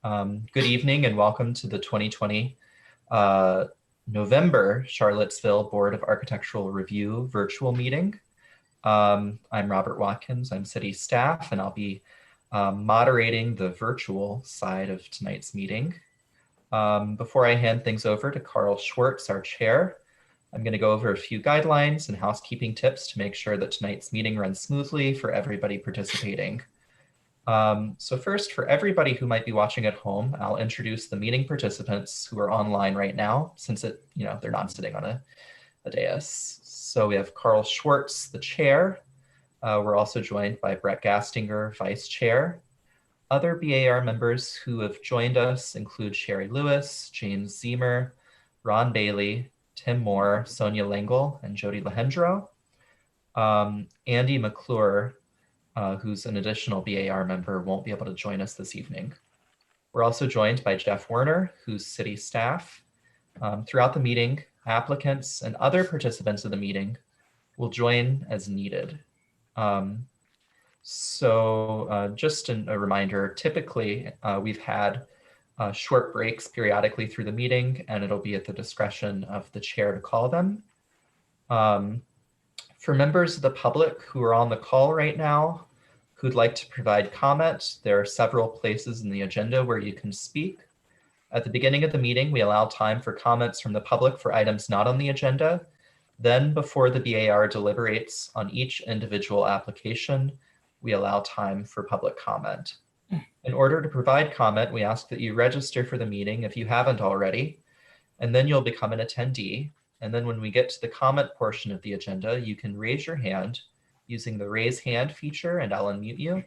Good evening and welcome to the 2020 November Charlottesville Board of Architectural Review virtual meeting. I'm Robert Watkins, I'm city staff, and I'll be moderating the virtual side of tonight's meeting. Before I hand things over to Carl Schwartz, our chair, I'm going to go over a few guidelines and housekeeping tips to make sure that tonight's meeting runs smoothly for everybody participating. So first, for everybody who might be watching at home, I'll introduce the meeting participants who are online right now, since they're not sitting on a dais. So we have Carl Schwartz, the chair. We're also joined by Brett Gastinger, vice chair. Other BAR members who have joined us include Sherry Lewis, James Zemer, Ron Bailey, Tim Moore, Sonia Lengel, and Jody Lehendro. Andy McClure, who's an additional BAR member, won't be able to join us this evening. We're also joined by Jeff Werner, who's city staff. Throughout the meeting, applicants and other participants of the meeting will join as needed. Just a reminder, typically we've had short breaks periodically through the meeting, and it'll be at the discretion of the chair to call them. For members of the public who are on the call right now, who'd like to provide comment, there are several places in the agenda where you can speak. At the beginning of the meeting, we allow time for comments from the public for items not on the agenda. Then, before the BAR deliberates on each individual application, we allow time for public comment. In order to provide comment, we ask that you register for the meeting if you haven't already, and then you'll become an attendee. And then when we get to the comment portion of the agenda, you can raise your hand using the raise hand feature and I'll unmute you.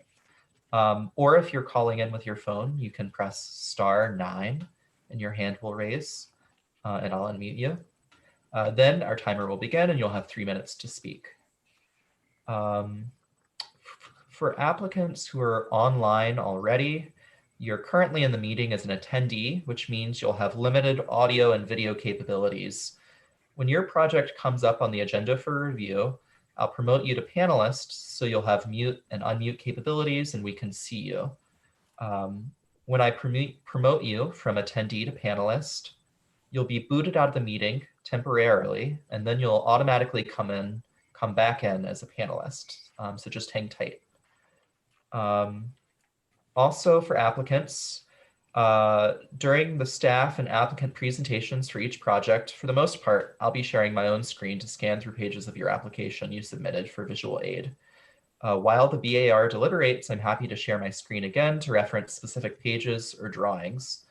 Or if you're calling in with your phone, you can press *9 and your hand will raise and I'll unmute you. Then our timer will begin and you'll have 3 minutes to speak. For applicants who are online already, you're currently in the meeting as an attendee, which means you'll have limited audio and video capabilities. When your project comes up on the agenda for review, I'll promote you to panelist, so you'll have mute and unmute capabilities and we can see you. When I promote you from attendee to panelist, you'll be booted out of the meeting temporarily, and then you'll automatically come back in as a panelist. So just hang tight. Also for applicants, during the staff and applicant presentations for each project, for the most part, I'll be sharing my own screen to scan through pages of your application you submitted for visual aid. While the BAR deliberates, I'm happy to share my screen again to reference specific pages or drawings.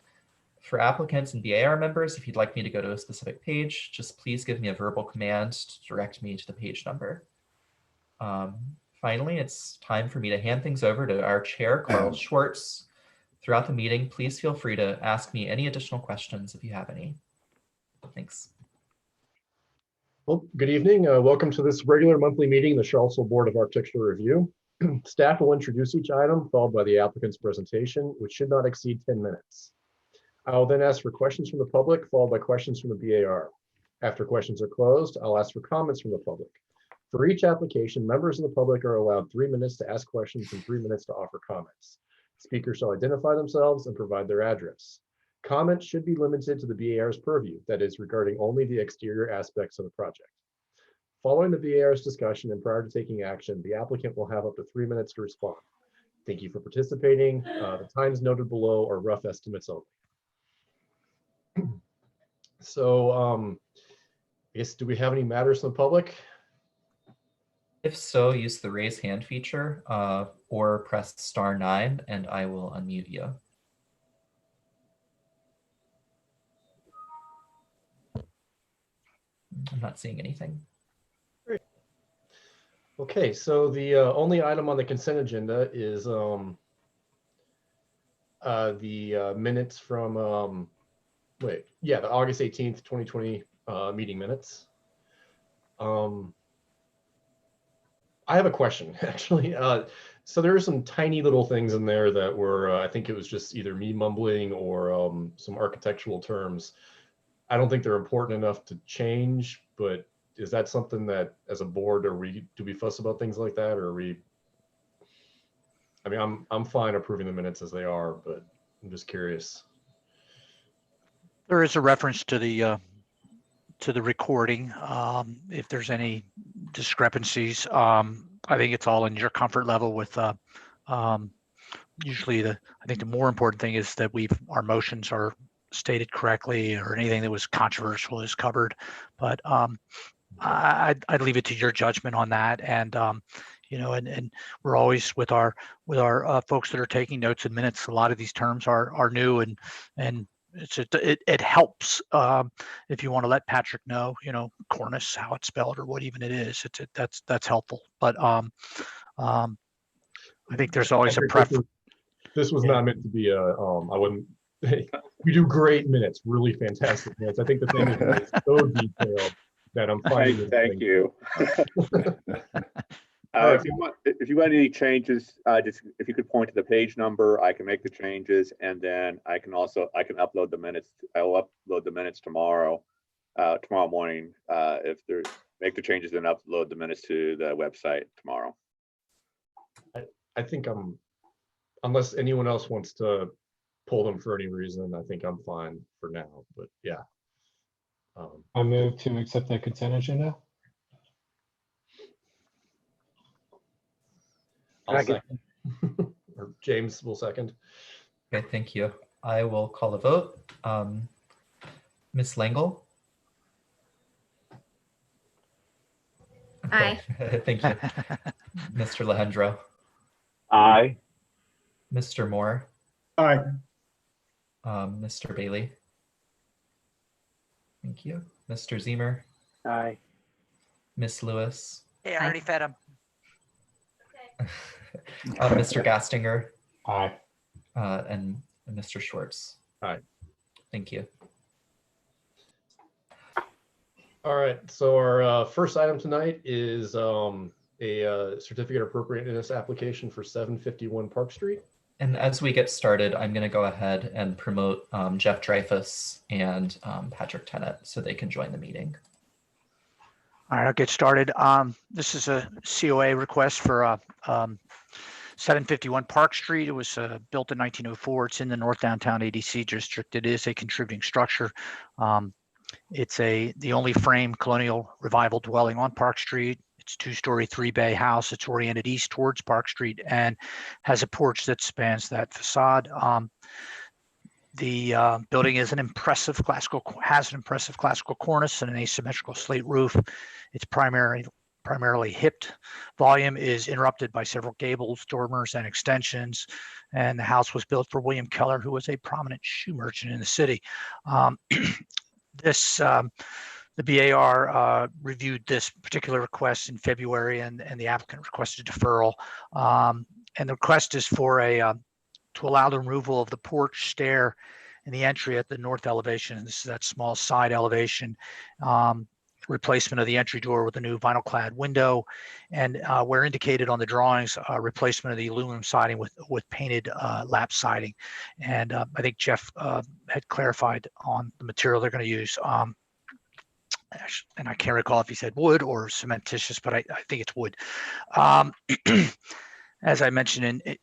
For applicants and BAR members, if you'd like me to go to a specific page, just please give me a verbal command to direct me to the page number. Finally, it's time for me to hand things over to our chair, Carl Schwartz. Throughout the meeting, please feel free to ask me any additional questions if you have any. Thanks. Well, good evening. Welcome to this regular monthly meeting of the Charlottesville Board of Architectural Review. Staff will introduce each item, followed by the applicant's presentation, which should not exceed 10 minutes. I will then ask for questions from the public, followed by questions from the BAR. After questions are closed, I'll ask for comments from the public. For each application, members of the public are allowed 3 minutes to ask questions and 3 minutes to offer comments. Speakers shall identify themselves and provide their address. Comments should be limited to the BAR's purview, that is, regarding only the exterior aspects of the project. Following the BAR's discussion and prior to taking action, the applicant will have up to 3 minutes to respond. Thank you for participating. The times noted below are rough estimates only. So, I guess, do we have any matters from the public? If so, use the raise hand feature or press *9 and I will unmute you. I'm not seeing anything. Great. Okay, so the only item on the consent agenda is the minutes from, the August 18th, 2020 meeting minutes. I have a question, actually. So there are some tiny little things in there that were, I think it was just either me mumbling or some architectural terms. I don't think they're important enough to change, but is that something that as a board, do we fuss about things like that? Or I mean, I'm fine approving the minutes as they are, but I'm just curious. There is a reference to the recording. If there's any discrepancies, I think it's all in your comfort level with usually I think the more important thing is that our motions are stated correctly, or anything that was controversial is covered. But I'd leave it to your judgment on that. And and we're always with our folks that are taking notes and minutes. A lot of these terms are new, and it helps if you want to let Patrick know, cornice, how it's spelled or what even it is. That's helpful. But I think there's always a preference. This was not meant to be I wouldn't. You do great minutes, really fantastic minutes. I think the thing is that it's so detailed that I'm finding. Thank you. If you want any changes, just if you could point to the page number, I can make the changes, and then I can upload the minutes. I will upload the minutes tomorrow morning. Make the changes and upload the minutes to the website tomorrow. I think unless anyone else wants to pull them for any reason, I think I'm fine for now. But yeah. I move to accept the consent agenda. I'll second. Or James will second. Okay, thank you. I will call a vote. Ms. Langle? Aye. Thank you. Mr. Lehendro? Aye. Mr. Moore? Aye. Mr. Bailey? Thank you. Mr. Zemer? Aye. Miss Lewis? Hey, I already fed him. Mr. Gastinger? Aye. And Mr. Schwartz? Aye. Thank you. All right, so our first item tonight is a certificate of appropriateness application for 751 Park Street. And as we get started, I'm going to go ahead and promote Jeff Dreyfus and Patrick Tennant so they can join the meeting. All right, I'll get started. This is a COA request for 751 Park Street. It was built in 1904. It's in the North Downtown ADC district. It is a contributing structure. It's the only frame colonial revival dwelling on Park Street. It's a 2-story, 3-bay house. It's oriented east towards Park Street and has a porch that spans that facade. The building has an impressive classical cornice and an asymmetrical slate roof. Its primarily hipped volume is interrupted by several gables, dormers, and extensions. And the house was built for William Keller, who was a prominent shoe merchant in the city. The BAR reviewed this particular request in February, and the applicant requested deferral. And the request is for to allow the removal of the porch, stair, and the entry at the north elevation. This is that small side elevation. Replacement of the entry door with a new vinyl clad window, and where indicated on the drawings, replacement of the aluminum siding with painted lap siding. And I think Jeff had clarified on the material they're going to use. And I can't recall if he said wood or cementitious, but I think it's wood. As I mentioned in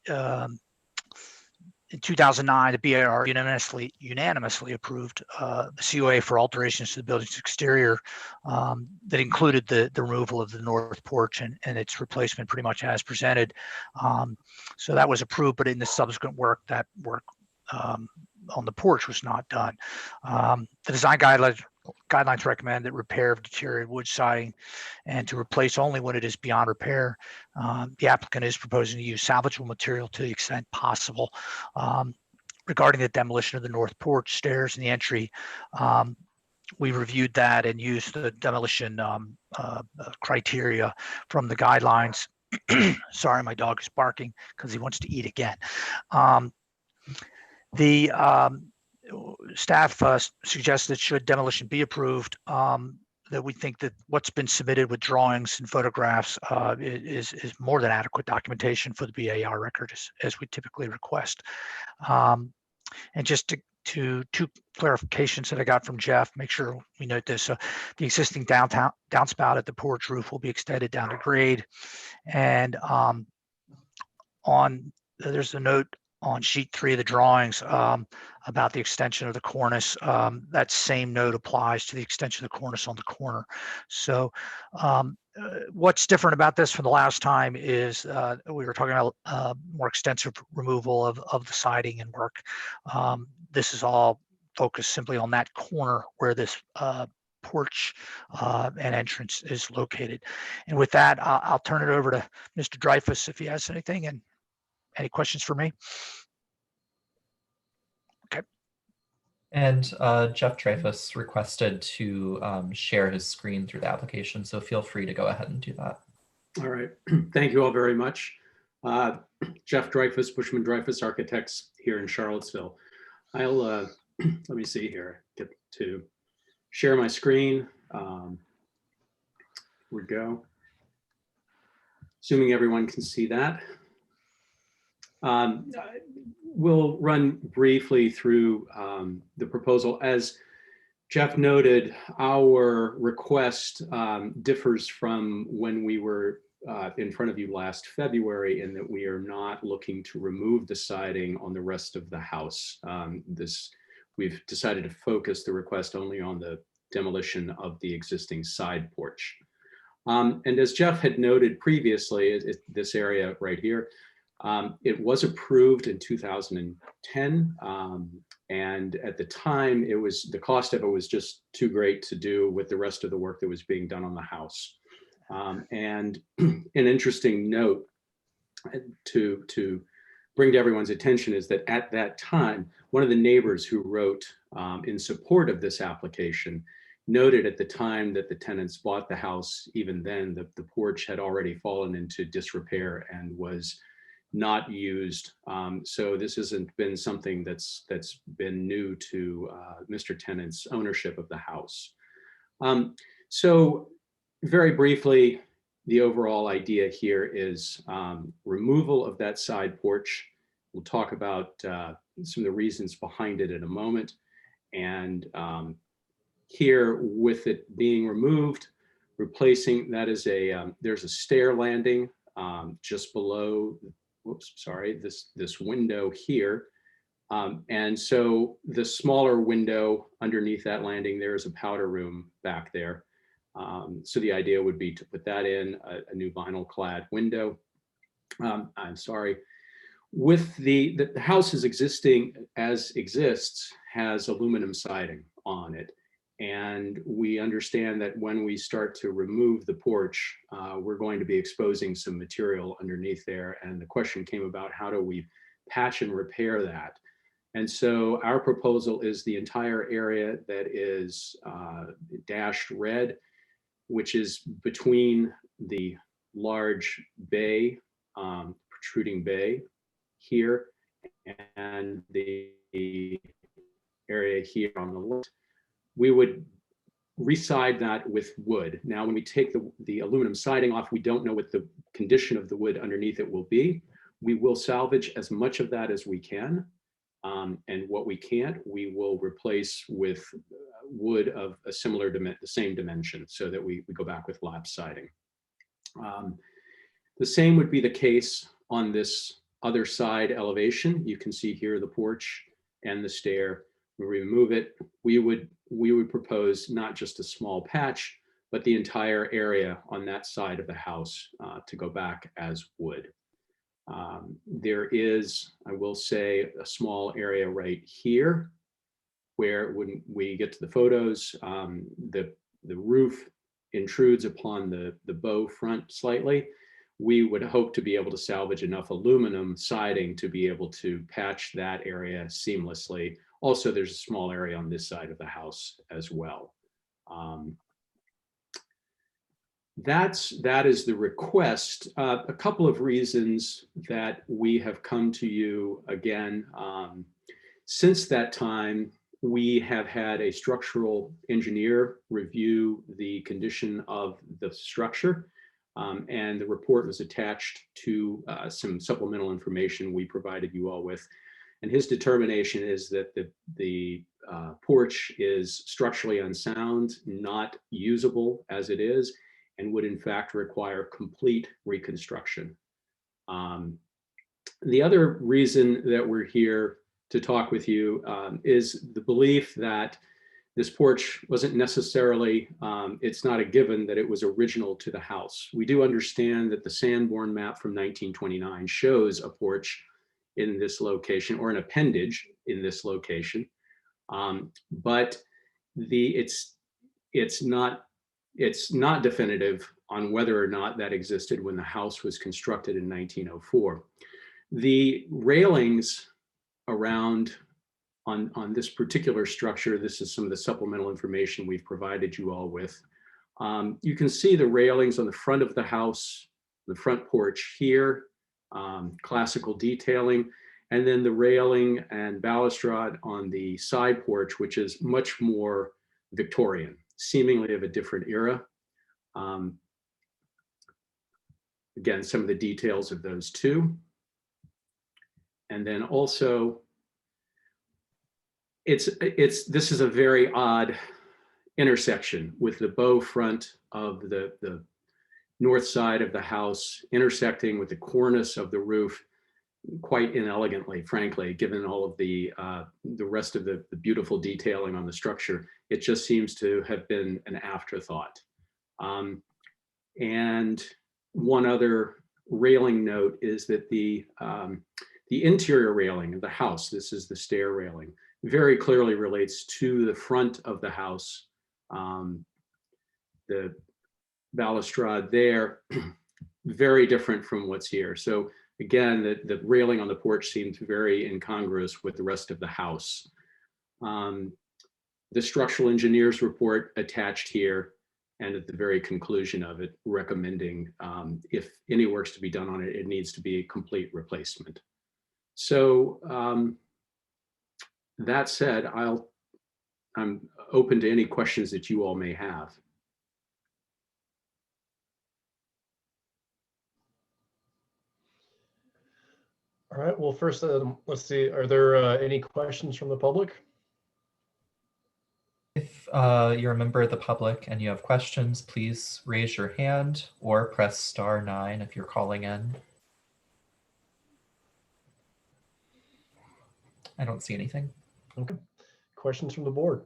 2009, the BAR unanimously approved the COA for alterations to the building's exterior that included the removal of the north porch and its replacement pretty much as presented. So that was approved, but in the subsequent work, that work on the porch was not done. The design guidelines recommend that repair of deteriorated wood siding and to replace only when it is beyond repair. The applicant is proposing to use salvageable material to the extent possible. Regarding the demolition of the north porch, stairs, and the entry, we reviewed that and used the demolition criteria from the guidelines. Sorry, my dog is barking because he wants to eat again. The staff suggests that should demolition be approved, that we think that what's been submitted with drawings and photographs is more than adequate documentation for the BAR record as we typically request. And just two clarifications that I got from Jeff, make sure we note this. So the existing downspout at the porch roof will be extended down to grade. And there's a note on sheet 3 of the drawings about the extension of the cornice. That same note applies to the extension of the cornice on the corner. So what's different about this from the last time is we were talking about more extensive removal of the siding and work. This is all focused simply on that corner where this porch and entrance is located. And with that, I'll turn it over to Mr. Dreyfus if he has anything, and any questions for me? Okay. And Jeff Dreyfus requested to share his screen through the application, so feel free to go ahead and do that. All right, thank you all very much. Jeff Dreyfus, Bushman Dreyfus Architects here in Charlottesville. I'll, let me see here, get to share my screen. Here we go. Assuming everyone can see that. We'll run briefly through the proposal. As Jeff noted, our request differs from when we were in front of you last February, in that we are not looking to remove the siding on the rest of the house. We've decided to focus the request only on the demolition of the existing side porch. And as Jeff had noted previously, this area right here, it was approved in 2010. And at the time, the cost of it was just too great to do with the rest of the work that was being done on the house. And an interesting note to bring to everyone's attention is that at that time, one of the neighbors who wrote in support of this application noted at the time that the tenants bought the house, even then the porch had already fallen into disrepair and was not used. So this hasn't been something that's been new to Mr. Tenant's ownership of the house. So very briefly, the overall idea here is removal of that side porch. We'll talk about some of the reasons behind it in a moment. And here, with it being removed, replacing that is there's a stair landing just below, whoops, sorry, this window here. And so the smaller window underneath that landing, there is a powder room back there. So the idea would be to put that in a new vinyl clad window. I'm sorry. With the house is existing as exists has aluminum siding on it. And we understand that when we start to remove the porch, we're going to be exposing some material underneath there. And the question came about, how do we patch and repair that? And so our proposal is the entire area that is dashed red, which is between the large bay, protruding bay here, and the area here on the left. We would reside that with wood. Now, when we take the aluminum siding off, we don't know what the condition of the wood underneath it will be. We will salvage as much of that as we can. And what we can't, we will replace with wood of a similar the same dimension, so that we go back with lap siding. The same would be the case on this other side elevation. You can see here the porch and the stair. We remove it. We would propose not just a small patch, but the entire area on that side of the house to go back as wood. There is, I will say, a small area right here where, when we get to the photos, the roof intrudes upon the bow front slightly. We would hope to be able to salvage enough aluminum siding to be able to patch that area seamlessly. Also, there's a small area on this side of the house as well. That is the request. A couple of reasons that we have come to you again. Since that time, we have had a structural engineer review the condition of the structure, and the report was attached to some supplemental information we provided you all with. And his determination is that the porch is structurally unsound, not usable as it is, and would in fact require complete reconstruction. The other reason that we're here to talk with you is the belief that this porch wasn't necessarily, it's not a given that it was original to the house. We do understand that the Sanborn map from 1929 shows a porch in this location, or an appendage in this location, but it's not definitive on whether or not that existed when the house was constructed in 1904. The railings around on this particular structure, this is some of the supplemental information we've provided you all with. You can see the railings on the front of the house, the front porch here, classical detailing, and then the railing and balustrade on the side porch, which is much more Victorian, seemingly of a different era. Again, some of the details of those two. And then also, this is a very odd intersection with the bow front of the north side of the house intersecting with the cornice of the roof quite inelegantly, frankly, given all of the rest of the beautiful detailing on the structure. It just seems to have been an afterthought. And one other railing note is that the interior railing of the house, this is the stair railing, very clearly relates to the front of the house. The balustrade there, very different from what's here. So again, the railing on the porch seems very incongruous with the rest of the house. The structural engineer's report attached here, and at the very conclusion of it, recommending if any work's to be done on it, it needs to be a complete replacement. So that said, I'm open to any questions that you all may have. All right, well, first, let's see, are there any questions from the public? If you're a member of the public and you have questions, please raise your hand or press *9 if you're calling in. I don't see anything. Okay, questions from the board?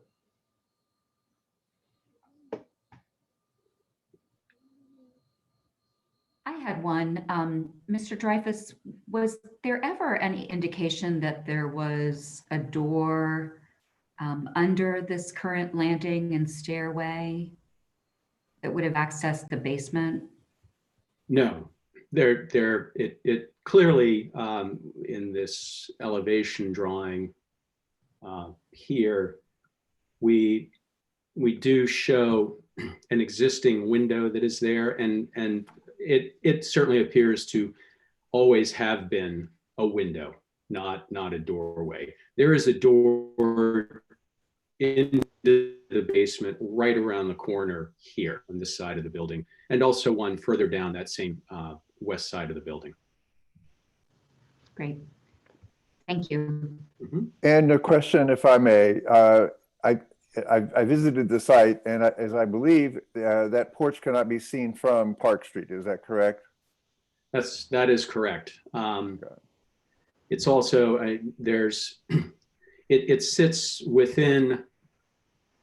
I had one. Mr. Dreyfus, was there ever any indication that there was a door under this current landing and stairway that would have accessed the basement? No, it clearly in this elevation drawing here, we do show an existing window that is there, and it certainly appears to always have been a window, not a doorway. There is a door into the basement right around the corner here on this side of the building, and also one further down that same west side of the building. Great. Thank you. Mm-hmm. And a question, if I may. I visited the site, and as I believe, that porch cannot be seen from Park Street. Is that correct? That is correct. It's also it sits within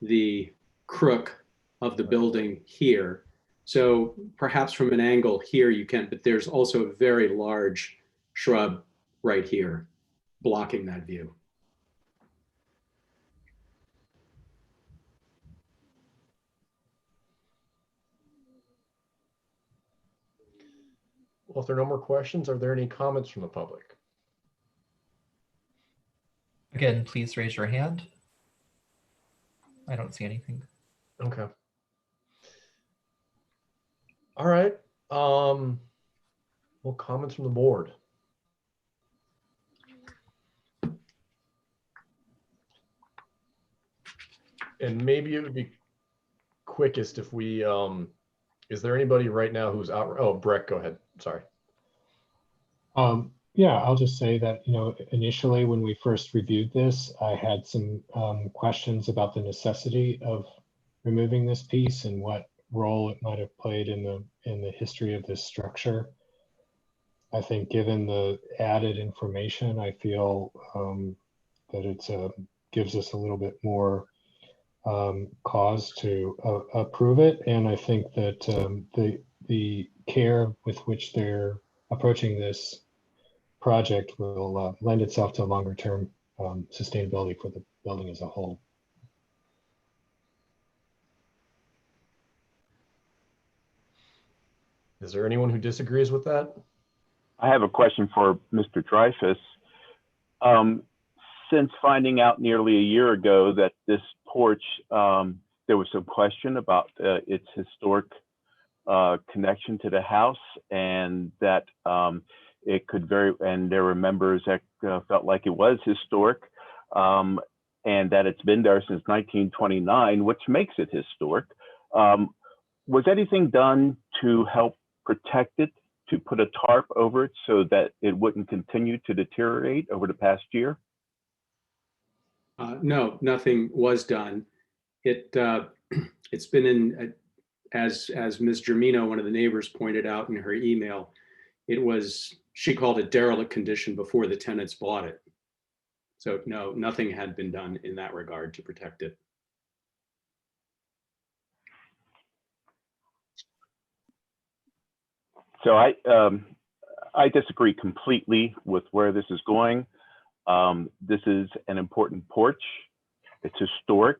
the crook of the building here. So perhaps from an angle here you can, but there's also a very large shrub right here blocking that view. Well, if there are no more questions, are there any comments from the public? Again, please raise your hand. I don't see anything. Okay. All right. Well, comments from the board. And maybe it would be quickest if we, is there anybody right now who's out? Oh, Breck, go ahead. Sorry. Yeah, I'll just say that, initially when we first reviewed this, I had some questions about the necessity of removing this piece and what role it might have played in the history of this structure. I think given the added information, I feel that it gives us a little bit more cause to approve it. And I think that the care with which they're approaching this project will lend itself to longer term sustainability for the building as a whole. Is there anyone who disagrees with that? I have a question for Mr. Dreyfus. Since finding out nearly a year ago that this porch, there was some question about its historic connection to the house, and that it could and there were members that felt like it was historic, and that it's been there since 1929, which makes it historic. Was anything done to help protect it, to put a tarp over it so that it wouldn't continue to deteriorate over the past year? No, nothing was done. It's been in, as Ms. Germino, one of the neighbors, pointed out in her email, she called it derelict condition before the tenants bought it. So no, nothing had been done in that regard to protect it. So I disagree completely with where this is going. This is an important porch. It's historic.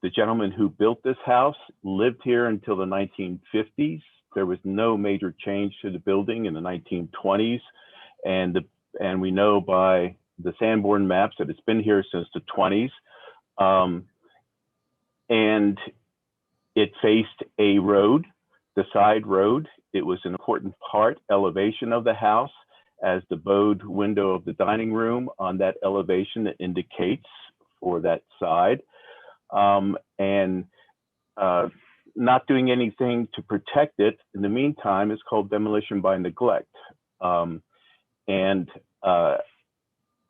The gentleman who built this house lived here until the 1950s. There was no major change to the building in the 1920s. And we know by the Sanborn maps that it's been here since the 20s. And it faced a road, the side road. It was an important elevation of the house, as the bowed window of the dining room on that elevation that indicates for that side. Not doing anything to protect it in the meantime is called demolition by neglect.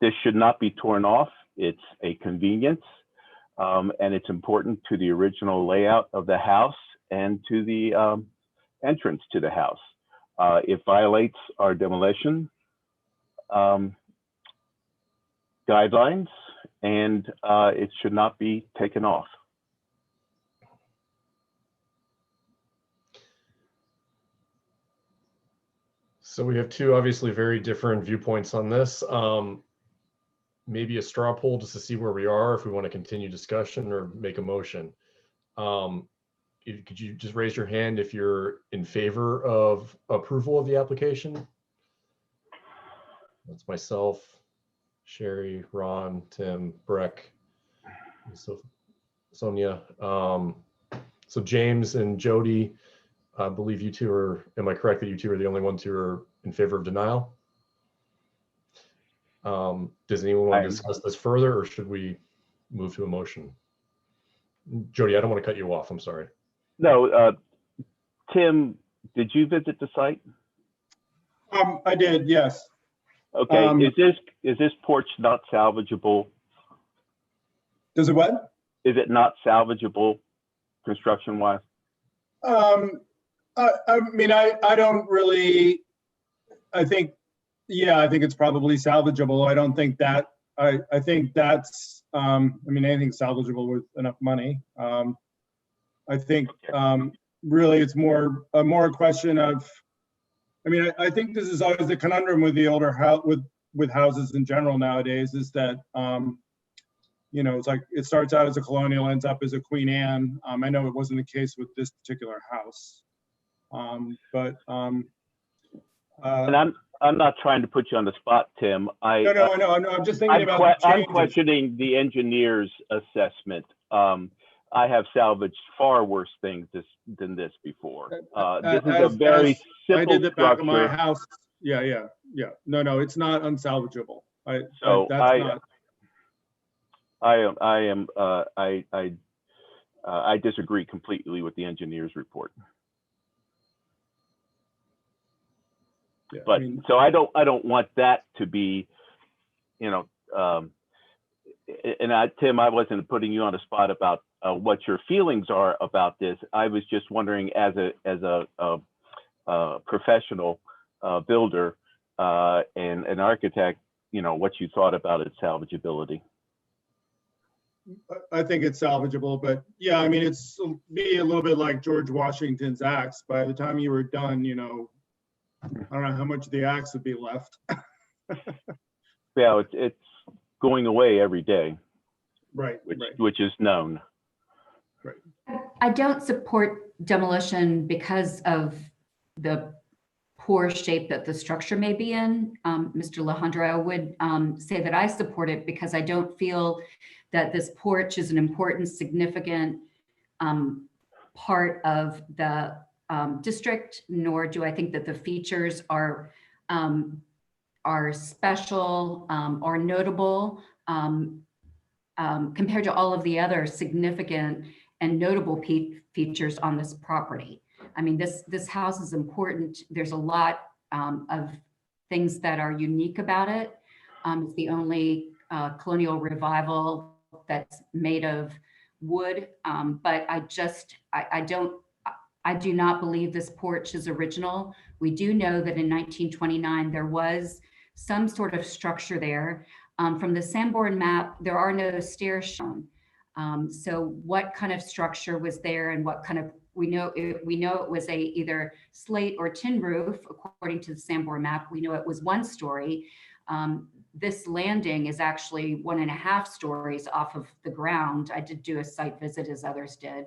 This should not be torn off. It's a convenience, and it's important to the original layout of the house and to the entrance to the house. It violates our demolition guidelines, and it should not be taken off. So we have two obviously very different viewpoints on this. Maybe a straw poll just to see where we are, if we want to continue discussion or make a motion. Could you just raise your hand if you're in favor of approval of the application? That's myself, Sherry, Ron, Tim, Breck, Sonia. So James and Jody, I believe you two are, am I correct that you two are the only ones who are in favor of denial? Does anyone want to discuss this further, or should we move to a motion? Jody, I don't want to cut you off, I'm sorry. No, Tim, did you visit the site? I did, yes. Okay, is this porch not salvageable? Does it what? Is it not salvageable construction-wise? I mean, I don't really, I think it's probably salvageable. I don't think that, I think that's, I mean, anything's salvageable with enough money. I think really it's more a question of, I mean, I think this is always the conundrum with the older house, with houses in general nowadays, is that, you know, it's like it starts out as a colonial, ends up as a Queen Anne. I know it wasn't the case with this particular house, but and I'm not trying to put you on the spot, Tim. No, I know. I'm just thinking about I'm questioning the engineer's assessment. I have salvaged far worse things than this before. This is a very simple I did the back of my structure. house. Yeah. No, it's not unsalvageable. I disagree completely with the engineer's report. Yeah, But so I don't want that to be, you know, and Tim, I wasn't putting you on the spot about what your feelings are about this. I was just wondering, as a professional builder, and an architect, what you thought about its salvageability. I think it's salvageable, but yeah, I mean, it's be a little bit like George Washington's axe. By the time you were done, I don't know how much of the axe would be left. Yeah, it's going away every day, Right, which is known. Right. I don't support demolition because of the poor shape that the structure may be in. Mr. Alejandro, I would say that I support it because I don't feel that this porch is an important, significant part of the district, nor do I think that the features are special or notable compared to all of the other significant and notable features on this property. I mean, this house is important. There's a lot of things that are unique about it. It's the only colonial revival that's made of wood, but I do not believe this porch is original. We do know that in 1929 there was some sort of structure there. From the Sanborn map, there are no stairs shown. So what kind of structure was there, and what kind of, we know it was a either slate or tin roof according to the Sanborn map. We know it was 1 story. This landing is actually 1.5 stories off of the ground. I did do a site visit as others did.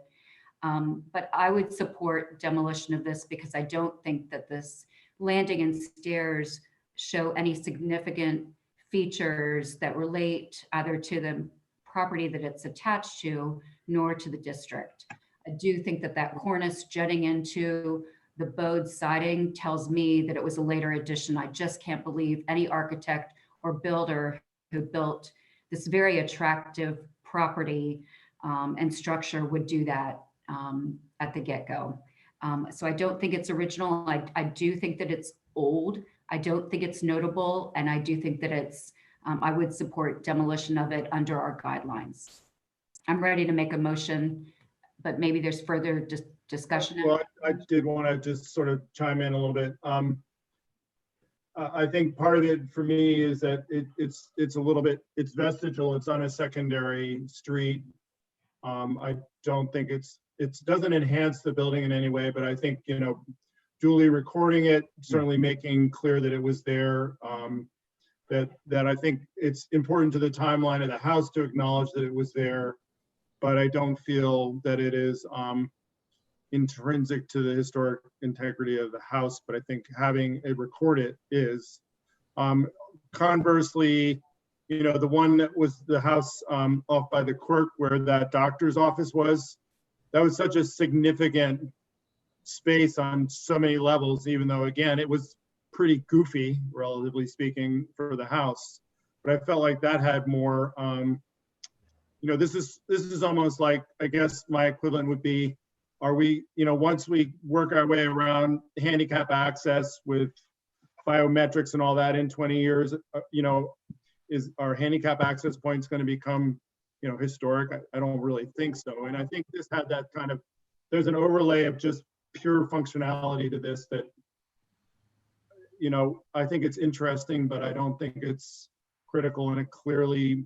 But I would support demolition of this because I don't think that this landing and stairs show any significant features that relate either to the property that it's attached to, nor to the district. I do think that that cornice jutting into the bowed siding tells me that it was a later addition. I just can't believe any architect or builder who built this very attractive property and structure would do that at the get-go. So I don't think it's original. I do think that it's old. I don't think it's notable. And I do think that it's, I would support demolition of it under our guidelines. I'm ready to make a motion, but maybe there's further discussion. Well, I did want to just sort of chime in a little bit. I think part of it for me is that it's a little bit, it's vestigial. It's on a secondary street. I don't think it doesn't enhance the building in any way, but I think, duly recording it, certainly making clear that it was there, that I think it's important to the timeline of the house to acknowledge that it was there, but I don't feel that it is intrinsic to the historic integrity of the house, but I think having it recorded is. Conversely, the one that was the house off by the court where that doctor's office was, that was such a significant space on so many levels, even though, again, it was pretty goofy, relatively speaking, for the house. But I felt like that had more, this is almost like, I guess my equivalent would be, are we, once we work our way around handicap access with biometrics and all that in 20 years, is our handicap access points going to become, historic? I don't really think so. And I think this had that kind of, there's an overlay of just pure functionality to this that, I think it's interesting, but I don't think it's critical, and it clearly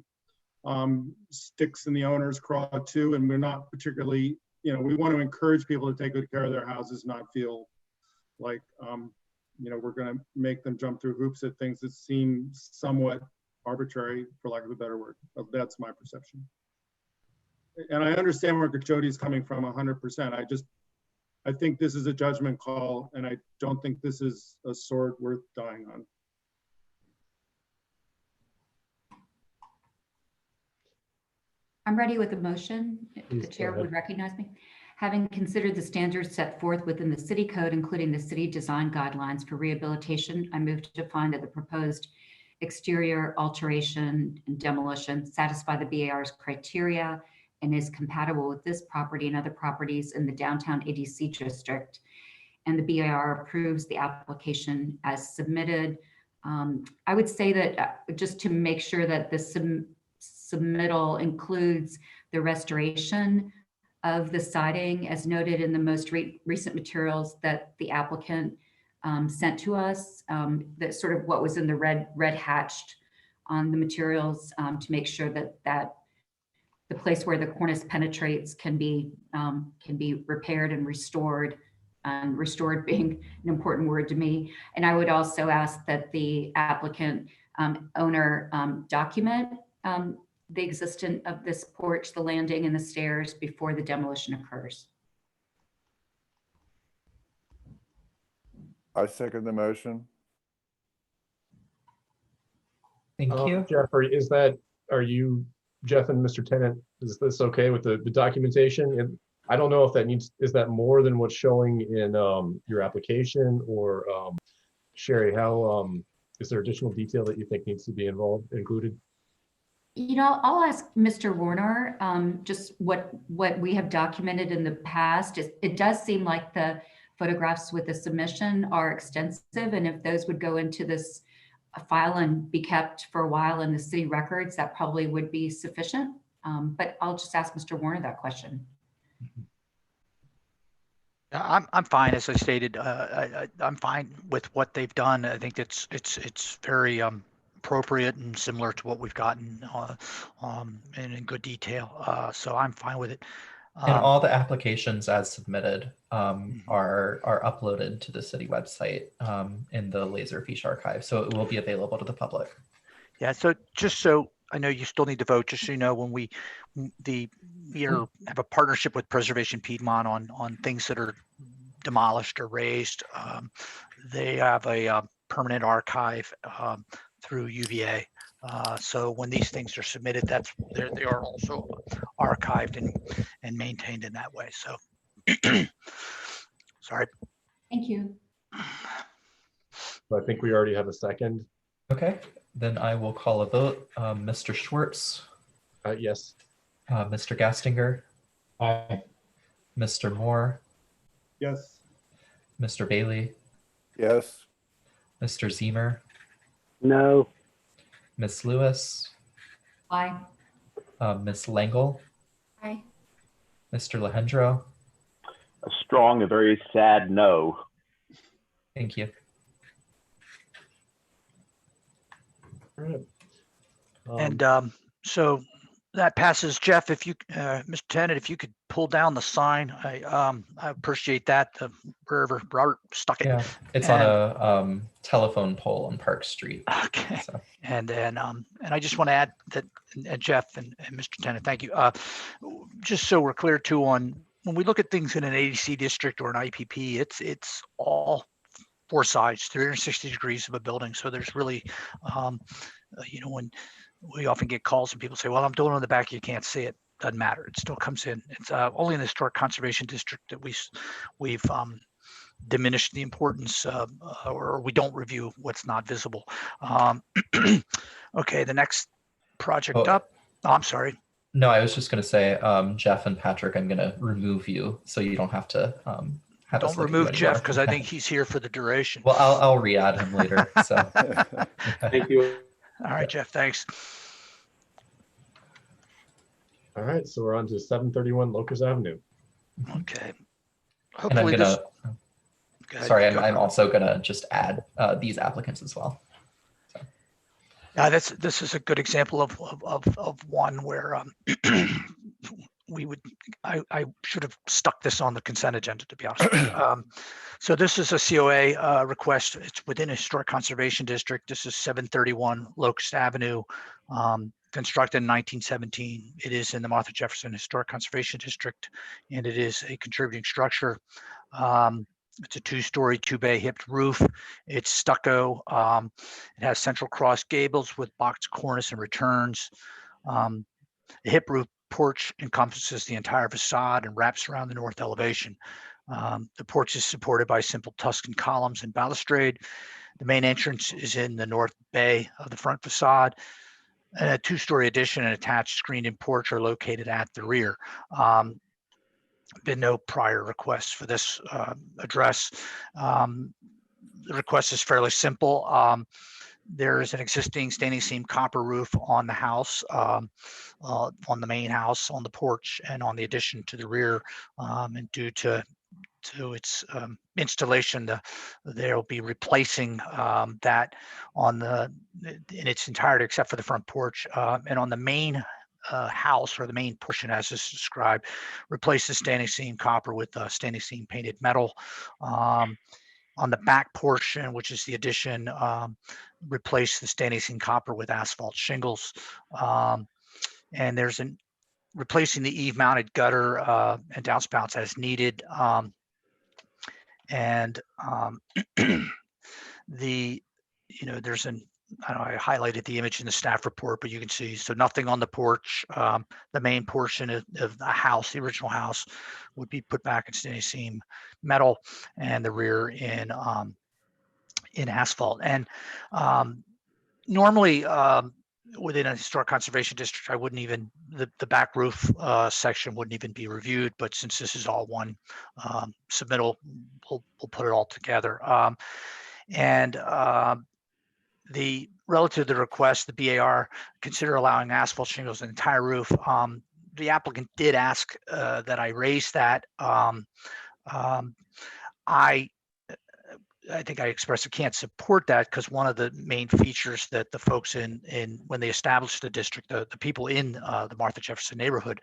sticks in the owner's craw too. And we're not particularly, we want to encourage people to take good care of their houses, not feel like, we're going to make them jump through hoops at things that seem somewhat arbitrary, for lack of a better word. That's my perception. And I understand where Gachody's coming from 100%. I think this is a judgment call, and I don't think this is a sword worth dying on. I'm ready with a motion. If the chair would recognize me. Having considered the standards set forth within the city code, including the city design guidelines for rehabilitation, I move to find that the proposed exterior alteration and demolition satisfy the BAR's criteria and is compatible with this property and other properties in the downtown ADC district. And the BAR approves the application as submitted. I would say that just to make sure that the submittal includes the restoration of the siding as noted in the most recent materials that the applicant sent to us, that sort of what was in the red hatched on the materials, to make sure that the place where the cornice penetrates can be repaired and restored being an important word to me. And I would also ask that the applicant owner document the existence of this porch, the landing and the stairs before the demolition occurs. I second the motion. Thank you. Jeffrey, Jeff and Mr. Tennant, is this okay with the documentation? And I don't know if is that more than what's showing in your application, or Sherry, how is there additional detail that you think needs to be included? You know, I'll ask Mr. Warner just what we have documented in the past. It does seem like the photographs with the submission are extensive, and if those would go into this file and be kept for a while in the city records, that probably would be sufficient. But I'll just ask Mr. Warner that question. I'm fine, as I stated. I'm fine with what they've done. I think it's very appropriate and similar to what we've gotten and in good detail. So I'm fine with it. And all the applications as submitted are uploaded to the city website in the Laserfiche archive, so it will be available to the public. Yeah. So just so I know, you still need to vote. Just so you know, when we have a partnership with Preservation Piedmont on things that are demolished or raised. They have a permanent archive through UVA. So when these things are submitted, they are also archived and maintained in that way. So sorry. Thank you. So I think we already have a second. Okay, then I will call a vote. Mr. Schwartz. Yes. Mr. Gastinger. Aye. Mr. Moore. Yes. Mr. Bailey. Yes. Mr. Zemer. No. Miss Lewis. Aye. Miss Langle. Aye. Mr. Lehendro. A strong, a very sad no. Thank you. All right. And so that passes. Jeff, if you, Mr. Tennant, if you could pull down the sign, I appreciate that. Wherever Robert stuck it. Yeah, it's on a telephone pole on Park Street. Okay. So. And then, and I just want to add that, Jeff and Mr. Tennant, thank you. Just so we're clear too, on when we look at things in an ADC district or an IPP, it's all four sides, 360 degrees of a building. So there's really, when we often get calls and people say, well, I'm doing it on the back, you can't see it. Doesn't matter. It still comes in. It's only in the Historic Conservation District that we've diminished the importance or we don't review what's not visible. Okay, the next project up. Oh, I'm sorry. No, I was just going to say, Jeff and Patrick, I'm going to remove you so you don't have to don't remove Jeff because I think he's here for the duration. Well, I'll re-add him later. So Thank you. All right, Jeff, thanks. All right, so we're on to 731 Locust Avenue. Okay. And I'm gonna. Sorry, Go I'm also gonna just add these applicants as well. So. This is a good example of one where I should have stuck this on the consent agenda, to be honest with you. So this is a COA request. It's within a historic conservation district. This is 731 Locust Avenue, constructed in 1917. It is in the Martha Jefferson Historic Conservation District, and it is a contributing structure. It's a two-story, two-bay hipped roof. It's stucco. It has central cross gables with boxed cornice and returns. The hip roof porch encompasses the entire facade and wraps around the north elevation. The porch is supported by simple Tuscan columns and balustrade. The main entrance is in the north bay of the front facade. And a two-story addition and attached screened-in porch are located at the rear. Been no prior requests for this address. The request is fairly simple. There is an existing standing seam copper roof on the house, on the main house, on the porch, and on the addition to the rear. And due to to its installation, they'll be replacing that in its entirety except for the front porch, and on the main house, or the main portion as is described, replace the standing seam copper with standing seam painted metal. On the back portion, which is the addition, replace the standing seam copper with asphalt shingles. And there's replacing the eave mounted gutter and downspouts as needed. There's I don't know, I highlighted the image in the staff report, but you can see, so nothing on the porch. The main portion of the house, the original house, would be put back in standing seam metal, and the rear in asphalt. And normally, within a historic conservation district, I wouldn't even, the back roof section wouldn't even be reviewed, but since this is all one submittal, we'll put it all together. The relative to the request, the BAR consider allowing asphalt shingles on the entire roof. The applicant did ask that I raise that. I think I expressed I can't support that, because one of the main features that the folks in when they established the district, the people in the Martha Jefferson neighborhood,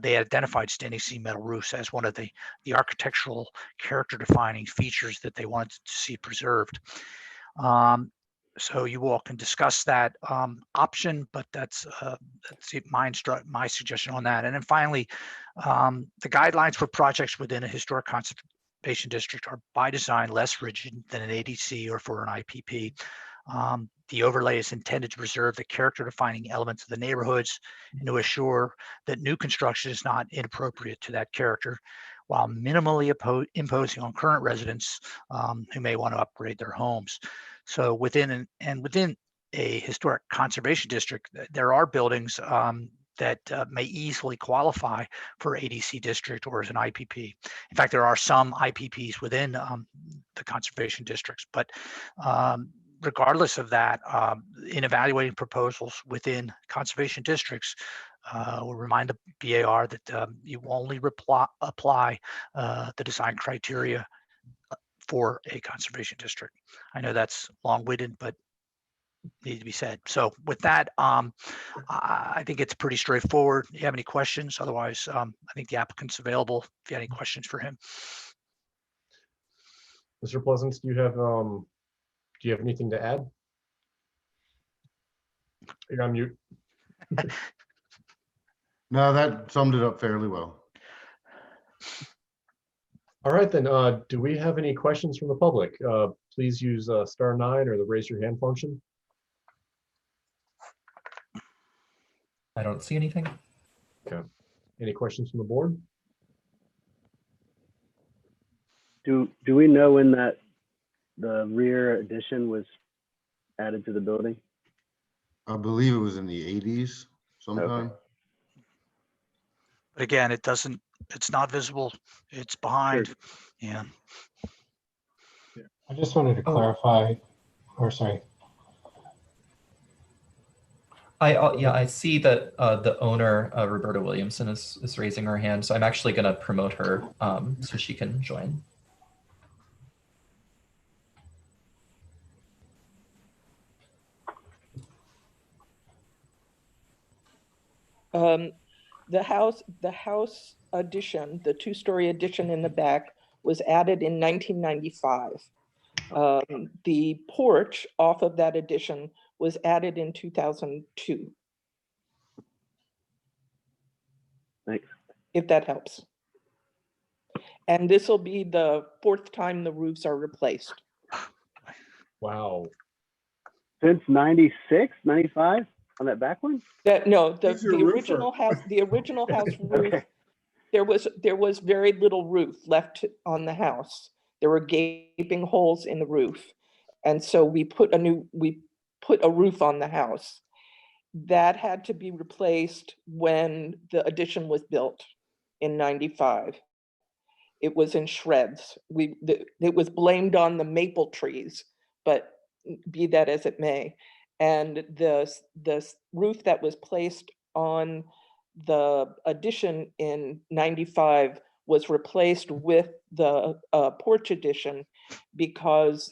they identified standing seam metal roofs as one of the architectural character defining features that they wanted to see preserved. So you all can discuss that option, but that's my suggestion on that. And then finally, the guidelines for projects within a historic conservation district are by design less rigid than an ADC or for an IPP. The overlay is intended to preserve the character defining elements of the neighborhoods and to assure that new construction is not inappropriate to that character, while minimally imposing on current residents who may want to upgrade their homes. So within a historic conservation district, there are buildings that may easily qualify for ADC district or as an IPP. In fact, there are some IPPs within the conservation districts, but regardless of that, in evaluating proposals within conservation districts, we'll remind the BAR that you only apply the design criteria for a conservation district. I know that's long-winded, but need to be said. So with that, I think it's pretty straightforward. Do you have any questions? Otherwise, I think the applicant's available if you have any questions for him. Mr. Pleasance, do you have anything to add? You're on mute. No, that summed it up fairly well. All right, then, do we have any questions from the public? Please use *9 or the raise your hand function. I don't see anything. Okay. Any questions from the board? Do we know when that the rear addition was added to the building? I believe it was in the 80s sometime. Okay. But again, it's not visible. It's behind. Sure. Yeah. I just wanted to clarify, or sorry. I see that the owner, Roberta Williamson, is raising her hand, so I'm actually going to promote her so she can join. The house addition, the two-story addition in the back, was added in 1995. The porch off of that addition was added in 2002. Thanks. If that helps. And this will be the 4th time the roofs are replaced. Wow. Since 96, 95 on that back one? No, the original house, roof, okay. There was very little roof left on the house. There were gaping holes in the roof. And so we put a roof on the house. That had to be replaced when the addition was built in 95. It was in shreds. It was blamed on the maple trees, but be that as it may. And the roof that was placed on the addition in 95 was replaced with the porch addition because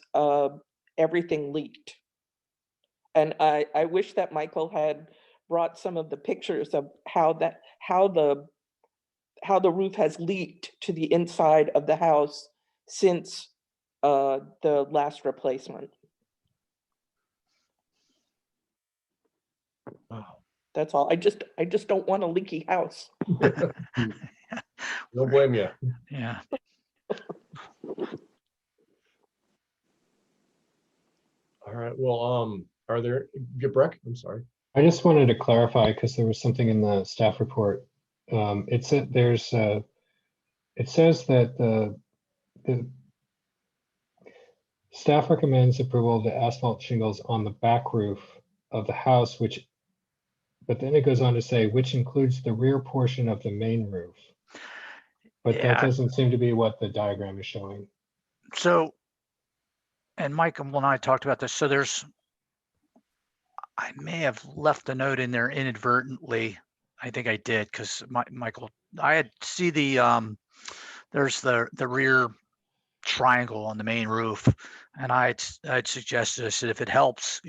everything leaked. And I wish that Michael had brought some of the pictures of how the roof has leaked to the inside of the house since the last replacement. Wow. That's all. I just don't want a leaky house. Don't blame you. Yeah. All right. Well, are there, Breck? I'm sorry. I just wanted to clarify because there was something in the staff report. It said it says that the staff recommends approval of the asphalt shingles on the back roof of the house, but then it goes on to say, which includes the rear portion of the main roof. But that Yeah. doesn't seem to be what the diagram is showing. So, and Mike and I talked about this. So I may have left a note in there inadvertently. I think I did because Michael, I had see there's the rear triangle on the main roof, and I'd suggested, I said, if it helps,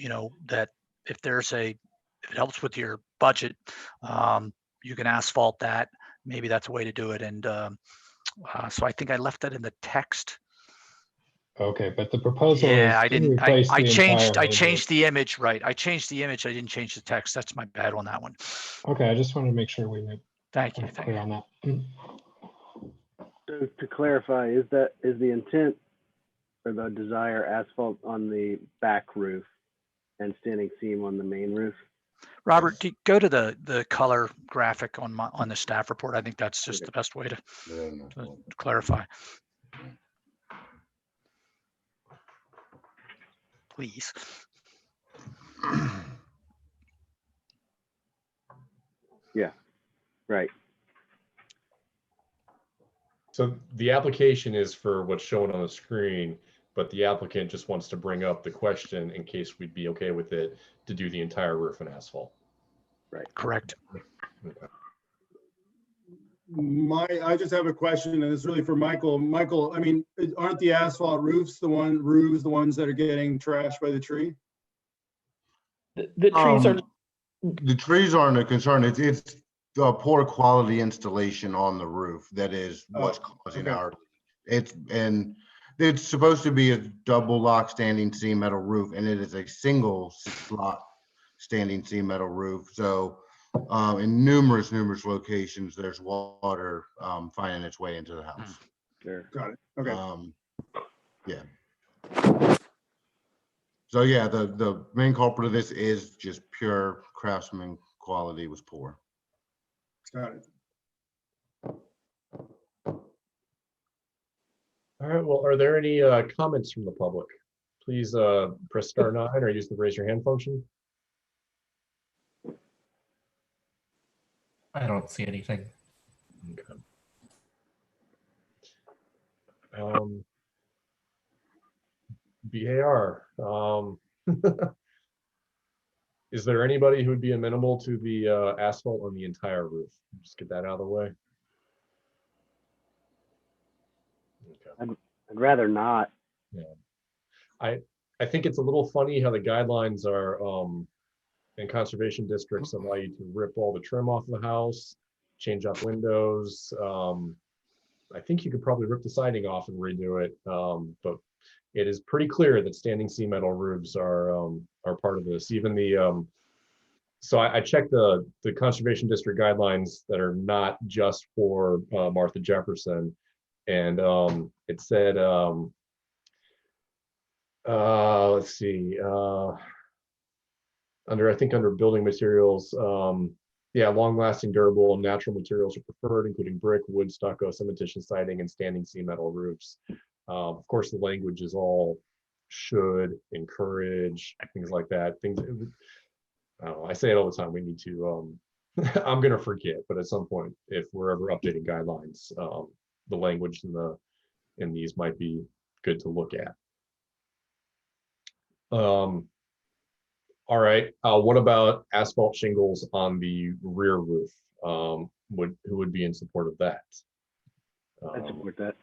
that if it helps with your budget, you can asphalt that. Maybe that's a way to do it. And so I think I left that in the text. Okay, but the proposal Yeah, is I to didn't. replace I the changed. entire I main changed roof. the image. Right. I changed the image. I didn't change the text. That's my bad on that one. Okay, I just wanted to make sure we were Thank you. clear on that. So to clarify, is the intent or the desire asphalt on the back roof and standing seam on the main roof? Robert, go to the color graphic on the staff report. I think that's just the best way to clarify. Please. Yeah, right. So the application is for what's shown on the screen, but the applicant just wants to bring up the question in case we'd be okay with it to do the entire roof in asphalt. Right. Correct. Okay. I just have a question, and it's really for Michael. Michael, I mean, aren't the asphalt roofs the ones that are getting trashed by the tree? The trees are. The trees aren't a concern. It's the poor quality installation on the roof that is what's causing our. It's supposed to be a double lock standing seam metal roof, and it is a single lock standing seam metal roof. So in numerous locations, there's water finding its way into the house. Sure. Got it. Okay. Yeah. So yeah, the main culprit of this is just pure craftsman quality was poor. Got it. All right. Well, are there any comments from the public? Please press star 9 or use the raise your hand function. I don't see anything. Okay. BAR. Is there anybody who would be amenable to the asphalt on the entire roof? Just get that out of the way. Okay. I'd rather not. Yeah. I think it's a little funny how the guidelines are in conservation districts allow you to rip all the trim off the house, change out windows. I think you could probably rip the siding off and redo it, but it is pretty clear that standing seam metal roofs are part of this. Even the so I checked the conservation district guidelines that are not just for Martha Jefferson, and it said let's see, I think under building materials, yeah, long-lasting, durable, and natural materials are preferred, including brick, wood, stucco, cementitious siding, and standing seam metal roofs. Of course, the language is all should, encourage, things like that. Things, I don't know, I say it all the time. We need to, I'm going to forget, but at some point, if we're ever updating guidelines, the language in these might be good to look at. All right. What about asphalt shingles on the rear roof? Who would be in support of that? I support that.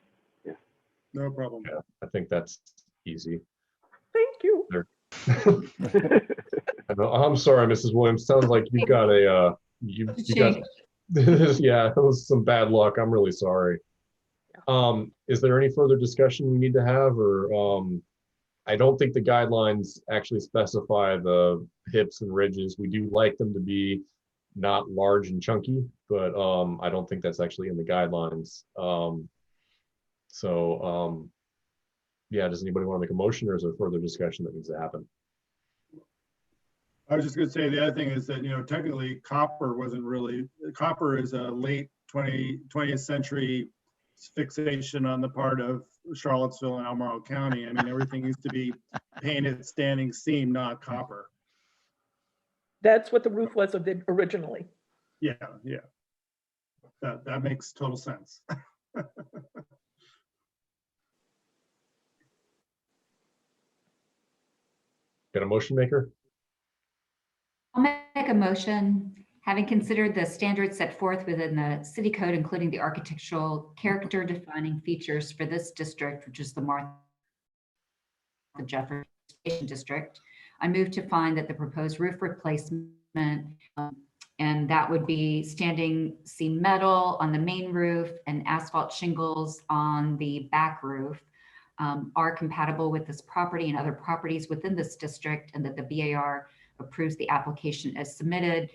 No problem. Yeah, I think that's easy. Thank you. I'm sorry, Mrs. Williams. Sounds like you've got a you got yeah, that was some bad luck. I'm really sorry. Is there any further discussion we need to have, or I don't think the guidelines actually specify the hips and ridges. We do like them to be not large and chunky, but I don't think that's actually in the guidelines. Yeah, does anybody want to make a motion, or is there further discussion that needs to happen? I was just going to say the other thing is that, technically copper wasn't really, copper is a late 20th century fixation on the part of Charlottesville and Albemarle County. I mean, everything used to be painted standing seam, not copper. That's what the roof was originally. Yeah. That makes total sense. Got a motion maker? I'll make a motion, having considered the standards set forth within the city code, including the architectural character defining features for this district, which is the Martha Jefferson District. I move to find that the proposed roof replacement, and that would be standing seam metal on the main roof and asphalt shingles on the back roof, are compatible with this property and other properties within this district, and that the BAR approves the application as submitted,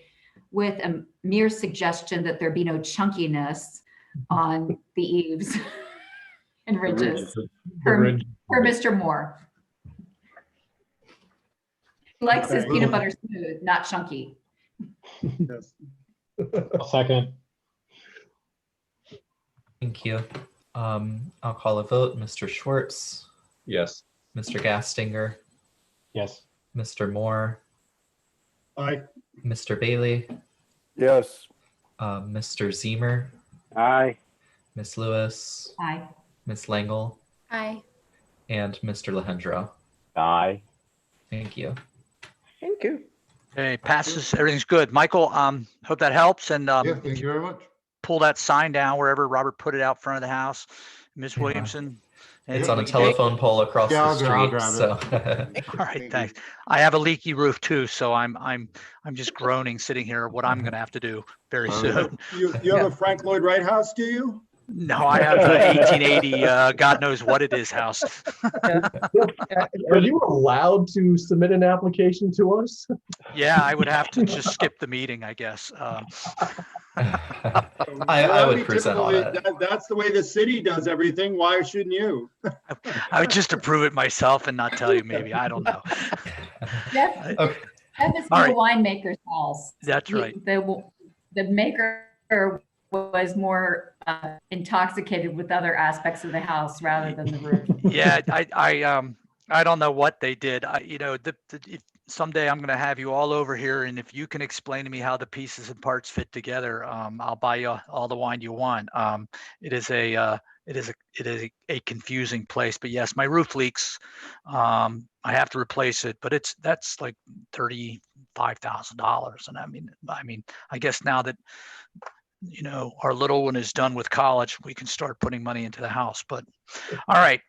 with a mere suggestion that there be no chunkiness on the eaves and ridges per Mr. Moore. He likes his peanut butter smooth, not chunky. Yes. I'll second. Thank you. I'll call a vote. Mr. Schwartz, Yes. Mr. Gastinger, Yes. Mr. Moore, Aye. Mr. Bailey, Yes. Mr. Zemer, Aye. Miss Lewis, Aye. Miss Langle, Aye. and Mr. Lehendro. Aye. Thank you. Thank you. Okay, passes. Everything's good. Michael, hope that helps. And Yeah, thank you very much. pull that sign down wherever Robert put it out front of the house. Miss Yeah. Williamson. It's anything on a we can do? telephone pole across Yeah, the I'll street. grab So All right, Thank thanks. you. I have a leaky roof too, so I'm just groaning sitting here what I'm going to have to do very soon. You have a Frank Lloyd Wright house, do you? No, I have a 1880, God knows what it is house. Are you allowed to submit an application to us? Yeah, I would have to just skip the meeting, I guess. I would present on it. That's the way the city does everything. Why shouldn't you? I would just approve it myself and not tell you maybe. I don't know. Jeff, Okay. Jeff is All the right. winemaker's house. That's right. The maker was more intoxicated with other aspects of the house rather than the roof. Yeah, I don't know what they did. If someday I'm going to have you all over here, and if you can explain to me how the pieces and parts fit together, I'll buy you all the wine you want. It is a confusing place, but yes, my roof leaks. I have to replace it, but that's like $35,000, and I mean, I guess now that our little one is done with college, we can start putting money into the house. But all right,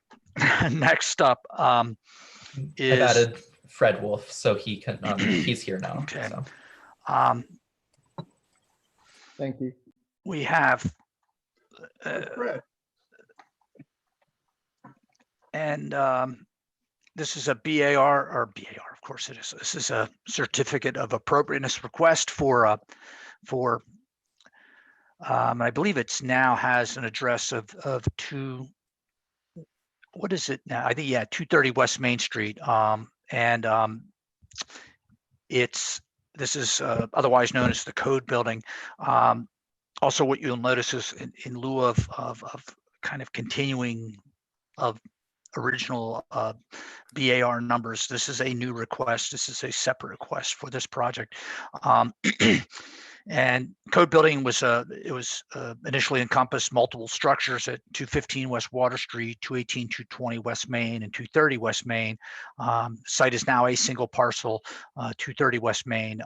next up I've is added Fred Wolfe, so he can. He's here now. Okay. So. Thank you. We have Fred. and this is a BAR, of course it is. This is a certificate of appropriateness request for I believe it's now has an address of what is it now? I think, yeah, 230 West Main Street. This is otherwise known as the Code Building. Also, what you'll notice is in lieu of kind of continuing of original BAR numbers, this is a new request. This is a separate request for this project. And Code Building was initially encompassed multiple structures at 215 West Water Street, 218, 220 West Main, and 230 West Main. Site is now a single parcel, 230 West Main.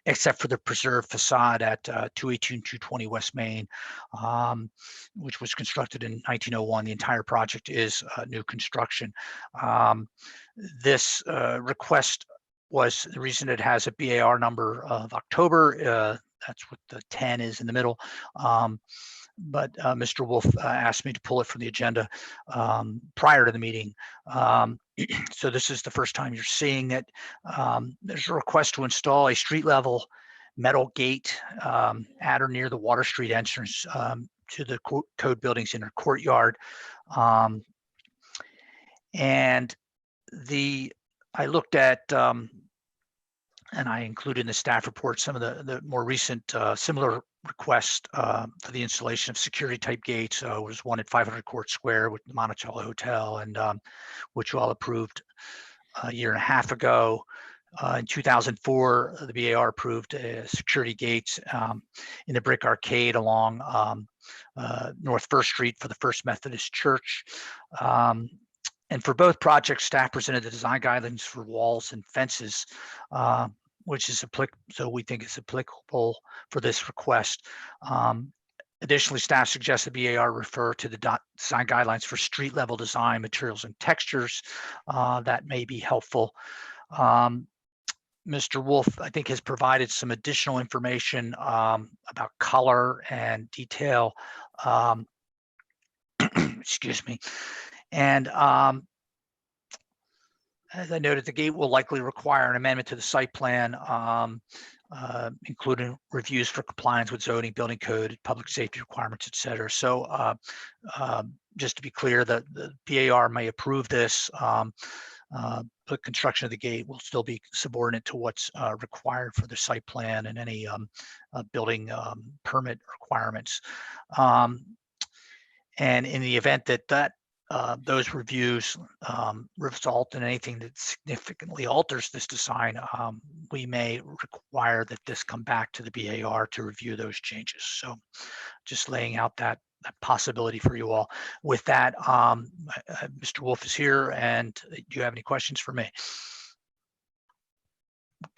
except for the preserved facade at 218 220 West Main, which was constructed in 1901. The entire project is new construction. This request was the reason it has a BAR number of October. That's what the 10 is in the middle. But Mr. Wolfe asked me to pull it from the agenda prior to the meeting. So this is the first time you're seeing it. There's a request to install a street level metal gate at or near the Water Street entrance to the code buildings in their courtyard. And I looked at, and I included in the staff report some of the more recent similar requests for the installation of security type gates. Was one at 500 Court Square with the Monticello Hotel, and which you all approved a year and a half ago. In 2004, the BAR approved security gates in the Brick Arcade along North First Street for the First Methodist Church. And for both projects, staff presented the design guidelines for walls and fences, which is applicable, so we think it's applicable for this request. Additionally, staff suggests the BAR refer to the design guidelines for street level design, materials and textures. That may be helpful. Mr. Wolfe, I think, has provided some additional information about color and detail. Excuse me. And as I noted, the gate will likely require an amendment to the site plan, including reviews for compliance with zoning, building code, public safety requirements, et cetera. So just to be clear, the BAR may approve this, but construction of the gate will still be subordinate to what's required for the site plan and any building permit requirements. And in the event that those reviews result in anything that significantly alters this design, we may require that this come back to the BAR to review those changes. So just laying out that possibility for you all. With that, Mr. Wolfe is here, and do you have any questions for me?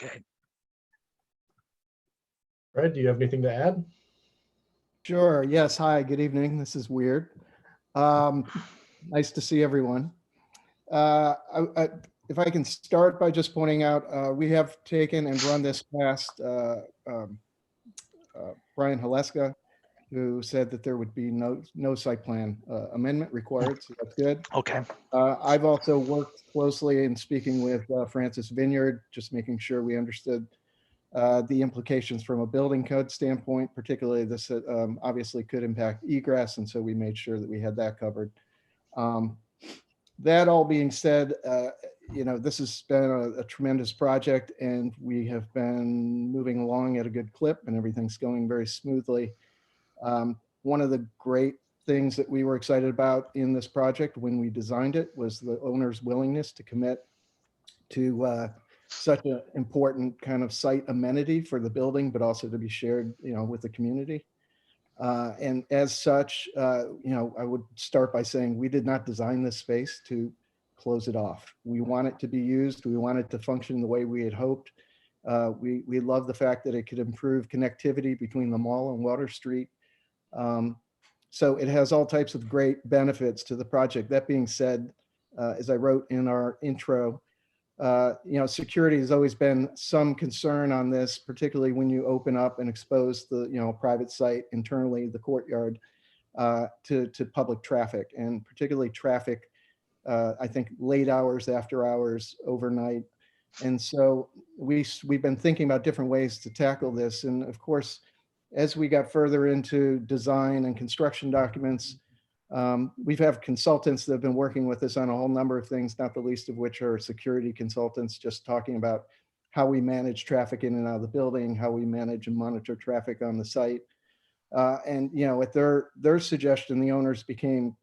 Okay. Fred, do you have anything to add? Sure. Yes. Hi, good evening. This is weird. Nice to see everyone. If I can start by just pointing out, we have taken and run this past Brian Haleska, who said that there would be no site plan amendment required, so that's good. Okay. I've also worked closely in speaking with Francis Vineyard, just making sure we understood the implications from a building code standpoint. Particularly this obviously could impact egress, and so we made sure that we had that covered. That all being said, this has been a tremendous project, and we have been moving along at a good clip, and everything's going very smoothly. One of the great things that we were excited about in this project when we designed it was the owner's willingness to commit to such an important kind of site amenity for the building, but also to be shared, with the community. And as such, I would start by saying we did not design this space to close it off. We want it to be used. We want it to function the way we had hoped. We love the fact that it could improve connectivity between the mall and Water Street. So it has all types of great benefits to the project. That being said, as I wrote in our intro, security has always been some concern on this, particularly when you open up and expose the, private site internally, the courtyard, to public traffic, and particularly traffic, I think late hours, after hours, overnight. And so we've been thinking about different ways to tackle this. And of course, as we got further into design and construction documents, we've had consultants that have been working with us on a whole number of things, not the least of which are security consultants, just talking about how we manage traffic in and out of the building, how we manage and monitor traffic on the site. And at their suggestion, the owners became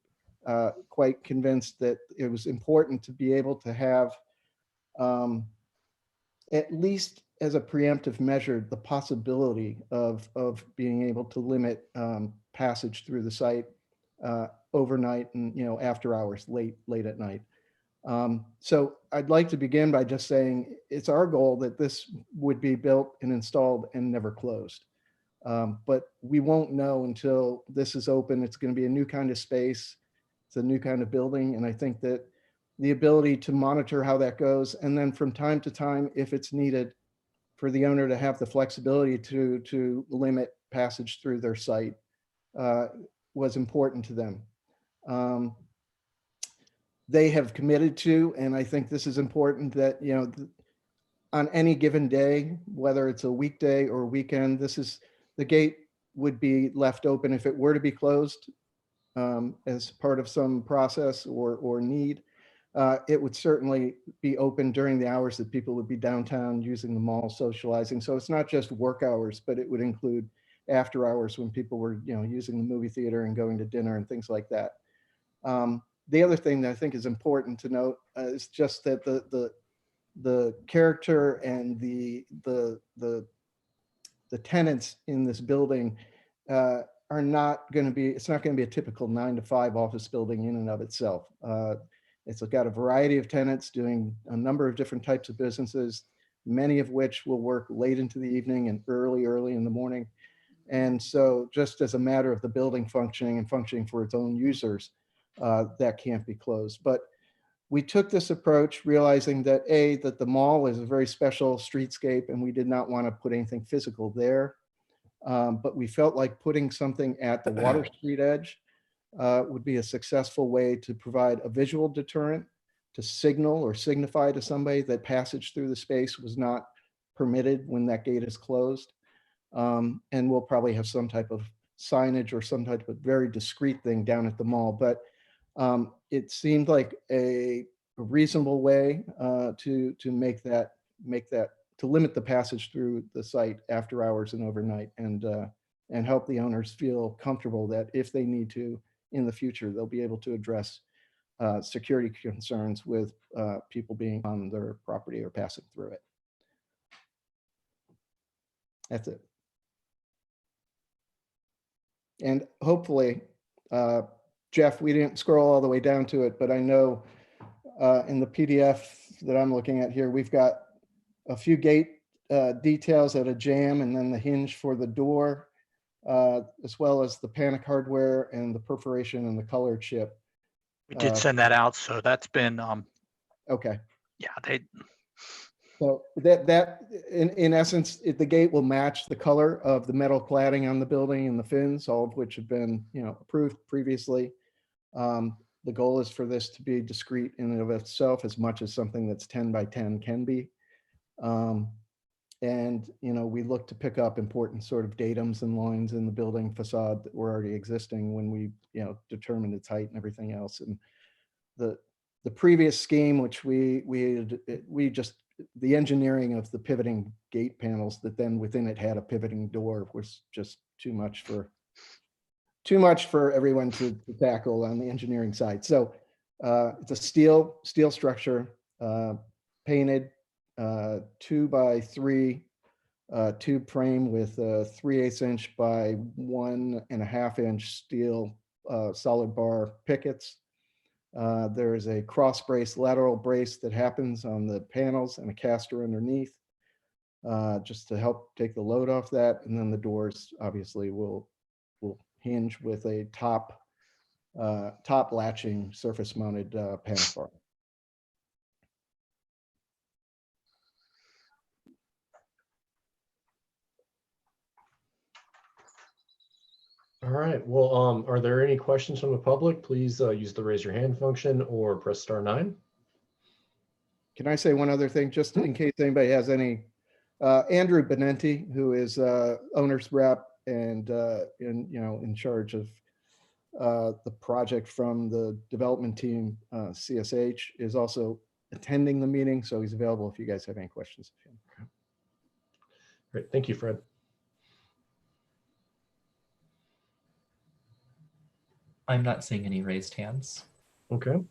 quite convinced that it was important to be able to have, at least as a preemptive measure, the possibility of being able to limit passage through the site overnight and after hours, late at night. So I'd like to begin by just saying it's our goal that this would be built and installed and never closed. But we won't know until this is open. It's going to be a new kind of space. It's a new kind of building. And I think that the ability to monitor how that goes, and then from time to time, if it's needed, for the owner to have the flexibility to limit passage through their site was important to them. They have committed to, and I think this is important, that, you know, on any given day, whether it's a weekday or weekend, the gate would be left open if it were to be closed as part of some process or need. It would certainly be open during the hours that people would be downtown using the mall, socializing. So it's not just work hours, but it would include after hours when people were, you know, using the movie theater and going to dinner and things like that. The other thing that I think is important to note is just that the character and the tenants in this building are not going to be, it's not going to be a typical 9-to-5 office building in and of itself. It's got a variety of tenants doing a number of different types of businesses, many of which will work late into the evening and early in the morning. And so just as a matter of the building functioning and functioning for its own users, that can't be closed. But we took this approach realizing that that the mall is a very special streetscape and we did not want to put anything physical there. But we felt like putting something at the Water Street edge would be a successful way to provide a visual deterrent, to signal or signify to somebody that passage through the space was not permitted when that gate is closed. And we'll probably have some type of signage or some type of very discreet thing down at the mall. But it seemed like a reasonable way to make that to limit the passage through the site after hours and overnight, and help the owners feel comfortable that if they need to in the future, they'll be able to address security concerns with people being on their property or passing through it. That's it. And hopefully, Jeff, we didn't scroll all the way down to it, but I know in the PDF that I'm looking at here, we've got a few gate details at a jamb and then the hinge for the door, as well as the panic hardware and the perforation and the color chip. We did send that out, so that's been okay. Yeah, so that in essence, the gate will match the color of the metal cladding on the building and the fins, all of which have been, you know, approved previously. The goal is for this to be discrete in and of itself as much as something that's 10 by 10 can be. And, you know, we look to pick up important sort of datums and lines in the building facade that were already existing when we, you know, determined its height and everything else. And the previous scheme, which the engineering of the pivoting gate panels that then within it had a pivoting door was just too much for everyone to tackle on the engineering side. So it's a steel structure, painted 2x3 tube frame with a 3/8 inch by 1.5 inch steel solid bar pickets. There is a cross brace, lateral brace that happens on the panels and a caster underneath just to help take the load off that. And then the doors obviously will hinge with a top latching surface mounted panic bar. All right, well, are there any questions from the public? Please use the raise your hand function or press *9. Can I say one other thing, just in case anybody has any? Andrew Benenti, who is owner's rep and in charge of the project from the development team, CSH, is also attending the meeting, so he's available if you guys have any questions. Great, thank you, Fred. I'm not seeing any raised hands. Okay.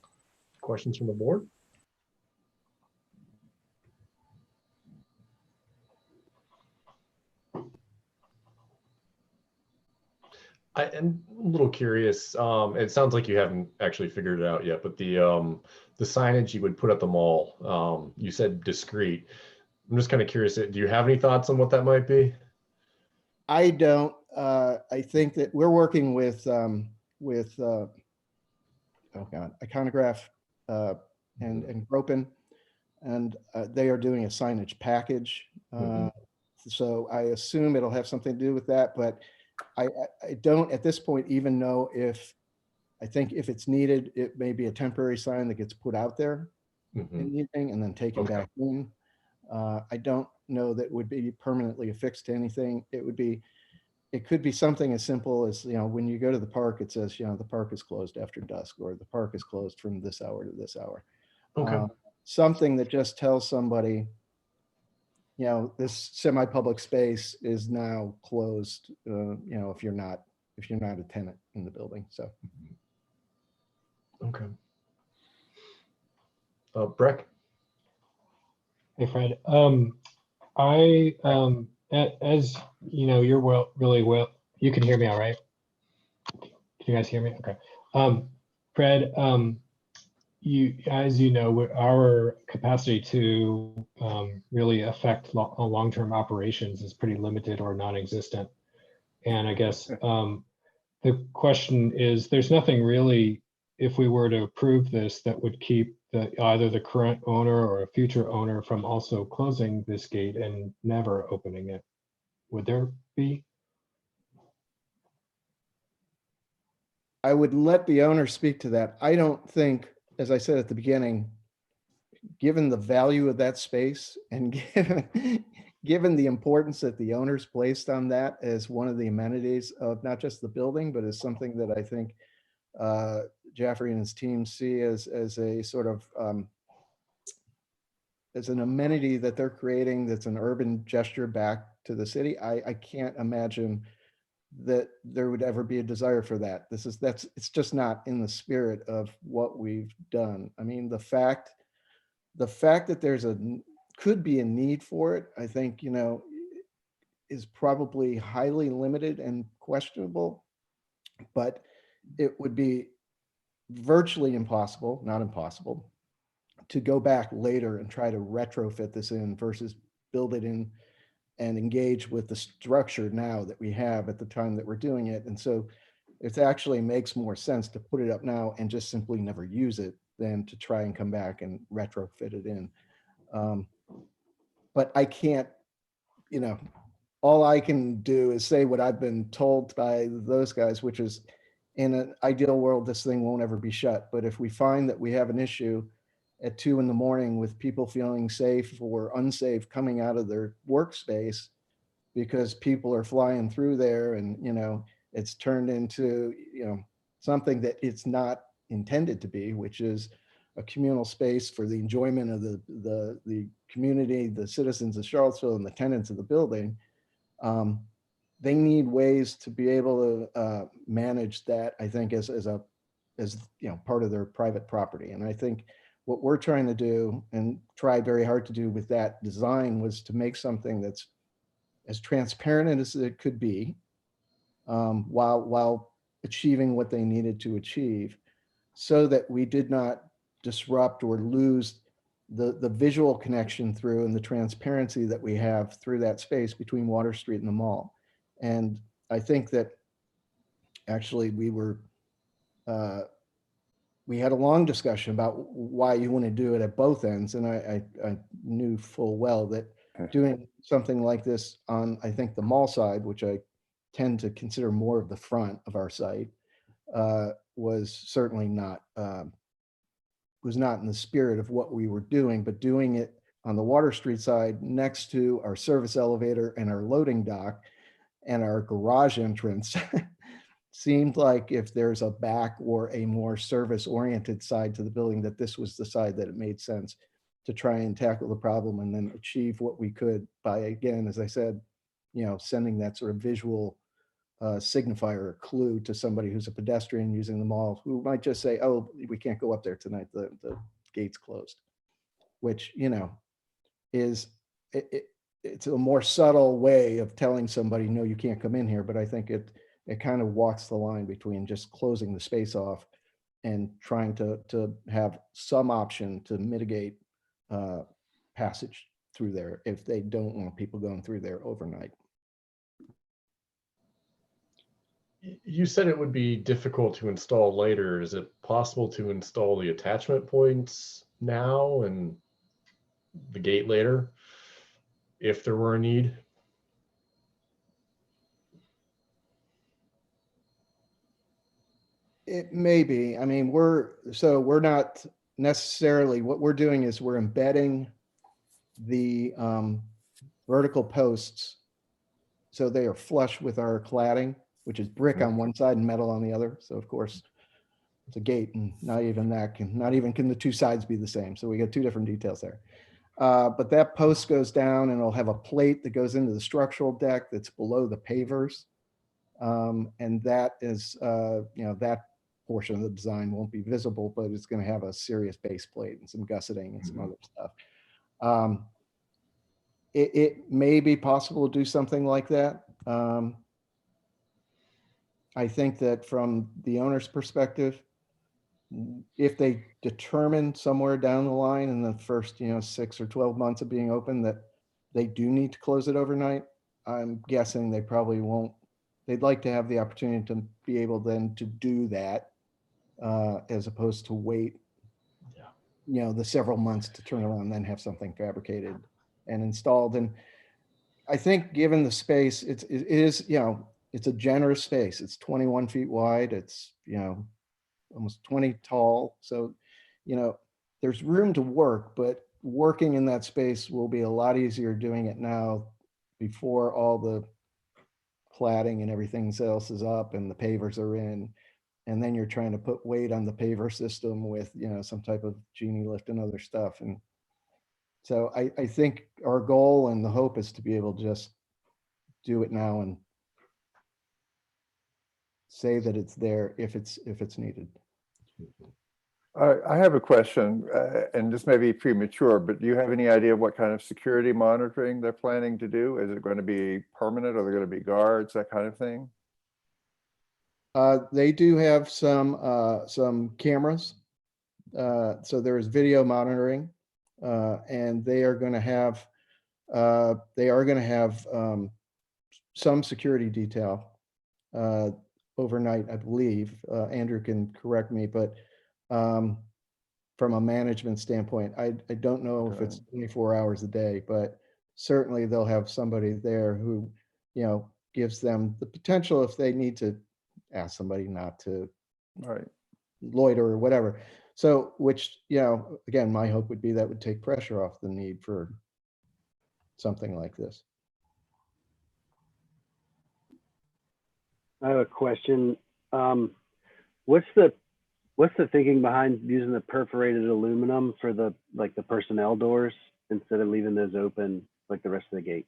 Questions from the board? I am a little curious. It sounds like you haven't actually figured it out yet, but the signage you would put at the mall, you said discreet. I'm just kind of curious. Do you have any thoughts on what that might be? I don't. I think that we're working with oh God, Iconograph and Gropin, and they are doing a signage package. So I assume it'll have something to do with that, but I don't at this point even know if, I think if it's needed, it may be a temporary sign that gets put out there in the evening and then taken back in. I don't know that would be permanently affixed to anything. It could be something as simple as, when you go to the park, it says, the park is closed after dusk, or the park is closed from this hour to this hour. Something that just tells somebody, this semi-public space is now closed, if you're not a tenant in the building. So. Okay. Breck? Hey, Fred. As you know, you're really well. You can hear me all right? Can you guys hear me? Okay. Fred, as you know, our capacity to really affect long-term operations is pretty limited or non-existent. And I guess the question is, there's nothing really, if we were to approve this, that would keep either the current owner or a future owner from also closing this gate and never opening it. Would there be? I would let the owner speak to that. I don't think, as I said at the beginning, given the value of that space and given the importance that the owners placed on that as one of the amenities of not just the building, but as something that I think Jaffrey and his team see as a sort of as an amenity that they're creating that's an urban gesture back to the city. I can't imagine that there would ever be a desire for that. It's just not in the spirit of what we've done. I mean, the fact that could be a need for it, I think, is probably highly limited and questionable, but it would be virtually impossible, not impossible, to go back later and try to retrofit this in versus build it in and engage with the structure now that we have at the time that we're doing it. And so it actually makes more sense to put it up now and just simply never use it than to try and come back and retrofit it in. But I can't, all I can do is say what I've been told by those guys, which is, in an ideal world, this thing won't ever be shut. But if we find that we have an issue at 2 a.m. with people feeling safe or unsafe coming out of their workspace because people are flying through there and, it's turned into, something that it's not intended to be, which is a communal space for the enjoyment of the community, the citizens of Charlottesville and the tenants of the building. They need ways to be able to manage that, I think, as part of their private property. And I think what we're trying to do and try very hard to do with that design was to make something that's as transparent as it could be, while achieving what they needed to achieve, so that we did not disrupt or lose the visual connection through and the transparency that we have through that space between Water Street and the mall. And I think that actually we had a long discussion about why you want to do it at both ends. And I knew full well that doing something like this on, I think, the mall side, which I tend to consider more of the front of our site, was certainly not in the spirit of what we were doing, but doing it on the Water Street side next to our service elevator and our loading dock and our garage entrance seemed like, if there's a back or a more service-oriented side to the building, that this was the side that it made sense to try and tackle the problem and then achieve what we could by, again, as I said, sending that sort of visual signifier or clue to somebody who's a pedestrian using the mall, who might just say, oh, we can't go up there tonight, the gate's closed, which, is it's a more subtle way of telling somebody, no, you can't come in here. But I think it kind of walks the line between just closing the space off and trying to have some option to mitigate passage through there if they don't want people going through there overnight. You said it would be difficult to install later. Is it possible to install the attachment points now and the gate later if there were a need? It may be. I mean, we're not necessarily, what we're doing is we're embedding the vertical posts so they are flush with our cladding, which is brick on one side and metal on the other. So of course, it's a gate, and not even can the two sides be the same. So we got two different details there. But that post goes down and it'll have a plate that goes into the structural deck that's below the pavers. And that is, that portion of the design won't be visible, but it's going to have a serious base plate and some gusseting and some other stuff. It may be possible to do something like that. I think that from the owner's perspective, if they determine somewhere down the line in the first 6 or 12 months of being open that they do need to close it overnight, I'm guessing they probably won't. They'd like to have the opportunity to be able then to do that as opposed to wait the several months to turn around and then have something fabricated and installed. And I think given the space, it is it's a generous space. It's 21 feet wide. It's almost 20 tall. So there's room to work, but working in that space will be a lot easier doing it now before all the cladding and everything else is up and the pavers are in. And then you're trying to put weight on the paver system with, some type of genie lift and other stuff. And so I think our goal and the hope is to be able to just do it now and say that it's there if it's needed. I have a question, and this may be premature, but do you have any idea what kind of security monitoring they're planning to do? Is it going to be permanent? Are there going to be guards, that kind of thing? They do have some cameras. So there is video monitoring, and they are going to have some security detail overnight, I believe. Andrew can correct me, but from a management standpoint, I don't know if it's 24 hours a day, but certainly they'll have somebody there who gives them the potential if they need to ask somebody not to loiter or whatever. So, which, again, my hope would be that would take pressure off the need for something like this. I have a question. What's the thinking behind using the perforated aluminum for the personnel doors instead of leaving those open like the rest of the gate?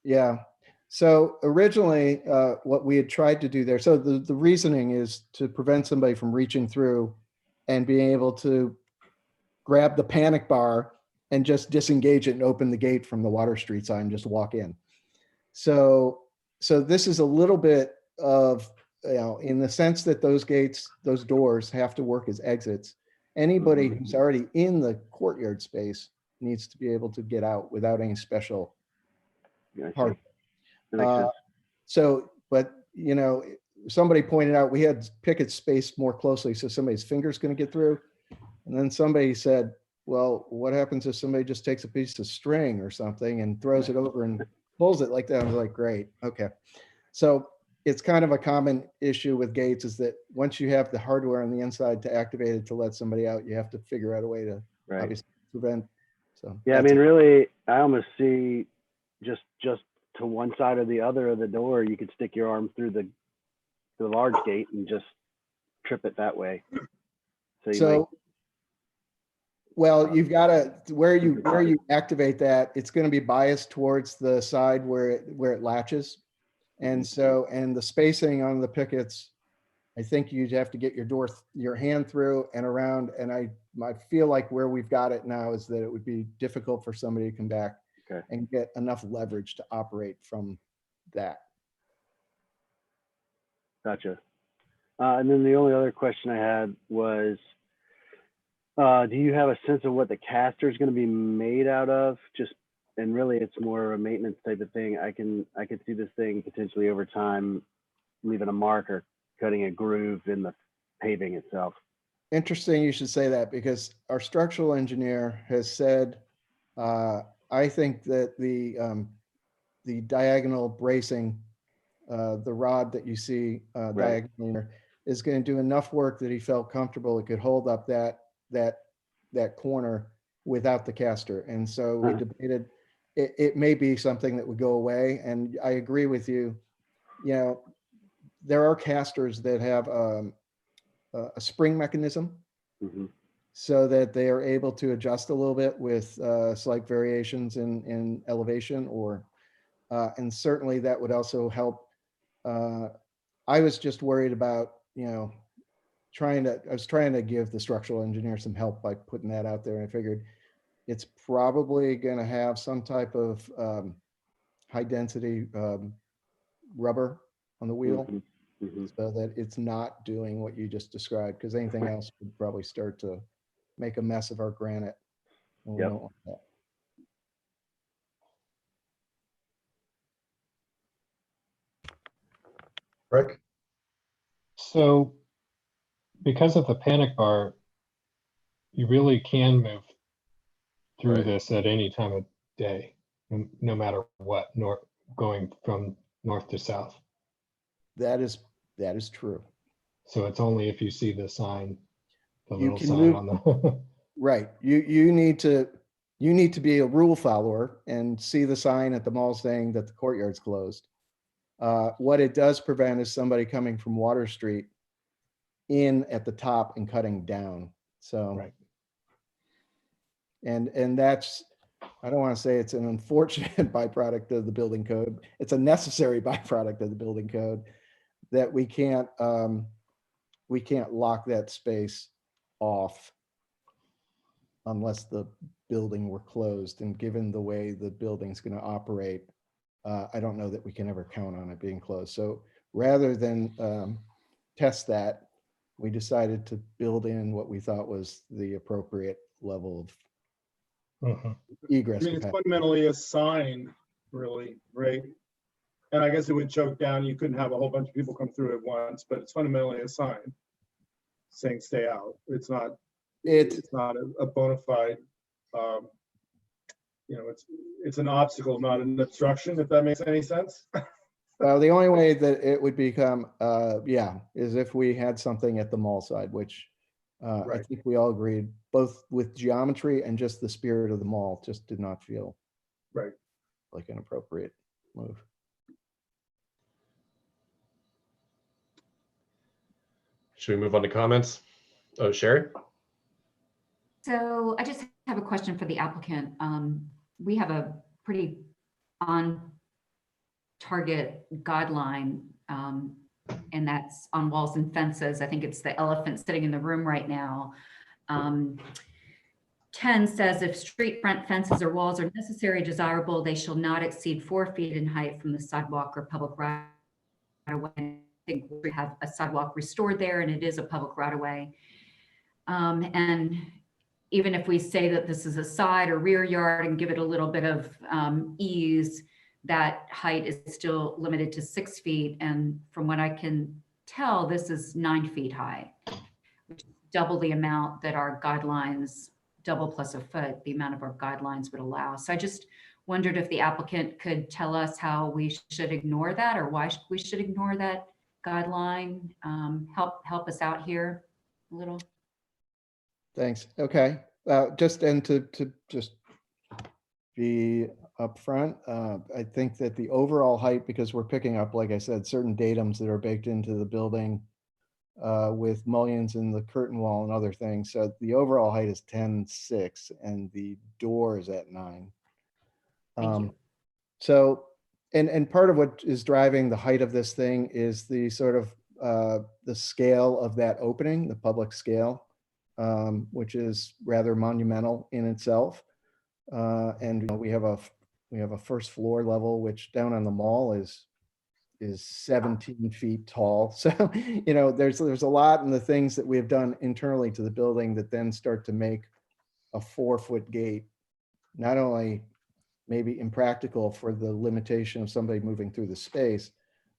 Yeah. So originally, what we had tried to do there, so the reasoning is to prevent somebody from reaching through and being able to grab the panic bar and just disengage it and open the gate from the Water Street side and just walk in. So this is a little bit of, in the sense that those doors have to work as exits. Anybody who's already in the courtyard space needs to be able to get out without any special part. But somebody pointed out we had to pick its space more closely so somebody's finger's going to get through. And then somebody said, well, what happens if somebody just takes a piece of string or something and throws it over and pulls it like that? I was like, great. Okay. So it's kind of a common issue with gates is that once you have the hardware on the inside to activate it to let somebody out, you have to figure out a way to obviously prevent. So yeah, I mean, really, I almost see just to one side or the other of the door, you could stick your arm through the large gate and just trip it that way. Well, you've got to where you activate that, it's going to be biased towards the side where it latches. And so, and the spacing on the pickets, I think you'd have to get your hand through and around. And I feel like where we've got it now is that it would be difficult for somebody to come back and get enough leverage to operate from that. Gotcha. And then the only other question I had was, do you have a sense of what the caster is going to be made out of? Just, and really it's more a maintenance type of thing. I can see this thing potentially over time leaving a mark or cutting a groove in the paving itself. Interesting you should say that, because our structural engineer has said, I think that the diagonal bracing, the rod that you see diagonally there, is going to do enough work that he felt comfortable it could hold up that corner without the caster. And so we debated, it may be something that would go away. And I agree with you. You know, there are casters that have a spring mechanism, so that they are able to adjust a little bit with slight variations in elevation, or and certainly that would also help. I was just worried about, you know, I was trying to give the structural engineer some help by putting that out there. And I figured it's probably going to have some type of high density rubber on the wheel, so that it's not doing what you just described, because anything else would probably start to make a mess of our granite. And we don't want that. Rick? So because of the panic bar, you really can move through this at any time of day, no matter what, going from north to south. That is true. So it's only if you see the sign, the You little can sign move, on the right. You need to be a rule follower and see the sign at the mall saying that the courtyard's closed. What it does prevent is somebody coming from Water Street in at the top and cutting down. So, and that's, I don't want to say it's an unfortunate byproduct of the building code. It's a necessary byproduct of the building code, that we can't lock that space off unless the building were closed. And given the way the building's going to operate, I don't know that we can ever count on it being closed. So rather than test that, we decided to build in what we thought was the appropriate level of egress. I mean, it's fundamentally a sign, really, right? And I guess it would choke down. You couldn't have a whole bunch of people come through at once, but it's fundamentally a sign saying "stay out." It's not a bona fide. You know, it's an obstacle, not an obstruction. If that makes any sense. Well, the only way that it would become, is if we had something at the mall side, which I think we all agreed, both with geometry and just the spirit of the mall, just did not feel like an appropriate move. Should we move on to comments? Oh, Sherry? So I just have a question for the applicant. We have a pretty on target guideline, and that's on walls and fences. I think it's the elephant sitting in the room right now. 10 says if street front fences or walls are necessary, desirable, they shall not exceed 4 feet in height from the sidewalk or public right of way. I think we have a sidewalk restored there, and it is a public right of way. And even if we say that this is a side or rear yard and give it a little bit of ease, that height is still limited to 6 feet. And from what I can tell, this is 9 feet high, which is double the amount that our guidelines, double plus a foot, the amount of our guidelines would allow. So I just wondered if the applicant could tell us how we should ignore that, or why we should ignore that guideline. Help us out here a little. Thanks. Okay. Just to just be upfront, I think that the overall height, because we're picking up, like I said, certain datums that are baked into the building with mullions in the curtain wall and other things. So the overall height is 10.6 and the door is at 9. So, and part of what is driving the height of this thing is the sort of the scale of that opening, the public scale, which is rather monumental in itself. And we have a first floor level, which down on the mall is is 17 feet tall. So, you know, there's a lot in the things that we have done internally to the building that then start to make a 4-foot gate not only maybe impractical for the limitation of somebody moving through the space,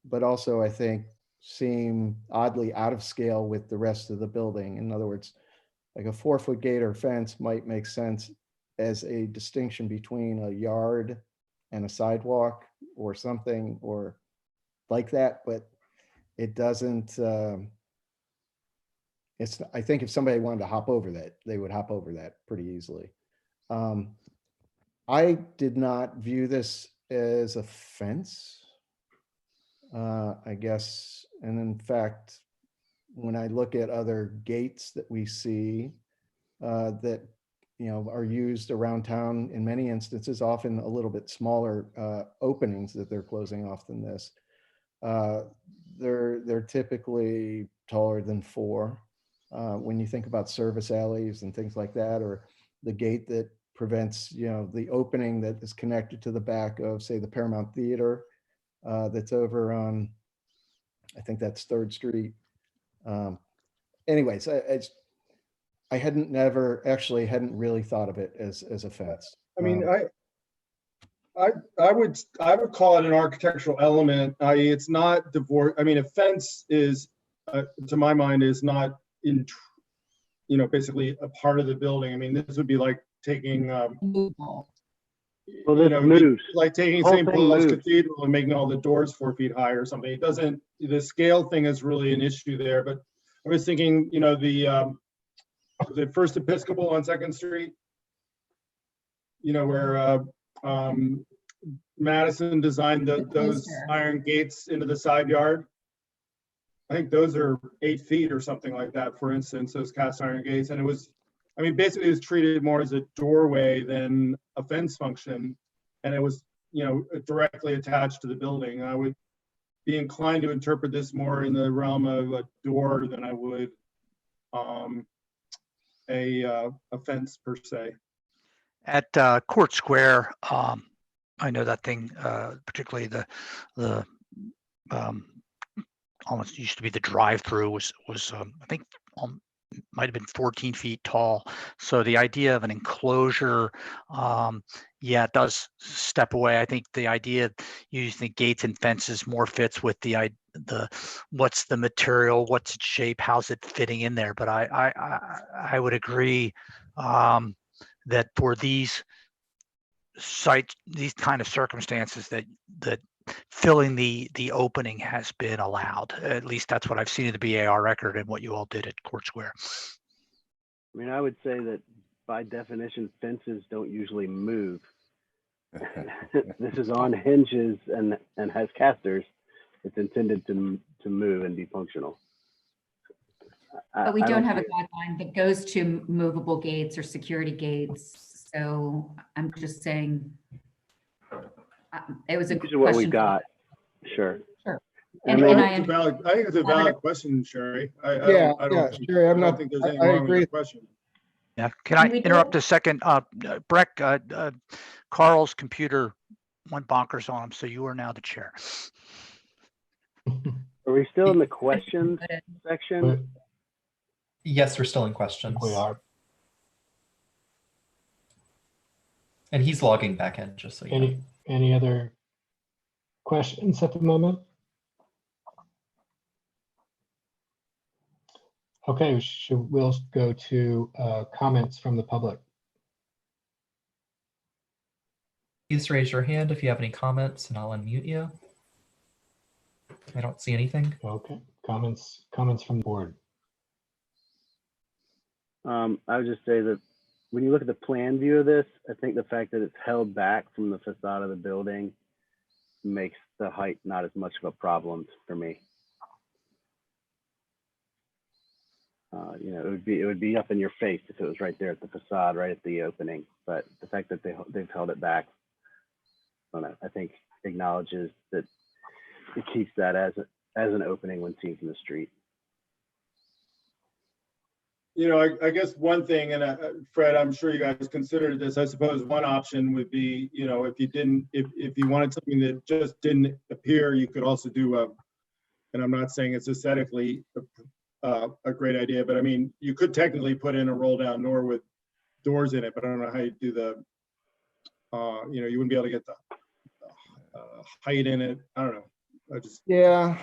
but also I think seem oddly out of scale with the rest of the building. In other words, like a 4-foot gate or fence might make sense as a distinction between a yard and a sidewalk or something or like that, but it doesn't, I think if somebody wanted to hop over that, they would hop over that pretty easily. I did not view this as a fence, I guess. And in fact, when I look at other gates that we see that, you know, are used around town in many instances, often a little bit smaller openings that they're closing off than this. They're typically taller than 4. When you think about service alleys and things like that, or the gate that prevents, you know, the opening that is connected to the back of, say, the Paramount Theater that's over on, I think that's 3rd Street. Anyways, I hadn't really thought of it as a fence. I mean, I would call it an architectural element. It's not divorced. I mean, a fence is, to my mind, is not in, you know, basically a part of the building. I mean, this would be like taking, Well, you know, moves. like taking Whole St. thing Paul's moves. Cathedral and making all the doors 4 feet high or something. It doesn't, the scale thing is really an issue there. But I was thinking, you know, the First Episcopal on 2nd Street, you know, where Madison designed those iron gates into the side yard. I think those are 8 feet or something like that, for instance, those cast iron gates. And it was, I mean, basically it was treated more as a doorway than a fence function. And it was, you know, directly attached to the building. I would be inclined to interpret this more in the realm of a door than I would a fence per se. At Court Square, I know that thing, particularly the almost used to be the drive-through was I think might have been 14 feet tall. So the idea of an enclosure, yeah, it does step away. I think the idea using the gates and fences more fits with the what's the material, what's its shape, how's it fitting in there. But I would agree that for these sites, these kind of circumstances, that filling the opening has been allowed. At least that's what I've seen in the BAR record and what you all did at Court Square. I mean, I would say that by definition, fences don't usually move. This is on hinges and has casters. It's intended to move and be functional. But we don't have a guideline that goes to movable gates or security gates. So I'm just saying it was a This is what we got. Sure. Sure. And I think it's a valid question, Sherry. I don't think there's anything wrong with the question. Yeah. Can I interrupt a second? Breck, Carl's computer went bonkers on him, so you are now the chair. Are we still in the questions section? Yes, we're still in questions. We are. And he's logging back in, just so you know. Any other questions at the moment? Okay, we'll go to comments from the public. Please raise your hand if you have any comments and I'll unmute you. I don't see anything. Okay, comments from the board. I would just say that when you look at the plan view of this, I think the fact that it's held back from the facade of the building makes the height not as much of a problem for me. You know, it would be up in your face if it was right there at the facade, right at the opening. But the fact that they've held it back, I think acknowledges that it keeps that as an opening when seen from the street. I guess one thing, and Fred, I'm sure you guys considered this. I suppose one option would be, if you wanted something that just didn't appear, you could also do and I'm not saying it's aesthetically a great idea, but I mean, you could technically put in a roll down door with doors in it, but I don't know how you do you wouldn't be able to get the height in it. I don't know. Yeah,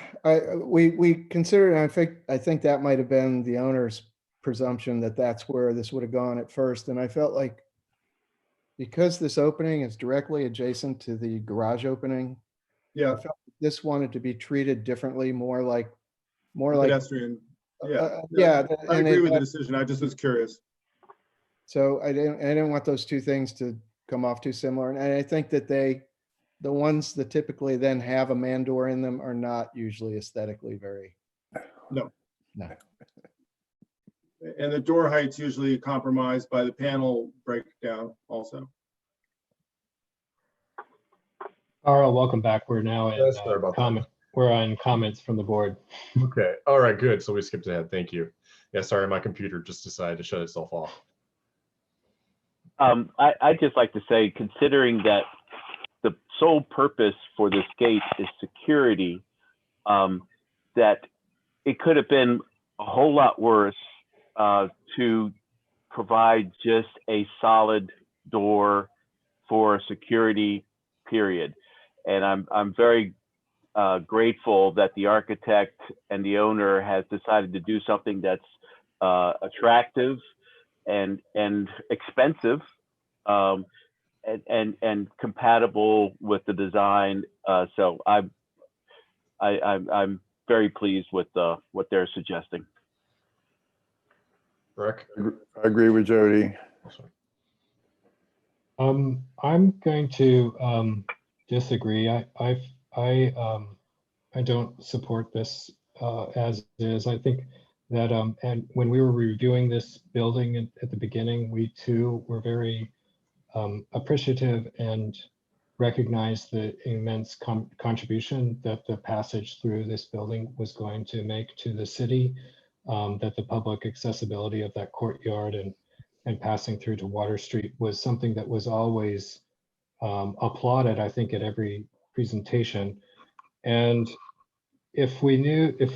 we considered, I think that might have been the owner's presumption that that's where this would have gone at first. And I felt like because this opening is directly adjacent to the garage opening, yeah, I felt this wanted to be treated differently, more like pedestrian. Yeah, yeah. I agree with the decision. I just was curious. So I didn't want those two things to come off too similar. And I think that the ones that typically then have a man door in them are not usually aesthetically very. No. No. And the door height's usually compromised by the panel breakdown also. Carl, welcome back. We're now in Sorry about comment. We're on comments from the board. Okay. All right, good. So we skipped ahead. Thank you. Yeah, sorry, my computer just decided to shut itself off. I'd just like to say, considering that the sole purpose for this gate is security, that it could have been a whole lot worse to provide just a solid door for security, period. And I'm very grateful that the architect and the owner has decided to do something that's attractive and expensive, and compatible with the design. So I'm very pleased with what they're suggesting. Rick? I agree with Jody. I'm going to disagree. I don't support this as is. I think that and when we were reviewing this building at the beginning, we too were very appreciative and recognized the immense contribution that the passage through this building was going to make to the city, that the public accessibility of that courtyard and passing through to Water Street was something that was always applauded, I think, at every presentation. And if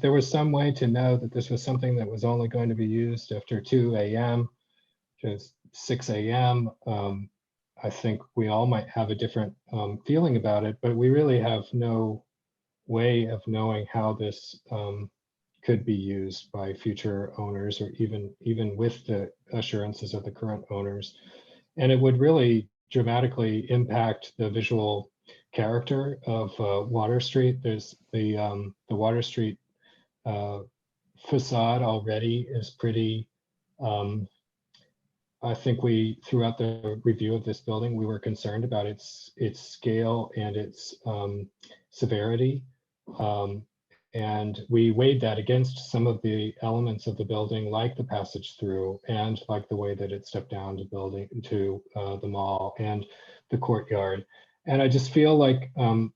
there was some way to know that this was something that was only going to be used after 2 a.m. to 6 a.m., I think we all might have a different feeling about it, but we really have no way of knowing how this could be used by future owners, or even with the assurances of the current owners. And it would really dramatically impact the visual character of Water Street. There's the Water Street facade already is pretty, I think throughout the review of this building, we were concerned about its scale and its severity. And we weighed that against some of the elements of the building, like the passage through, and like the way that it stepped down to the mall and the courtyard. And I just feel like, in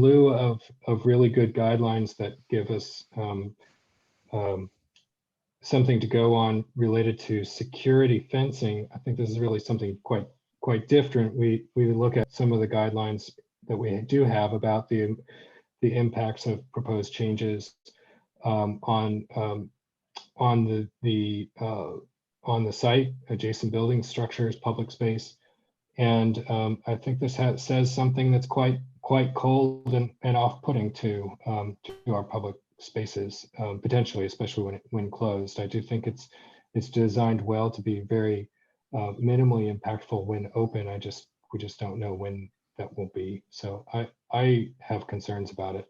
lieu of really good guidelines that give us something to go on related to security fencing, I think this is really something quite different. We look at some of the guidelines that we do have about the impacts of proposed changes on the site, adjacent buildings, structures, public space, and I think this says something that's quite cold and off-putting to our public spaces, potentially, especially when closed. I do think it's designed well to be very minimally impactful when open. We just don't know when that will be. So I have concerns about it.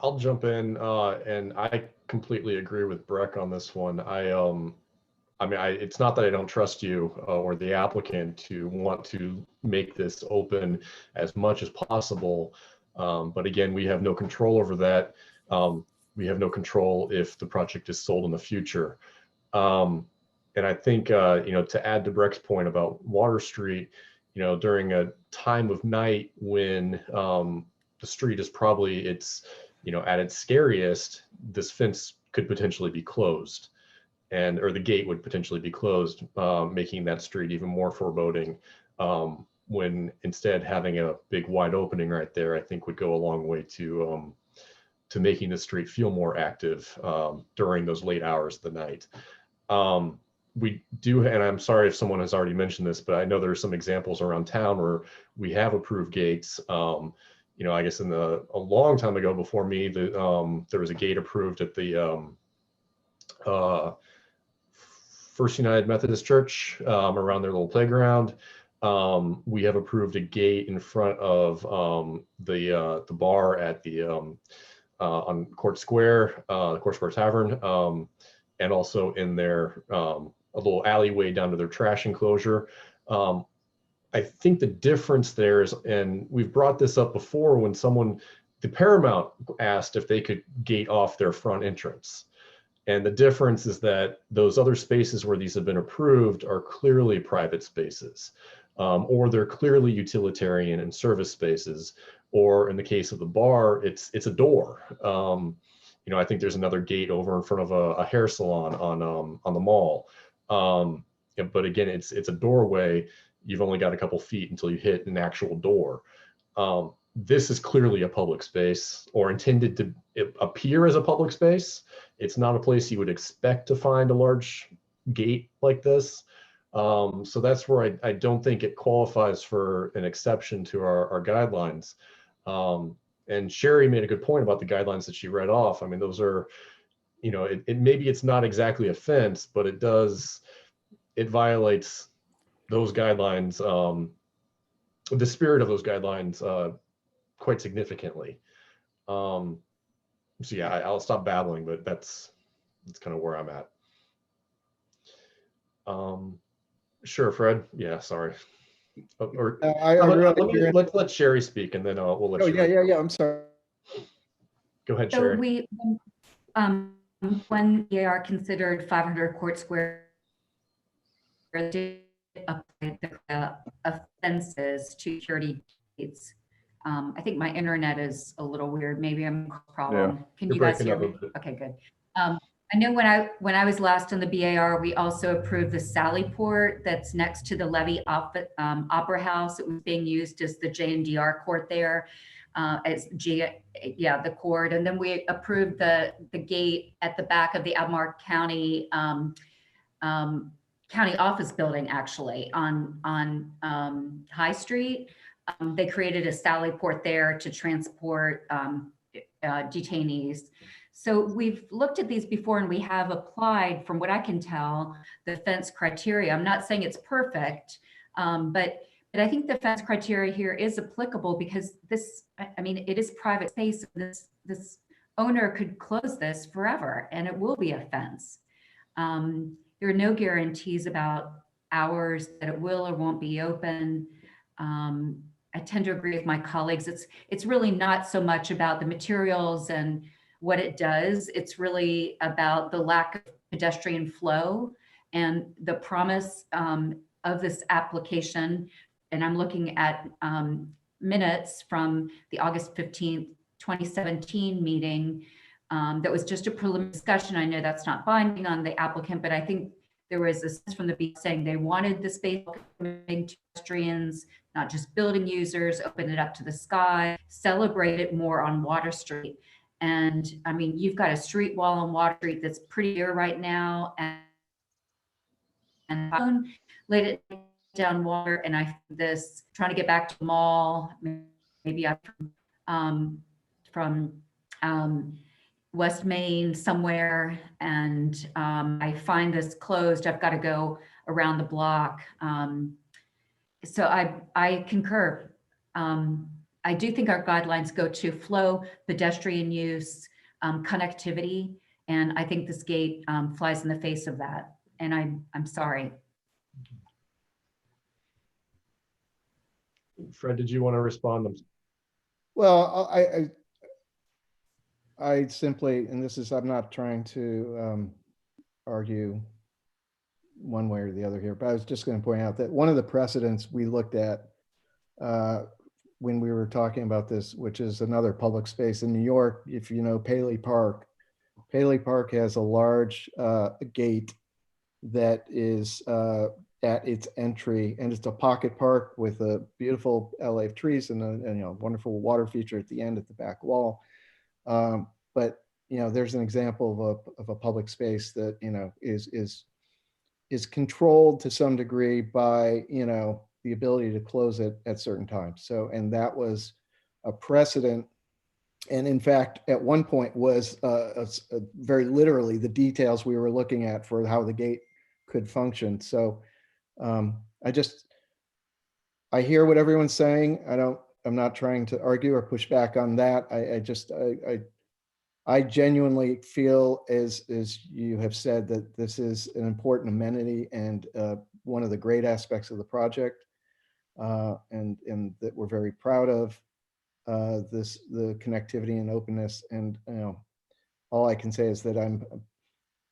I'll jump in, and I completely agree with Breck on this one. It's not that I don't trust you or the applicant to want to make this open as much as possible, but again, we have no control over that. We have no control if the project is sold in the future. And I think, to add to Breck's point about Water Street, during a time of night when the street is probably its at its scariest, this fence could potentially be closed, or the gate would potentially be closed, making that street even more foreboding. When instead having a big wide opening right there, I think would go a long way to making the street feel more active during those late hours of the night. We do, and I'm sorry if someone has already mentioned this, but I know there are some examples around town where we have approved gates. I guess a long time ago before me, there was a gate approved at the First United Methodist Church around their little playground. We have approved a gate in front of the bar at the on Court Square, Court Square Tavern, and also in their a little alleyway down to their trash enclosure. I think the difference there is, and we've brought this up before, when the Paramount asked if they could gate off their front entrance. And the difference is that those other spaces where these have been approved are clearly private spaces, or they're clearly utilitarian and service spaces, or in the case of the bar, it's a door. I think there's another gate over in front of a hair salon on the mall. But again, it's a doorway. You've only got a couple feet until you hit an actual door. This is clearly a public space, or intended to appear as a public space. It's not a place you would expect to find a large gate like this. So that's where I don't think it qualifies for an exception to our guidelines. And Sherry made a good point about the guidelines that she read off. I mean, those are, maybe it's not exactly a fence, but it violates those guidelines, the spirit of those guidelines quite significantly. So yeah, I'll stop babbling, but that's kind of where I'm at. Sure, Fred. Yeah, sorry. Let's let Sherry speak, and then we'll let you. Yeah. I'm sorry. Go ahead, So Sherry. when they are considered 500 Court Square, they apply the offenses to security gates. I think my internet is a little weird. Maybe I'm a problem. Yeah. Can you guys hear me? Okay, good. I know when I was last on the BAR, we also approved the Sally Port that's next to the Levy Opera House. It was being used as the J&DR court there, the court. And then we approved the gate at the back of the Albemarle County County Office Building, actually on High Street. They created a Sally Port there to transport detainees. So we've looked at these before, and we have applied, from what I can tell, the fence criteria. I'm not saying it's perfect, but I think the fence criteria here is applicable, because it is private space. This owner could close this forever, and it will be a fence. There are no guarantees about hours that it will or won't be open. I tend to agree with my colleagues. It's really not so much about the materials and what it does. It's really about the lack of pedestrian flow and the promise of this application. And I'm looking at minutes from the August 15th, 2017 meeting. That was just a preliminary discussion. I know that's not binding on the applicant, but I think there was a sense from the beginning saying they wanted the space to pedestrians, not just building users, open it up to the sky, celebrate it more on Water Street. And I mean, you've got a street wall on Water Street that's pretty near right now, and laid it down water. And I this trying to get back to the mall. Maybe I'm from West Main somewhere, and I find this closed. I've got to go around the block. So I concur. I do think our guidelines go to flow, pedestrian use, connectivity, and I think this gate flies in the face of that. And I'm sorry. Fred, did you want to respond? Well, I simply, and this is, I'm not trying to argue one way or the other here, but I was just going to point out that one of the precedents we looked at when we were talking about this, which is another public space in New York. If you know Paley Park has a large gate that is at its entry, and it's a pocket park with a beautiful LA trees and a wonderful water feature at the end at the back wall. But there's an example of a public space that is controlled to some degree by the ability to close it at certain times. So, and that was a precedent. And in fact, at one point was very literally the details we were looking at for how the gate could function. So I hear what everyone's saying. I'm not trying to argue or push back on that. I genuinely feel, as you have said, that this is an important amenity and one of the great aspects of the project, and that we're very proud of the connectivity and openness. And all I can say is that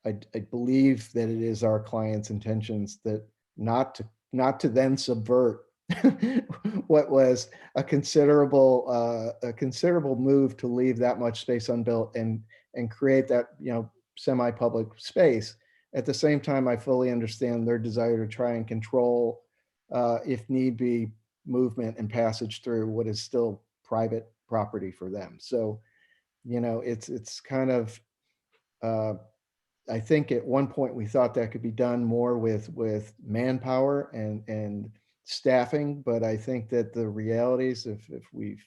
I believe that it is our client's intentions that not to then subvert what was a considerable move to leave that much space unbuilt and create that semi-public space. At the same time, I fully understand their desire to try and control, if need be, movement and passage through what is still private property for them. So, it's kind of, I think at one point we thought that could be done more with manpower and staffing, but I think that the realities, if we've,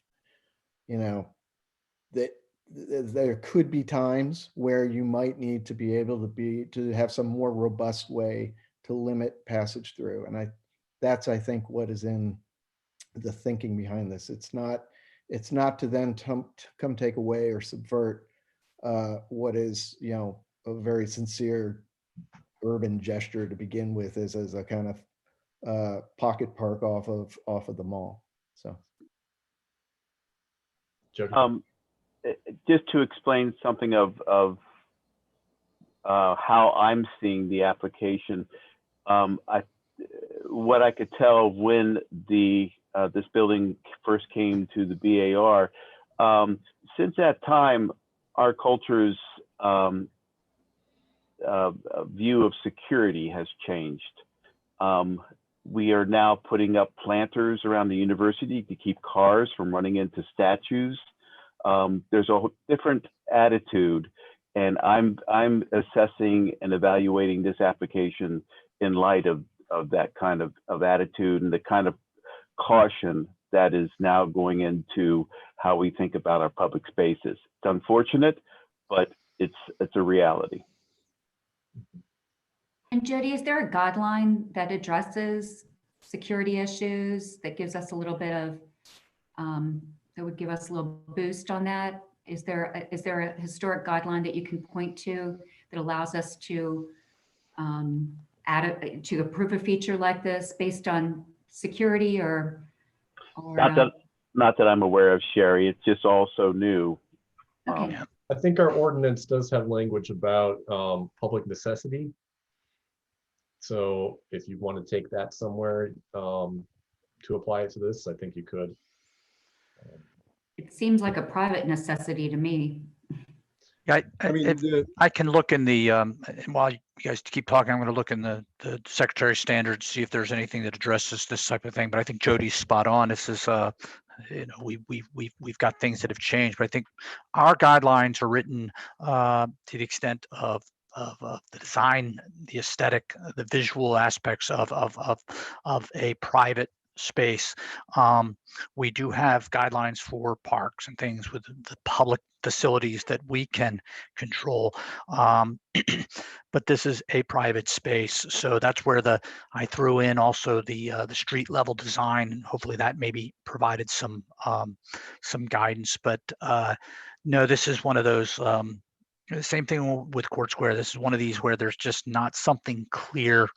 that there could be times where you might need to be able to have some more robust way to limit passage through. And that's, I think, what is in the thinking behind this. It's not to then come take away or subvert what is, a very sincere urban gesture to begin with, as a kind of pocket park off of the mall. So just to explain something of how I'm seeing the application, what I could tell when this building first came to the BAR, since that time, our culture's view of security has changed. We are now putting up planters around the university to keep cars from running into statues. There's a different attitude, and I'm assessing and evaluating this application in light of that kind of attitude and the kind of caution that is now going into how we think about our public spaces. It's unfortunate, but it's a reality. And Jody, is there a guideline that addresses security issues that gives us a little bit of, that would give us a little boost on that? Is there a historic guideline that you can point to that allows us to to approve a feature like this based on security or not that I'm aware of, Sherry. It's just also new. Okay. I think our ordinance does have language about public necessity. So if you want to take that somewhere to apply it to this, I think you could. It seems like a private necessity to me. Yeah, I mean, I can look in the, and while you guys keep talking, I'm going to look in the Secretary standards, see if there's anything that addresses this type of thing. But I think Jody's spot on. This is, we've got things that have changed, but I think our guidelines are written to the extent of the design, the aesthetic, the visual aspects of a private space. We do have guidelines for parks and things with the public facilities that we can control, but this is a private space, so that's where I threw in also the street level design, and hopefully that maybe provided some guidance. But no, this is one of those. The same thing with Court Square. This is one of these where there's just not something clear.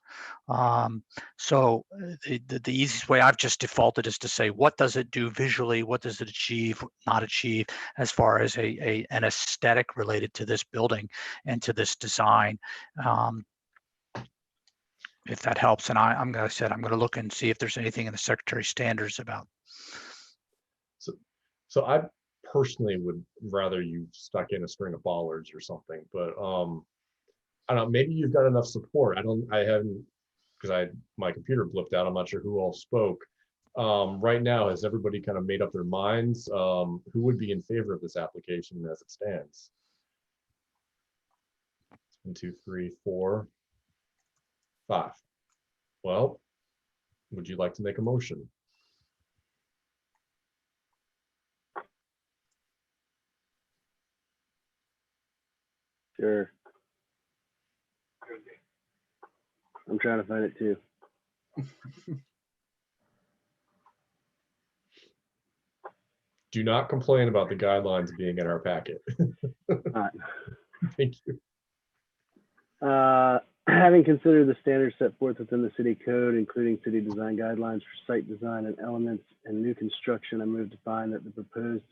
So the easiest way I've just defaulted is to say, what does it do visually? What does it achieve, not achieve, as far as an aesthetic related to this building and to this design? If that helps. And I'm going to look and see if there's anything in the Secretary standards about So I personally would rather you stuck in a string of bollards or something, but I don't know, maybe you've got enough support. I haven't, because my computer blipped out. I'm not sure who all spoke. Right now, has everybody kind of made up their minds? Who would be in favor of this application as it stands? 1, 2, 3, 4, 5. Well, would you like to make a motion? Sure. I'm trying to find it too. Do not complain about the guidelines being in our packet. All right. Thank you. Having considered the standards set forth within the city code, including city design guidelines for site design and elements and new construction, I move to find that the proposed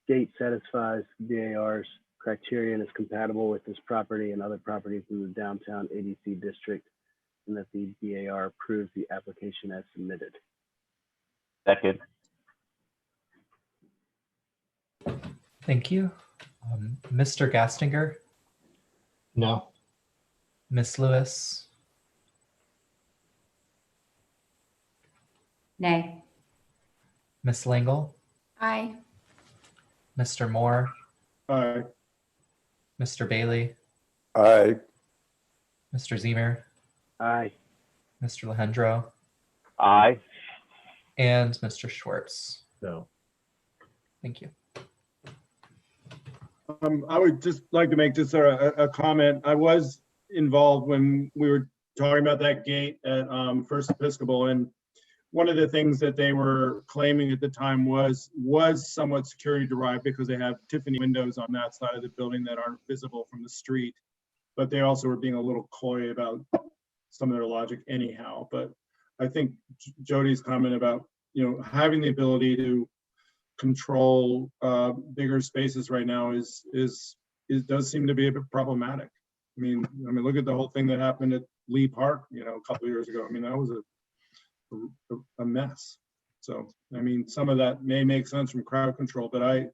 gate satisfies DAR's criteria and is compatible with this property and other properties in the downtown ADC district, and that the DAR approves the application as submitted. Second. Thank you. Mr. Gastinger, No. Miss Lewis, Nay. Miss Lingle, Aye. Mr. Moore, Aye. Mr. Bailey, Aye. Mr. Zemer, Aye. Mr. Lehendro, Aye. and Mr. Schwartz. No. Thank you. I would just like to make just a comment. I was involved when we were talking about that gate at First Episcopal, and one of the things that they were claiming at the time was somewhat security derived because they have Tiffany windows on that side of the building that aren't visible from the street. But they also were being a little coy about some of their logic anyhow. But I think Jody's comment about, having the ability to control bigger spaces right now does seem to be a bit problematic. I mean, look at the whole thing that happened at Lee Park, a couple of years ago. I mean, that was a mess. So, I mean, some of that may make sense from crowd control, but I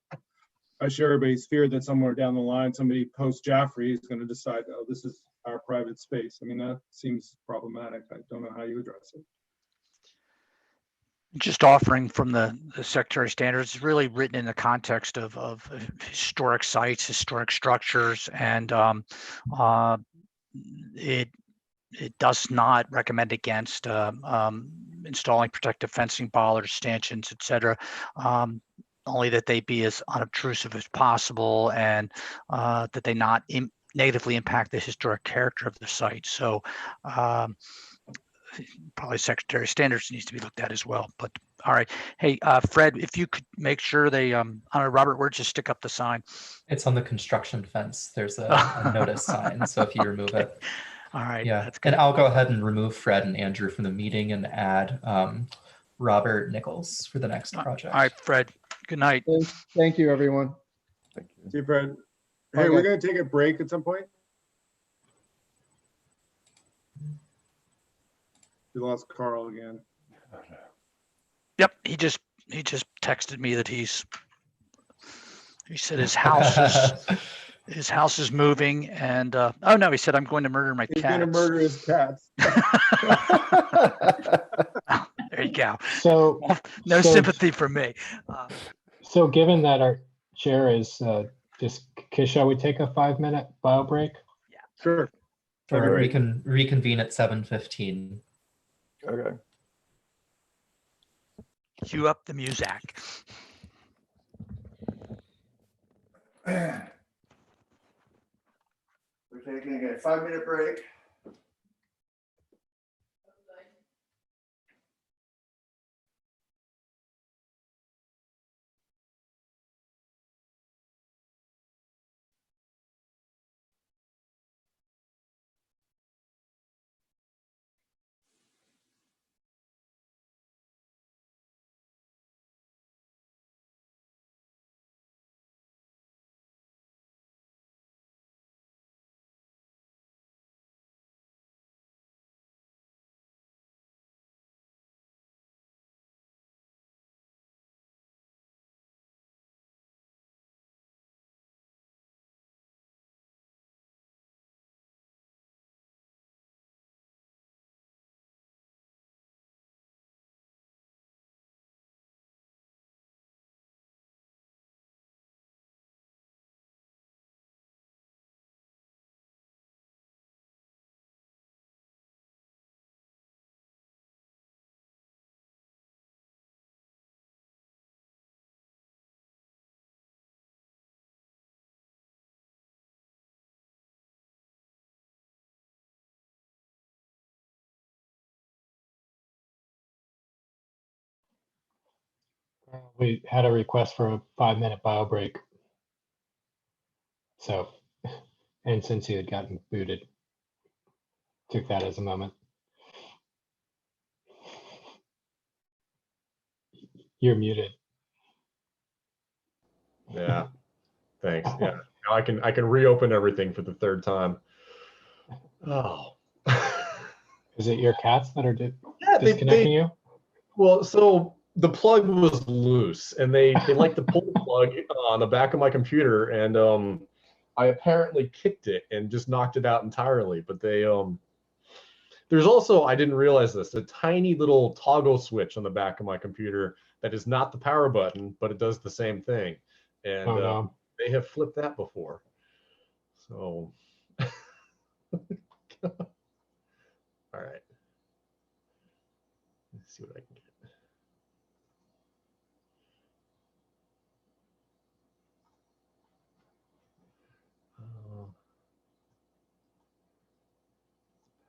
share everybody's fear that somewhere down the line, somebody post Jaffrey is going to decide, oh, this is our private space. I mean, that seems problematic. I don't know how you address it. Just offering from the Secretary Standards is really written in the context of historic sites, historic structures, and it does not recommend against installing protective fencing, bollards, stanchions, etc. Only that they be as unobtrusive as possible, and that they not negatively impact the historic character of the site. So probably Secretary of Standards needs to be looked at as well. But all right, hey Fred, if you could make sure they, I don't know, Robert, where'd you stick up the sign? It's on the construction fence. There's a notice sign, so if you remove it. All right. Yeah, That's good. and I'll go ahead and remove Fred and Andrew from the meeting and add Robert Nichols for the next project. All right, Fred. Good night. Thank you, everyone. Thank you. See you, Fred. Hey, we're going to take a break at some point. We lost Carl again. Yep, he just texted me that he said his house is moving, and oh no, he said I'm going to murder my He's cats. going to murder his cats. Oh, there you go. So no sympathy from me. So given that our chair is shall we take a 5-minute bio break? Yeah. Sure. Or we can reconvene at 7:15. Okay. Cue up the music. We're taking a 5-minute break. We had a request for a 5-minute bio break. So, and since he had gotten booted, took that as a moment. You're muted. Yeah, thanks. Yeah, now I can reopen everything for the third time. Oh. Is it your cats that are Yeah, disconnecting you? Well, so the plug was loose, and they like to pull the plug on the back of my computer, and I apparently kicked it and just knocked it out entirely. But they there's also, I didn't realize this, a tiny little toggle switch on the back of my computer that is not the power button, but it does the same thing. And Oh, no. they have flipped that before. So, all right. Let's see what I can get.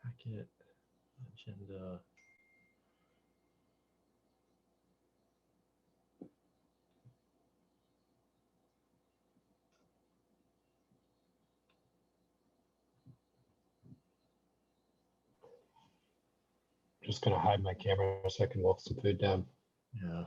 Packet, agenda. Just gonna hide my camera so I can wolf some food down. Yeah.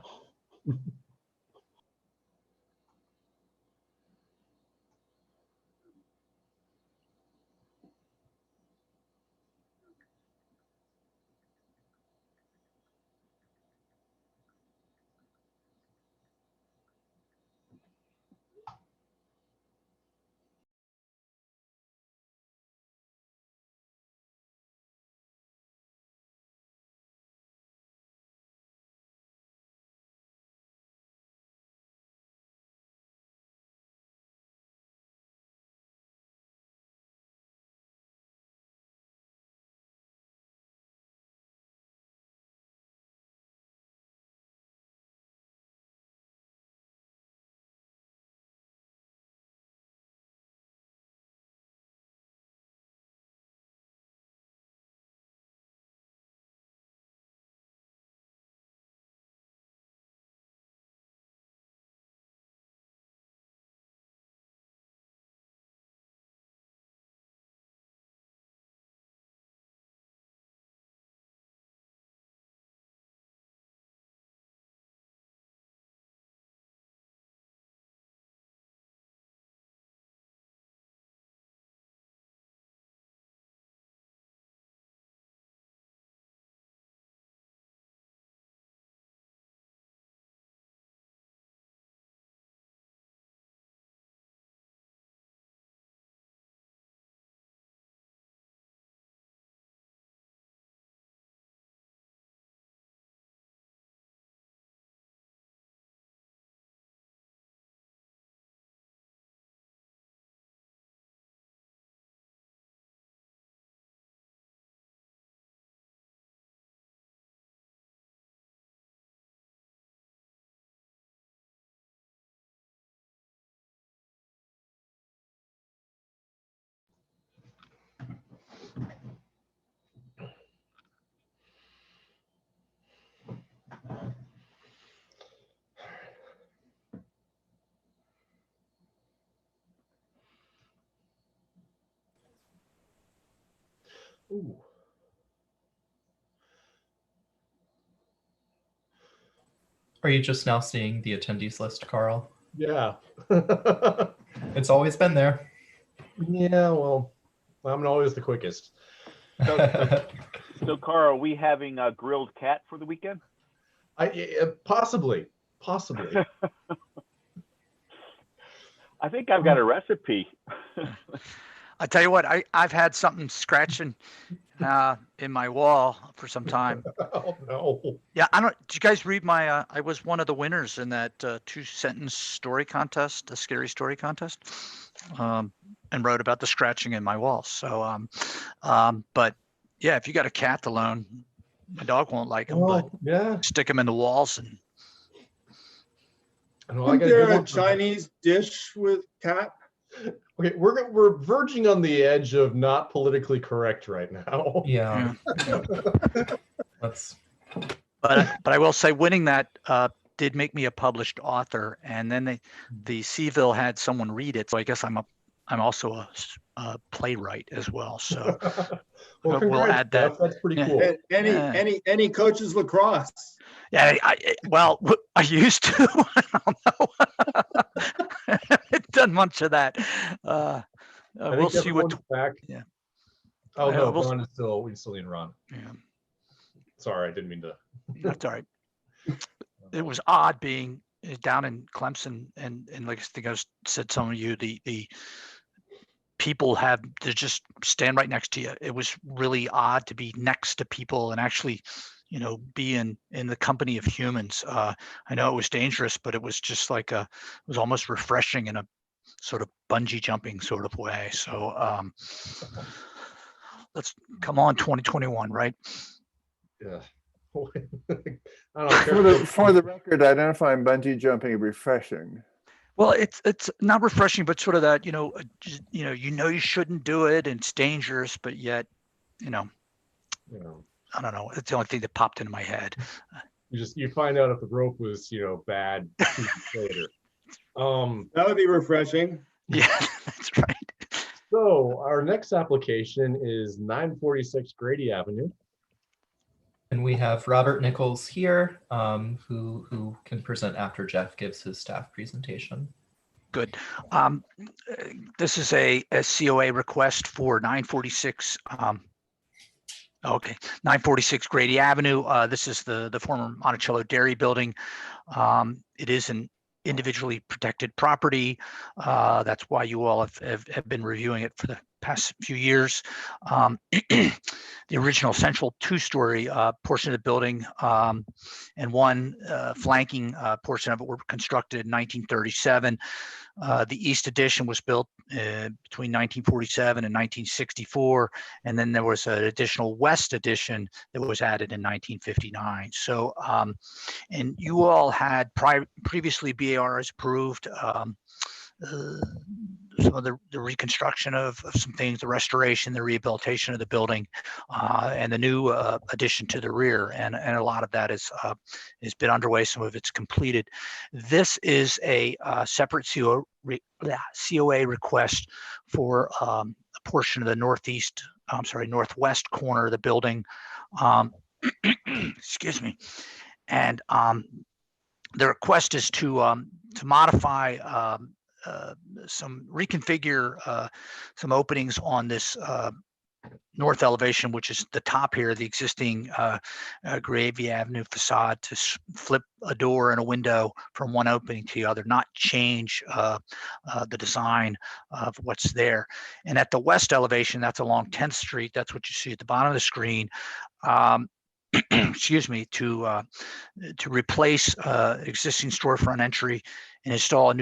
Ooh. Are you just now seeing the attendees list, Carl? Yeah. It's always been there. Yeah, well, I'm always the quickest. So Carl, are we having a grilled cat for the weekend? Possibly. I think I've got a recipe. I tell you what, I've had something scratching in my wall for some time. Oh no. Yeah, did you guys read my, I was one of the winners in that 2-sentence story contest, a scary story contest, and wrote about the scratching in my walls. So, but yeah, if you got a cat to loan, my dog won't like them, but yeah, stick them in the walls and. Isn't there a Chinese dish with cat? Okay, we're verging on the edge of not politically correct right now. Yeah. That's. But I will say, winning that did make me a published author, and then the Seville had someone read it. So I guess I'm also a playwright as well. So Well, we'll congrats, add that. Jeff. That's pretty Yeah. cool. Any coaches lacrosse? Yeah, well, I used to. I don't know. I haven't done much of that. I We'll think see what. everyone's back. Yeah. Oh no, we'll- Ron is still, we still need Ron. Yeah, Sorry, I didn't mean to. that's all right. It was odd being down in Clemson, and like I think said some of you, the people to just stand right next to you. It was really odd to be next to people and actually, be in the company of humans. I know it was dangerous, but it was just like it was almost refreshing in a sort of bungee jumping sort of way. So let's come on 2021, right? Yeah. I don't know. For the record, identifying bungee jumping refreshing. Well, it's not refreshing, but sort of that, you shouldn't do it and it's dangerous, but yet, I don't know. It's the only thing that popped into my head. You find out if the rope was, bad 2 weeks later. That would be refreshing. Yeah, that's right. So our next application is 946 Grady Avenue. And we have Robert Nichols here, who can present after Jeff gives his staff presentation. Good. This is a COA request for 946. 946 Grady Avenue. This is the former Monticello Dairy Building. It is an individually protected property. That's why you all have been reviewing it for the past few years. The original central 2-story portion of the building and one flanking portion of it were constructed in 1937. The East Addition was built between 1947 and 1964, and then there was an additional West Addition that was added in 1959. So, and you all had previously BARs approved some of the reconstruction of some things, the restoration, the rehabilitation of the building, and the new addition to the rear, and a lot of that has been underway. Some of it's completed. This is a separate COA request for a portion of the northwest corner of the building. Excuse me, and the request is to modify. Reconfigure some openings on this north elevation, which is the top here, the existing Grady Avenue facade, to flip a door and a window from one opening to the other, not change the design of what's there. And at the west elevation, that's along 10th Street. That's what you see at the bottom of the screen. Excuse me, to replace existing storefront entry and install a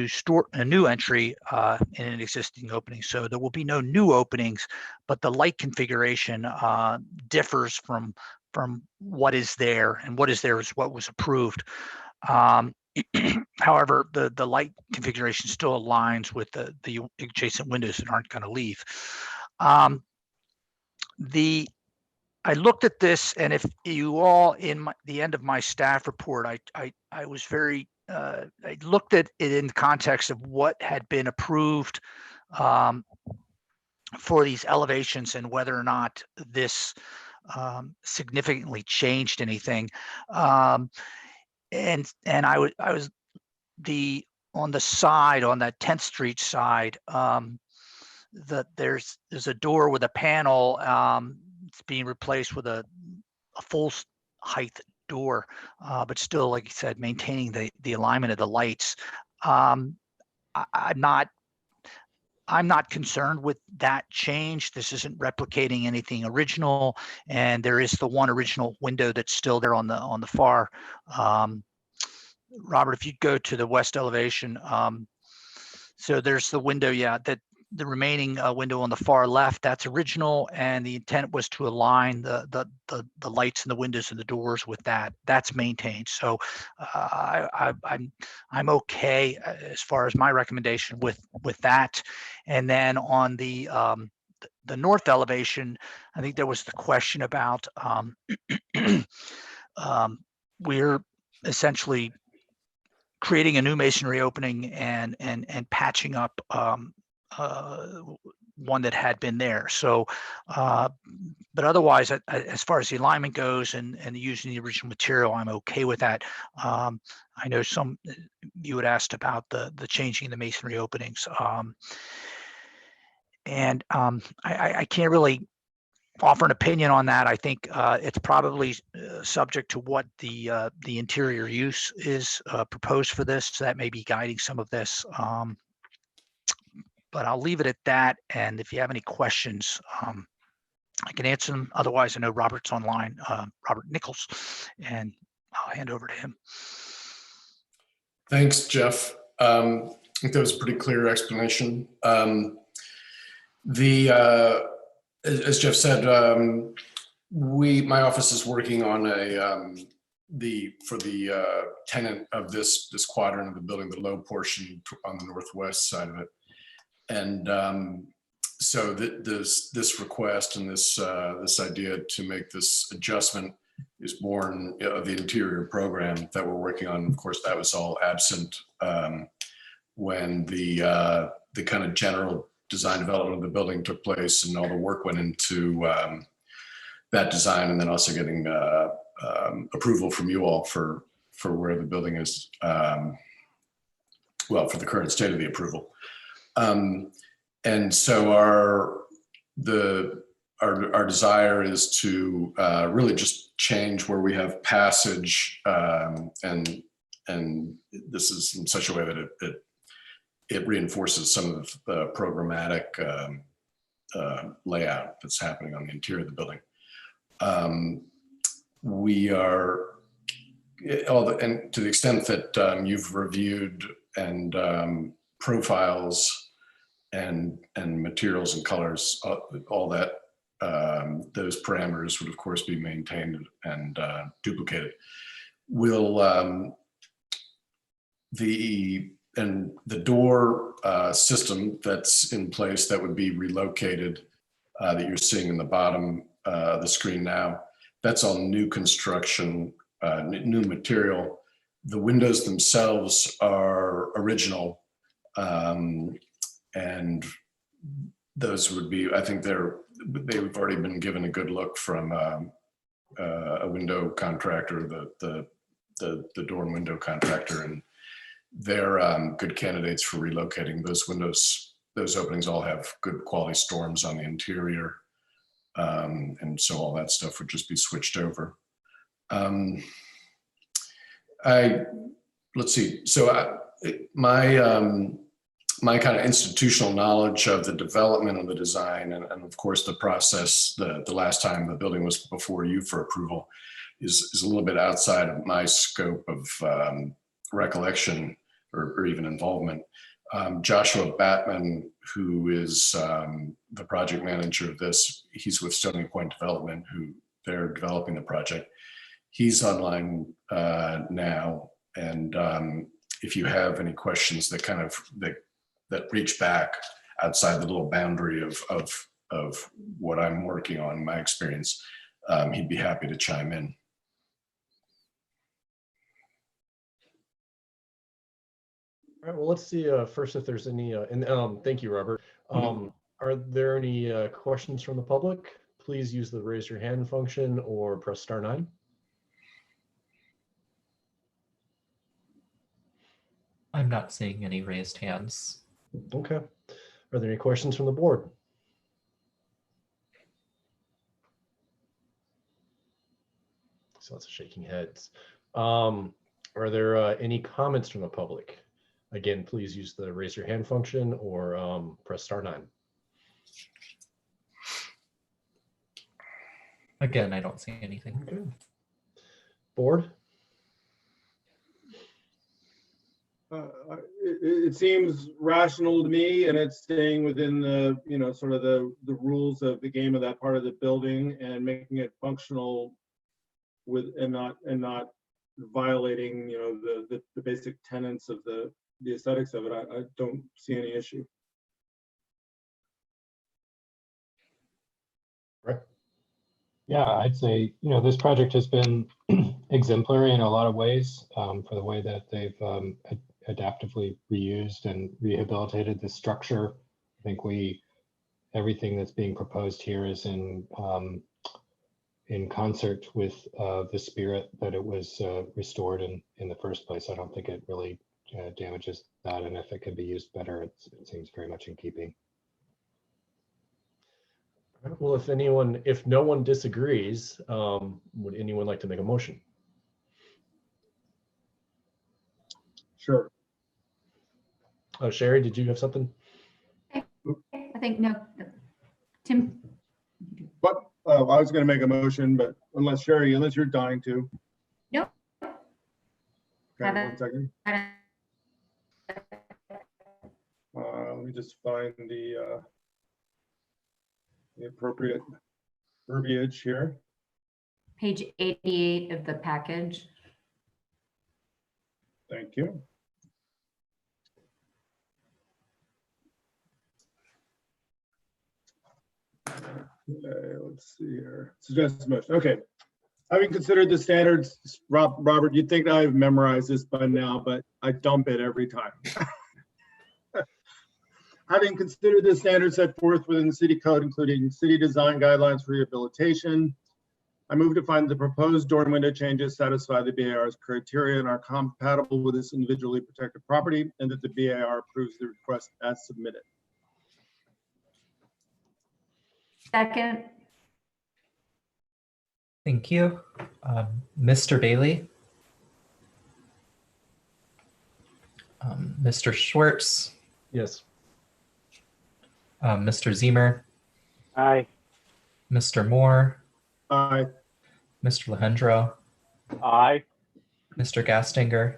new entry in an existing opening. So there will be no new openings, but the light configuration differs from what is there, and what is there is what was approved. However, the light configuration still aligns with the adjacent windows that aren't going to leave. I looked at this, and if you all the end of my staff report, I was very I looked at it in the context of what had been approved for these elevations and whether or not this significantly changed anything. And I was on the side, on that 10th Street side, there's a door with a panel. It's being replaced with a full height door, but still, like you said, maintaining the alignment of the lights. I'm not concerned with that change. This isn't replicating anything original, and there is the one original window that's still there on the far. Robert, if you go to the west elevation, so there's the window, that the remaining window on the far left, that's original, and the intent was to align the lights and the windows and the doors with that. That's maintained. So I'm okay as far as my recommendation with that. And then on the north elevation, I think there was the question about we're essentially creating a new masonry opening and patching up one that had been there. So, but otherwise, as far as the alignment goes and using the original material, I'm okay with that. I know you had asked about the changing the masonry openings. I can't really offer an opinion on that. I think it's probably subject to what the interior use is proposed for this. So that may be guiding some of this. But I'll leave it at that. And if you have any questions, I can answer them. Otherwise, I know Robert's online, Robert Nichols, and I'll hand over to him. Thanks, Jeff. I think that was a pretty clear explanation. As Jeff said, my office is working on for the tenant of this quadrant of the building, the low portion on the northwest side of it. And so this request and this idea to make this adjustment is born of the interior program that we're working on. Of course, that was all absent when the kind of general design development of the building took place, and all the work went into that design, and then also getting approval from you all for where the building is, well, for the current state of the approval. And so our desire is to really just change where we have passage, and this is in such a way that it reinforces some of the programmatic layout that's happening on the interior of the building. We are, and to the extent that you've reviewed and profiles and materials and colors, all that, those parameters would of course be maintained and duplicated. The door system that's in place that would be relocated, that you're seeing in the bottom of the screen now, that's all new construction, new material. The windows themselves are original, and those would be, I think they've already been given a good look from a window contractor, the door and window contractor, and they're good candidates for relocating. Those windows, those openings all have good quality storms on the interior. And so all that stuff would just be switched over. Let's see. So my kind of institutional knowledge of the development of the design and of course the process, the last time the building was before you for approval is a little bit outside of my scope of recollection or even involvement. Joshua Batman, who is the project manager of this, he's with Stony Point Development, who they're developing the project. He's online now, and if you have any questions that reach back outside the little boundary of what I'm working on, my experience, he'd be happy to chime in. All right, well, let's see first if there's any, thank you, Robert. Are there any questions from the public? Please use the raise your hand function or press *9. I'm not seeing any raised hands. Okay. Are there any questions from the board? So lots of shaking heads. Are there any comments from the public? Again, please use the raise your hand function or press *9. Again, I don't see anything. Okay. Board? It seems rational to me, and it's staying within the, sort of the rules of the game of that part of the building and making it functional and not violating, the basic tenets of the aesthetics of it. I don't see any issue. Right. Yeah, I'd say, this project has been exemplary in a lot of ways for the way that they've adaptively reused and rehabilitated the structure. I think everything that's being proposed here is in concert with the spirit that it was restored in the first place. I don't think it really damages that, and if it can be used better, it seems very much in keeping. Well, if no one disagrees, would anyone like to make a motion? Sure. Oh, Sherry, did you have something? I think no. Tim. What? Oh, I was going to make a motion, but unless you're dying to. Nope. Okay, 1 second. Let me just find the appropriate verbiage here. Page 88 of the package. Thank you. Okay, let's see here. Suggested motion. Okay. Having considered the standards, Robert, you'd think I've memorized this by now, but I dump it every time. Having considered the standards set forth within the city code, including city design guidelines for rehabilitation, I move to find the proposed door and window changes satisfy the BAR's criteria and are compatible with this individually protected property, and that the BAR approves the request as submitted. Second. Thank you. Mr. Bailey? Mr. Schwartz? Yes. Mr. Zemer? Aye. Mr. Moore? Aye. Mr. Lehendro? Aye. Mr. Gastinger?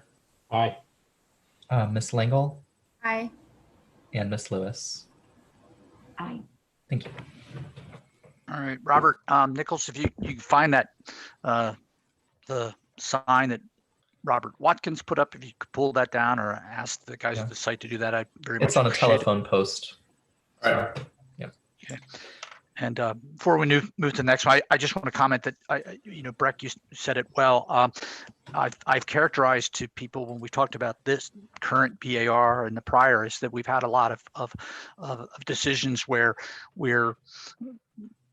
Aye. Ms. Langle? Aye. And Ms. Lewis? Aye. Thank you. All right, Robert Nichols, if you find that the sign that Robert Watkins put up, if you could pull that down or ask the guys at the site to do that, I very much It's on a appreciate telephone post. All right. Yeah. Okay. And before we move to the next one, I just want to comment that Breck, you said it well. I've characterized to people when we talked about this current BAR and the prior is that we've had a lot of decisions where we're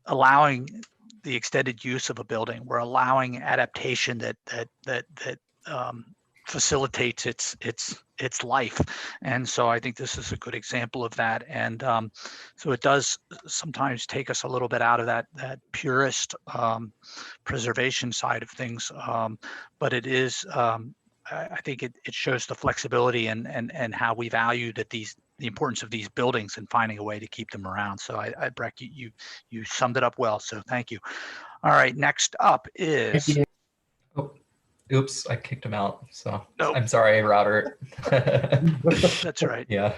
allowing the extended use of a building. We're allowing adaptation that facilitates its life, and so I think this is a good example of that. And so it does sometimes take us a little bit out of that purist preservation side of things, but it is. I think it shows the flexibility and how we value that the importance of these buildings and finding a way to keep them around. So Breck, you summed it up well. So thank you. All right, next up is. Oh, oops, I kicked him out. So Nope. I'm sorry, Robert. That's right. Yeah.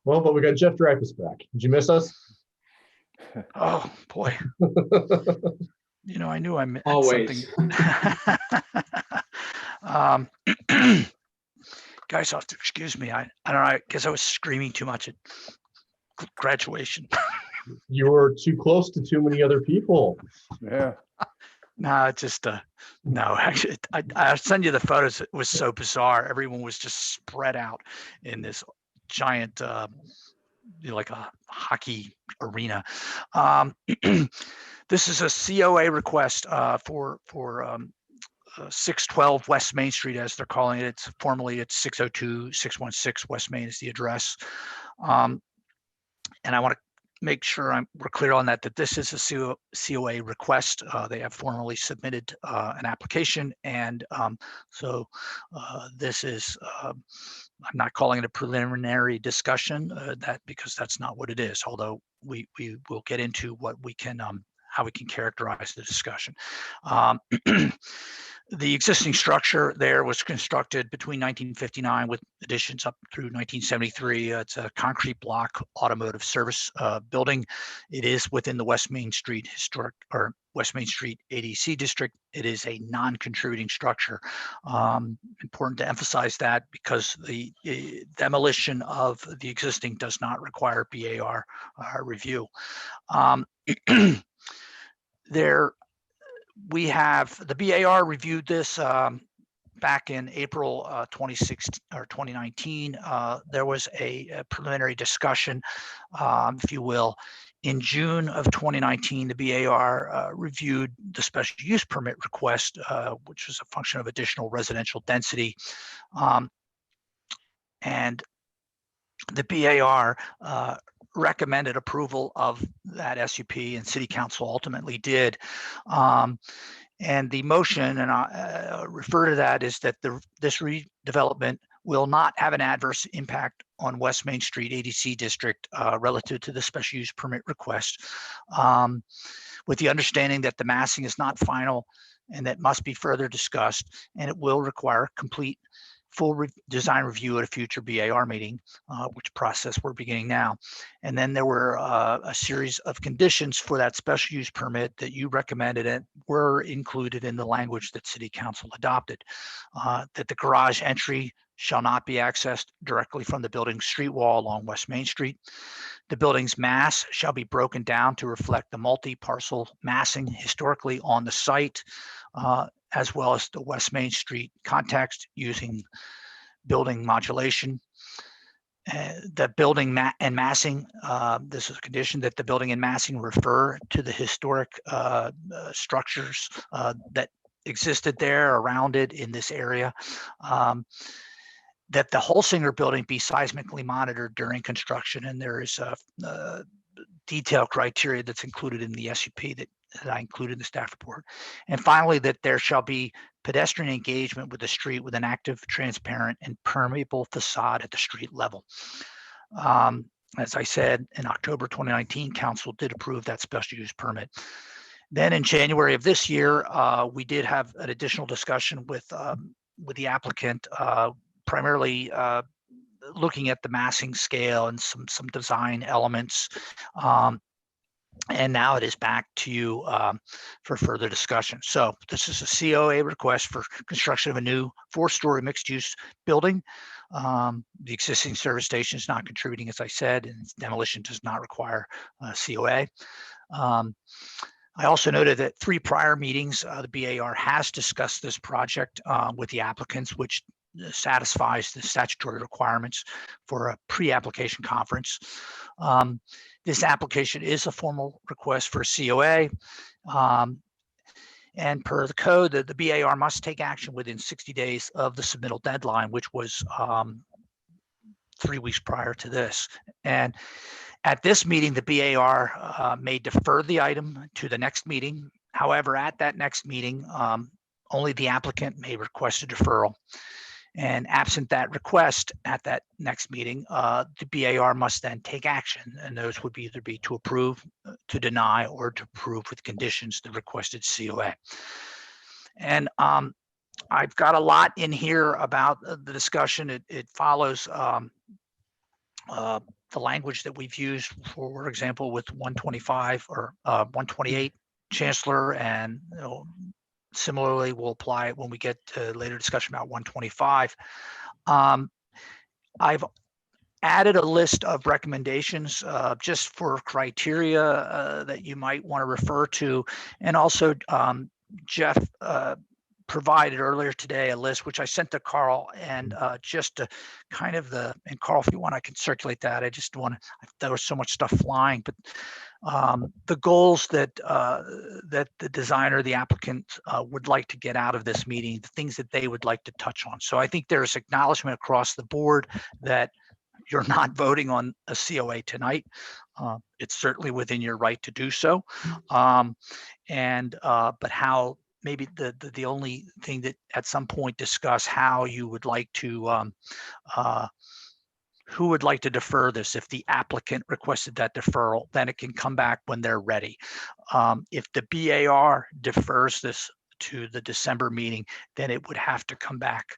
Well, but we got Jeff Dreyfus back. Did you miss us? Oh boy. I knew I meant Always. something. Guys, have to excuse me. I don't know. I guess I was screaming too much at graduation. You were too close to too many other people. Yeah. No, just no. Actually, I'll send you the photos. It was so bizarre. Everyone was just spread out in this giant, like a hockey arena. This is a COA request for 612 West Main Street, as they're calling it. It's 602-616 West Main is the address. And I want to make sure we're clear on that this is a COA request. They have formally submitted an application. And so this is, I'm not calling it a preliminary discussion because that's not what it is. Although we will get into what we can, how we can characterize the discussion. The existing structure there was constructed between 1959 with additions up through 1973. It's a concrete block automotive service building. It is within the West Main Street historic or West Main Street ADC district. It is a non-contributing structure. Important to emphasize that because the demolition of the existing does not require BAR review. We have, the BAR reviewed this back in April 2016 or 2019. There was a preliminary discussion, if you will. In June of 2019, the BAR reviewed the special use permit request, which was a function of additional residential density. And the BAR recommended approval of that SUP, and City Council ultimately did. And the motion, and I refer to that, is that this redevelopment will not have an adverse impact on West Main Street ADC district relative to the special use permit request, with the understanding that the massing is not final and that must be further discussed, and it will require complete full design review at a future BAR meeting, which process we're beginning now. And then there were a series of conditions for that special use permit that you recommended and were included in the language that City Council adopted. That the garage entry shall not be accessed directly from the building's street wall along West Main Street. The building's mass shall be broken down to reflect the multi-parcel massing historically on the site, as well as the West Main Street context using building modulation. The building and massing, this is a condition that the building and massing refer to the historic structures that existed there around it in this area. That the Holsinger building be seismically monitored during construction, and there is a detailed criteria that's included in the SUP that I included in the staff report. And finally, that there shall be pedestrian engagement with the street with an active, transparent, and permeable facade at the street level. As I said, in October 2019, Council did approve that special use permit. Then in January of this year, we did have an additional discussion with the applicant, primarily looking at the massing scale and some design elements. And now it is back to you for further discussion. So this is a COA request for construction of a new 4-story mixed-use building. The existing service station is not contributing, as I said, and demolition does not require COA. I also noted that 3 prior meetings, the BAR has discussed this project with the applicants, which satisfies the statutory requirements for a pre-application conference. This application is a formal request for a COA. And per the code, the BAR must take action within 60 days of the submittal deadline, which was 3 weeks prior to this. And at this meeting, the BAR may defer the item to the next meeting. However, at that next meeting, only the applicant may request a deferral. And absent that request at that next meeting, the BAR must then take action. And those would either be to approve, to deny, or to approve with conditions the requested COA. And I've got a lot in here about the discussion. It follows the language that we've used, for example, with 125 or 128 Chancellor, and similarly, we'll apply it when we get to later discussion about 125. I've added a list of recommendations just for criteria that you might want to refer to. And also, Jeff provided earlier today a list, which I sent to Carl, and just to kind of and Carl, if you want, I can circulate that. I just want to, there was so much stuff flying, but the goals that that the designer, the applicant would like to get out of this meeting, the things that they would like to touch on. So I think there's acknowledgement across the board that you're not voting on a COA tonight. It's certainly within your right to do so. But how, maybe the only thing that at some point discuss how you would like to who would like to defer this. If the applicant requested that deferral, then it can come back when they're ready. If the BAR defers this to the December meeting, then it would have to come back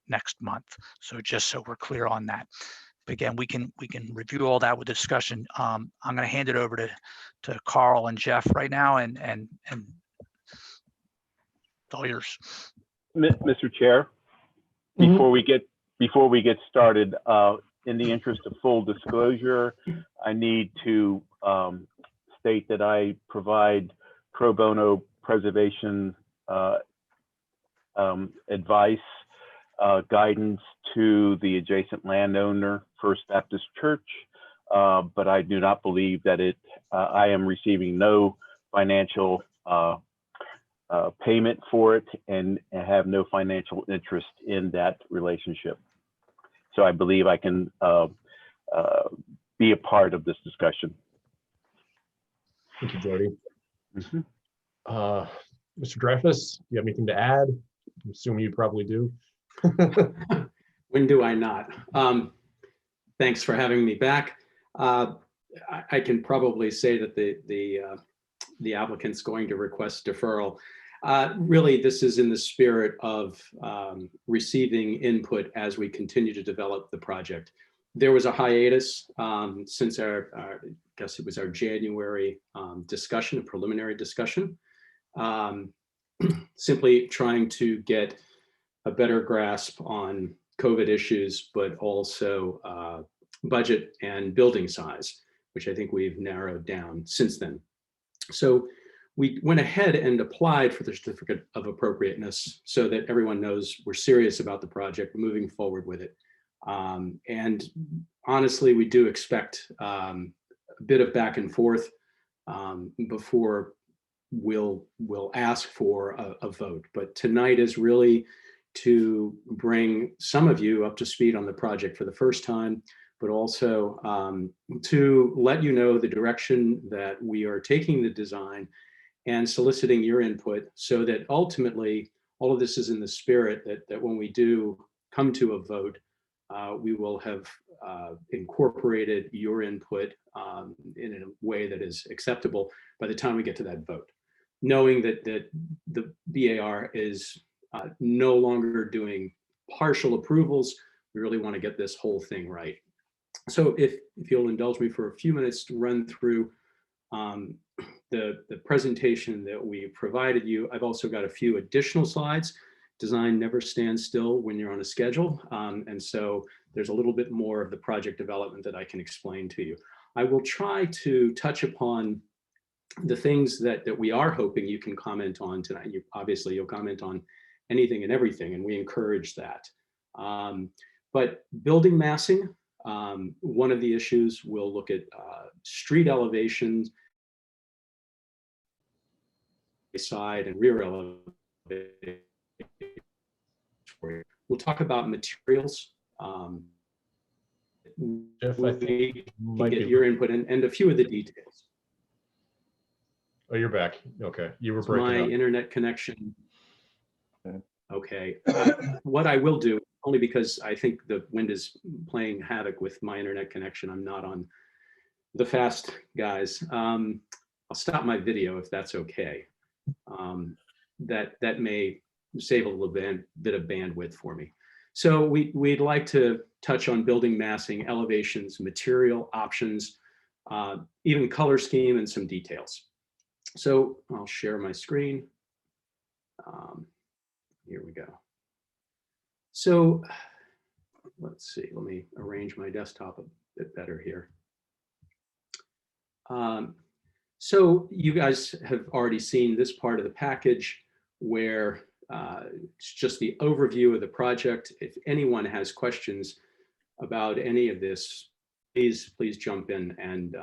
next month. So just so we're clear on that. But again, we can review all that with discussion. I'm going to hand it over to Carl and Jeff right now, and it's all yours. Mr. Chair, before we get started, in the interest of full disclosure, I need to state that I provide pro bono preservation advice, guidance to the adjacent landowner, First Baptist Church, but I do not believe that I am receiving no financial payment for it and have no financial interest in that relationship. So I believe I can be a part of this discussion. Thank you, Jody. Mr. Dreyfus, do you have anything to add? I'm assuming you probably do. When do I not? Thanks for having me back. I can probably say that the applicant's going to request deferral. Really, this is in the spirit of receiving input as we continue to develop the project. There was a hiatus since I guess it was our January discussion, a preliminary discussion, simply trying to get a better grasp on COVID issues, but also budget and building size, which I think we've narrowed down since then. So we went ahead and applied for the certificate of appropriateness so that everyone knows we're serious about the project, moving forward with it. And honestly, we do expect a bit of back and forth before we'll ask for a vote. But tonight is really to bring some of you up to speed on the project for the first time, but also to let you know the direction that we are taking the design and soliciting your input so that ultimately all of this is in the spirit that when we do come to a vote, we will have incorporated your input in a way that is acceptable by the time we get to that vote. Knowing that the BAR is no longer doing partial approvals, we really want to get this whole thing right. So if you'll indulge me for a few minutes to run through the presentation that we provided you. I've also got a few additional slides. Design never stands still when you're on a schedule. And so there's a little bit more of the project development that I can explain to you. I will try to touch upon the things that we are hoping you can comment on tonight. Obviously, you'll comment on anything and everything, and we encourage that. But building massing, one of the issues, we'll look at street elevations, side and rear elevation. We'll talk about materials. Jeff, I think we'll get your input and a few of the details. Oh, you're back. Okay, you were breaking my up. Internet connection. Okay, what I will do, only because I think the wind is playing havoc with my internet connection. I'm not on the fast guys. I'll stop my video if that's okay. That may save a little bit of bandwidth for me. So we'd like to touch on building massing, elevations, material options, even color scheme and some details. So I'll share my screen. Here we go. So let's see, let me arrange my desktop a bit better here. So you guys have already seen this part of the package where it's just the overview of the project. If anyone has questions about any of this, please jump in and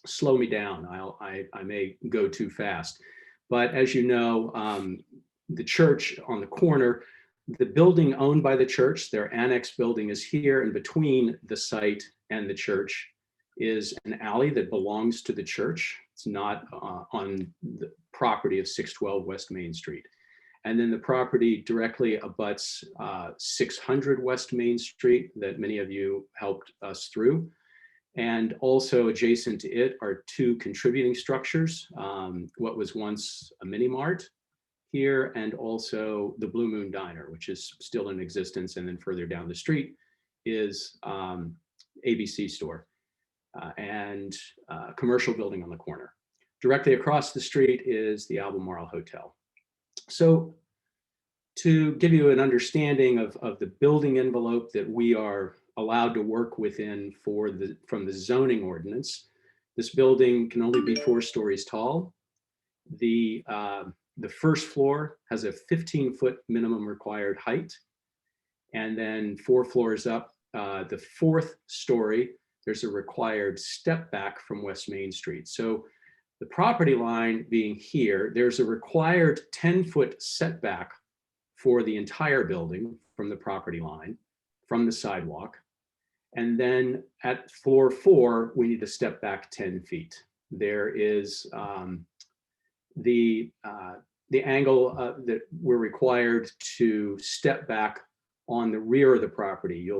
slow me down. I may go too fast. But as you know, the church on the corner, the building owned by the church, their annex building is here, and between the site and the church is an alley that belongs to the church. It's not on the property of 612 West Main Street. And then the property directly abuts 600 West Main Street that many of you helped us through. And also adjacent to it are two contributing structures, what was once a mini mart here, and also the Blue Moon Diner, which is still in existence. And then further down the street is ABC store and commercial building on the corner. Directly across the street is the Albemarle Hotel. So to give you an understanding of the building envelope that we are allowed to work within from the zoning ordinance, this building can only be 4 stories tall. The first floor has a 15-foot minimum required height. And then 4 floors up, the 4th story, there's a required step back from West Main Street. So the property line being here, there's a required 10-foot setback for the entire building from the property line, from the sidewalk. And then at floor 4, we need to step back 10 feet. There is the angle that we're required to step back on the rear of the property.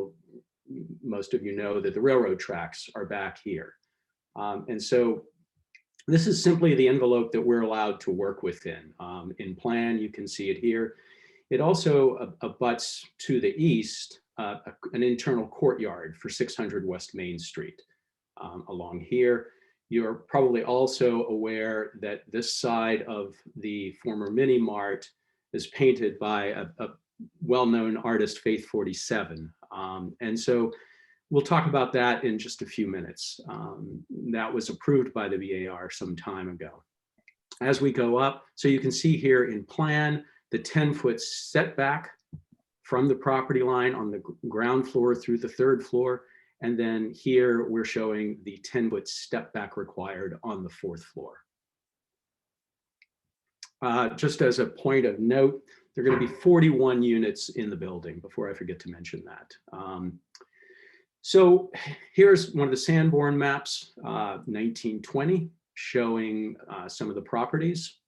Most of you know that the railroad tracks are back here. And so this is simply the envelope that we're allowed to work within. In plan, you can see it here. It also abuts to the east an internal courtyard for 600 West Main Street. Along here, you're probably also aware that this side of the former Mini Mart is painted by a well-known artist, Faith 47. And so we'll talk about that in just a few minutes. That was approved by the VAR some time ago. As we go up, so you can see here in plan, the 10-foot setback from the property line on the ground floor through the 3rd floor. And then here we're showing the 10-foot step back required on the 4th floor. Just as a point of note, there are going to be 41 units in the building, before I forget to mention that. So here's one of the Sanborn maps, 1920, showing some of the properties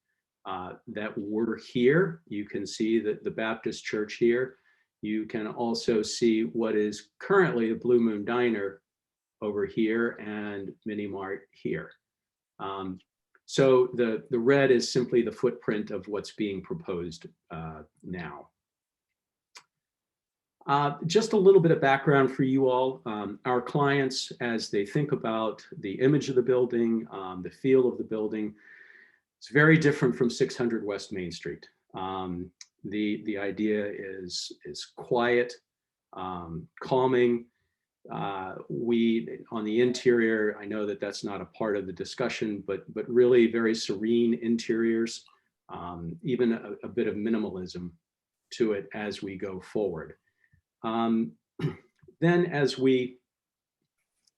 that were here. You can see that the Baptist church here. You can also see what is currently a Blue Moon Diner over here and Mini Mart here. So the red is simply the footprint of what's being proposed now. Just a little bit of background for you all. Our clients, as they think about the image of the building, the feel of the building, it's very different from 600 West Main Street. The idea is quiet, calming. On the interior, I know that that's not a part of the discussion, but really very serene interiors, even a bit of minimalism to it as we go forward. Then as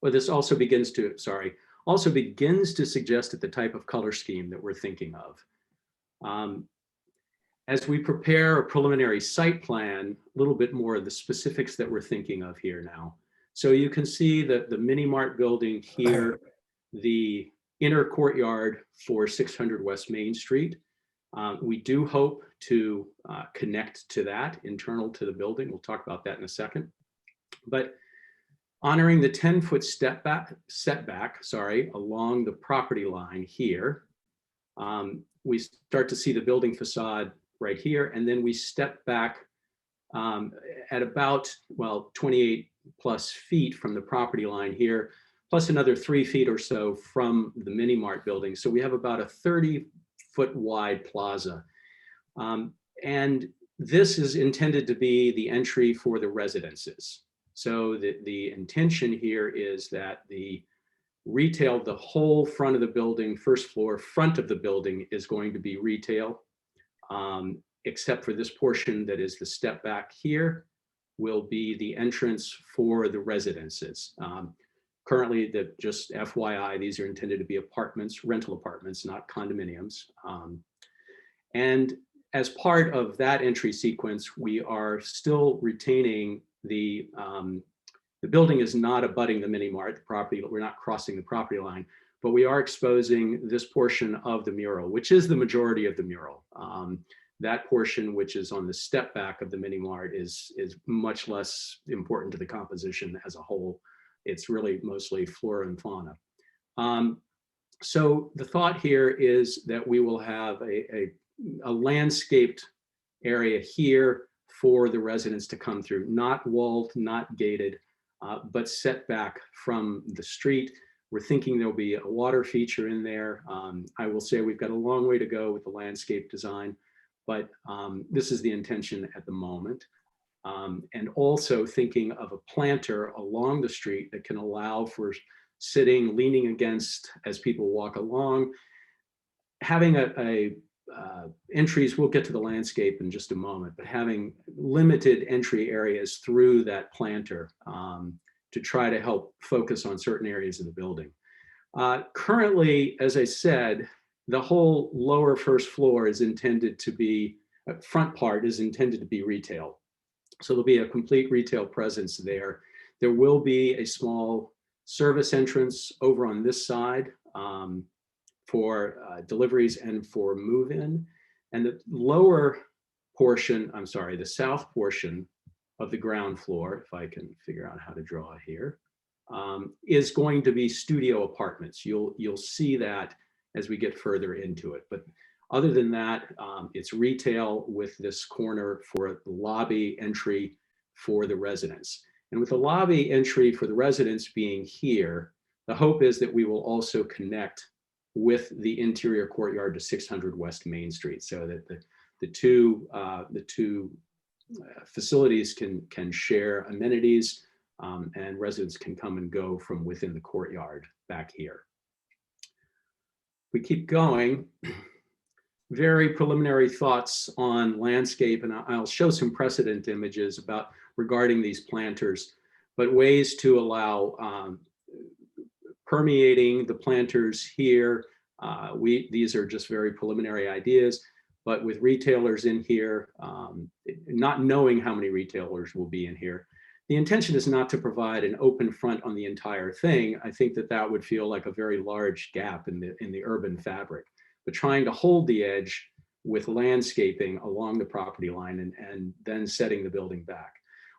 this also begins to suggest at the type of color scheme that we're thinking of. As we prepare a preliminary site plan, a little bit more of the specifics that we're thinking of here now. So you can see that the Mini Mart building here, the inner courtyard for 600 West Main Street. We do hope to connect to that internal to the building. We'll talk about that in a second. But honoring the 10-foot setback along the property line here, we start to see the building facade right here, and then we step back at about, 28 plus feet from the property line here, plus another 3 feet or so from the Mini Mart building. So we have about a 30-foot wide plaza. And this is intended to be the entry for the residences. So the intention here is that the retail, the whole front of the building, first floor, front of the building is going to be retail, except for this portion that is the step back here will be the entrance for the residences. Currently, just FYI, these are intended to be apartments, rental apartments, not condominiums. And as part of that entry sequence, we are still retaining the building is not abutting the Mini Mart, the property, we're not crossing the property line, but we are exposing this portion of the mural, which is the majority of the mural. That portion, which is on the step back of the Mini Mart, is much less important to the composition as a whole. It's really mostly flora and fauna. So the thought here is that we will have a landscaped area here for the residents to come through, not walled, not gated, but set back from the street. We're thinking there'll be a water feature in there. I will say we've got a long way to go with the landscape design, but this is the intention at the moment. And also thinking of a planter along the street that can allow for sitting, leaning against as people walk along, having entries, we'll get to the landscape in just a moment, but having limited entry areas through that planter to try to help focus on certain areas of the building. Currently, as I said, the whole lower first floor is intended to be, front part is intended to be retail. So there'll be a complete retail presence there. There will be a small service entrance over on this side for deliveries and for move-in. And the lower portion, I'm sorry, the south portion of the ground floor, if I can figure out how to draw here, is going to be studio apartments. You'll see that as we get further into it. But other than that, it's retail with this corner for the lobby entry for the residents. And with the lobby entry for the residents being here, the hope is that we will also connect with the interior courtyard to 600 West Main Street, so that the two facilities can share amenities, and residents can come and go from within the courtyard back here. We keep going. Very preliminary thoughts on landscape, and I'll show some precedent images regarding these planters, but ways to allow permeating the planters here. These are just very preliminary ideas, but with retailers in here, not knowing how many retailers will be in here, the intention is not to provide an open front on the entire thing. I think that would feel like a very large gap in the urban fabric, but trying to hold the edge with landscaping along the property line and then setting the building back.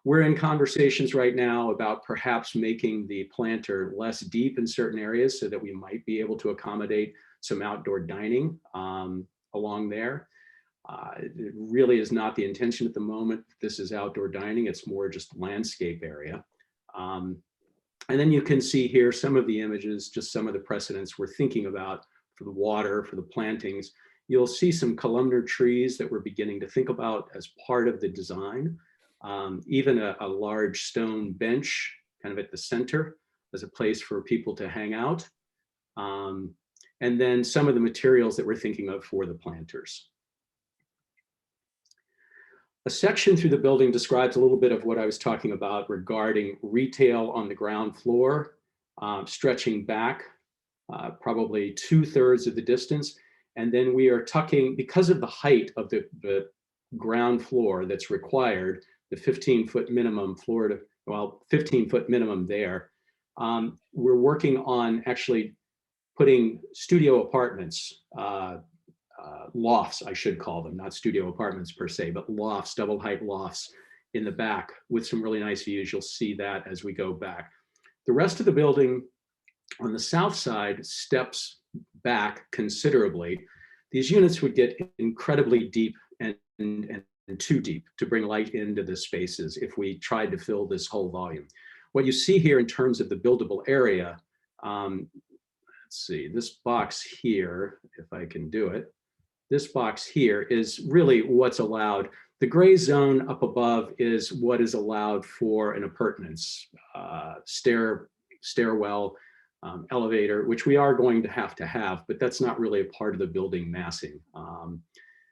We're in conversations right now about perhaps making the planter less deep in certain areas so that we might be able to accommodate some outdoor dining along there. It really is not the intention at the moment. This is outdoor dining. It's more just landscape area. And then you can see here some of the images, just some of the precedents we're thinking about for the water, for the plantings. You'll see some columnar trees that we're beginning to think about as part of the design. Even a large stone bench kind of at the center as a place for people to hang out. And then some of the materials that we're thinking of for the planters. A section through the building describes a little bit of what I was talking about regarding retail on the ground floor, stretching back probably 2/3 of the distance. And then we are tucking, because of the height of the ground floor that's required, the 15-foot minimum floor to, well, 15-foot minimum there. We're working on actually putting studio apartments, lofts, I should call them, not studio apartments per se, but lofts, double height lofts in the back with some really nice views. You'll see that as we go back. The rest of the building on the south side steps back considerably. These units would get incredibly deep and too deep to bring light into the spaces if we tried to fill this whole volume. What you see here in terms of the buildable area, let's see, this box here, if I can do it, this box here is really what's allowed. The gray zone up above is what is allowed for an appurtenance, stairwell, elevator, which we are going to have, but that's not really a part of the building massing.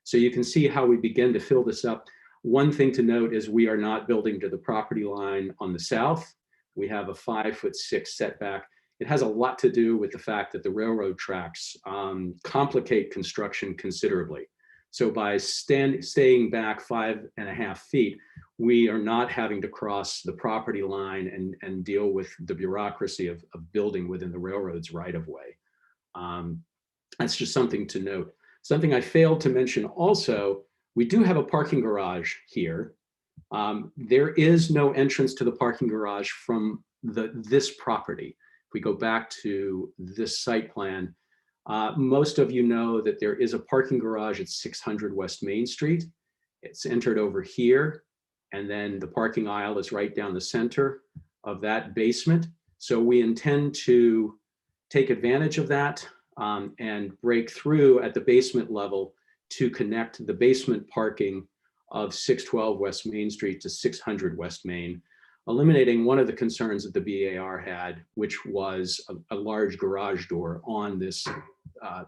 So you can see how we begin to fill this up. One thing to note is we are not building to the property line on the south. We have a 5'6" setback. It has a lot to do with the fact that the railroad tracks complicate construction considerably. So by staying back 5.5 feet, we are not having to cross the property line and deal with the bureaucracy of building within the railroad's right of way. That's just something to note. Something I failed to mention also, we do have a parking garage here. There is no entrance to the parking garage from this property. If we go back to this site plan, most of you know that there is a parking garage at 600 West Main Street. It's entered over here, and then the parking aisle is right down the center of that basement. So we intend to take advantage of that and break through at the basement level to connect the basement parking of 612 West Main Street to 600 West Main, eliminating one of the concerns that the BAR had, which was a large garage door on this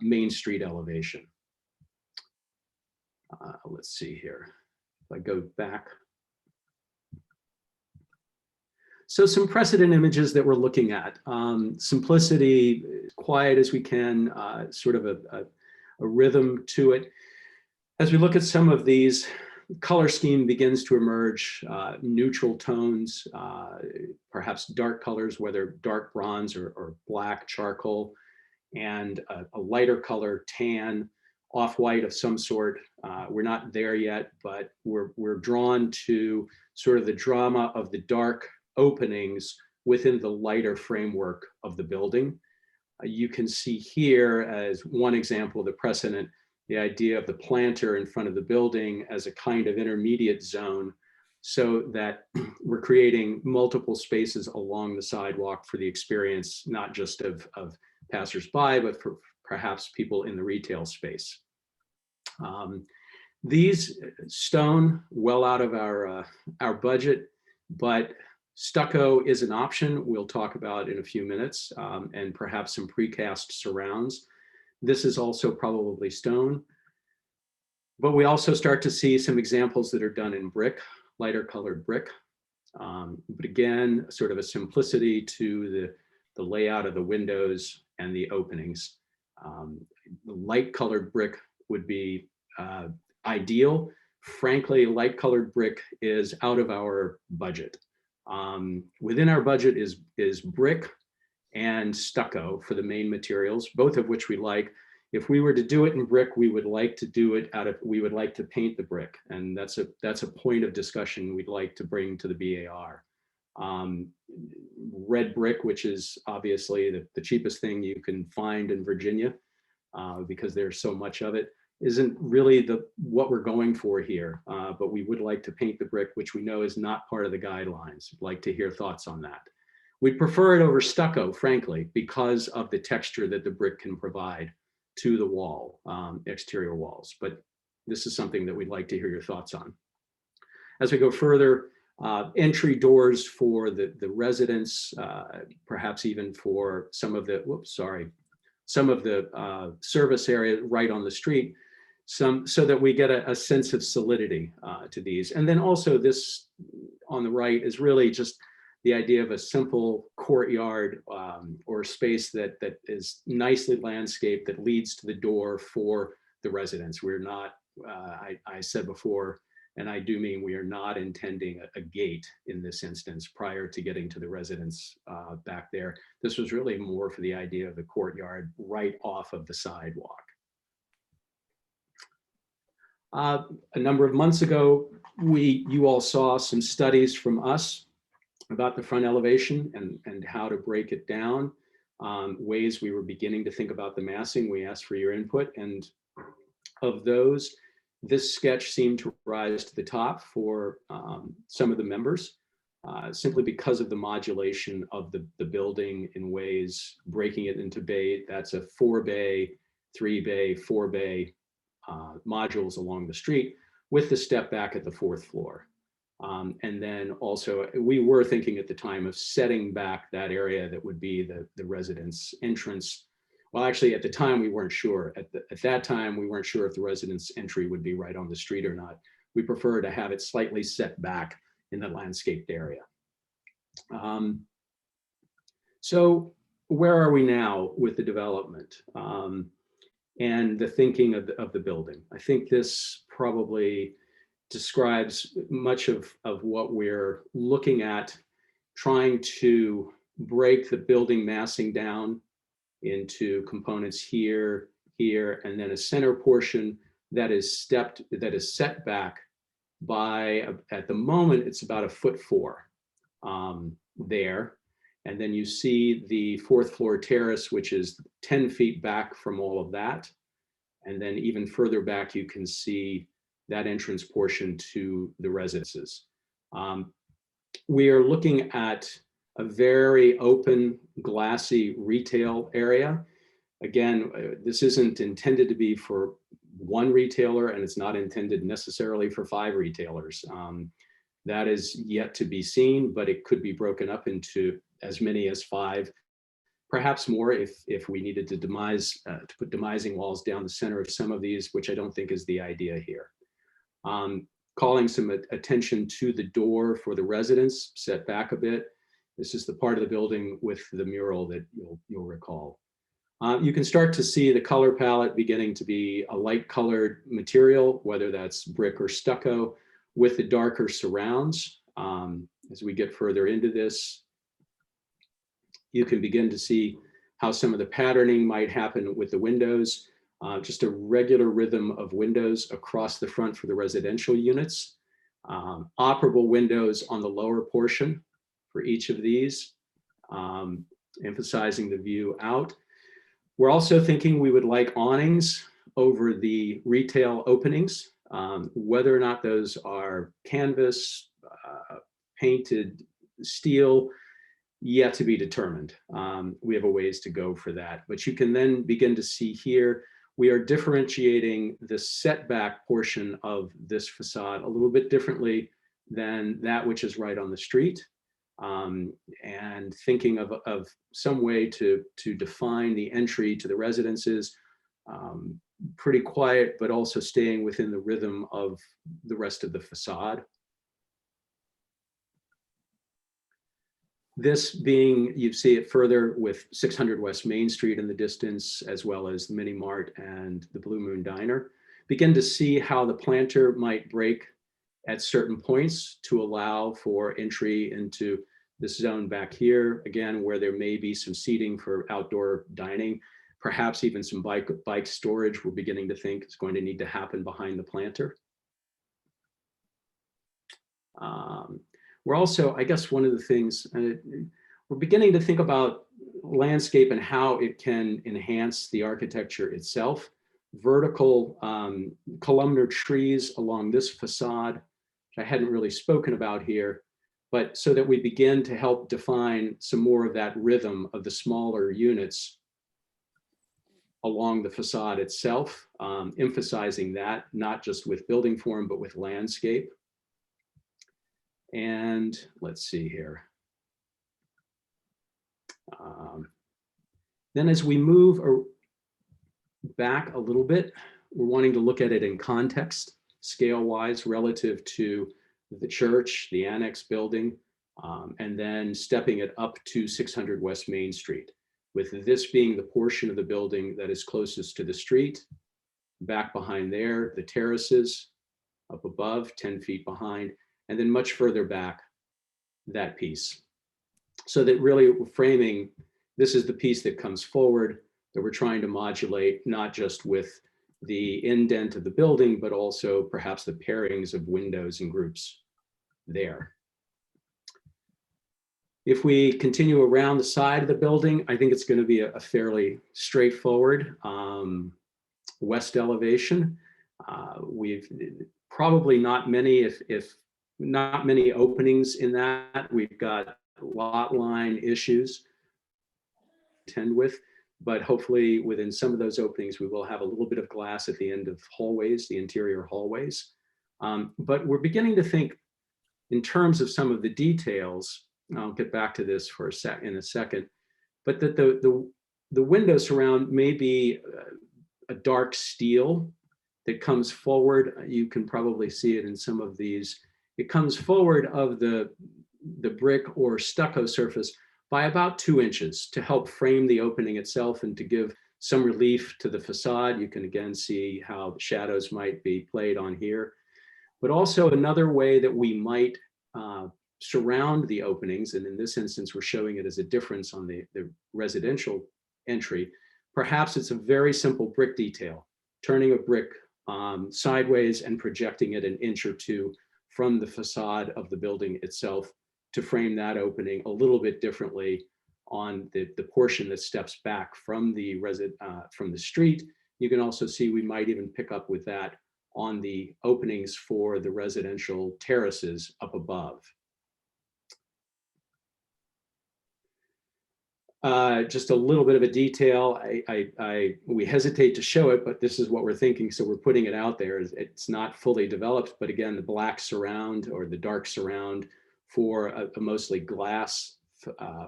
Main Street elevation. Let's see here. If I go back. So some precedent images that we're looking at. Simplicity, quiet as we can, sort of a rhythm to it. As we look at some of these, color scheme begins to emerge, neutral tones, perhaps dark colors, whether dark bronze or black charcoal, and a lighter color, tan, off-white of some sort. We're not there yet, but we're drawn to sort of the drama of the dark openings within the lighter framework of the building. You can see here as one example of the precedent, the idea of the planter in front of the building as a kind of intermediate zone, so that we're creating multiple spaces along the sidewalk for the experience, not just of passersby, but for perhaps people in the retail space. These stone, well out of our budget, but stucco is an option we'll talk about in a few minutes, and perhaps some precast surrounds. This is also probably stone, but we also start to see some examples that are done in brick, lighter colored brick. But again, sort of a simplicity to the layout of the windows and the openings. The light colored brick would be ideal. Frankly, light colored brick is out of our budget. Within our budget is brick and stucco for the main materials, both of which we like. If we were to do it in brick, we would like to do it we would like to paint the brick. And that's a point of discussion we'd like to bring to the BAR. Red brick, which is obviously the cheapest thing you can find in Virginia, because there's so much of it, isn't really what we're going for here, but we would like to paint the brick, which we know is not part of the guidelines. I'd like to hear thoughts on that. We'd prefer it over stucco, frankly, because of the texture that the brick can provide to the wall, exterior walls. But this is something that we'd like to hear your thoughts on. As we go further, entry doors for the residents, perhaps even for some of the, service area right on the street, so that we get a sense of solidity to these. And then also this on the right is really just the idea of a simple courtyard or space that is nicely landscaped that leads to the door for the residents. We're not, I said before, and I do mean we are not intending a gate in this instance prior to getting to the residents back there. This was really more for the idea of the courtyard right off of the sidewalk. A number of months ago, you all saw some studies from us about the front elevation and how to break it down, ways we were beginning to think about the massing. We asked for your input, and of those, this sketch seemed to rise to the top for some of the members, simply because of the modulation of the building in ways, breaking it into bay. That's a 4-bay, 3-bay, 4-bay modules along the street with the step back at the 4th floor. And then also, we were thinking at the time of setting back that area that would be the residence entrance. Well, actually, at the time, we weren't sure. At that time, we weren't sure if the residence entry would be right on the street or not. We prefer to have it slightly set back in the landscaped area. So where are we now with the development and the thinking of the building? I think this probably describes much of what we're looking at, trying to break the building massing down into components here, and then a center portion that is set back by, at the moment, it's about 1.4 feet there. And then you see the 4th floor terrace, which is 10 feet back from all of that. And then even further back, you can see that entrance portion to the residences. We are looking at a very open, glassy retail area. Again, this isn't intended to be for one retailer, and it's not intended necessarily for 5 retailers. That is yet to be seen, but it could be broken up into as many as 5, perhaps more if we needed to to put demising walls down the center of some of these, which I don't think is the idea here. Calling some attention to the door for the residents, set back a bit. This is the part of the building with the mural that you'll recall. You can start to see the color palette beginning to be a light colored material, whether that's brick or stucco, with the darker surrounds. As we get further into this, you can begin to see how some of the patterning might happen with the windows, just a regular rhythm of windows across the front for the residential units, operable windows on the lower portion for each of these, emphasizing the view out. We're also thinking we would like awnings over the retail openings, whether or not those are canvas, painted steel, yet to be determined. We have a ways to go for that, but you can then begin to see here, we are differentiating the setback portion of this facade a little bit differently than that which is right on the street. And thinking of some way to define the entry to the residences, pretty quiet, but also staying within the rhythm of the rest of the facade. This being, you see it further with 600 West Main Street in the distance, as well as the Mini Mart and the Blue Moon Diner. Begin to see how the planter might break at certain points to allow for entry into this zone back here, again, where there may be some seating for outdoor dining, perhaps even some bike storage. We're beginning to think is going to need to happen behind the planter. We're also, I guess, one of the things, we're beginning to think about landscape and how it can enhance the architecture itself. Vertical columnar trees along this facade, which I hadn't really spoken about here, but so that we begin to help define some more of that rhythm of the smaller units along the facade itself, emphasizing that, not just with building form, but with landscape. And let's see here. Then as we move back a little bit, we're wanting to look at it in context, scale-wise, relative to the church, the annex building, and then stepping it up to 600 West Main Street, with this being the portion of the building that is closest to the street. Back behind there, the terraces, up above, 10 feet behind, and then much further back, that piece. So that really we're framing, this is the piece that comes forward that we're trying to modulate, not just with the indent of the building, but also perhaps the pairings of windows and groups there. If we continue around the side of the building, I think it's going to be a fairly straightforward west elevation. We've probably not many, if not many openings in that. We've got lot line issues to tend with, but hopefully within some of those openings, we will have a little bit of glass at the end of hallways, the interior hallways. But we're beginning to think in terms of some of the details. I'll get back to this for in a second, but that the window surround may be a dark steel that comes forward. You can probably see it in some of these. It comes forward of the brick or stucco surface by about 2 inches to help frame the opening itself and to give some relief to the facade. You can again see how the shadows might be played on here. But also another way that we might surround the openings, and in this instance, we're showing it as a difference on the residential entry. Perhaps it's a very simple brick detail, turning a brick sideways and projecting it 1 inch or 2 from the facade of the building itself to frame that opening a little bit differently on the portion that steps back from the street. You can also see we might even pick up with that on the openings for the residential terraces up above. Just a little bit of a detail. We hesitate to show it, but this is what we're thinking. So we're putting it out there. It's not fully developed, but again, the black surround or the dark surround for a mostly glass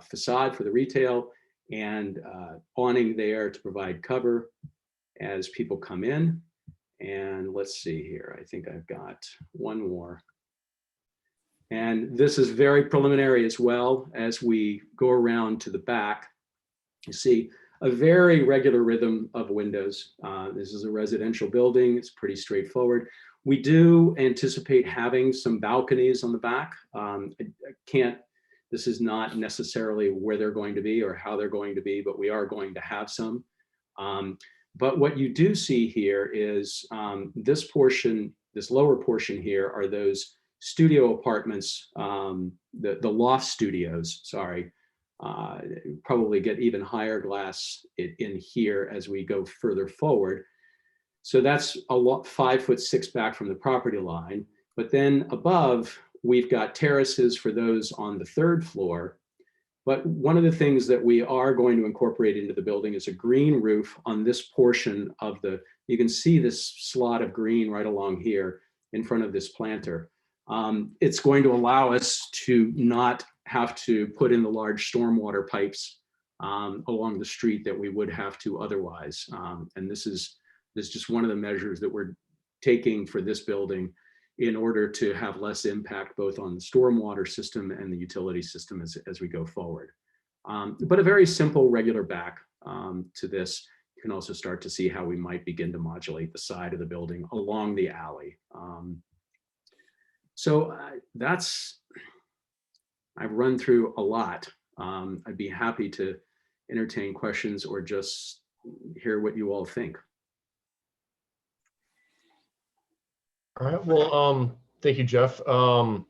facade for the retail, and awning there to provide cover as people come in. And let's see here, I think I've got one more. And this is very preliminary as well. As we go around to the back, you see a very regular rhythm of windows. This is a residential building. It's pretty straightforward. We do anticipate having some balconies on the back. This is not necessarily where they're going to be or how they're going to be, but we are going to have some. But what you do see here is this portion, this lower portion here are those studio apartments, the loft studios, sorry. Probably get even higher glass in here as we go further forward. So that's a lot, 5'6" back from the property line. But then above, we've got terraces for those on the 3rd floor. But one of the things that we are going to incorporate into the building is a green roof on this portion of the, you can see this slot of green right along here in front of this planter. It's going to allow us to not have to put in the large stormwater pipes along the street that we would have to otherwise. And this is just one of the measures that we're taking for this building in order to have less impact both on the stormwater system and the utility system as we go forward. But a very simple regular back to this. You can also start to see how we might begin to modulate the side of the building along the alley. So I've run through a lot. I'd be happy to entertain questions or just hear what you all think. All right, well, thank you, Jeff. I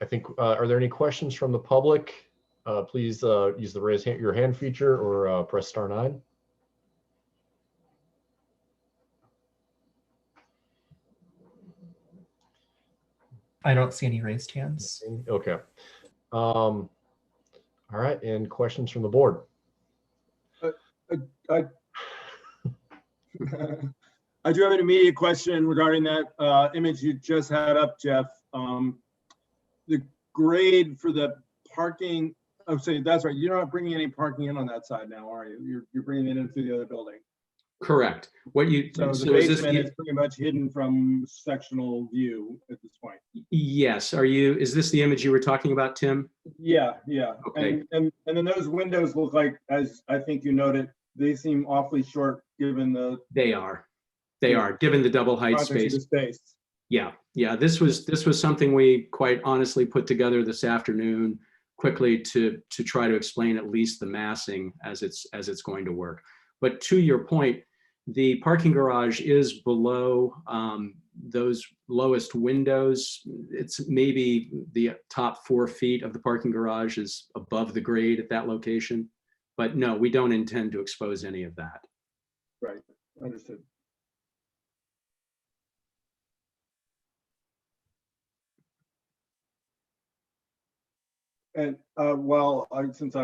think, are there any questions from the public? Please use the raise your hand feature or press *9. I don't see any raised hands. Okay. All right, and questions from the board? I do have an immediate question regarding that image you just had up, Jeff. The grade for the parking, oh, so that's right. You're not bringing any parking in on that side now, are you? You're bringing it in through the other building. Correct. What you so the basement is pretty much hidden from sectional view at this point. Yes. Is this the image you were talking about, Tim? Yeah. Okay. And then those windows look like, as I think you noted, they seem awfully short given the. They are given the double height space. Yeah. This was something we quite honestly put together this afternoon quickly to try to explain at least the massing as it's going to work. But to your point, the parking garage is below those lowest windows. It's maybe the top 4 feet of the parking garage is above the grade at that location. But no, we don't intend to expose any of that. Right, understood. And since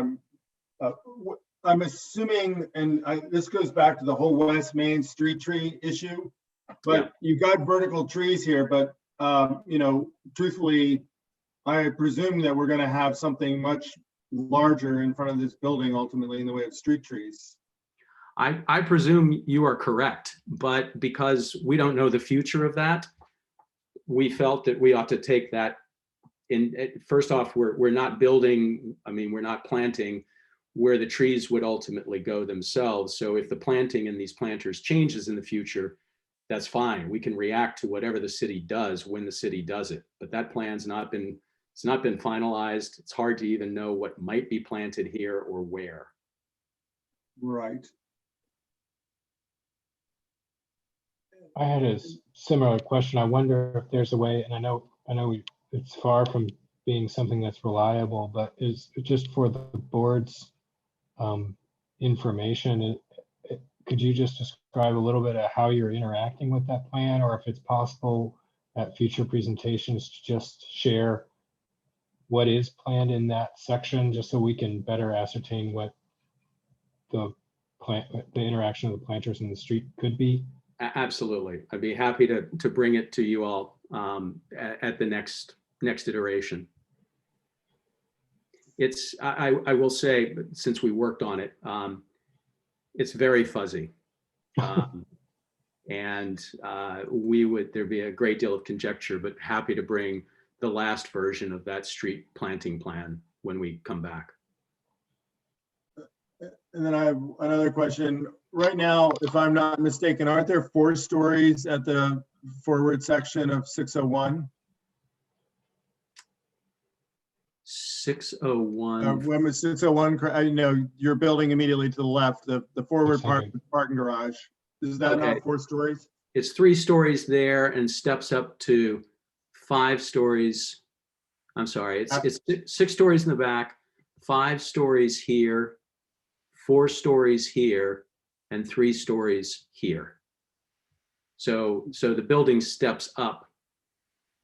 I'm assuming, and this goes back to the whole West Main street tree issue, but you've got vertical trees here, but truthfully, I presume that we're going to have something much larger in front of this building ultimately in the way of street trees. I presume you are correct, but because we don't know the future of that, we felt that we ought to take that first off, we're not building, we're not planting where the trees would ultimately go themselves. So if the planting in these planters changes in the future, that's fine. We can react to whatever the city does when the city does it. But that plan's not been finalized. It's hard to even know what might be planted here or where. Right. I had a similar question. I wonder if there's a way, and I know it's far from being something that's reliable, but is just for the board's information, could you just describe a little bit of how you're interacting with that plan, or if it's possible at future presentations to just share what is planned in that section, just so we can better ascertain what the interaction of the planters in the street could be? Absolutely. I'd be happy to bring it to you all at the next iteration. It's, I will say, since we worked on it, it's very fuzzy. And there'd be a great deal of conjecture, but happy to bring the last version of that street planting plan when we come back. And then I have another question. Right now, if I'm not mistaken, aren't there 4 stories at the forward section of 601? 601. When was 601? I know your building immediately to the left, the forward parking garage. Is that Okay. not 4 stories? It's 3 stories there and steps up to 5 stories. I'm sorry, it's 6 stories in the back, 5 stories here, 4 stories here, and 3 stories here. So the building steps up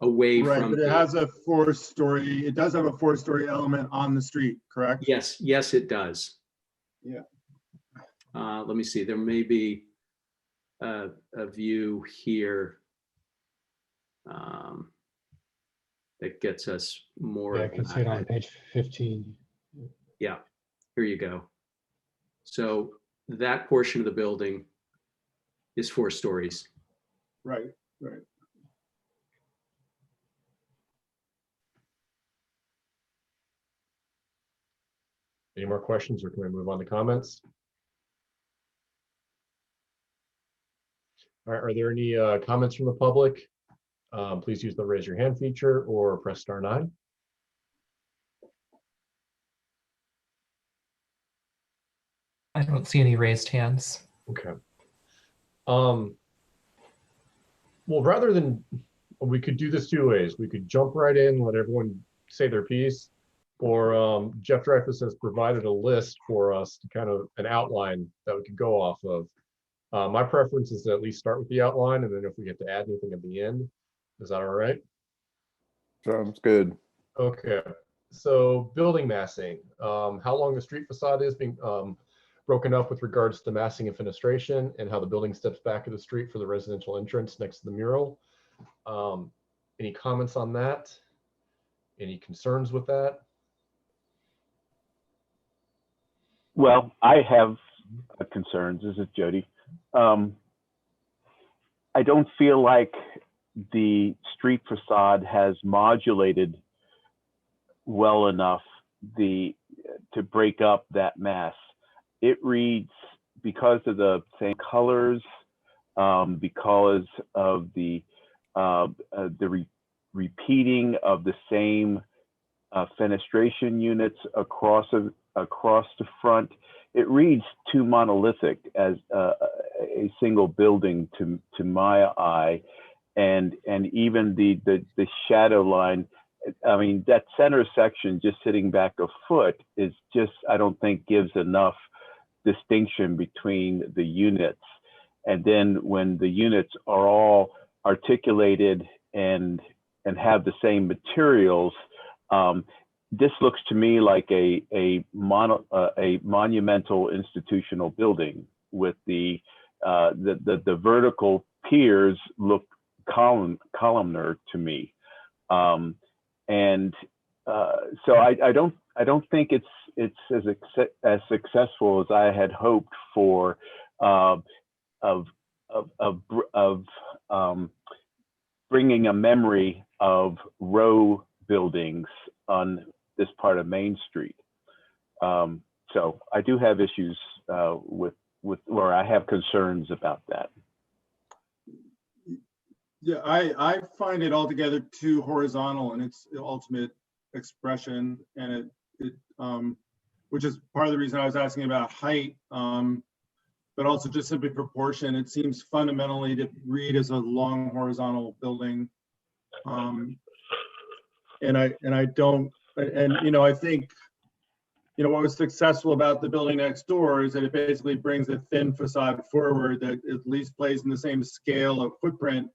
away Right, from. but it has a 4-story, it does have a 4-story element on the street, correct? Yes, it does. Yeah. Let me see, there may be a view here that gets us more. Yeah, I of can see it on page 15. Yeah, here you go. So that portion of the building is 4 stories. Right, right. Any more questions, or can we move on to comments? All right, are there any comments from the public? Please use the raise your hand feature or press *9. I don't see any raised hands. Okay. Well, rather than, we could do this 2 ways. We could jump right in, let everyone say their piece, or Jeff Dreyfus has provided a list for us to kind of an outline that we could go off of. My preference is to at least start with the outline, and then if we get to add anything at the end. Is that all right? Sounds good. Okay. So building massing, how long the street facade is being broken up with regards to massing and fenestration, and how the building steps back of the street for the residential entrance next to the mural. Any comments on that? Any concerns with that? Well, I have concerns. This is Jody. I don't feel like the street facade has modulated well enough to break up that mass. It reads, because of the same colors, because of the repeating of the same fenestration units across the front, it reads too monolithic as a single building to my eye, and even the shadow line. I mean, that center section just sitting back a foot is just, I don't think, gives enough distinction between the units. And then when the units are all articulated and have the same materials, this looks to me like a monumental institutional building with the vertical piers look columnar to me. So I don't think it's as successful as I had hoped for, of bringing a memory of row buildings on this part of Main Street. So I do have issues or I have concerns about that. Yeah, I find it altogether too horizontal in its ultimate expression, and it which is part of the reason I was asking about height, but also just simply proportion. It seems fundamentally to read as a long horizontal building, and I don't, and I think what was successful about the building next door is that it basically brings a thin facade forward that at least plays in the same scale of footprint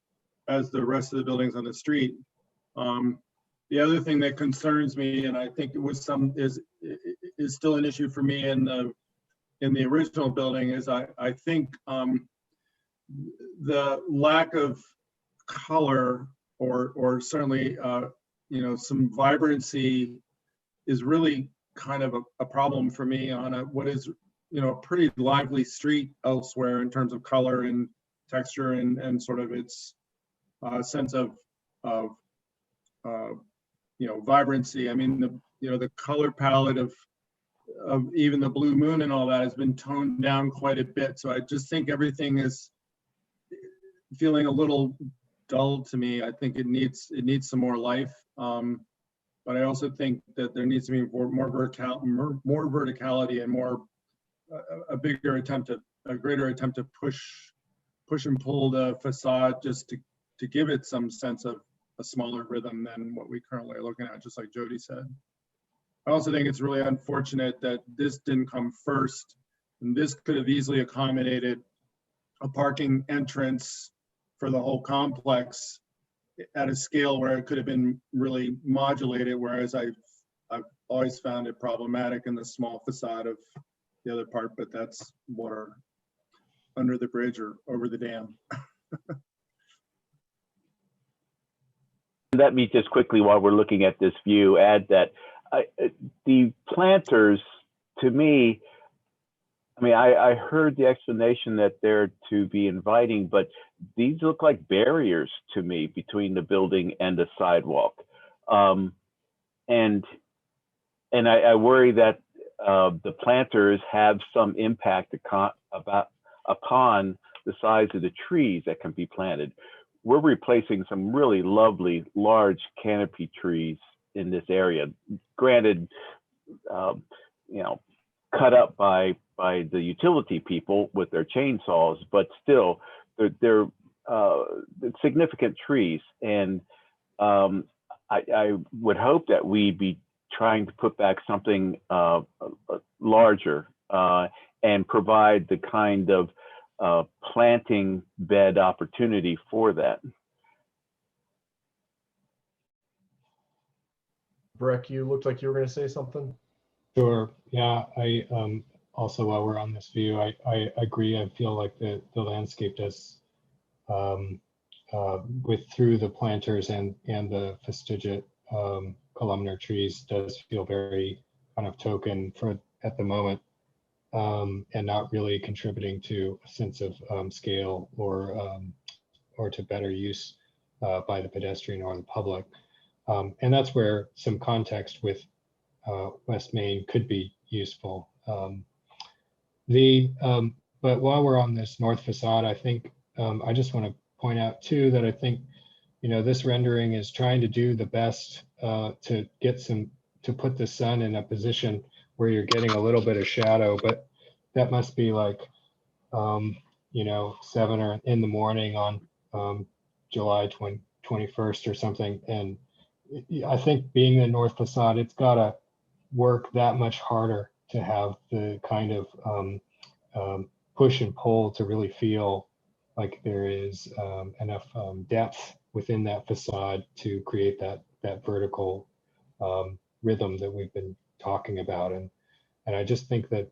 as the rest of the buildings on the street. The other thing that concerns me, and I think it was is still an issue for me in the original building, is I think the lack of color or certainly some vibrancy is really kind of a problem for me on what is, a pretty lively street elsewhere in terms of color and texture and sort of its sense of vibrancy. I mean, the color palette of even the blue moon and all that has been toned down quite a bit. So I just think everything is feeling a little dull to me. I think it needs some more life. But I also think that there needs to be more verticality and a greater attempt to push and pull the facade just to give it some sense of a smaller rhythm than what we currently are looking at, just like Jody said. I also think it's really unfortunate that this didn't come first, and this could have easily accommodated a parking entrance for the whole complex at a scale where it could have been really modulated, whereas I've always found it problematic in the small facade of the other part, but that's water under the bridge or over the dam. Let me just quickly, while we're looking at this view, add that the planters, to me, I heard the explanation that they're to be inviting, but these look like barriers to me between the building and the sidewalk. And I worry that the planters have some impact upon the size of the trees that can be planted. We're replacing some really lovely large canopy trees in this area. Granted, cut up by the utility people with their chainsaws, but still, they're significant trees. And I would hope that we'd be trying to put back something larger and provide the kind of planting bed opportunity for that. Breck, you looked like you were going to say something. Sure. Yeah. I also, while we're on this view, I agree. I feel like the landscape does, through the planters and the fastigiate columnar trees, does feel very kind of token at the moment, and not really contributing to a sense of scale or to better use by the pedestrian or the public. And that's where some context with West Main could be useful. But while we're on this north facade, I think I just want to point out too that I think this rendering is trying to do the best to put the sun in a position where you're getting a little bit of shadow, but that must be like 7 or in the morning on July 21st or something. And I think being the north facade, it's got to work that much harder to have the kind of push and pull to really feel like there is enough depth within that facade to create that vertical rhythm that we've been talking about. And I just think that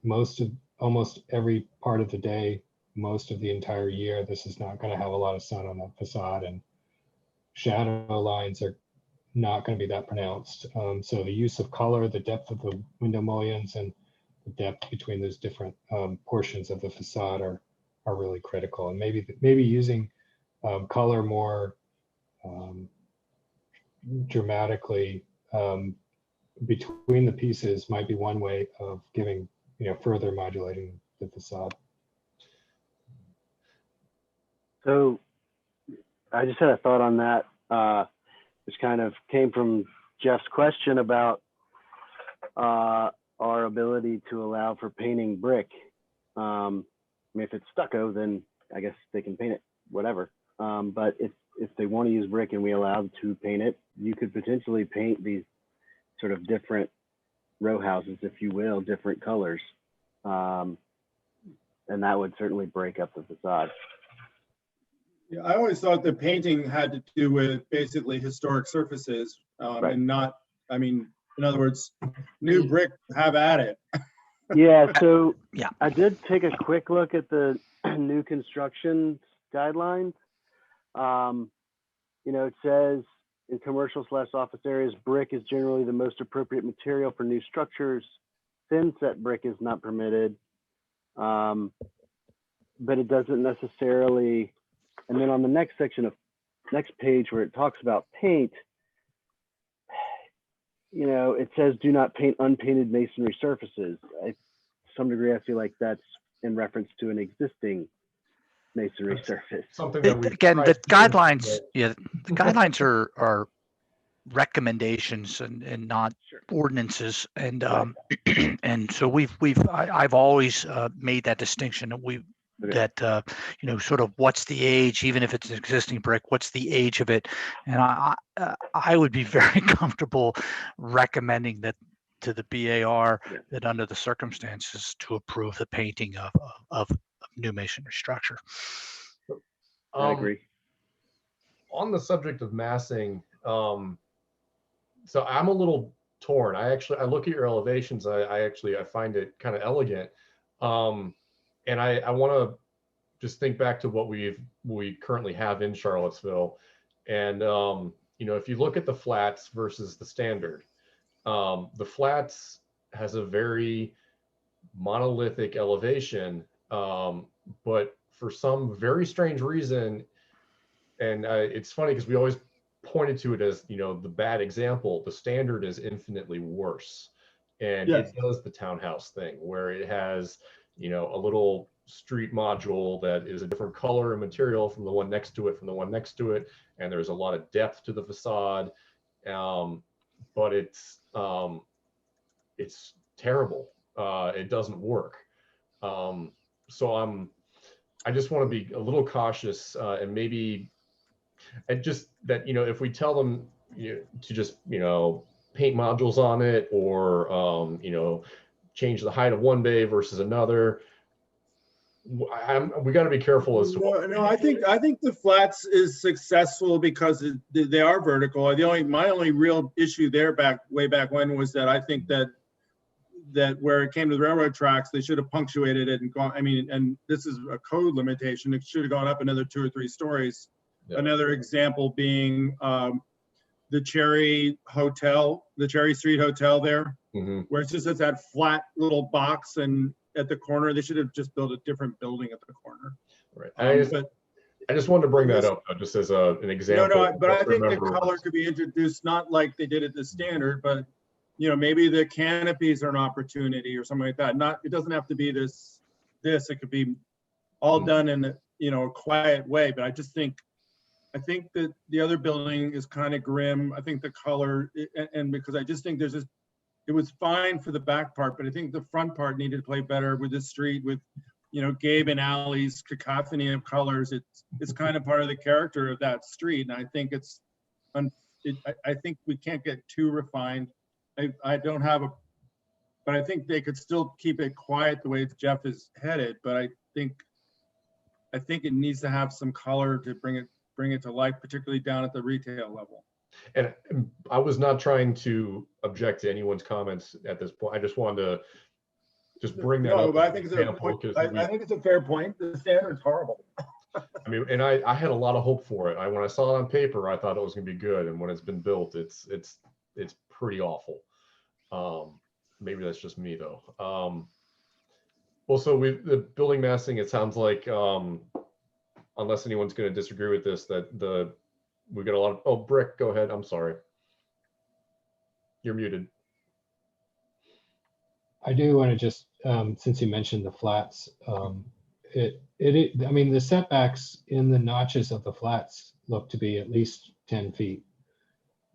almost every part of the day, most of the entire year, this is not going to have a lot of sun on that facade, and shadow lines are not going to be that pronounced. So the use of color, the depth of the window mullions, and the depth between those different portions of the facade are really critical. And maybe using color more dramatically between the pieces might be one way of giving, further modulating the facade. So I just had a thought on that, which kind of came from Jeff's question about our ability to allow for painting brick. If it's stucco, then I guess they can paint it, whatever. But if they want to use brick and we allow them to paint it, you could potentially paint these sort of different row houses, if you will, different colors. And that would certainly break up the facade. Yeah, I always thought the painting had to do with basically historic surfaces, right. And not, in other words, new brick, have at it. Yeah, so yeah, I did take a quick look at the new construction guidelines. It says In commercial/office areas, brick is generally the most appropriate material for new structures. Thin set brick is not permitted, but it doesn't necessarily. And then on the next section of next page where it talks about paint, you know, it says do not paint unpainted masonry surfaces. To some degree, I feel like that's in reference to an existing masonry surface. Something that we Again, the guidelines, yeah, the guidelines are recommendations and not ordinances, and and so I've always made that distinction that that you know, sort of what's the age, even if it's an existing brick, what's the age of it, and I would be very comfortable recommending that to the BAR that under the circumstances to approve the painting of new masonry structure. I agree. On the subject of massing, so I'm a little torn. I look at your elevations. I find it kind of elegant, and I want to just think back to what we currently have in Charlottesville, and you know, if you look at the flats versus the standard, the flats has a very monolithic elevation, but for some very strange reason, and it's funny because we always pointed to it as, you know, the bad example, the standard is infinitely worse. And it does the townhouse thing where it has, you know, a little street module that is a different color and material from the one next to it, and there's a lot of depth to the facade, but it's terrible. It doesn't work. So I just want to be a little cautious, and maybe just that, you know, if we tell them to just, you know, paint modules on it, or you know, change the height of one bay versus another, we got to be careful as to no, I think the flats is successful because they are vertical. My only real issue there way back when was that I think that where it came to the railroad tracks, they should have punctuated it and gone. I mean, and this is a code limitation. It should have gone up another 2 or 3 stories. Yeah. Another example being the Cherry Hotel, the Cherry Street Hotel there, where it's just that flat little box, and at the corner, they should have just built a different building at the corner. Right. I just wanted to bring that up just as an example. No, but I think the color could be introduced, not like they did at the standard, but you know, maybe the canopies are an opportunity or something like that. It doesn't have to be this. It could be all done in a, you know, a quiet way. But I think that the other building is kind of grim. I think the color, and because I just think it was fine for the back part, but I think the front part needed to play better with the street, with, you know, Gabe and Allie's cacophony of colors. It's kind of part of the character of that street, and I think I think we can't get too refined. I don't have but I think they could still keep it quiet the way Jeff is headed. But I think it needs to have some color to bring it to life, particularly down at the retail level. And I was not trying to object to anyone's comments at this point. I just wanted to just bring that up. But I think it's a fair point. The standard's horrible. I mean, and I had a lot of hope for it. When I saw it on paper, I thought it was going to be good, and when it's been built, it's pretty awful. Maybe that's just me though. Well, so the building massing, it sounds like, unless anyone's going to disagree with this, that we got a lot of, Brick, go ahead. I'm sorry. You're muted. I do want to just, since you mentioned the flats, I mean, the setbacks in the notches of the flats look to be at least 10 feet.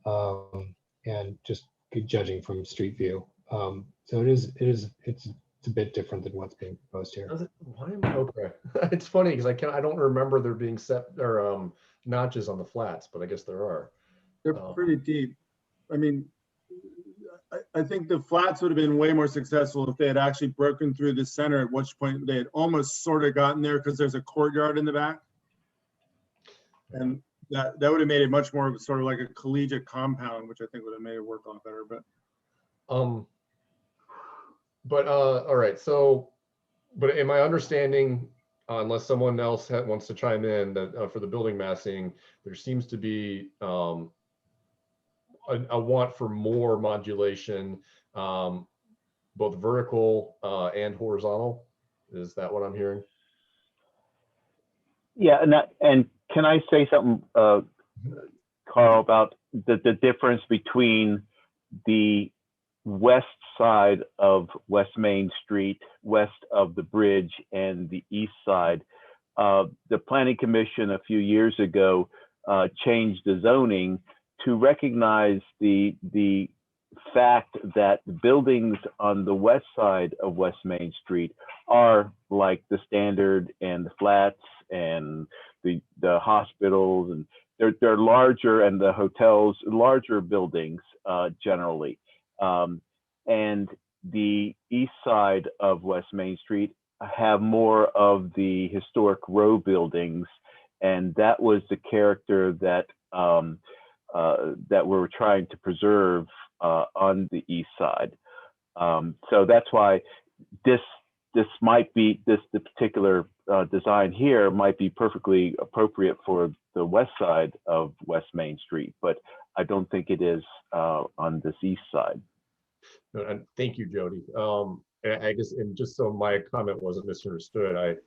And just judging from street view. So it's a bit different than what's being proposed here. Okay. It's funny because I don't remember there being notches on the flats, but I guess there are. They're pretty deep. I mean, I think the flats would have been way more successful if they had actually broken through the center, at which point they had almost sort of gotten there because there's a courtyard in the back. And that would have made it much more of sort of like a collegiate compound, which I think would have made it work a lot better. But all right. So, but in my understanding, unless someone else wants to chime in, that for the building massing, there seems to be a want for more modulation, both vertical and horizontal. Is that what I'm hearing? Yeah, and can I say something, Carl, about the difference between the west side of West Main Street, west of the bridge, and the east side? The Planning Commission a few years ago changed the zoning to recognize the fact that buildings on the west side of West Main Street are like the Standard and the Flats and the hospitals, and they're larger, and the hotels, larger buildings generally. And the east side of West Main Street have more of the historic row buildings, and that was the character that that we're trying to preserve on the east side. So that's why the particular design here might be perfectly appropriate for the west side of West Main Street, but I don't think it is on this east side. And thank you, Jody. I guess, and just so my comment wasn't misunderstood,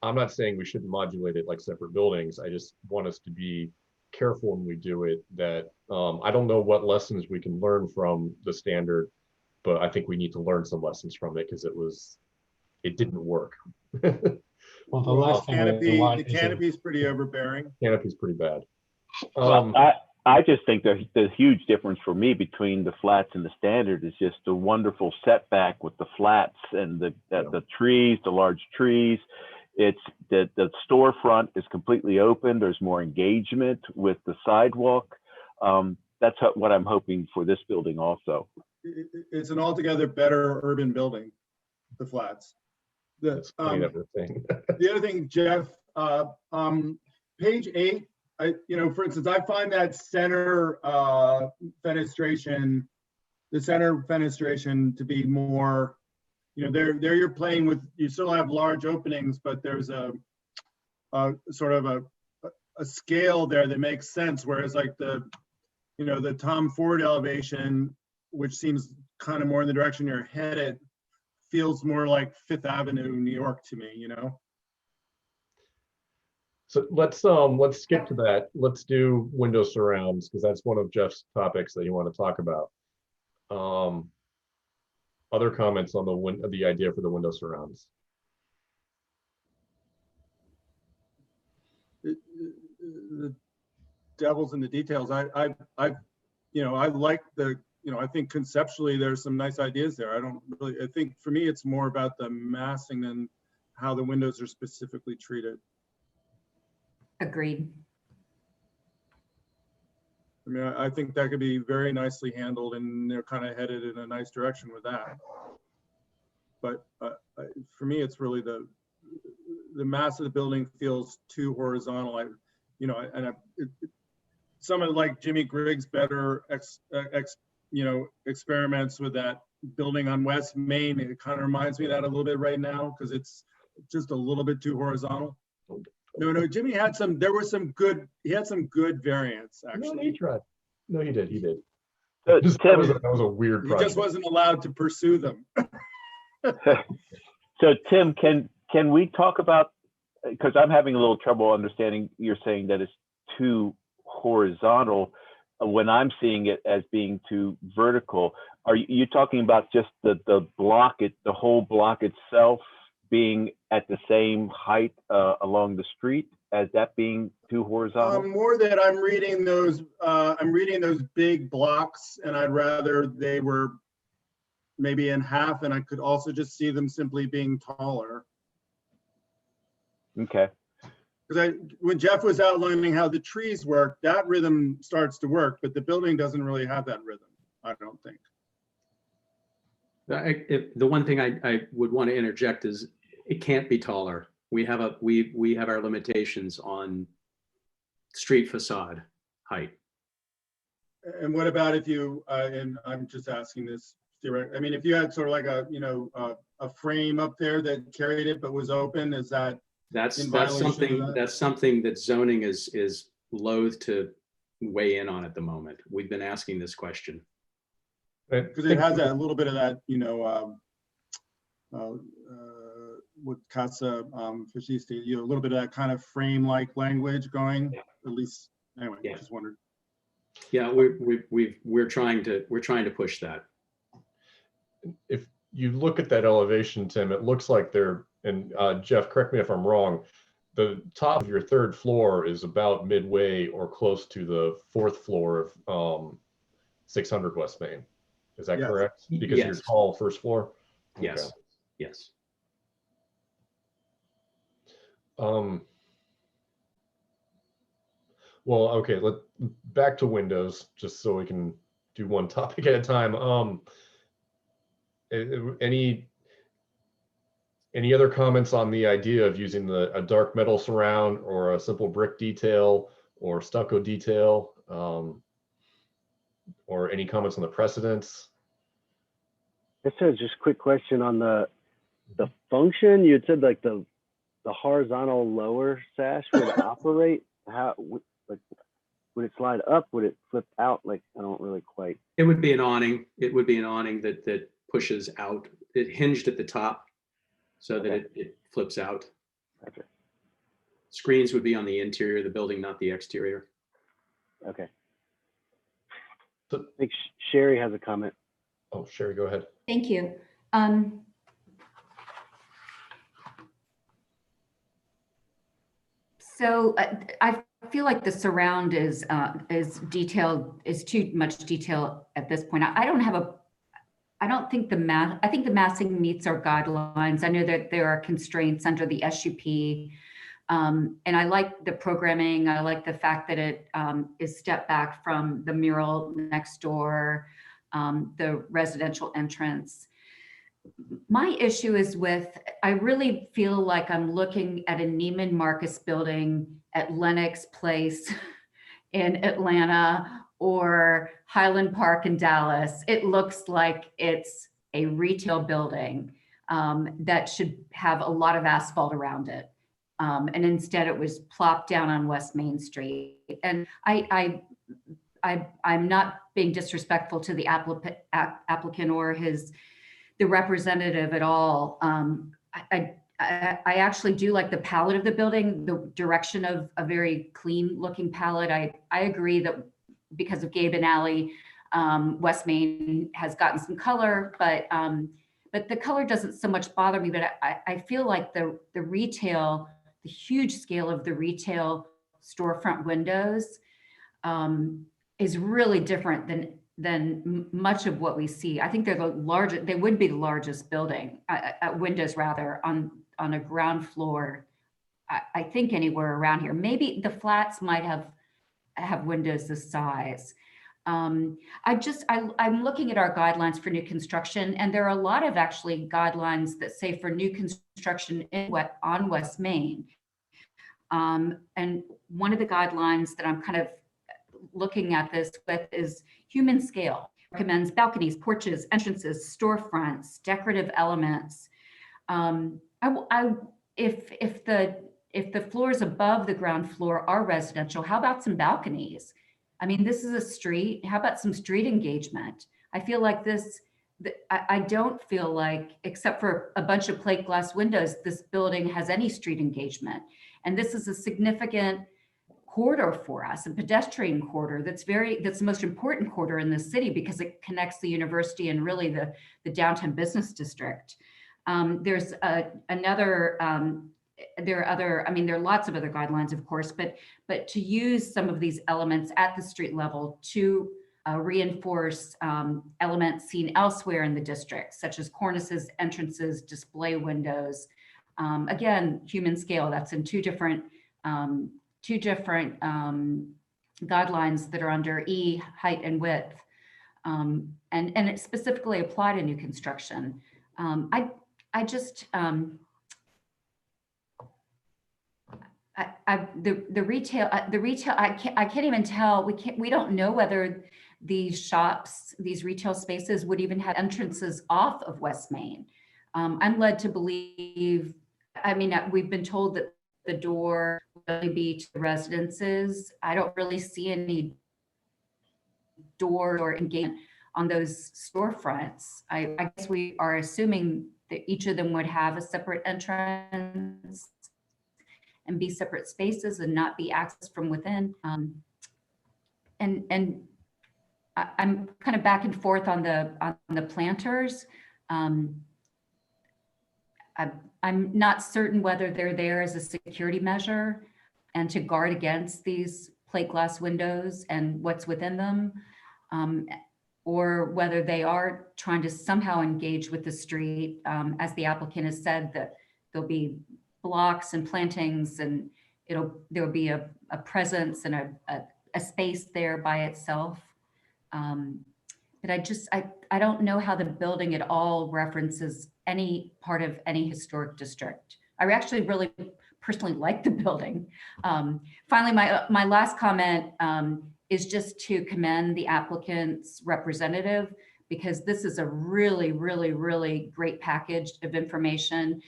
I'm not saying we shouldn't modulate it like separate buildings. I just want us to be careful when we do it, that I don't know what lessons we can learn from the Standard, but I think we need to learn some lessons from it because it didn't work. Well, the last thing the canopy is pretty overbearing. Canopy's pretty bad. Well, I just think the huge difference for me between the Flats and the Standard is just the wonderful setback with the Flats and the trees, the large trees. It's the storefront is completely open. There's more engagement with the sidewalk. That's what I'm hoping for this building also. It's an altogether better urban building, the Flats. The other thing, Jeff, page 8, for instance, I find that center fenestration, the center fenestration to be more, there you're playing with, you still have large openings, but there's a sort of a scale there that makes sense. Whereas like the Tom Ford elevation, which seems kind of more in the direction you're headed, feels more like Fifth Avenue, New York to me, So let's skip to that. Let's do window surrounds, because that's one of Jeff's topics that you want to talk about. Other comments on the idea for the window surrounds? The devil's in the details. I like I think conceptually there's some nice ideas there. I think for me it's more about the massing than how the windows are specifically treated. Agreed. I mean, I think that could be very nicely handled, and they're kind of headed in a nice direction with that. But for me, it's really the mass of the building feels too horizontal. Some of like Jimmy Griggs' better experiments with that building on West Main, it kind of reminds me of that a little bit right now, because it's just a little bit too horizontal. No, Jimmy had some, he had some good variants, actually. No, he tried. No, he did. Tim, that was a weird project. He just wasn't allowed to pursue them. So Tim, can we talk about, because I'm having a little trouble understanding, you're saying that it's too horizontal when I'm seeing it as being too vertical. Are you talking about just the whole block itself being at the same height along the street as that being too horizontal? More that I'm reading those big blocks, and I'd rather they were maybe in half, and I could also just see them simply being taller. Okay. Because when Jeff was outlining how the trees work, that rhythm starts to work, but the building doesn't really have that rhythm, I don't think. The one thing I would want to interject is it can't be taller. We have our limitations on street facade height. And what about if you, and I'm just asking this, I mean, if you had sort of like a frame up there that carried it but was open, is that that's something that zoning is loath to weigh in on at the moment. We've been asking this question. Because it has that little bit of that, you know, what Casa Fascisti, you know, a little bit of that kind of frame-like language going, at least, anyway, just wondered. Yeah, we're trying to push that. If you look at that elevation, Tim, it looks like they're, and Jeff, correct me if I'm wrong, the top of your third floor is about midway or close to the fourth floor of 600 West Main. Is that correct? Because of your tall first floor? Yes, okay. Yes. Well, okay, back to windows, just so we can do one topic at a time. Any other comments on the idea of using a dark metal surround or a simple brick detail or stucco detail? Or any comments on the precedents? Just a quick question on the function. You had said like the horizontal lower sash would operate. How like would it slide up? Would it flip out? Like I don't really quite. It would be an awning. It would be an awning that pushes out. It hinged at the top so that it flips out. Gotcha. Screens would be on the interior of the building, not the exterior. Okay. I think Sherry has a comment. Oh, Sherry, go ahead. Thank you. So I feel like the surround is detailed, is too much detail at this point. I don't think I think the massing meets our guidelines. I know that there are constraints under the SUP. And I like the programming. I like the fact that it is stepped back from the mural next door, the residential entrance. My issue is I really feel like I'm looking at a Neiman Marcus building at Lenox Place in Atlanta or Highland Park in Dallas. It looks like it's a retail building that should have a lot of asphalt around it. And instead it was plopped down on West Main Street. And I'm not being disrespectful to the applicant or the representative at all. I actually do like the palette of the building, the direction of a very clean looking palette. I agree that because of Gabe and Alley, West Main has gotten some color, but the color doesn't so much bother me. But I feel like the retail, the huge scale of the retail storefront windows is really different than much of what we see. I think they're the largest, they would be the largest building, windows rather, on a ground floor, I think anywhere around here. Maybe the flats might have windows this size. I'm looking at our guidelines for new construction, and there are a lot of actually guidelines that say for new construction on West Main. And one of the guidelines that I'm kind of looking at this with is human scale. Recommends balconies, porches, entrances, storefronts, decorative elements. If the floors above the ground floor are residential, how about some balconies? I mean, this is a street. How about some street engagement? I feel like I don't feel like, except for a bunch of plate glass windows, this building has any street engagement. And this is a significant corridor for us, a pedestrian corridor that's the most important corridor in the city because it connects the university and really the downtown business district. There are lots of other guidelines, of course, but to use some of these elements at the street level to reinforce elements seen elsewhere in the district, such as cornices, entrances, display windows. Again, human scale, that's in two different guidelines that are under E, height and width, and it specifically apply to new construction. The retail, I can't even tell. We don't know whether these shops, these retail spaces would even have entrances off of West Main. I'm led to believe, we've been told that the door will be to residences. I don't really see any door or engagement on those storefronts. I guess we are assuming that each of them would have a separate entrance and be separate spaces and not be accessed from within. And I'm kind of back and forth on the planters. I'm not certain whether they're there as a security measure and to guard against these plate glass windows and what's within them, or whether they are trying to somehow engage with the street. As the applicant has said, that there'll be blocks and plantings, and there'll be a presence and a space there by itself. But I don't know how the building at all references any part of any historic district. I actually really personally like the building. Finally, my last comment is just to commend the applicant's representative, because this is a really, really, really great package of information,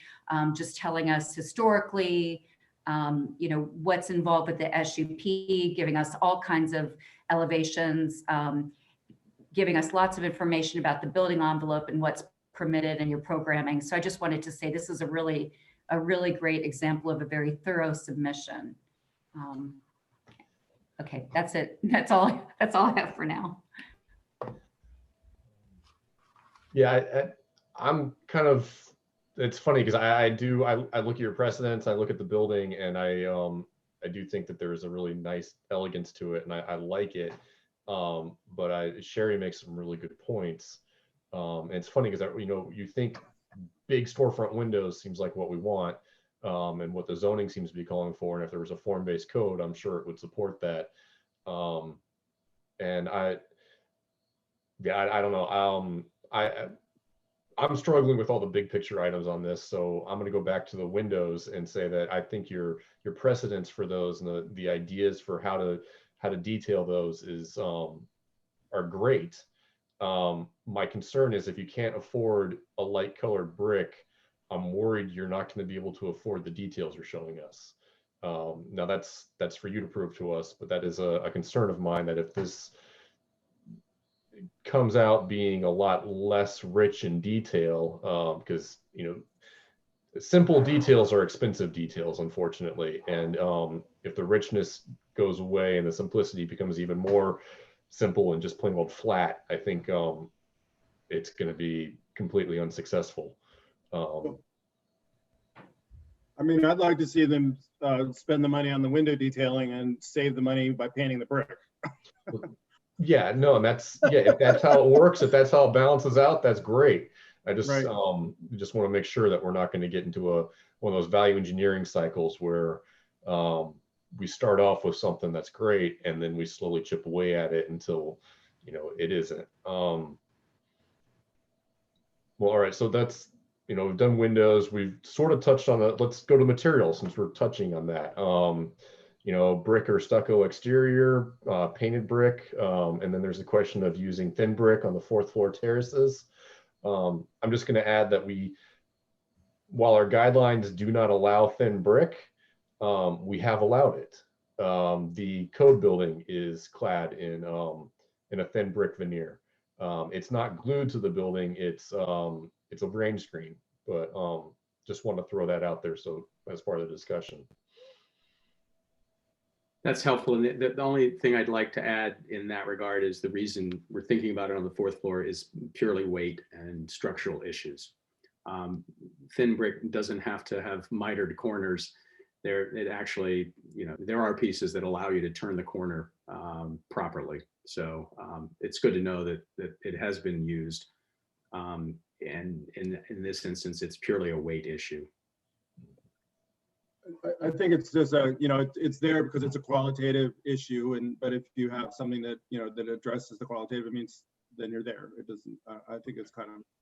just telling us historically, what's involved with the SUP, giving us all kinds of elevations, giving us lots of information about the building envelope and what's permitted in your programming. So I just wanted to say this is a really great example of a very thorough submission. Okay, that's it. That's all I have for now. Yeah, I'm kind of, it's funny because I look at your precedents, I look at the building, and I do think that there is a really nice elegance to it, and I like it. But Sherry makes some really good points. And it's funny because you think big storefront windows seems like what we want, and what the zoning seems to be calling for. And if there was a form-based code, I'm sure it would support that. And I don't know. I'm struggling with all the big picture items on this, so I'm going to go back to the windows and say that I think your precedents for those and the ideas for how to detail those are great. My concern is if you can't afford a light colored brick, I'm worried you're not going to be able to afford the details you're showing us. Now that's for you to prove to us, but that is a concern of mine, that if this comes out being a lot less rich in detail, because simple details are expensive details, unfortunately, and if the richness goes away and the simplicity becomes even more simple and just plain old flat, I think it's going to be completely unsuccessful. I mean, I'd like to see them spend the money on the window detailing and save the money by painting the brick. Yeah, no, and if that's how it works, if that's how it balances out, that's great. I just just want to make sure that we're not going to get into one of those value engineering cycles where we start off with something that's great and then we slowly chip away at it until it isn't. Well, all right, so that's we've done windows, we've sort of touched on it. Let's go to materials since we're touching on that. Brick or stucco exterior, painted brick, and then there's the question of using thin brick on the 4th floor terraces. I'm just going to add that while our guidelines do not allow thin brick, we have allowed it. The code building is clad in a thin brick veneer. It's not glued to the building. It's a rain screen, but just want to throw that out there so as part of the discussion. That's helpful. And the only thing I'd like to add in that regard is the reason we're thinking about it on the 4th floor is purely weight and structural issues. Thin brick doesn't have to have mitered corners. There are pieces that allow you to turn the corner properly. So it's good to know that it has been used. And in this instance, it's purely a weight issue. I think it's just it's there because it's a qualitative issue, but if you have something that that addresses the qualitative, it means then you're there. It doesn't. I think it's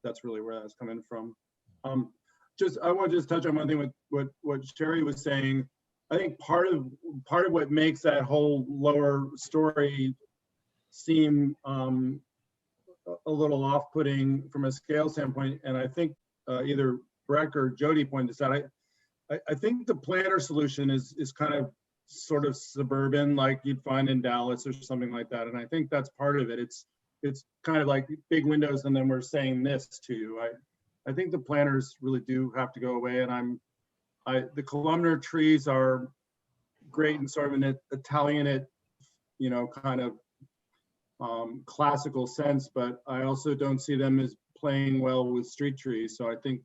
that's really where that's coming from. I want to just touch on one thing with what Sherry was saying. I think part of what makes that whole lower story seem a little off-putting from a scale standpoint, and I think either Breck or Jody pointed this out. I think the planner solution is kind of sort of suburban like you'd find in Dallas or something like that. And I think that's part of it. It's kind of like big windows and then we're saying this to you. I think the planters really do have to go away. And the columnar trees are great in sort of an Italianate, you know, kind of classical sense, but I also don't see them as playing well with street trees. So I think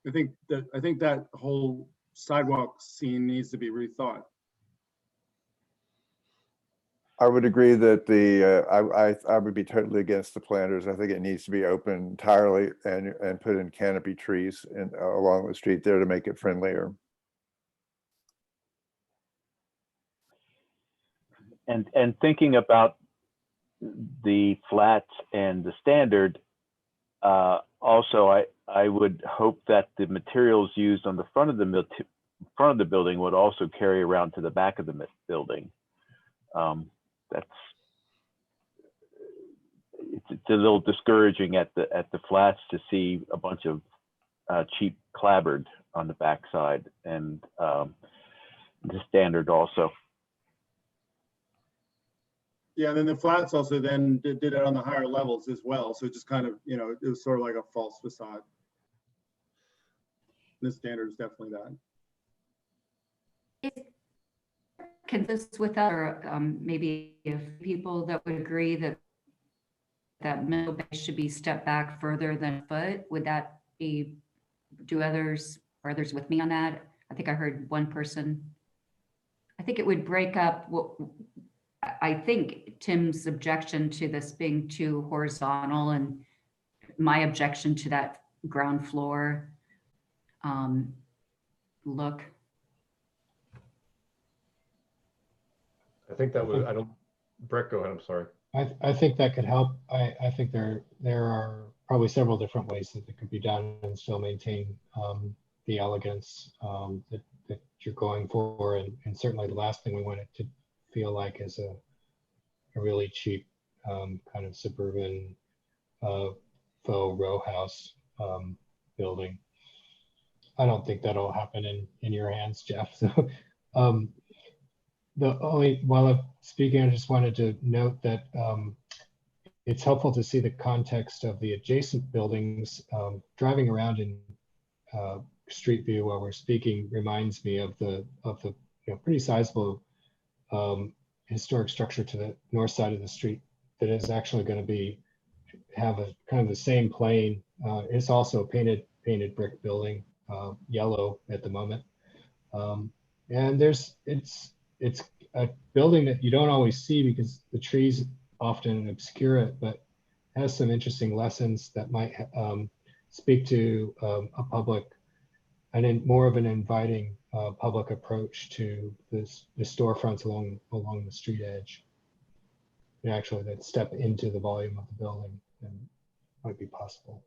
that whole sidewalk scene needs to be rethought. I would agree that I would be totally against the planters. I think it needs to be open entirely and put in canopy trees along the street there to make it friendlier. And thinking about the flats and the standard, also I would hope that the materials used on the front of the building would also carry around to the back of the building. It's a little discouraging at the flats to see a bunch of cheap clapboard on the backside, and the standard also. Yeah, and then the flats also then did it on the higher levels as well. So just kind of, you know, it was sort of like a false facade. The standard is definitely that. Consists with other maybe if people that would agree that middle bay should be stepped back further than a foot, would that be, are others with me on that? I think I heard one person. I think it would break up what I think Tim's objection to this being too horizontal and my objection to that ground floor look. I think that was, Brett, go ahead, I'm sorry. I think that could help. I think there are probably several different ways that it could be done and still maintain the elegance that you're going for. And certainly the last thing we want it to feel like is a really cheap kind of suburban faux row house building. I don't think that'll happen in your hands, Jeff. So while I'm speaking, I just wanted to note that it's helpful to see the context of the adjacent buildings. Driving around in street view while we're speaking reminds me of the pretty sizable historic structure to the north side of the street that is actually going to have a kind of the same plane. It's also a painted brick building, yellow at the moment, and it's a building that you don't always see because the trees often obscure it, but has some interesting lessons that might speak to a public and more of an inviting public approach to the storefronts along the street edge. And actually, that step into the volume of the building and might be possible.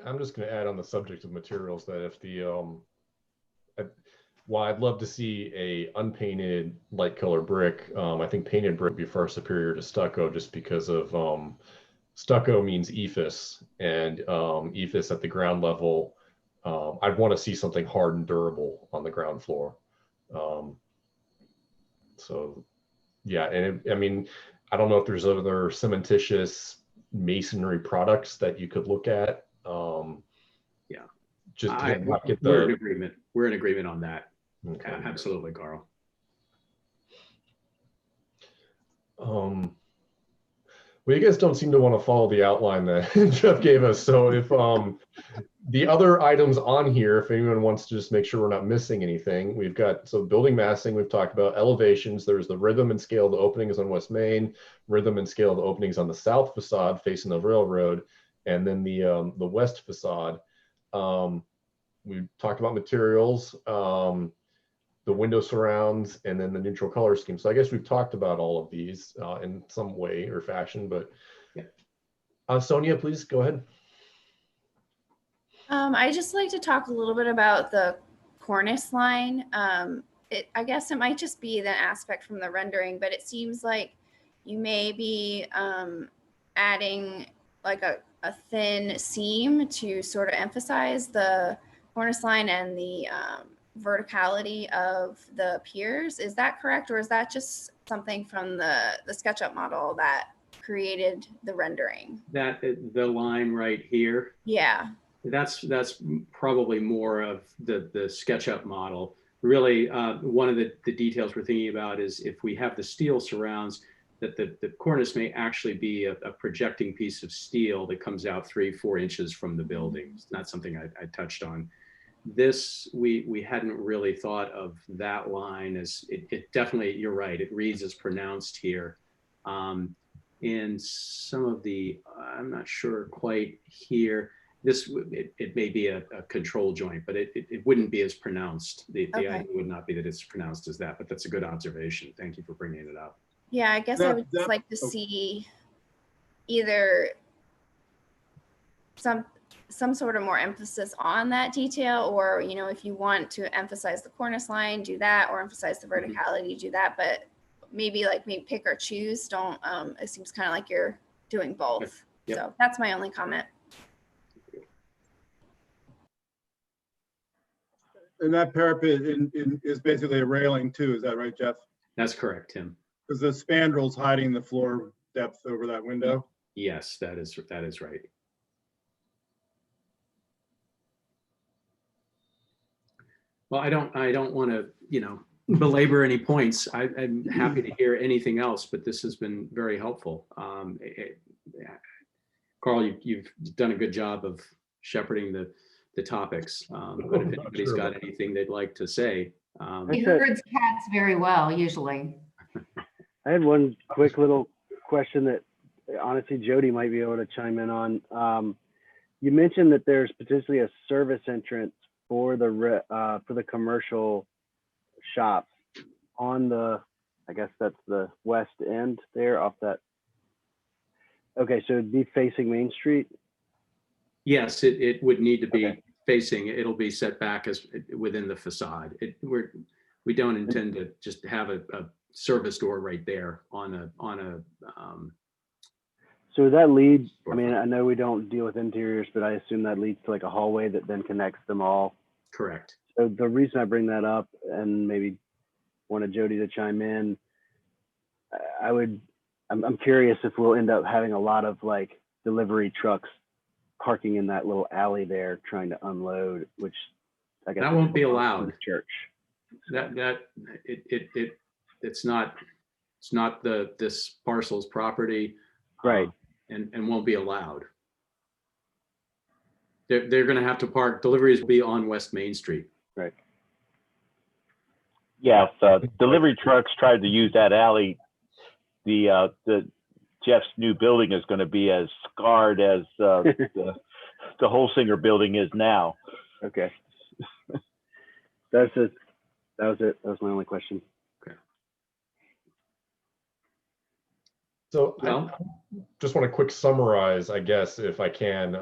I'm just going to add on the subject of materials that if while I'd love to see a unpainted light color brick, I think painted brick would be far superior to stucco just because of stucco means ephes, and ephes at the ground level, I'd want to see something hard and durable on the ground floor. So yeah, and I mean, I don't know if there's other cementitious masonry products that you could look at. Yeah, just not get we're in agreement. We're in agreement on that. Okay. Absolutely, Carl. Well, you guys don't seem to want to follow the outline that Jeff gave us. So if the other items on here, if anyone wants to just make sure we're not missing anything, we've got, so building massing, we've talked about elevations. There's the rhythm and scale of the openings on West Main, rhythm and scale of the openings on the south facade facing the railroad, and then the west facade. We talked about materials, the window surrounds, and then the neutral color scheme. So I guess we've talked about all of these in some way or fashion, but yeah. Sonia, please go ahead. I just like to talk a little bit about the cornice line. I guess it might just be the aspect from the rendering, but it seems like you may be adding like a a thin seam to sort of emphasize the cornice line and the verticality of the piers. Is that correct? Or is that just something from the SketchUp model that created the rendering? That the line right here. Yeah. That's probably more of the SketchUp model. Really, one of the details we're thinking about is if we have the steel surrounds, that the cornice may actually be a projecting piece of steel that comes out 3-4 inches from the building. It's not something I touched on. This, we hadn't really thought of that line as, it definitely, you're right, it reads as pronounced here. In some of the, I'm not sure quite here, it may be a control joint, but it wouldn't be as pronounced. The idea would not be that it's pronounced as that, but that's a good observation. Thank you for bringing it up. Yeah, I guess I would just like to see either some sort of more emphasis on that detail, or, you know, if you want to emphasize the cornice line, do that, or emphasize the verticality, do that, but maybe pick or choose. Don't, it seems kind of like you're doing both. Yep. So that's my only comment. And that parapet is basically a railing too, is that right, Jeff? That's correct, Tim. Because the spandrel's hiding the floor depth over that window? Yes, that is right. Well, I don't want to, you know, belabor any points. I'm happy to hear anything else, but this has been very helpful. Carl, you've done a good job of shepherding the topics. But if anybody's got anything they'd like to say. He herds cats very well, usually. I had one quick little question that honestly Jody might be able to chime in on. You mentioned that there's potentially a service entrance for the commercial shops on the, I guess that's the west end there off that. Okay, so it'd be facing Main Street? Yes, it would need to be facing, it'll be set back as within the facade. We don't intend to just have a service door right there on a so that leads, I mean, I know we don't deal with interiors, but I assume that leads to like a hallway that then connects them all. Correct. So the reason I bring that up, and maybe wanted Jody to chime in, I'm curious if we'll end up having a lot of like delivery trucks parking in that little alley there trying to unload, which I guess that won't be allowed. Church. It's not this parcel's property, right? And won't be allowed. They're going to have to park. Deliveries will be on West Main Street. Right. Yes, delivery trucks tried to use that alley. The Jeff's new building is going to be as scarred as the Holsinger building is now. Okay. That's it. That was it. That was my only question. Okay. So I just want to quick summarize, I guess, if I can,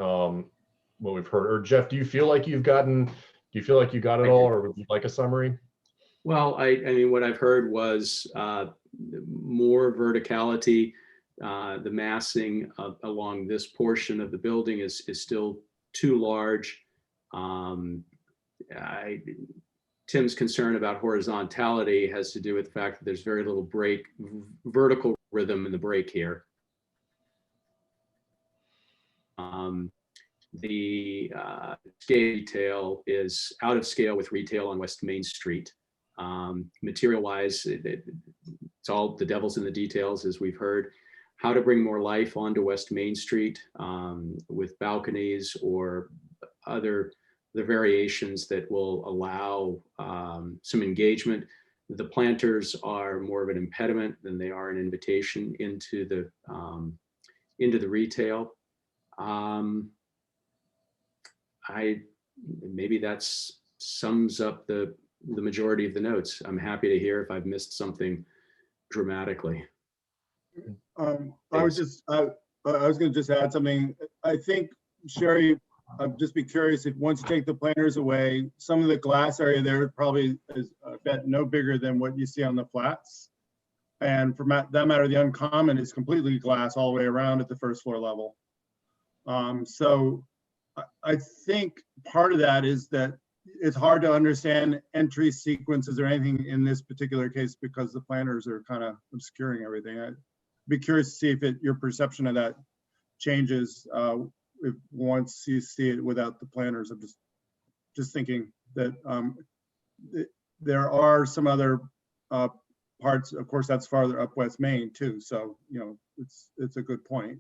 what we've heard. Or Jeff, do you feel like you got it all, or would you like a summary? Well, I mean, what I've heard was more verticality. The massing along this portion of the building is still too large. Tim's concern about horizontality has to do with the fact that there's very little vertical rhythm in the break here. The scale detail is out of scale with retail on West Main Street. Material-wise, it's all the devil's in the details, as we've heard. How to bring more life onto West Main Street with balconies or other variations that will allow some engagement. The planters are more of an impediment than they are an invitation into the retail. Maybe that's sums up the majority of the notes. I'm happy to hear if I've missed something dramatically. I was going to just add something. I think, Sherry, I'd just be curious if once you take the planters away, some of the glass area there probably is, I bet, no bigger than what you see on the flats. And for that matter, the Uncommon is completely glass all the way around at the first floor level. So I think part of that is that it's hard to understand entry sequences or anything in this particular case because the planners are kind of obscuring everything. I'd be curious to see if your perception of that changes if once you see it without the planners. I'm just thinking that there are some other parts, of course, that's farther up West Main too. So, you know, it's a good point.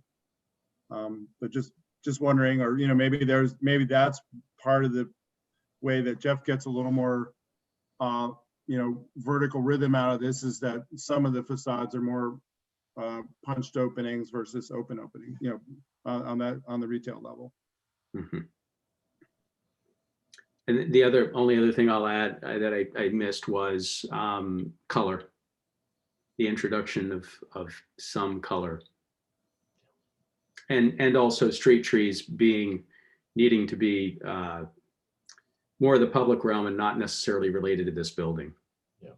But just wondering, or, you know, maybe that's part of the way that Jeff gets a little more, you know, vertical rhythm out of this, is that some of the facades are more punched openings versus open opening, you know, on the retail level. Mm-hmm. And the only other thing I'll add that I missed was color, the introduction of some color, and also street trees needing to be more of the public realm and not necessarily related to this building. Yeah.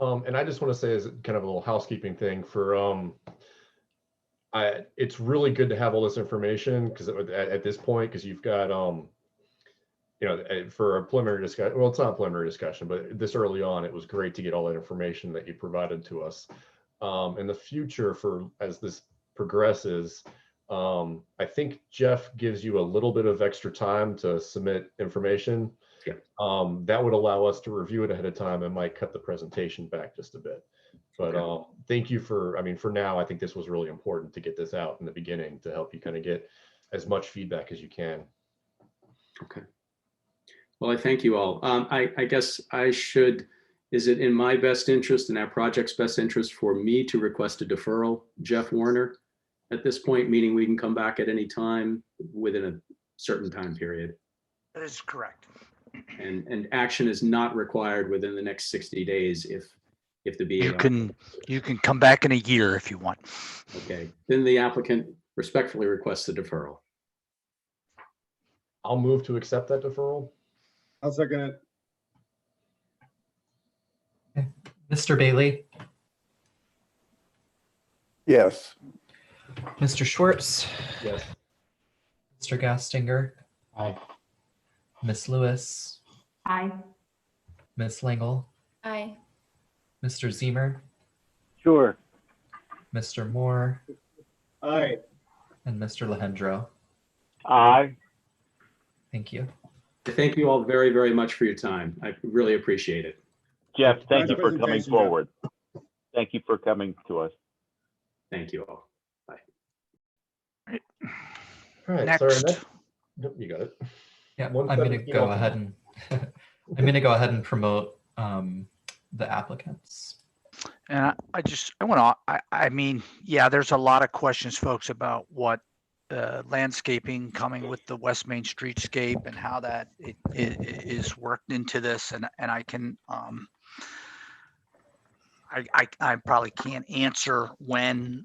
And I just want to say, as kind of a little housekeeping thing for it's really good to have all this information, because at this point, because you've got you know, for a preliminary discussion, well, it's not a preliminary discussion, but this early on, it was great to get all that information that you provided to us. In the future, as this progresses, I think Jeff gives you a little bit of extra time to submit information. Yeah. That would allow us to review it ahead of time and might cut the presentation back just a bit. But Okay. thank you for now, I think this was really important to get this out in the beginning to help you kind of get as much feedback as you can. Okay. Well, I thank you all. I guess is it in my best interest and our project's best interest for me to request a deferral, Jeff Warner, at this point, meaning we can come back at any time within a certain time period? That is correct. And action is not required within the next 60 days if the BAR. You can come back in a year if you want. Okay, then the applicant respectfully requests the deferral. I'll move to accept that deferral. I'll second it. Okay. Mr. Bailey, Yes. Mr. Schwartz, Yes. Mr. Gastinger, Aye. Miss Lewis, Aye. Miss Lingle, Aye. Mr. Zemer, Sure. Mr. Moore, Aye. and Mr. Lehendro. Aye. Thank you. Thank you all very, very much for your time. I really appreciate it. Jeff, thank Nice you for coming presentation, Jeff. forward. Thank you for coming to us. Thank you all. Bye. All right. Next. Sorry, nope, you got it. Yeah, I'm going to go ahead and I'm going to go ahead and promote the applicants. And I mean, yeah, there's a lot of questions, folks, about what landscaping coming with the West Main streetscape and how that is worked into this. And I can, I probably can't answer when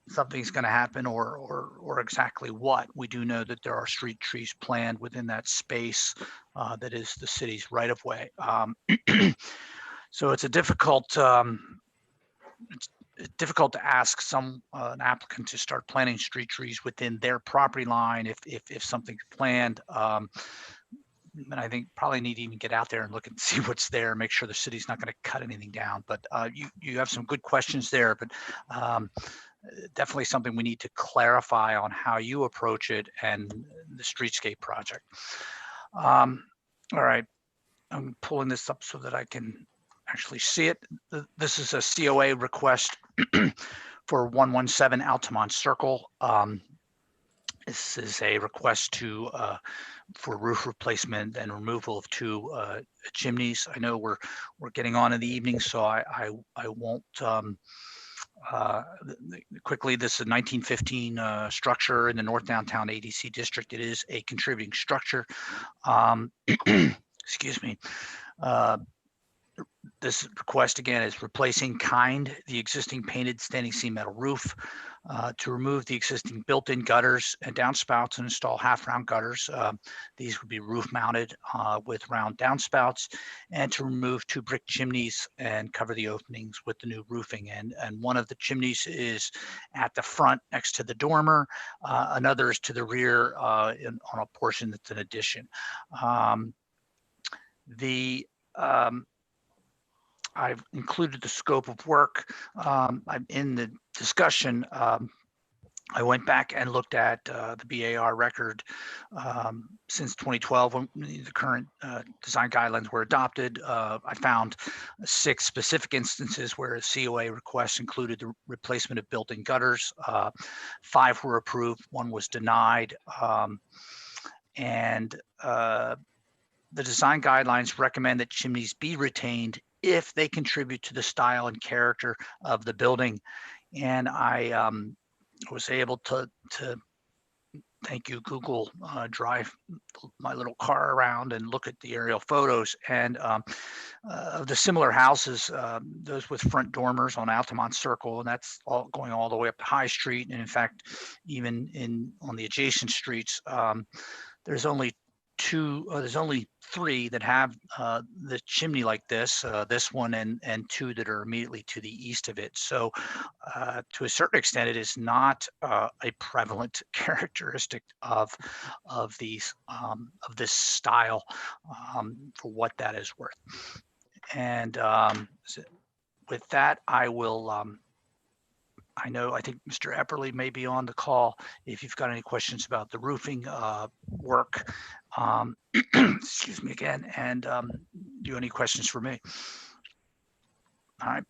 something's going to happen or exactly what. We do know that there are street trees planned within that space that is the city's right of way. So it's a difficult, it's difficult to ask an applicant to start planting street trees within their property line if something's planned. And I think probably need to even get out there and look and see what's there, make sure the city's not going to cut anything down. But you have some good questions there, but definitely something we need to clarify on how you approach it and the streetscape project. All right, I'm pulling this up so that I can actually see it. This is a COA request for 117 Altamont Circle. This is a request for roof replacement and removal of 2 chimneys. I know we're getting on in the evening, so I won't quickly. This is a 1915 structure in the North Downtown ADC district. It is a contributing structure. Excuse me. this request again is replacing kind, the existing painted standing seam metal roof, to remove the existing built-in gutters and downspouts and install half-round gutters. These would be roof-mounted with round downspouts, and to remove 2 brick chimneys and cover the openings with the new roofing. And one of the chimneys is at the front next to the dormer. Another is to the rear on a portion that's an addition. I've included the scope of work. I'm in the discussion. I went back and looked at the BAR record since 2012 when the current design guidelines were adopted. I found 6 specific instances where a COA request included the replacement of built-in gutters. 5 were approved, 1 was denied. The design guidelines recommend that chimneys be retained if they contribute to the style and character of the building. And I was able to thank you, Google, drive my little car around and look at the aerial photos. And of the similar houses, those with front dormers on Altamont Circle, and that's all going all the way up to High Street. And in fact, even on the adjacent streets, there's only 3 that have the chimney like this, this one and 2 that are immediately to the east of it. So to a certain extent, it is not a prevalent characteristic of this style, for what that is worth. And with that, I will, I think Mr. Epperly may be on the call if you've got any questions about the roofing work. Excuse me again, and do you have any questions for me? All right.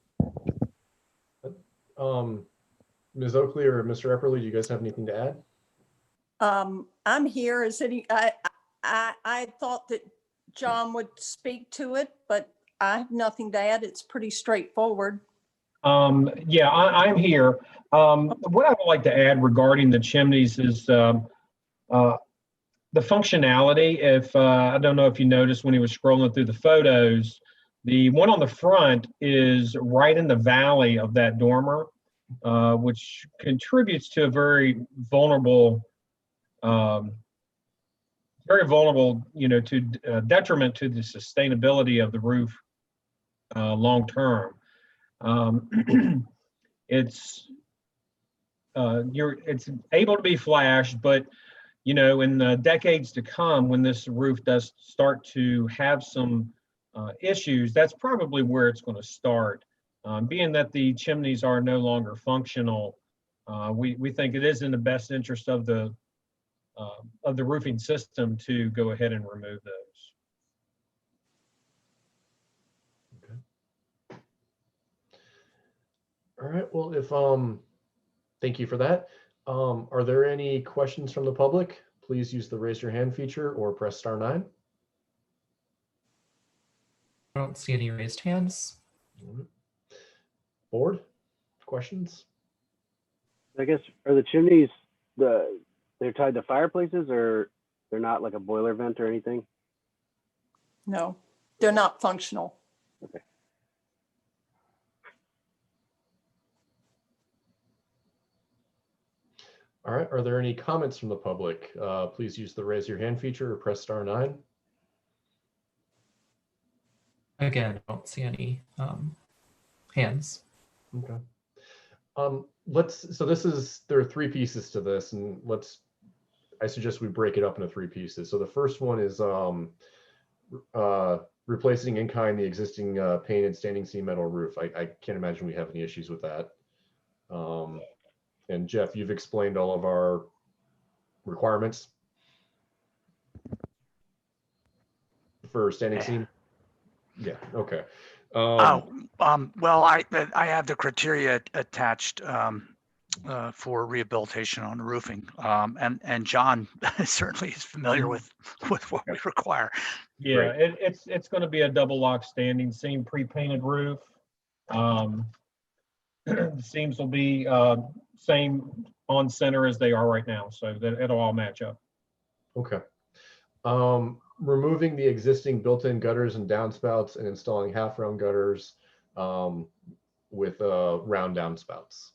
Ms. Oakley or Mr. Epperly, do you guys have anything to add? I'm here. Is any, I thought that John would speak to it, but I have nothing to add. It's pretty straightforward. Yeah, I'm here. What I would like to add regarding the chimneys is the functionality. If I don't know if you noticed when he was scrolling through the photos, the one on the front is right in the valley of that dormer, which contributes to a very vulnerable, to detriment to the sustainability of the roof long term. It's able to be flashed, but in the decades to come, when this roof does start to have some issues, that's probably where it's going to start. Being that the chimneys are no longer functional, we think it is in the best interest of the roofing system to go ahead and remove those. All right, well, thank you for that. Are there any questions from the public? Please use the raise your hand feature or press *9. I don't see any raised hands. Board, questions? I guess, are the chimneys, they're tied to fireplaces, or they're not like a boiler vent or anything? No, they're not functional. Okay. All right, are there any comments from the public? Please use the raise your hand feature or press *9. Again, I don't see any hands. Okay. There are 3 pieces to this, and I suggest we break it up into 3 pieces. So the first one is replacing in kind the existing painted standing seam metal roof. I can't imagine we have any issues with that. And Jeff, you've explained all of our requirements for standing seam. Yeah. Okay. Well, I have the criteria attached for rehabilitation on the roofing, and John certainly is familiar with what we require. Yeah, it's going to be a double lock standing seam pre-painted roof. The seams will be same on center as they are right now, so that it'll all match up. Okay. removing the existing built-in gutters and downspouts and installing half-round gutters with round downspouts.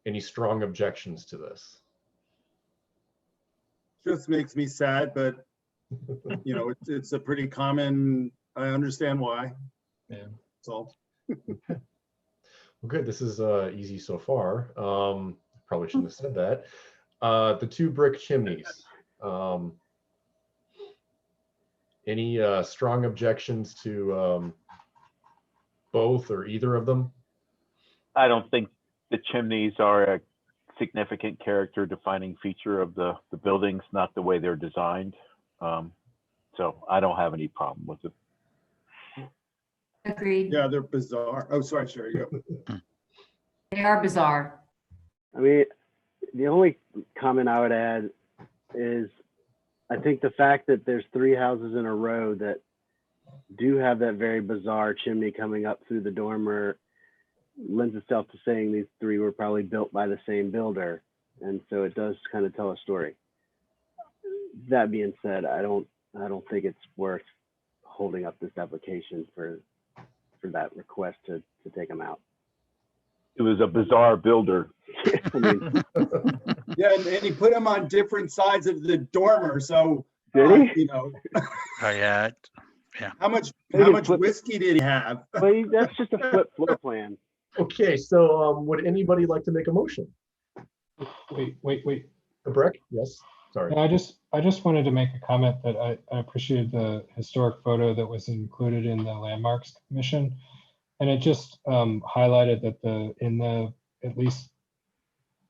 Any strong objections to this? Just makes me sad, but you know, it's a pretty common, I understand why. Yeah. That's all. Well, good. This is easy so far. Probably shouldn't have said that. The 2 brick chimneys. Any strong objections to both or either of them? I don't think the chimneys are a significant character defining feature of the buildings, not the way they're designed. So I don't have any problem with it. Agreed. Yeah, they're bizarre. Oh, sorry, Sherry, go. They are bizarre. I mean, the only comment I would add is I think the fact that there's 3 houses in a row that do have that very bizarre chimney coming up through the dormer lends itself to saying these 3 were probably built by the same builder. And so it does kind of tell a story. That being said, I don't think it's worth holding up this application for that request to take them out. It was a bizarre builder. I mean, Yeah, and he put them on different sides of the dormer, so did he? you know, Oh, yeah. Yeah. how much flip- whiskey did he have? But that's just a flip floor plan. Okay, so would anybody like to make a motion? Wait. Breck? Yes. Sorry. I just wanted to make a comment that I appreciated the historic photo that was included in the Landmarks Commission. And it just highlighted that at least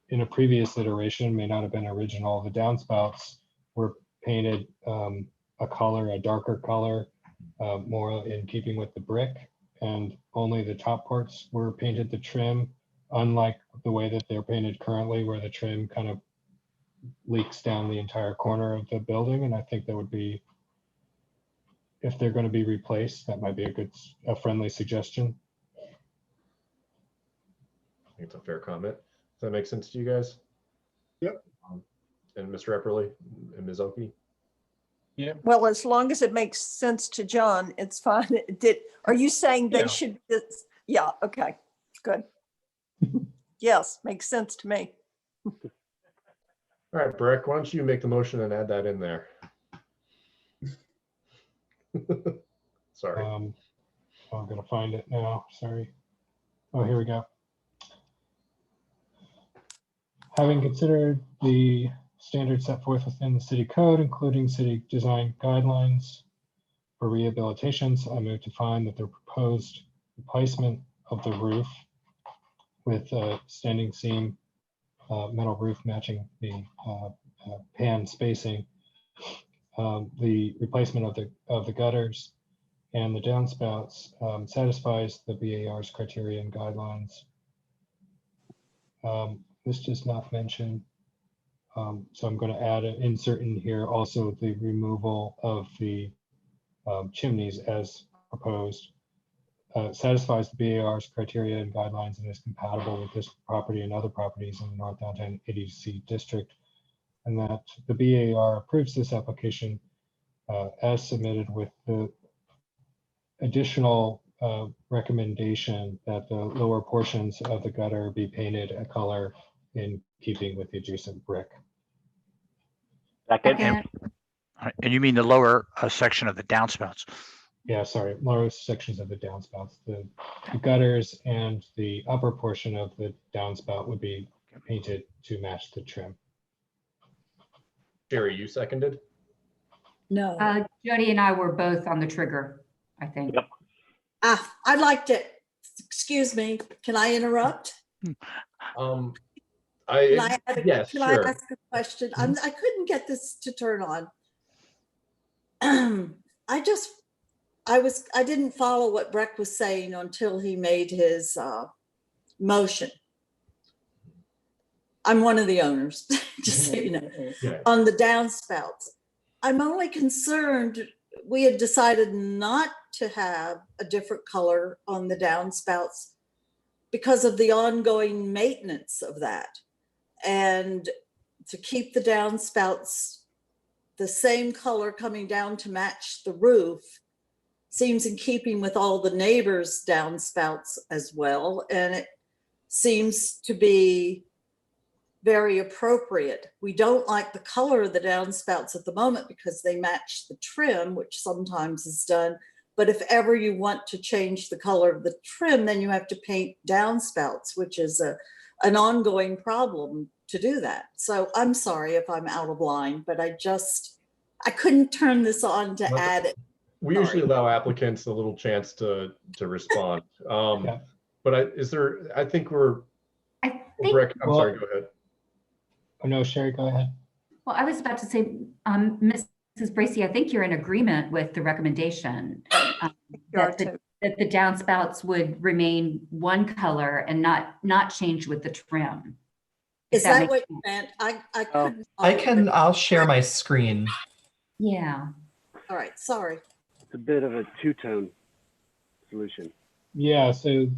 in a previous iteration, may not have been original, the downspouts were painted a darker color, more in keeping with the brick, and only the top parts were painted the trim, unlike the way that they're painted currently, where the trim kind of leaks down the entire corner of the building. And I think that would be, if they're going to be replaced, that might be a friendly suggestion. I think it's a fair comment. Does that make sense to you guys? Yep. And Mr. Epperly and Ms. Oki? Yeah. Well, as long as it makes sense to John, it's fine. Are you saying they Yeah. should? Yeah, okay, good. Yes, makes sense to me. All right, Breck, why don't you make the motion and add that in there? Sorry. I'm going to find it now. Sorry. Oh, here we go. Having considered the standards set forth within the city code, including city design guidelines for rehabilitations, I move to find that the proposed replacement of the roof with a standing seam metal roof matching the pan spacing, the replacement of the gutters and the downspouts satisfies the BAR's criteria and guidelines. This does not mention, so I'm going to add an insert in here also the removal of the chimneys as proposed. Satisfies the BAR's criteria and guidelines and is compatible with this property and other properties in the North Downtown ADC district, and that the BAR approves this application as submitted with the additional recommendation that the lower portions of the gutter be painted a color in keeping with the adjacent brick. And you mean the lower section of the downspouts? Yeah, sorry, lower sections of the downspouts. The gutters and the upper portion of the downspout would be painted to match the trim. Sherry, you seconded? No. Jody and I were both on the trigger, I think. Yep. I'd like to, excuse me, can I interrupt? Yes, can sure. I ask a question? I couldn't get this to turn on. I didn't follow what Breck was saying until he made his motion. I'm one of the owners, just so you know, on the downspouts. I'm only concerned, we had decided not to have a different color on the downspouts because of the ongoing maintenance of that. And to keep the downspouts the same color coming down to match the roof seems in keeping with all the neighbors' downspouts as well. And it seems to be very appropriate. We don't like the color of the downspouts at the moment because they match the trim, which sometimes is done. But if ever you want to change the color of the trim, then you have to paint downspouts, which is an ongoing problem to do that. So I'm sorry if I'm out of line, but I couldn't turn this on to add it. We usually allow applicants a little chance to respond. But I think we're, I'm sorry, go ahead. Oh no, Sherry, go ahead. Well, I was about to say, Mrs. Bracy, I think you're in agreement with the recommendation that the downspouts would remain one color and not change with the trim. Is that what you meant? I'll share my screen. Yeah. All right, sorry. It's a bit of a two-tone solution. Yeah, so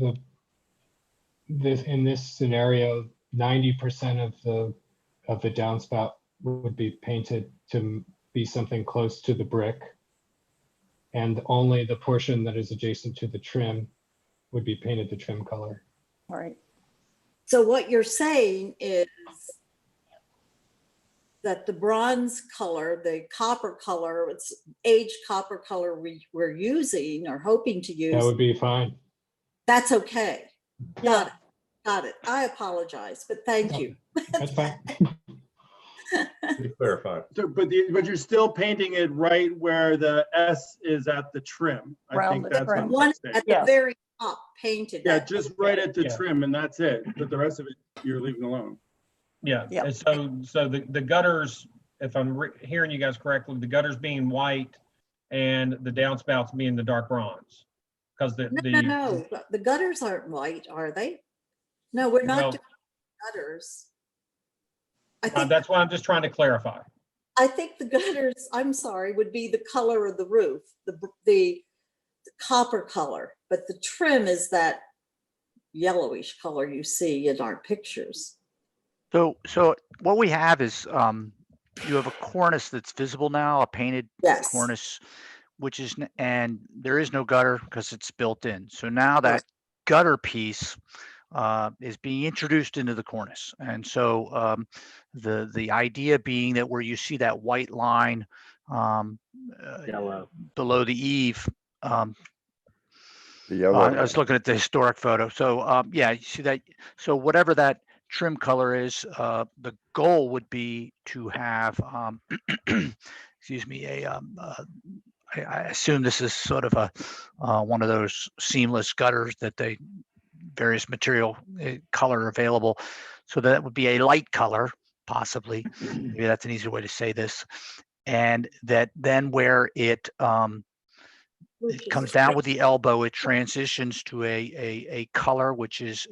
in this scenario, 90% of the downspout would be painted to be something close to the brick, and only the portion that is adjacent to the trim would be painted the trim color. All right. So what you're saying is that the bronze color, the copper color, it's aged copper color we're using or hoping to use. That would be fine. That's okay. Got it. I apologize, but thank you. That's fine. To clarify. So, but you're still painting it right where the S is at the trim. I think that's what one at the very top painted. Yeah, just right at the trim, and that's it. But the rest of it you're leaving alone. Yeah. And so the gutters, if I'm hearing you guys correctly, the gutters being white and the downspouts being the dark bronze, because no, the gutters aren't white, are they? No, we're not doing gutters. I think that's why I'm just trying to clarify. I think the gutters, I'm sorry, would be the color of the roof, the copper color, but the trim is that yellowish color you see in our pictures. So what we have is you have a cornice that's visible now, a painted cornice, and there is no gutter because it's built in. So now that gutter piece is being introduced into the cornice. And so the idea being that where you see that white line below the eave, the yellow. I was looking at the historic photo. So yeah, you see that. So whatever that trim color is, the goal would be to have, excuse me, I assume this is sort of a one of those seamless gutters that they various material color available. So that would be a light color, possibly. Maybe that's an easier way to say this. And that then where it comes down with the elbow, it transitions to a color which is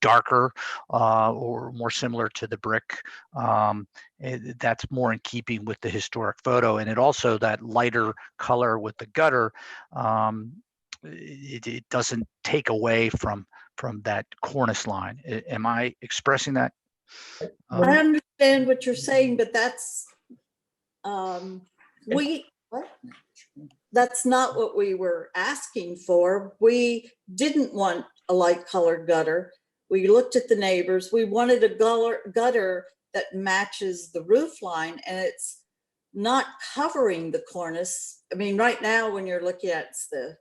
darker or more similar to the brick. That's more in keeping with the historic photo. And it also, that lighter color with the gutter, it doesn't take away from that cornice line. Am I expressing that? I understand what you're saying, but that's that's not what we were asking for. We didn't want a light colored gutter. We looked at the neighbors. We wanted a gutter that matches the roof line, and it's not covering the cornice. I mean, right now when you're looking at it's the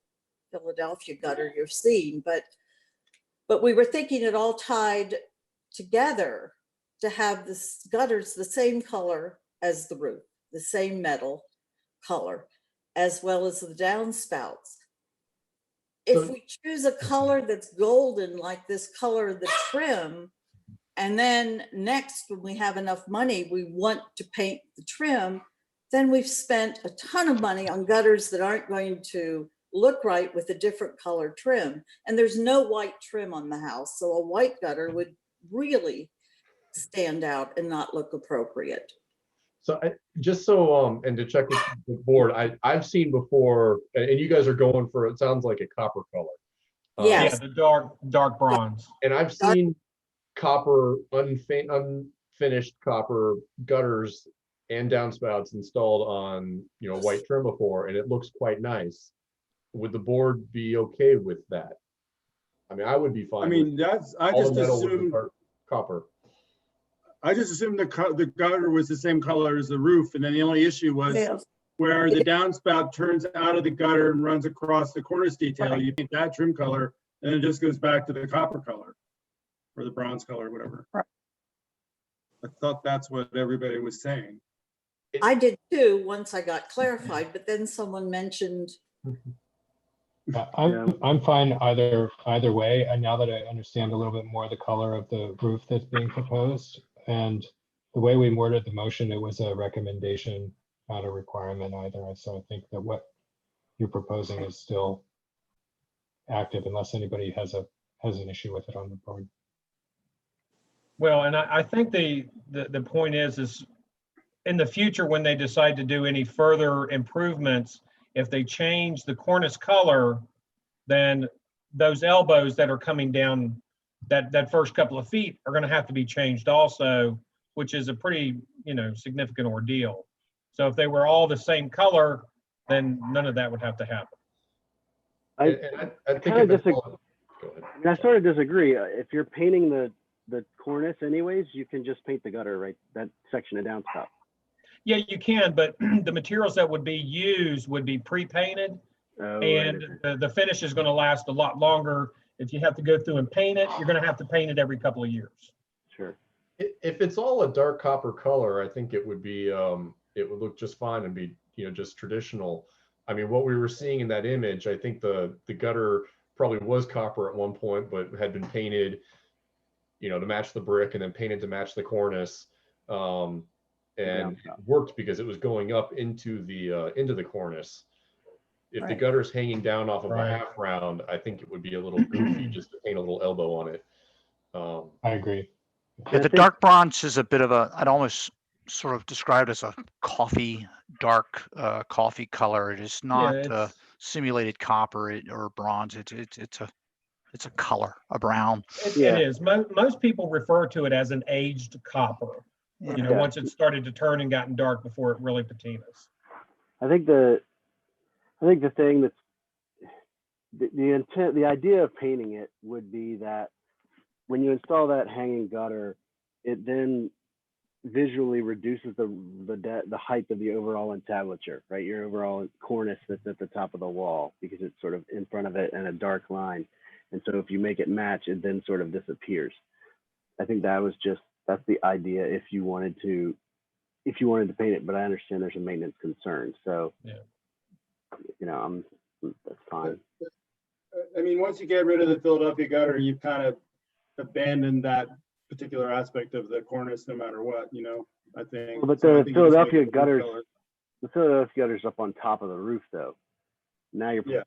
Philadelphia gutter you're seeing, but we were thinking it all tied together to have the gutters the same color as the roof, the same metal color, as well as the downspouts. If we choose a color that's golden, like this color of the trim, and then next, when we have enough money, we want to paint the trim, then we've spent a ton of money on gutters that aren't going to look right with a different color trim. And there's no white trim on the house. So a white gutter would really stand out and not look appropriate. So just so, and to check with the board, I've seen before, and you guys are going for, it sounds like a copper color. Yeah, the dark bronze. And I've seen copper unfinished finished copper gutters and downspouts installed on, white trim before, and it looks quite nice. Would the board be okay with that? I mean, I would be fine. I mean, I all just the metal with the assumed, copper. I just assumed the gutter was the same color as the roof, and then the only issue was Yes. where the downspout turns out of the gutter and runs across the cornice detail. You paint that trim color, and it just goes back to the copper color or the bronze color, whatever. Right. I thought that's what everybody was saying. I did too, once I got clarified, but then someone mentioned, I'm fine either way. And now that I understand a little bit more the color of the roof that's being proposed and the way we worded the motion, it was a recommendation, not a requirement either. So I think that what you're proposing is still active unless anybody has an issue with it on the board. Well, and I think the point is in the future, when they decide to do any further improvements, if they change the cornice color, then those elbows that are coming down that first couple of feet are going to have to be changed also, which is a pretty, significant ordeal. So if they were all the same color, then none of that would have to happen. I kind of disagree. I sort of disagree. If you're painting the cornice anyways, you can just paint the gutter, right? That section of downspout. Yeah, you can, but the materials that would be used would be pre-painted, and right. The finish is going to last a lot longer. If you have to go through and paint it, you're going to have to paint it every couple of years. Sure. If it's all a dark copper color, I think it would be it would look just fine and be just traditional. I mean, what we were seeing in that image, I think the gutter probably was copper at one point, but had been painted, to match the brick, and then painted to match the cornice. And it worked because it was going up into the cornice. If the gutter's hanging down off of a half round, I think it would be a little goofy just to paint a little elbow on it. I agree. Yeah, the dark bronze is a bit of I'd almost sort of describe it as a dark coffee color. It is not simulated copper or bronze. It's a color, a brown. It is. Most people refer to it as an aged copper. Once it started to turn and gotten dark before it really patinas. I think the thing that's the intent, the idea of painting it would be that when you install that hanging gutter, it then visually reduces the height of the overall entablature, right? Your overall cornice that's at the top of the wall, because it's sort of in front of it and a dark line. And so if you make it match, it then sort of disappears. I think that's the idea if you wanted to paint it, but I understand there's a maintenance concern. So, that's fine. I mean, once you get rid of the Philadelphia gutter, you've kind of abandoned that particular aspect of the cornice, no matter what, I think. Well, but the Philadelphia gutter's up on top of the roof, though. Now you're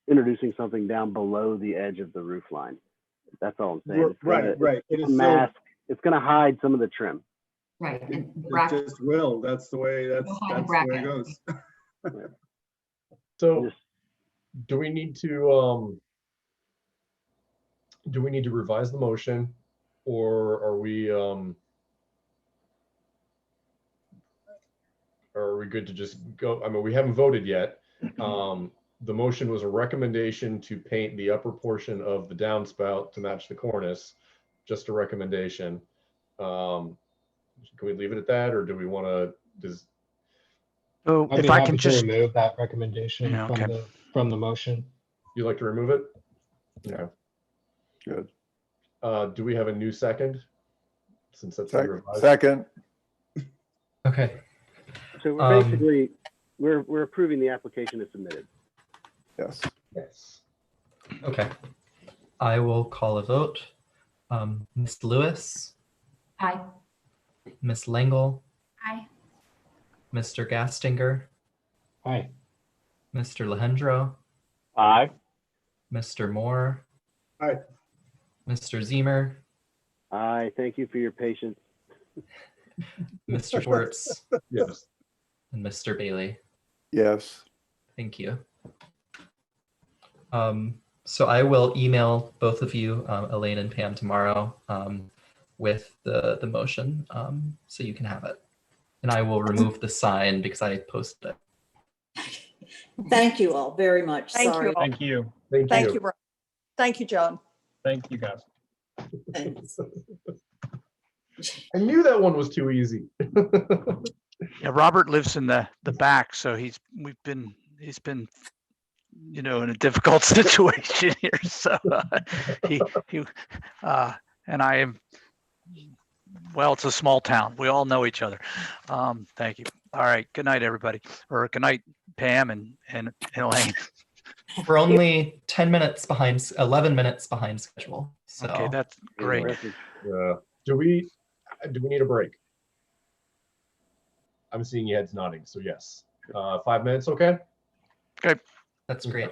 introducing something down below the edge of the roof line. That's all I'm saying. Right. It is mask. It's going to hide some of the trim. Right. It just will. That's the way. That's the way it goes. So, do we need to revise the motion, or are we good to just go? I mean, we haven't voted yet. The motion was a recommendation to paint the upper portion of the downspout to match the cornice. Just a recommendation. Can we leave it at that, or do we want to? So I'd if be I happy can to just remove that recommendation from the motion. You'd like to remove it? Yeah. Good. Do we have a new second? Since that's second. Okay. So we're basically we're approving the application as submitted. Yes. Yes. Okay. I will call a vote. Ms. Lewis. Aye. Ms. Langle. Aye. Mr. Gastinger. Aye. Mr. Lehendro. Aye. Mr. Moore. Aye. Mr. Zemer. Aye. Thank you for your patience. Mr. Schwartz. Yes. And Mr. Bailey. Yes. Thank you. So I will email both of you, Elaine and Pam, tomorrow, with the motion, so you can have it. And I will remove the sign because I posted it. Thank you all very much. Thank you Sorry. all. Thank you. Thank you. Thank you, John. Thank you, guys. Thanks. I knew that one was too easy. Yeah, Robert lives in the back, so he's been in a difficult situation here. So he and I am, well, it's a small town. We all know each other. Thank you. All right. Good night, everybody. Or good night, Pam and Elaine. We're only 10 minutes behind, 11 minutes behind schedule. So. Okay, that's great. Do we need a break? I'm seeing your heads nodding, so yes. 5 minutes, okay? Okay. That's great.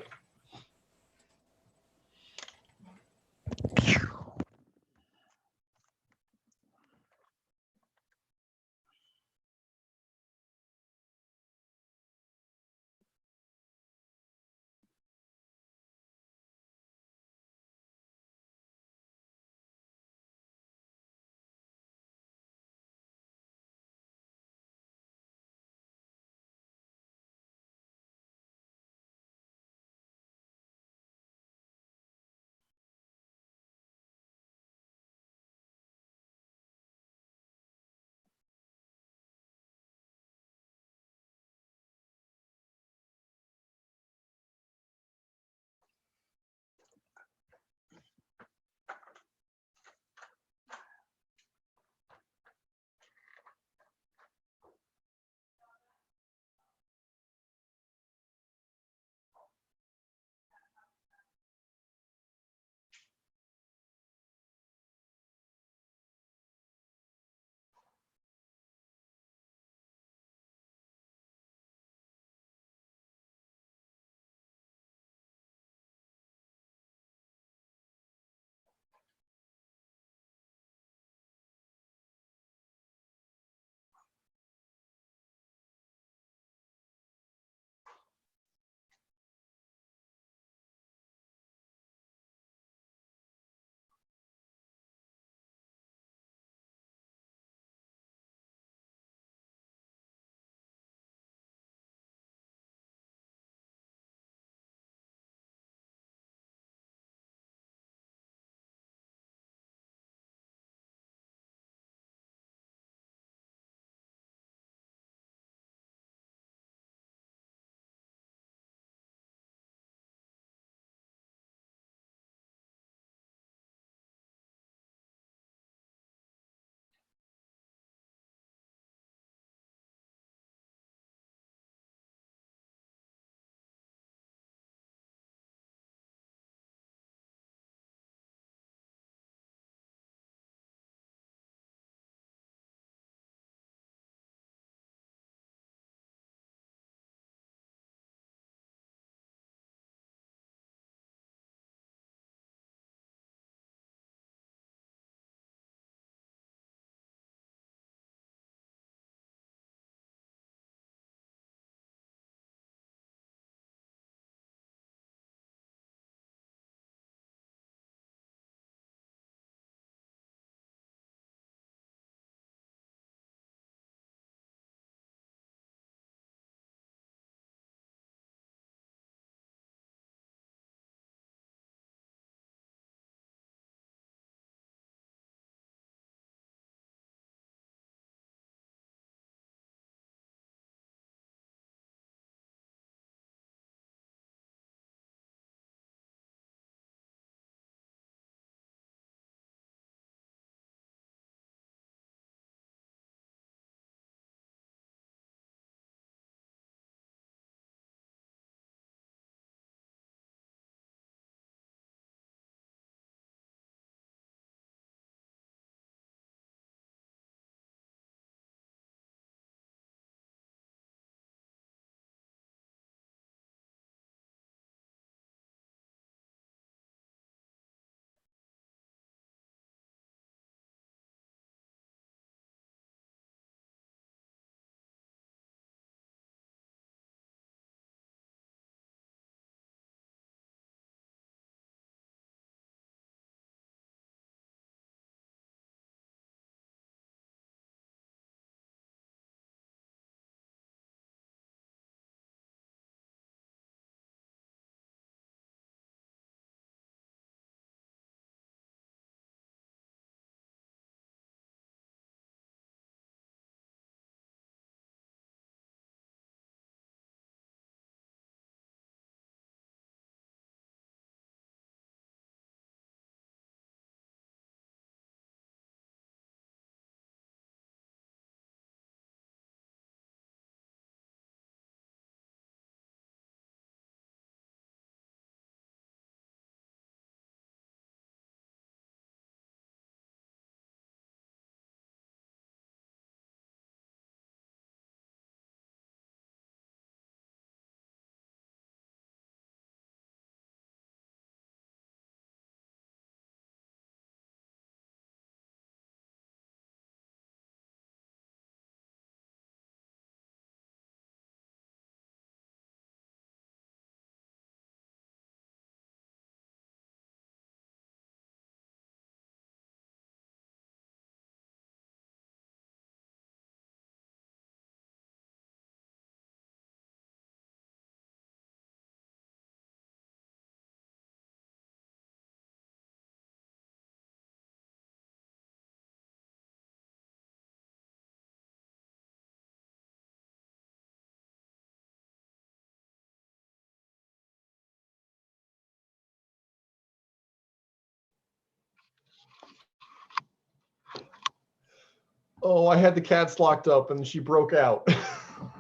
Oh, I had the cats locked up and she broke out.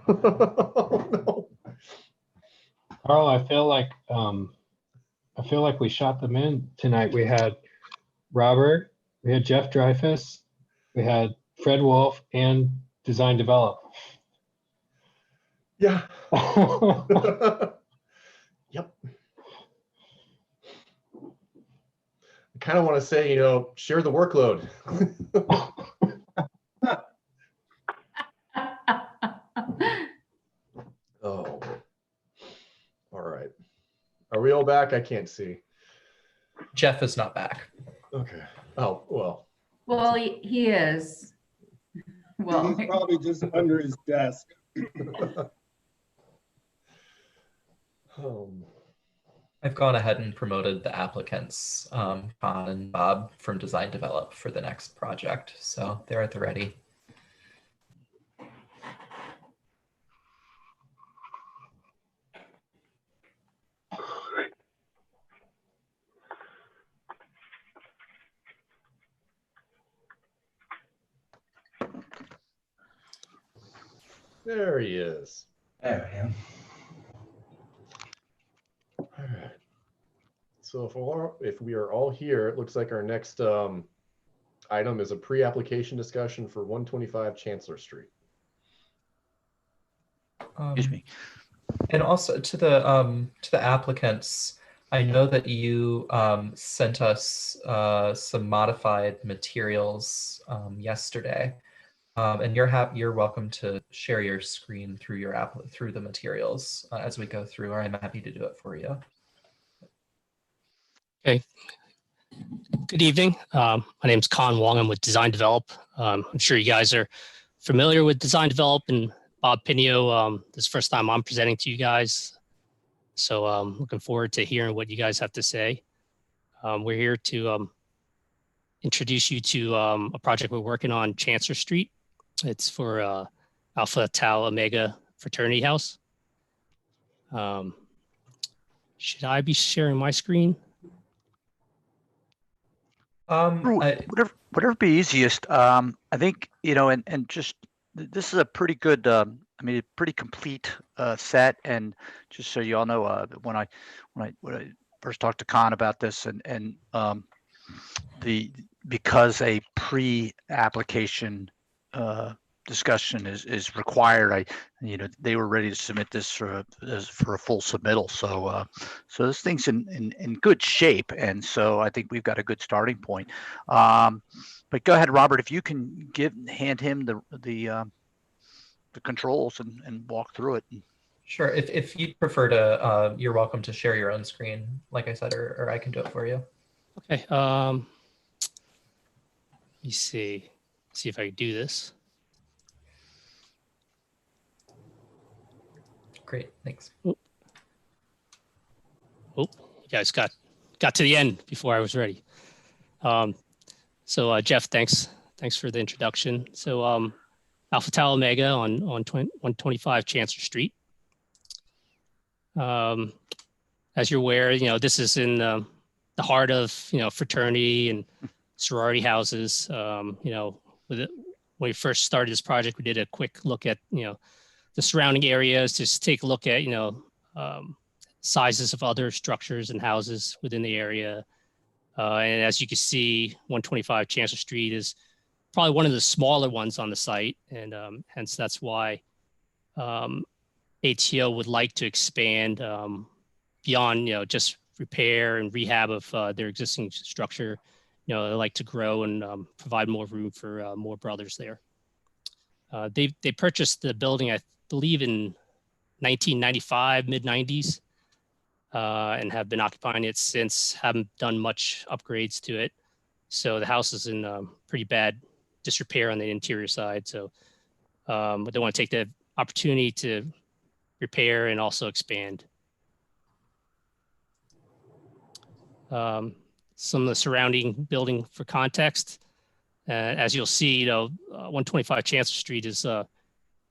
Oh, no. Carl, I feel like we shot them in tonight. We had Robert, we had Jeff Dreyfus, we had Fred Wolfe, and Design Develop. Yeah. Yep. I kind of want to say, share the workload. Oh, all right. Are we all back? I can't see. Jeff is not back. Okay. Oh, well. Well, he is. Well, He's probably just under his desk. I've gone ahead and promoted the applicants, Con and Bob from Design Develop for the next project. So they're at the ready. There he is. There I am. All right. So if we are all here, it looks like our next item is a pre-application discussion for 125 Chancellor Street. Excuse me. And also to the applicants, I know that you sent us some modified materials yesterday, and you're welcome to share your screen through through the materials as we go through. Or I'm happy to do it for you. Okay. Good evening. My name is Con Wong. I'm with Design Develop. I'm sure you guys are familiar with Design Develop and Bob Pinio. This is the first time I'm presenting to you guys. So looking forward to hearing what you guys have to say. We're here to introduce you to a project we're working on Chancellor Street. It's for Alpha Tau Omega Fraternity House. Should I be sharing my screen? Whatever be easiest. I think, and just this is a pretty good, a pretty complete set. And just so you all know, when I first talked to Con about this, and because a pre-application discussion is required, they were ready to submit this for a full submittal. So this thing's in good shape, and so I think we've got a good starting point. But go ahead, Robert, if you can hand him the controls and walk through it. Sure. If you prefer to, you're welcome to share your own screen, like I said, or I can do it for you. Okay. Let me see if I can do this. Great, thanks. Oh, you guys got to the end before I was ready. So Jeff, thanks for the introduction. So Alpha Tau Omega on 125 Chancellor Street. As you're aware, this is in the heart of fraternity and sorority houses. When we first started this project, we did a quick look at the surrounding areas, just take a look at sizes of other structures and houses within the area. And as you can see, 125 Chancellor Street is probably one of the smaller ones on the site, and hence that's why ATO would like to expand beyond just repair and rehab of their existing structure. They like to grow and provide more room for more brothers there. They purchased the building, I believe, in 1995, mid-90s, and have been occupying it since. Haven't done much upgrades to it, so the house is in pretty bad disrepair on the interior side. So but they want to take the opportunity to repair and also expand. Some of the surrounding building for context, as you'll see, 125 Chancellor Street is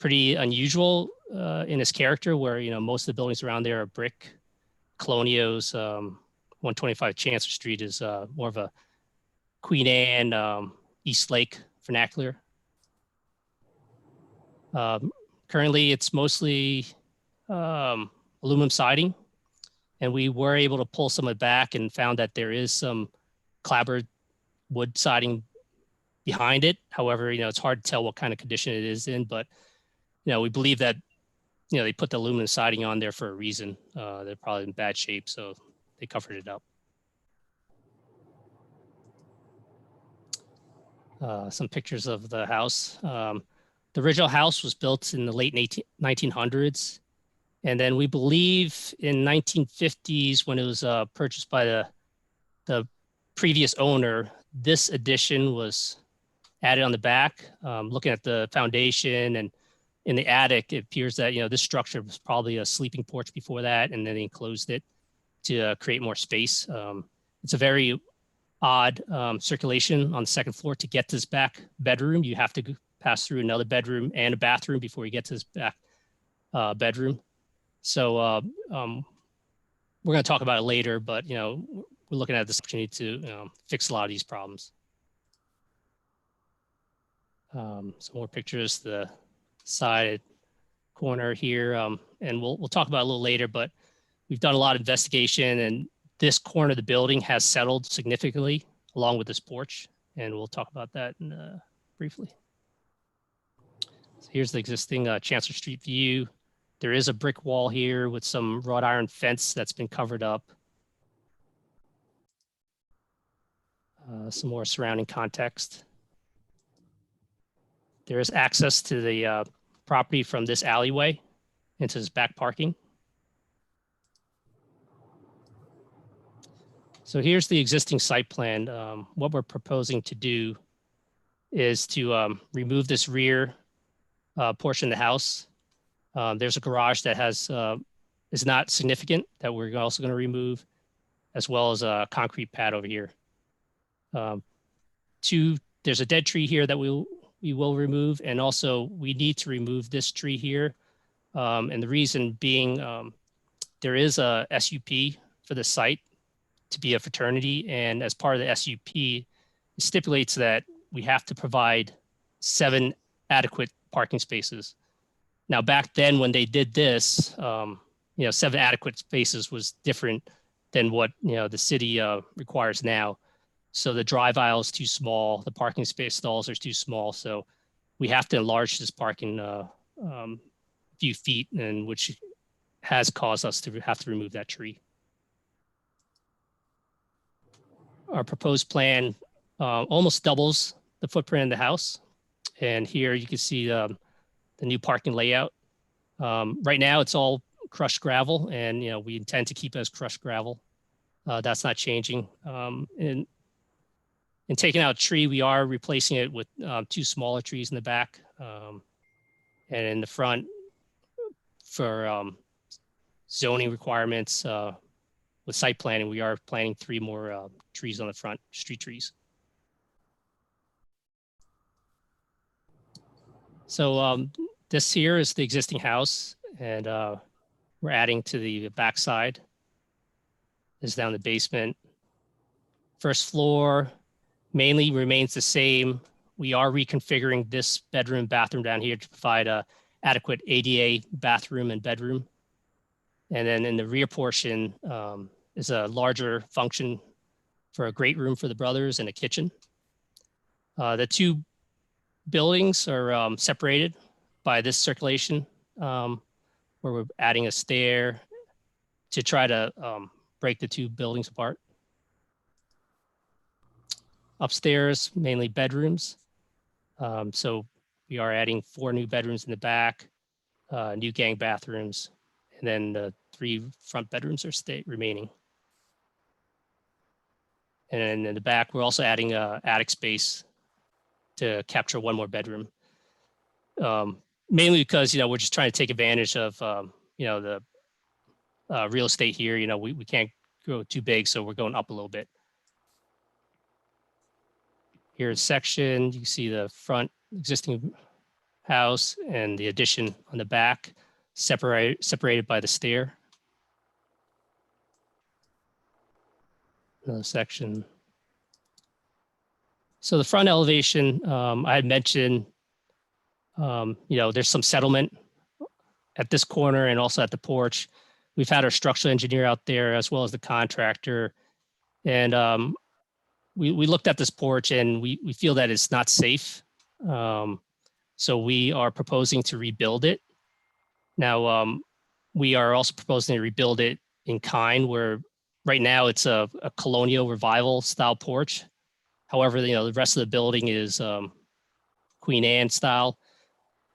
pretty unusual in its character, where most of the buildings around there are brick colonials. 125 Chancellor Street is more of a Queen Anne, East Lake vernacular. Currently, it's mostly aluminum siding, and we were able to pull some of it back and found that there is some clapboard wood siding behind it. However, it's hard to tell what kind of condition it is in, but we believe that they put the aluminum siding on there for a reason. They're probably in bad shape, so they covered it up. Some pictures of the house. The original house was built in the late 1900s. And then we believe in 1950s, when it was purchased by the previous owner, this addition was added on the back. Looking at the foundation and in the attic, it appears that this structure was probably a sleeping porch before that, and then they enclosed it to create more space. It's a very odd circulation on the second floor. To get to this back bedroom, you have to pass through another bedroom and a bathroom before you get to this back bedroom. So we're going to talk about it later, but we're looking at this opportunity to fix a lot of these problems. Some more pictures, the side corner here, and we'll talk about it a little later, but we've done a lot of investigation, and this corner of the building has settled significantly along with this porch, and we'll talk about that briefly. So here's the existing Chancellor Street view. There is a brick wall here with some wrought iron fence that's been covered up. Some more surrounding context. There is access to the property from this alleyway into this back parking. So here's the existing site plan. What we're proposing to do is to remove this rear portion of the house. There's a garage that is not significant that we're also going to remove, as well as a concrete pad over here. There's a dead tree here that we will remove, and also we need to remove this tree here. And the reason being, there is a SUP for the site to be a fraternity, and as part of the SUP, it stipulates that we have to provide 7 adequate parking spaces. Now, back then when they did this, 7 adequate spaces was different than what the city requires now. So the drive aisle is too small, the parking space stalls are too small, so we have to enlarge this parking few feet, and which has caused us to have to remove that tree. Our proposed plan almost doubles the footprint of the house, and here you can see the new parking layout. Right now it's all crushed gravel, and we intend to keep it as crushed gravel. That's not changing. In taking out a tree, we are replacing it with 2 smaller trees in the back, and in the front for zoning requirements with site planning, we are planting 3 more trees on the front, street trees. So this here is the existing house, and we're adding to the back side. This is down the basement. First floor mainly remains the same. We are reconfiguring this bedroom, bathroom down here to provide a adequate ADA bathroom and bedroom. And then in the rear portion is a larger function for a great room for the brothers and a kitchen. The 2 buildings are separated by this circulation, where we're adding a stair to try to break the 2 buildings apart. Upstairs, mainly bedrooms. So we are adding 4 new bedrooms in the back, new gang bathrooms, and then the 3 front bedrooms are remaining. And then in the back, we're also adding attic space to capture 1 more bedroom. Mainly because, we're just trying to take advantage of, the real estate here. We can't go too big, so we're going up a little bit. Here's section, you can see the front existing house and the addition on the back, separated by the stair. Another section. So the front elevation, I had mentioned There's some settlement at this corner and also at the porch. We've had our structural engineer out there as well as the contractor. And we looked at this porch and we feel that it's not safe. So we are proposing to rebuild it. Now, we are also proposing to rebuild it in kind, where right now it's a colonial revival style porch. However, the rest of the building is Queen Anne style.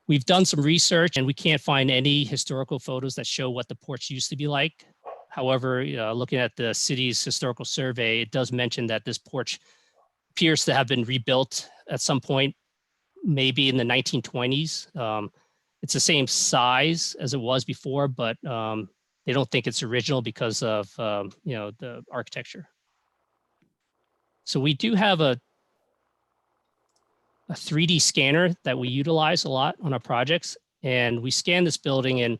We've done some research and we can't find any historical photos that show what the porch used to be like. However, looking at the city's historical survey, it does mention that this porch appears to have been rebuilt at some point, maybe in the 1920s. It's the same size as it was before, but they don't think it's original because of the architecture. So we do have a 3D scanner that we utilize a lot on our projects, and we scanned this building, and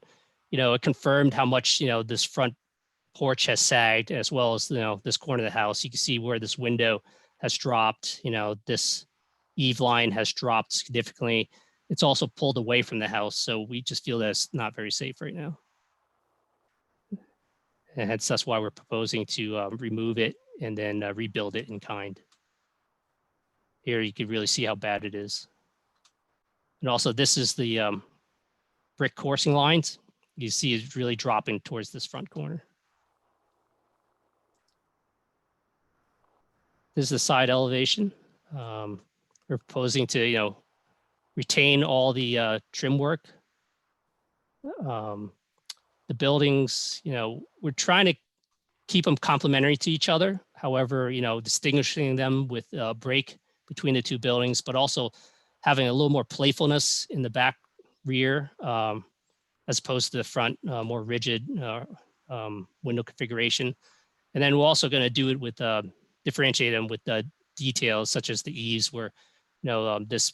it confirmed how much this front porch has sagged, as well as this corner of the house. You can see where this window has dropped. This eave line has dropped significantly. It's also pulled away from the house, so we just feel that it's not very safe right now. And that's why we're proposing to remove it and then rebuild it in kind. Here you can really see how bad it is. And also this is the brick coursing lines. You see it's really dropping towards this front corner. This is the side elevation. We're proposing to, retain all the trim work. The buildings, we're trying to keep them complementary to each other. However, distinguishing them with a break between the two buildings, but also having a little more playfulness in the back rear, as opposed to the front, more rigid window configuration. And then we're also going to do it with differentiate them with the details such as the eaves, where this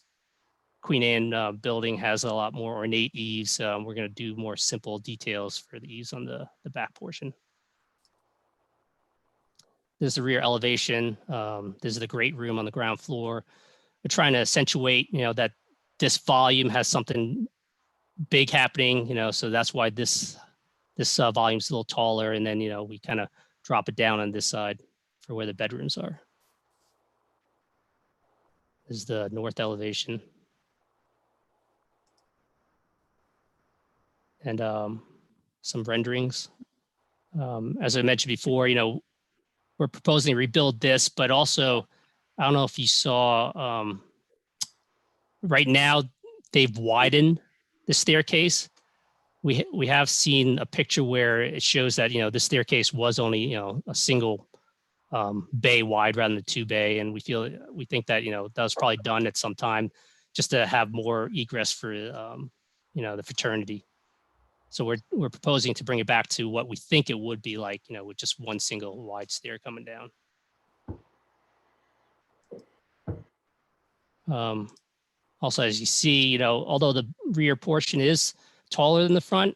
Queen Anne building has a lot more ornate eaves. We're going to do more simple details for the eaves on the back portion. This is the rear elevation. This is the great room on the ground floor. We're trying to accentuate, that this volume has something big happening, so that's why this volume is a little taller. And then, we kind of drop it down on this side for where the bedrooms are. This is the north elevation. And some renderings. As I mentioned before, we're proposing to rebuild this, but also, I don't know if you saw, right now they've widened the staircase. We have seen a picture where it shows that, the staircase was only, a single bay wide rather than the 2 bay. And we think that, that was probably done at some time just to have more egress for, the fraternity. So we're proposing to bring it back to what we think it would be like, with just one single wide stair coming down. Also, as you see, although the rear portion is taller than the front,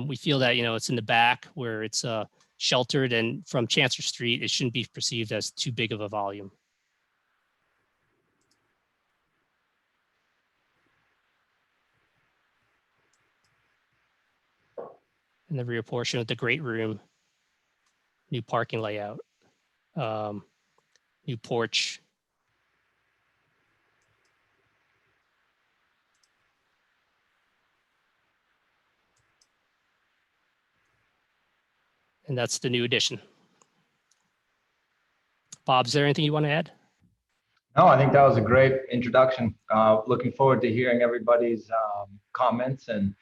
we feel that, it's in the back where it's sheltered, and from Chancellor Street, it shouldn't be perceived as too big of a volume. In the rear portion of the great room, new parking layout, new porch. And that's the new addition. Bob, is there anything you want to add? No, I think that was a great introduction. Looking forward to hearing everybody's comments. And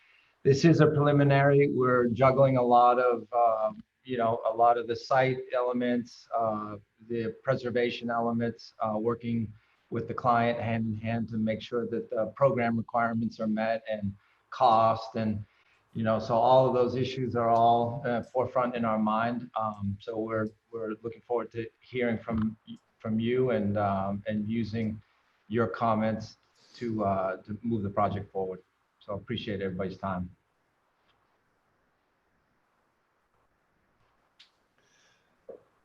this is a preliminary. We're juggling a lot of, a lot of the site elements, the preservation elements, working with the client hand in hand to make sure that the program requirements are met, and cost, and so all of those issues are all forefront in our mind. So we're looking forward to hearing from you and using your comments to move the project forward. So appreciate everybody's time.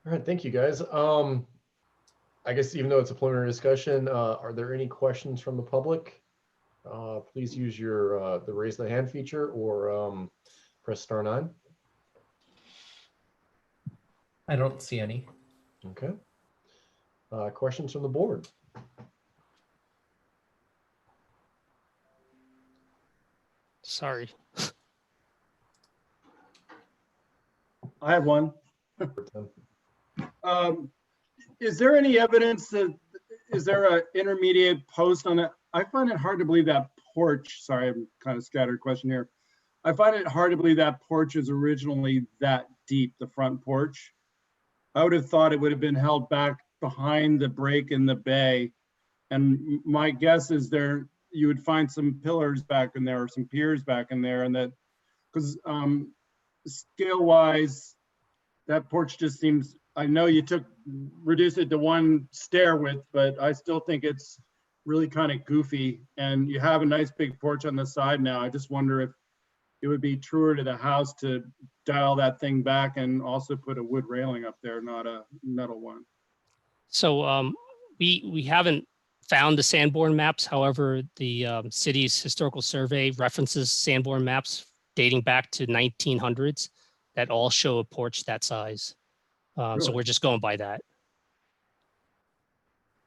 All right, thank you guys. I guess even though it's a preliminary discussion, are there any questions from the public? please use your the raise the hand feature or press *9. I don't see any. Okay. Questions from the board? Sorry. I have one. Is there any evidence that, is there an intermediate post on it? I find it hard to believe that porch, sorry, I'm kind of scattered question here. I find it hard to believe that porch is originally that deep, the front porch. I would have thought it would have been held back behind the break in the bay. And my guess is there, you would find some pillars back in there or some piers back in there, and that, because scale wise, that porch just seems, I know you reduced it to one stair width, but I still think it's really kind of goofy. And you have a nice big porch on the side now. I just wonder if it would be truer to the house to dial that thing back and also put a wood railing up there, not a metal one. So we haven't found the Sanborn maps. However, the city's historical survey references Sanborn maps dating back to 1900s that all show a porch that size. So Really? we're just going by that.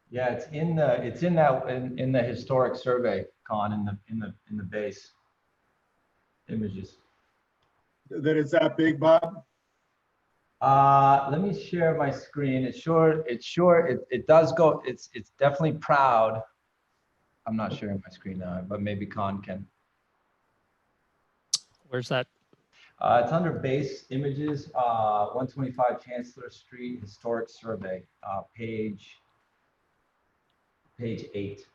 Yeah, it's in the historic survey, Con, in the base images. That it's that big, Bob? Let me share my screen. It does go, it's definitely proud. I'm not sharing my screen now, but maybe Con can. Where's that? It's under base images, 125 Chancellor Street Historic Survey, page 8.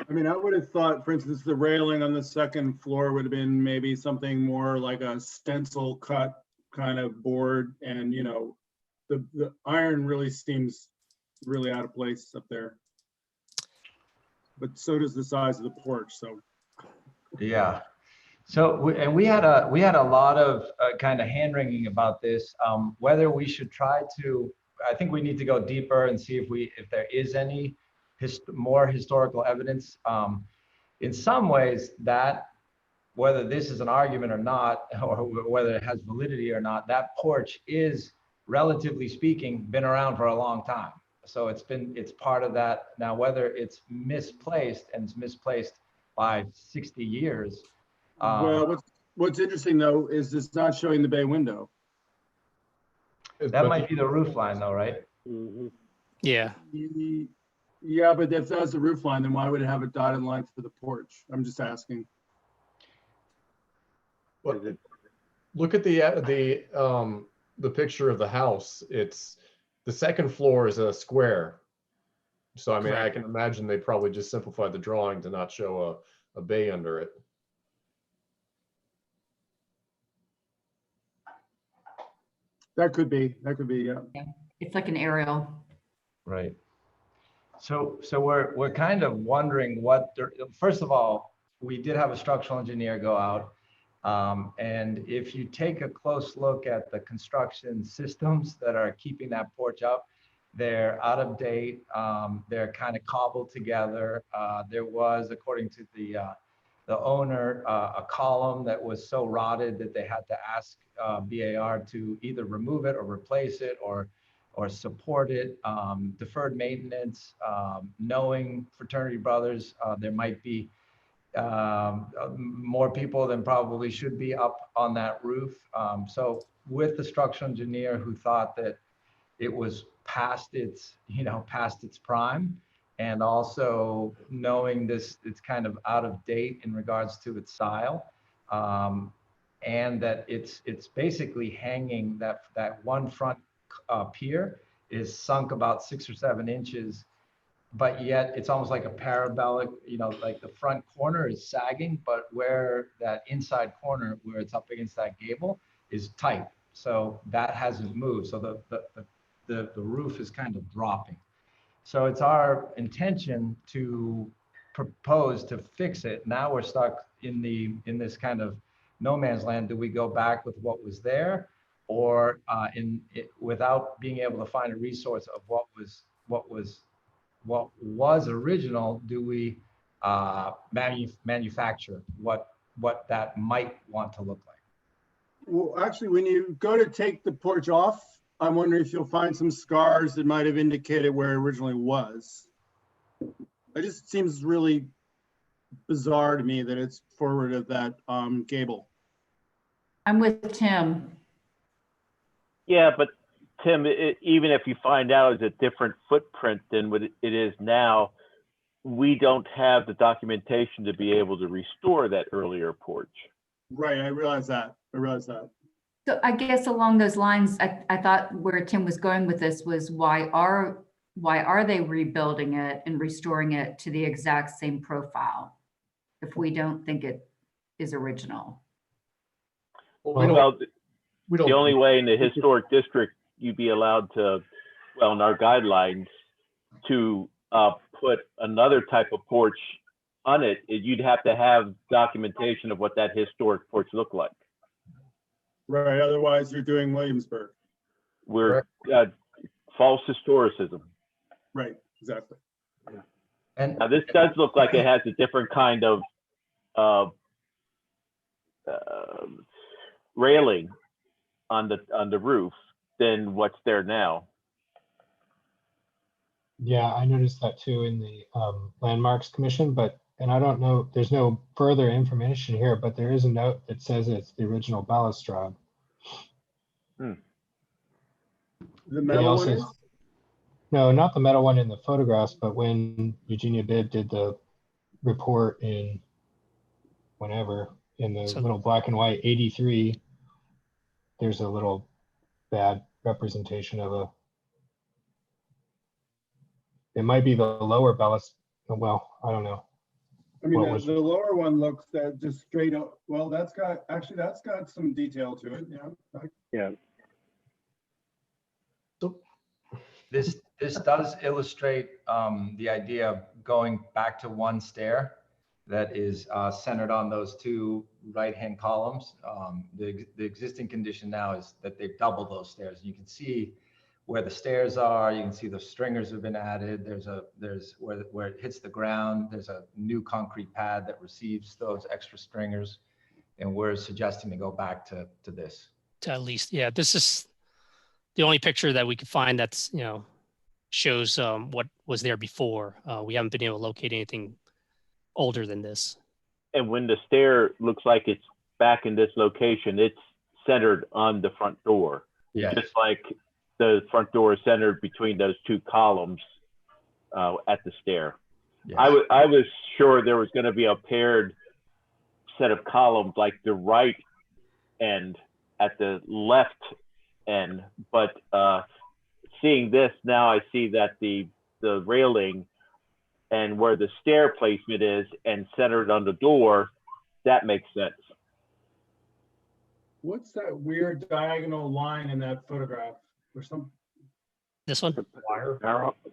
I mean, I would have thought, for instance, the railing on the second floor would have been maybe something more like a stencil cut kind of board, and you know, the iron really seems really out of place up there. But so does the size of the porch. So Yeah. So we had a lot of kind of hand wringing about this, whether we should try to. I think we need to go deeper and see if there is any more historical evidence. In some ways, that whether this is an argument or not, or whether it has validity or not, that porch is, relatively speaking, been around for a long time. So it's part of that. Now, whether it's misplaced, and it's misplaced by 60 years. well, what's interesting though is it's not showing the bay window. That might be the roof line though, right? Mm-hmm. Yeah. Yeah, but if that's the roof line, then why would it have a dotted line for the porch? I'm just asking. Well, look at the picture of the house. It's the second floor is a square. So I mean, I can imagine they probably just simplified the drawing to not show a bay under it. That could be, yeah. It's like an aerial. Right. So we're kind of wondering first of all, we did have a structural engineer go out. And if you take a close look at the construction systems that are keeping that porch up, they're out of date. They're kind of cobbled together. There was, according to the owner, a column that was so rotted that they had to ask BAR to either remove it or replace it or support it. Deferred maintenance, knowing fraternity brothers, there might be more people than probably should be up on that roof. So with the structural engineer who thought that it was past its prime, and also knowing it's kind of out of date in regards to its style, and that it's basically hanging, that one front pier is sunk about 6 or 7 inches, but yet it's almost like a parabolic, like the front corner is sagging, but where that inside corner, where it's up against that gable, is tight. So that hasn't moved. So the roof is kind of dropping. So it's our intention to propose to fix it. Now we're stuck in this kind of no man's land. Do we go back with what was there, or without being able to find a resource of what was original? Do we manufacture what that might want to look like. Well, actually, when you go to take the porch off, I'm wondering if you'll find some scars that might have indicated where it originally was. It just seems really bizarre to me that it's forward of that gable. I'm with Tim. Yeah, but Tim, even if you find out it's a different footprint than what it is now, we don't have the documentation to be able to restore that earlier porch. Right, I realize that. So I guess along those lines, I thought where Tim was going with this was why are they rebuilding it and restoring it to the exact same profile if we don't think it is original? Well, the only way in the historic district you'd be allowed to, well, in our guidelines, to put another type of porch on it, you'd have to have documentation of what that historic porch looked like. Right, otherwise you're doing Williamsburg. We're false historicism. Right, exactly. And now this does look like it has a different kind of railing on the roof than what's there now. Yeah, I noticed that too in the Landmarks Commission, and I don't know, there's no further information here, but there is a note that says it's the original balustrade. The metal one is? No, not the metal one in the photographs, but when Eugenia Bibb did the report in whenever, in the little black and white 83, there's a little bad representation of it might be the lower balustrade. Well, I don't know. I mean, the lower one looks just straight up. Well, that's got some detail to it. Yeah. Yeah. This does illustrate the idea of going back to one stair that is centered on those two right-hand columns. The existing condition now is that they've doubled those stairs. You can see where the stairs are. You can see the stringers have been added. There's where it hits the ground. There's a new concrete pad that receives those extra stringers, and we're suggesting to go back to this. To at least, yeah, this is the only picture that we could find that's shows what was there before. We haven't been able to locate anything older than this. And when the stair looks like it's back in this location, it's centered on the front door. Yeah. Just like the front door is centered between those two columns at the stair. Yeah. I was sure there was going to be a paired set of columns like the right end at the left end, but seeing this now, I see that the railing and where the stair placement is and centered on the door, that makes sense. What's that weird diagonal line in that photograph? Or some? This one? Power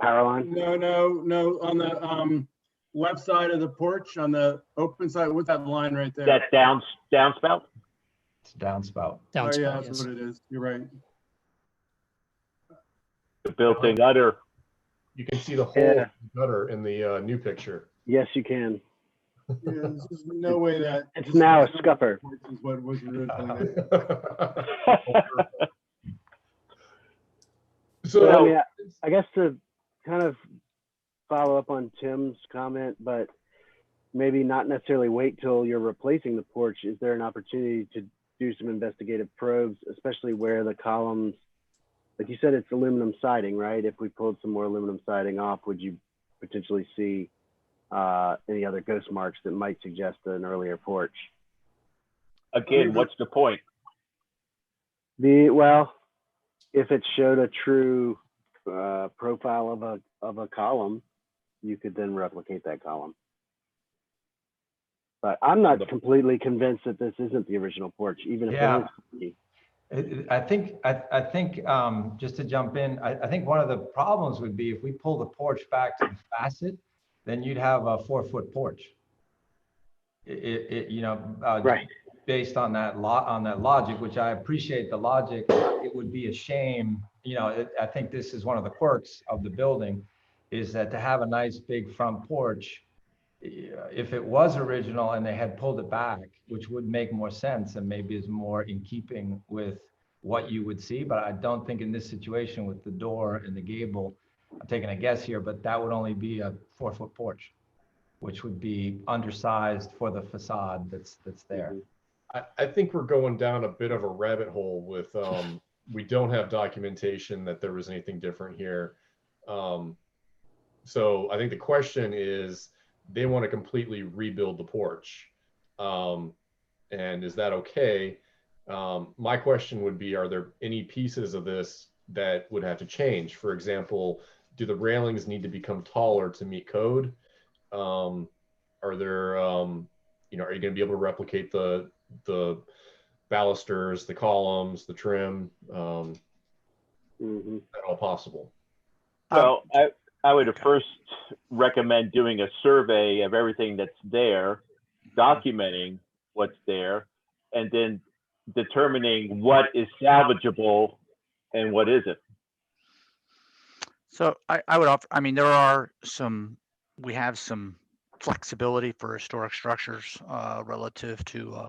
line? No. On the left side of the porch, on the open side, what's that line right there? That downspout? It's downspout. Oh yeah, that's what it is. You're right. The built-in gutter. You can see the whole gutter in the new picture. Yes, you can. Yeah, there's no way that it's now a scupper. Is what was originally So I guess to kind of follow up on Tim's comment, but maybe not necessarily wait till you're replacing the porch. Is there an opportunity to do some investigative probes, especially where the columns, like you said, it's aluminum siding, right? If we pulled some more aluminum siding off, would you potentially see any other ghost marks that might suggest an earlier porch? Again, what's the point? Well, if it showed a true profile of a column, you could then replicate that column. But I'm not completely convinced that this isn't the original porch, even if it is. I think just to jump in, I think one of the problems would be if we pull the porch back to the facet, then you'd have a 4-foot porch. Right. Based on that logic, which I appreciate the logic, it would be a shame. I think this is one of the quirks of the building, is that to have a nice big front porch, if it was original and they had pulled it back, which would make more sense and maybe is more in keeping with what you would see. But I don't think in this situation with the door and the gable, I'm taking a guess here, but that would only be a 4-foot porch, which would be undersized for the facade that's there. I think we're going down a bit of a rabbit hole with, we don't have documentation that there was anything different here. So I think the question is, they want to completely rebuild the porch. And is that okay? My question would be, are there any pieces of this that would have to change? For example, do the railings need to become taller to meet code? Are there, you know, are you going to be able to replicate the balusters, the columns, the trim? That all possible? Well, I would first recommend doing a survey of everything that's there, documenting what's there, and then determining what is salvageable and what isn't. So I would offer, I mean, there are some, we have some flexibility for historic structures relative to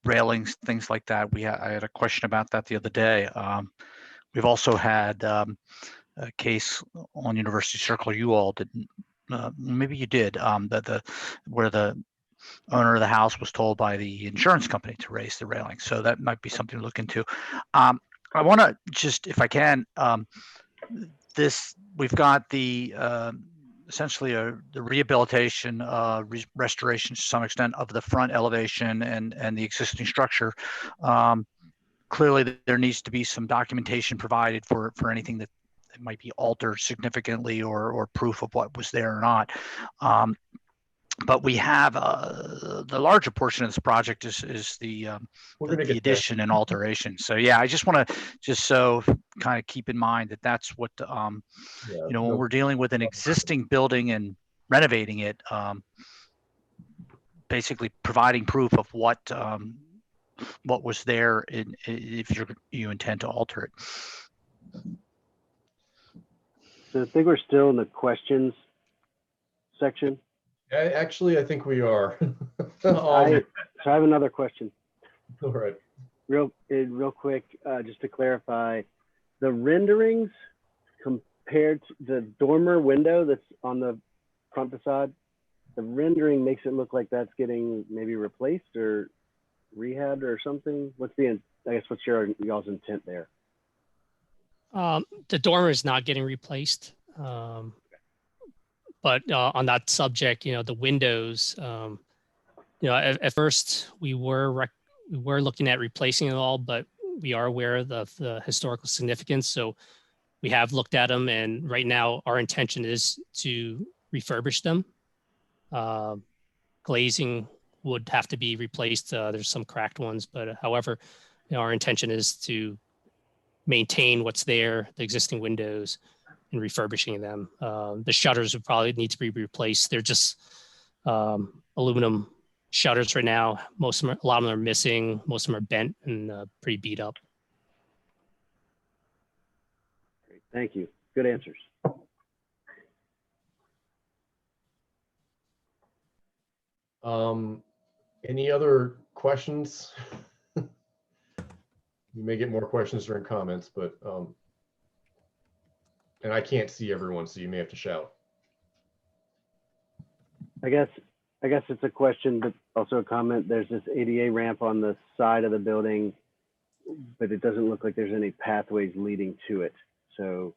railings, things like that. I had a question about that the other day. We've also had a case on University Circle. You all didn't, maybe you did, where the owner of the house was told by the insurance company to raise the railing. So that might be something to look into. I want to just, if I can, we've got the essentially the rehabilitation, restoration to some extent of the front elevation and the existing structure. Clearly, there needs to be some documentation provided for anything that might be altered significantly or proof of what was there or not. But we have the larger portion of this project is the addition and alteration. So yeah, I just want to kind of keep in mind that that's what you know, when we're dealing with an existing building and renovating it, basically providing proof of what was there if you intend to alter it. So I think we're still in the questions section. Actually, I think we are. So I have another question. All right. Real quick, just to clarify, the renderings compared to the dormer window that's on the front facade, the rendering makes it look like that's getting maybe replaced or rehabbed or something. What's y'all's intent there? The dormer is not getting replaced. But on that subject, you know, the windows, you know, at first we were looking at replacing it all, but we are aware of the historical significance. So we have looked at them, and right now our intention is to refurbish them. Glazing would have to be replaced. There's some cracked ones, but however, you know, our intention is to maintain what's there, the existing windows, and refurbishing them. The shutters would probably need to be replaced. They're just aluminum shutters right now. A lot of them are missing. Most of them are bent and pretty beat up. Great, thank you. Good answers. Any other questions? You may get more questions during comments, but and I can't see everyone, so you may have to shout. I guess it's a question, but also a comment. There's this ADA ramp on the side of the building, but it doesn't look like there's any pathways leading to it. So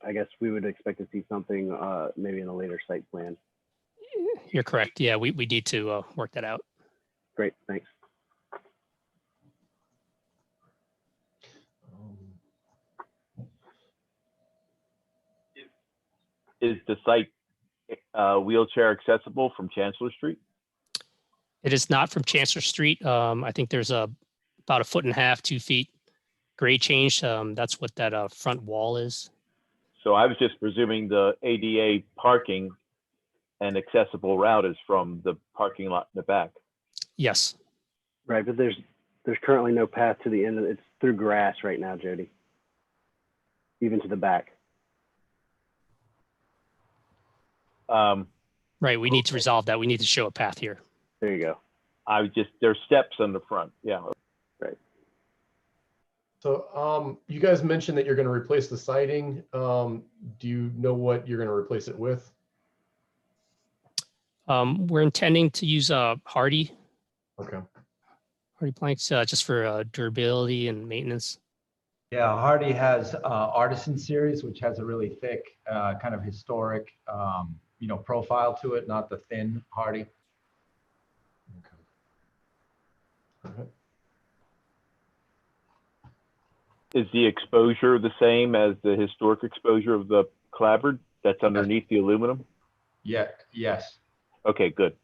I guess we would expect to see something maybe in a later site plan. You're correct. Yeah, we need to work that out. Great, thanks. Is the site wheelchair accessible from Chancellor Street? It is not from Chancellor Street. I think there's about 1.5 feet, 2 feet grade change. That's what that front wall is. So I was just presuming the ADA parking and accessible route is from the parking lot in the back. Yes. Right, but there's currently no path to the end. It's through grass right now, Jody. Even to the back. Right, we need to resolve that. We need to show a path here. There you go. There's steps on the front. Yeah, right. So you guys mentioned that you're going to replace the siding. Do you know what you're going to replace it with? We're intending to use hardy Okay. hardy planks just for durability and maintenance. Yeah, Hardy has Artisan Series, which has a really thick, kind of historic, profile to it, not the thin Hardy. Okay. Is the exposure the same as the historic exposure of the clapboard that's underneath the aluminum? Yeah, yes. Okay, good.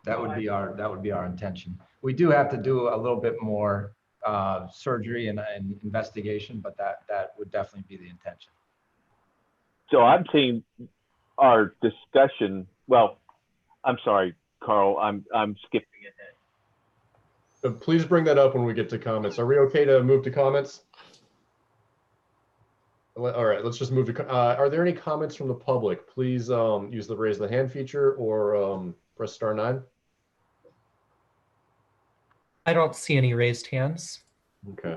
That would be our intention. We do have to do a little bit more surgery and investigation, but that would definitely be the intention. So I'm seeing our discussion. Well, I'm sorry, Carl. I'm skipping ahead. Please bring that up when we get to comments. Are we okay to move to comments? All right, let's just move to. Are there any comments from the public? Please use the raise the hand feature or press *9. I don't see any raised hands. Okay.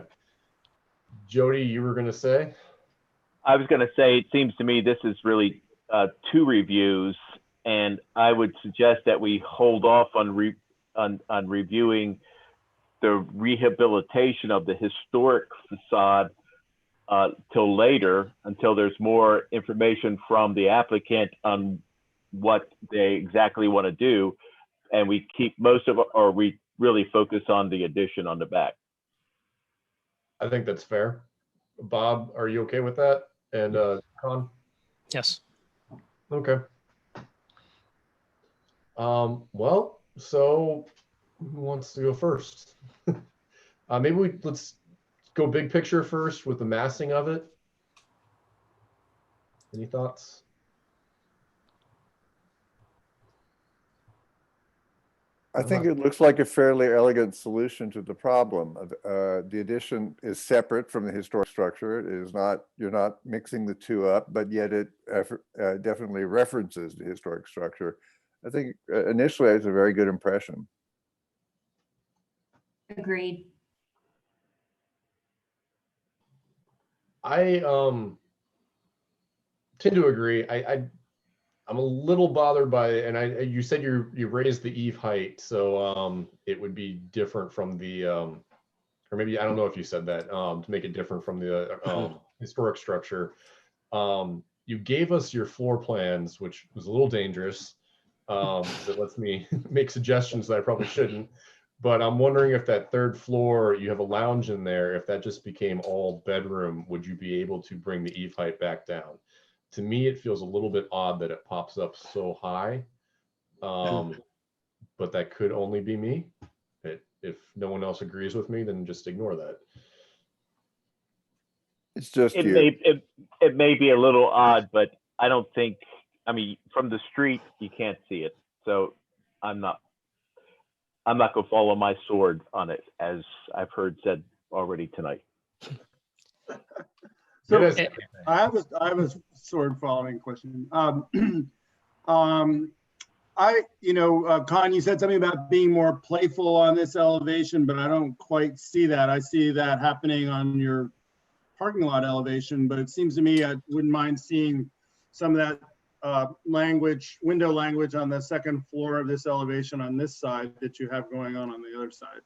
Jody, you were going to say? I was going to say, it seems to me this is really 2 reviews, and I would suggest that we hold off on reviewing the rehabilitation of the historic facade till later, until there's more information from the applicant on what they exactly want to do, and we keep most of it, or we really focus on the addition on the back. I think that's fair. Bob, are you okay with that? And Con? Yes. Okay. Well, so who wants to go first? Maybe let's go big picture first with the massing of it. Any thoughts? I think it looks like a fairly elegant solution to the problem. The addition is separate from the historic structure. It is not, you're not mixing the two up, but yet it definitely references the historic structure. I think initially it's a very good impression. Agreed. I tend to agree. I'm a little bothered by it, and you said you raised the eave height, so it would be different from the or maybe I don't know if you said that to make it different from the historic structure. You gave us your floor plans, which was a little dangerous. That lets me make suggestions that I probably shouldn't. But I'm wondering if that 3rd floor, you have a lounge in there, if that just became all bedroom, would you be able to bring the eave height back down? To me, it feels a little bit odd that it pops up so high, but that could only be me. If no one else agrees with me, then just ignore that. It's just it may be a little odd, but I don't think, I mean, from the street, you can't see it. So I'm not going to follow my sword on it, as I've heard said already tonight. So I have a sword following question. Con, you said something about being more playful on this elevation, but I don't quite see that. I see that happening on your parking lot elevation, but it seems to me I wouldn't mind seeing some of that window language on the 2nd floor of this elevation on this side that you have going on the other side.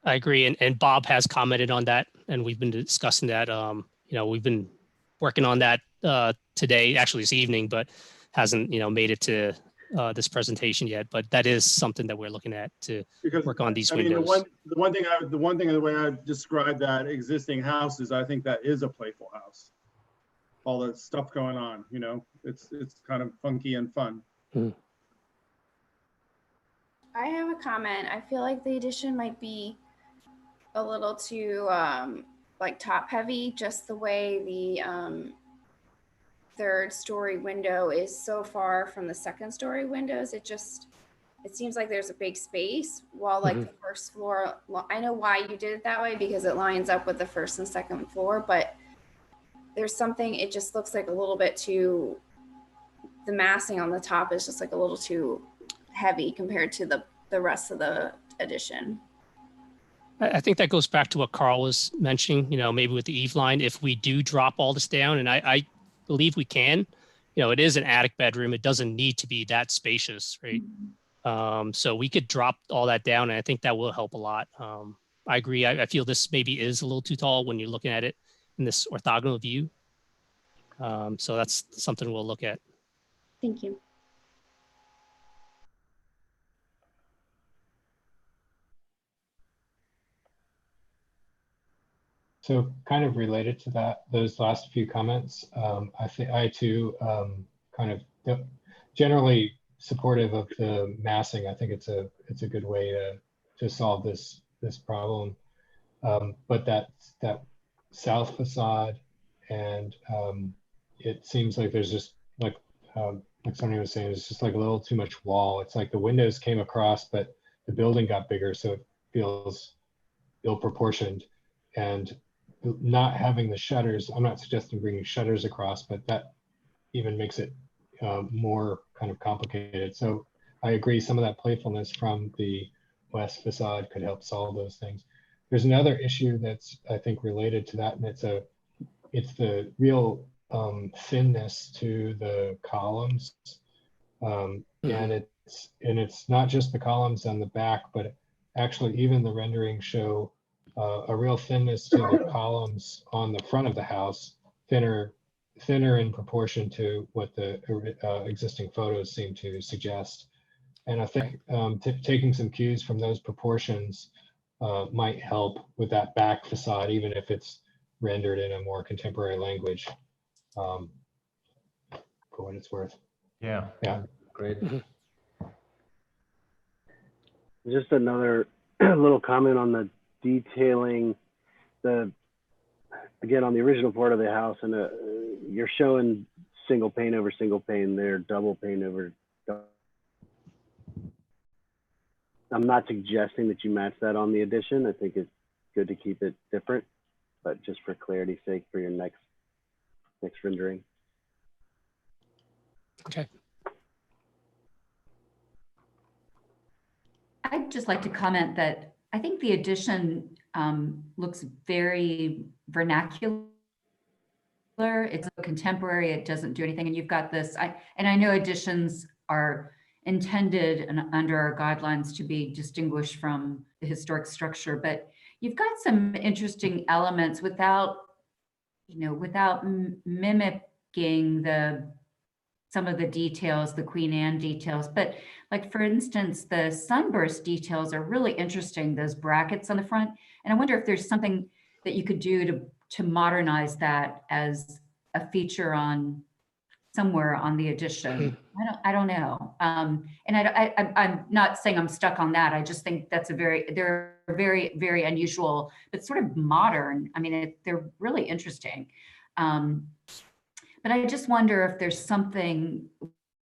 I agree, and Bob has commented on that, and we've been discussing that. We've been working on that today, actually this evening, but hasn't made it to this presentation yet. But that is something that we're looking at to work on these windows. The one thing the way I described that existing house is I think that is a playful house. All the stuff going on, it's kind of funky and fun. I have a comment. I feel like the addition might be a little too like top heavy, just the way the 3rd story window is so far from the 2nd story windows. It seems like there's a big space, while like the 1st floor, I know why you did it that way because it lines up with the 1st and 2nd floor, but there's something, it just looks like a little bit too, the massing on the top is just like a little too heavy compared to the rest of the addition. I think that goes back to what Carl was mentioning, maybe with the eave line, if we do drop all this down, and I believe we can, it is an attic bedroom. It doesn't need to be that spacious, right? So we could drop all that down, and I think that will help a lot. I agree. I feel this maybe is a little too tall when you're looking at it in this orthogonal view. So that's something we'll look at. Thank you. So kind of related to that, those last few comments, I think I too kind of generally supportive of the massing. I think it's a good way to solve this problem. But that south facade, and it seems like there's just like somebody was saying, it's just like a little too much wall. It's like the windows came across, but the building got bigger, so it feels ill proportioned. And not having the shutters, I'm not suggesting bringing shutters across, but that even makes it more kind of complicated. So I agree, some of that playfulness from the west facade could help solve those things. There's another issue that's, I think, related to that, and it's the real thinness to the columns. And it's not just the columns on the back, but actually even the renderings show a real thinness to the columns on the front of the house, thinner in proportion to what the existing photos seem to suggest. And I think taking some cues from those proportions might help with that back facade, even if it's rendered in a more contemporary language, for what it's worth. Yeah, great. Just another little comment on the detailing, again on the original part of the house, and you're showing single pane over single pane there, double pane over double. I'm not suggesting that you match that on the addition. I think it's good to keep it different, but just for clarity's sake for your next rendering. Okay. I'd just like to comment that I think the addition looks very vernacular. It's contemporary. It doesn't do anything. And you've got this, and I know additions are intended and under our guidelines to be distinguished from the historic structure, but you've got some interesting elements without mimicking some of the details, the Queen Anne details. But like, for instance, the sunburst details are really interesting, those brackets on the front. And I wonder if there's something that you could do to modernize that as a feature on somewhere on the addition. I don't know. And I'm not saying I'm stuck on that. I just think that's they're very, very unusual, but sort of modern. I mean, they're really interesting. But I just wonder if there's something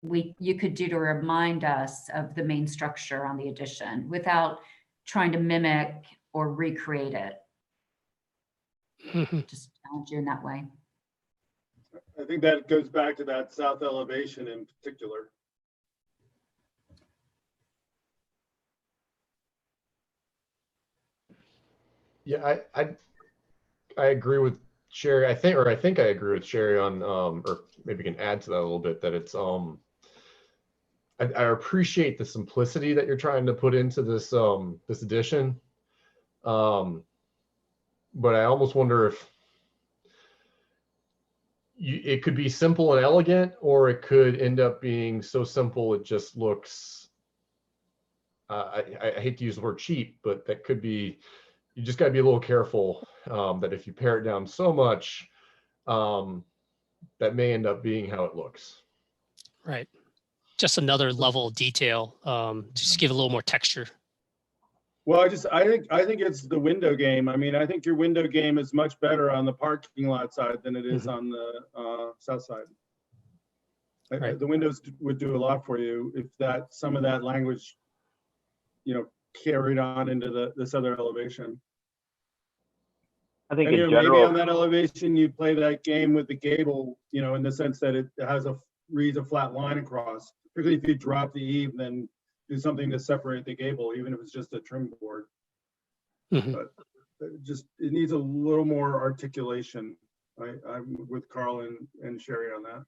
you could do to remind us of the main structure on the addition without trying to mimic or recreate it. Just challenge you in that way. I think that goes back to that south elevation in particular. Yeah, I agree with Sherry. I think I agree with Sherry on, or maybe can add to that a little bit, that it's I appreciate the simplicity that you're trying to put into this this addition, but I almost wonder if it could be simple and elegant, or it could end up being so simple it just looks, I hate to use the word cheap, but that could be, you just got to be a little careful that if you pare it down so much, that may end up being how it looks. Right. Just another level of detail, just give a little more texture. Well, I think it's the window game. I mean, I think your window game is much better on the parking lot side than it is on the south side. Right. The windows would do a lot for you if some of that language, carried on into this other elevation. I think and, in general, maybe on that elevation you play that game with the gable, in the sense that it has reads a flat line across, particularly if you drop the eave, then do something to separate the gable, even if it's just a trim board. But it needs a little more articulation. I'm with Carl and Sherry on that.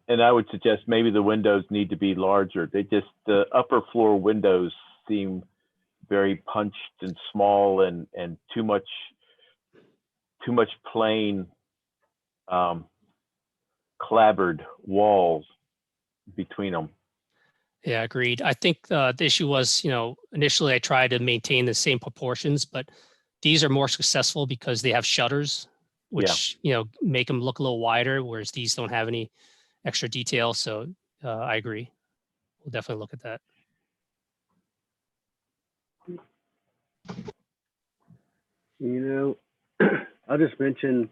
And I would suggest maybe the windows need to be larger. The upper floor windows seem very punched and small and too much plain clabbered walls between them. Yeah, agreed. I think the issue was, initially I tried to maintain the same proportions, but these are more successful because they have shutters, which, make them look a little wider, whereas these don't have any extra detail. So I agree. We'll definitely look at that. I'll just mention,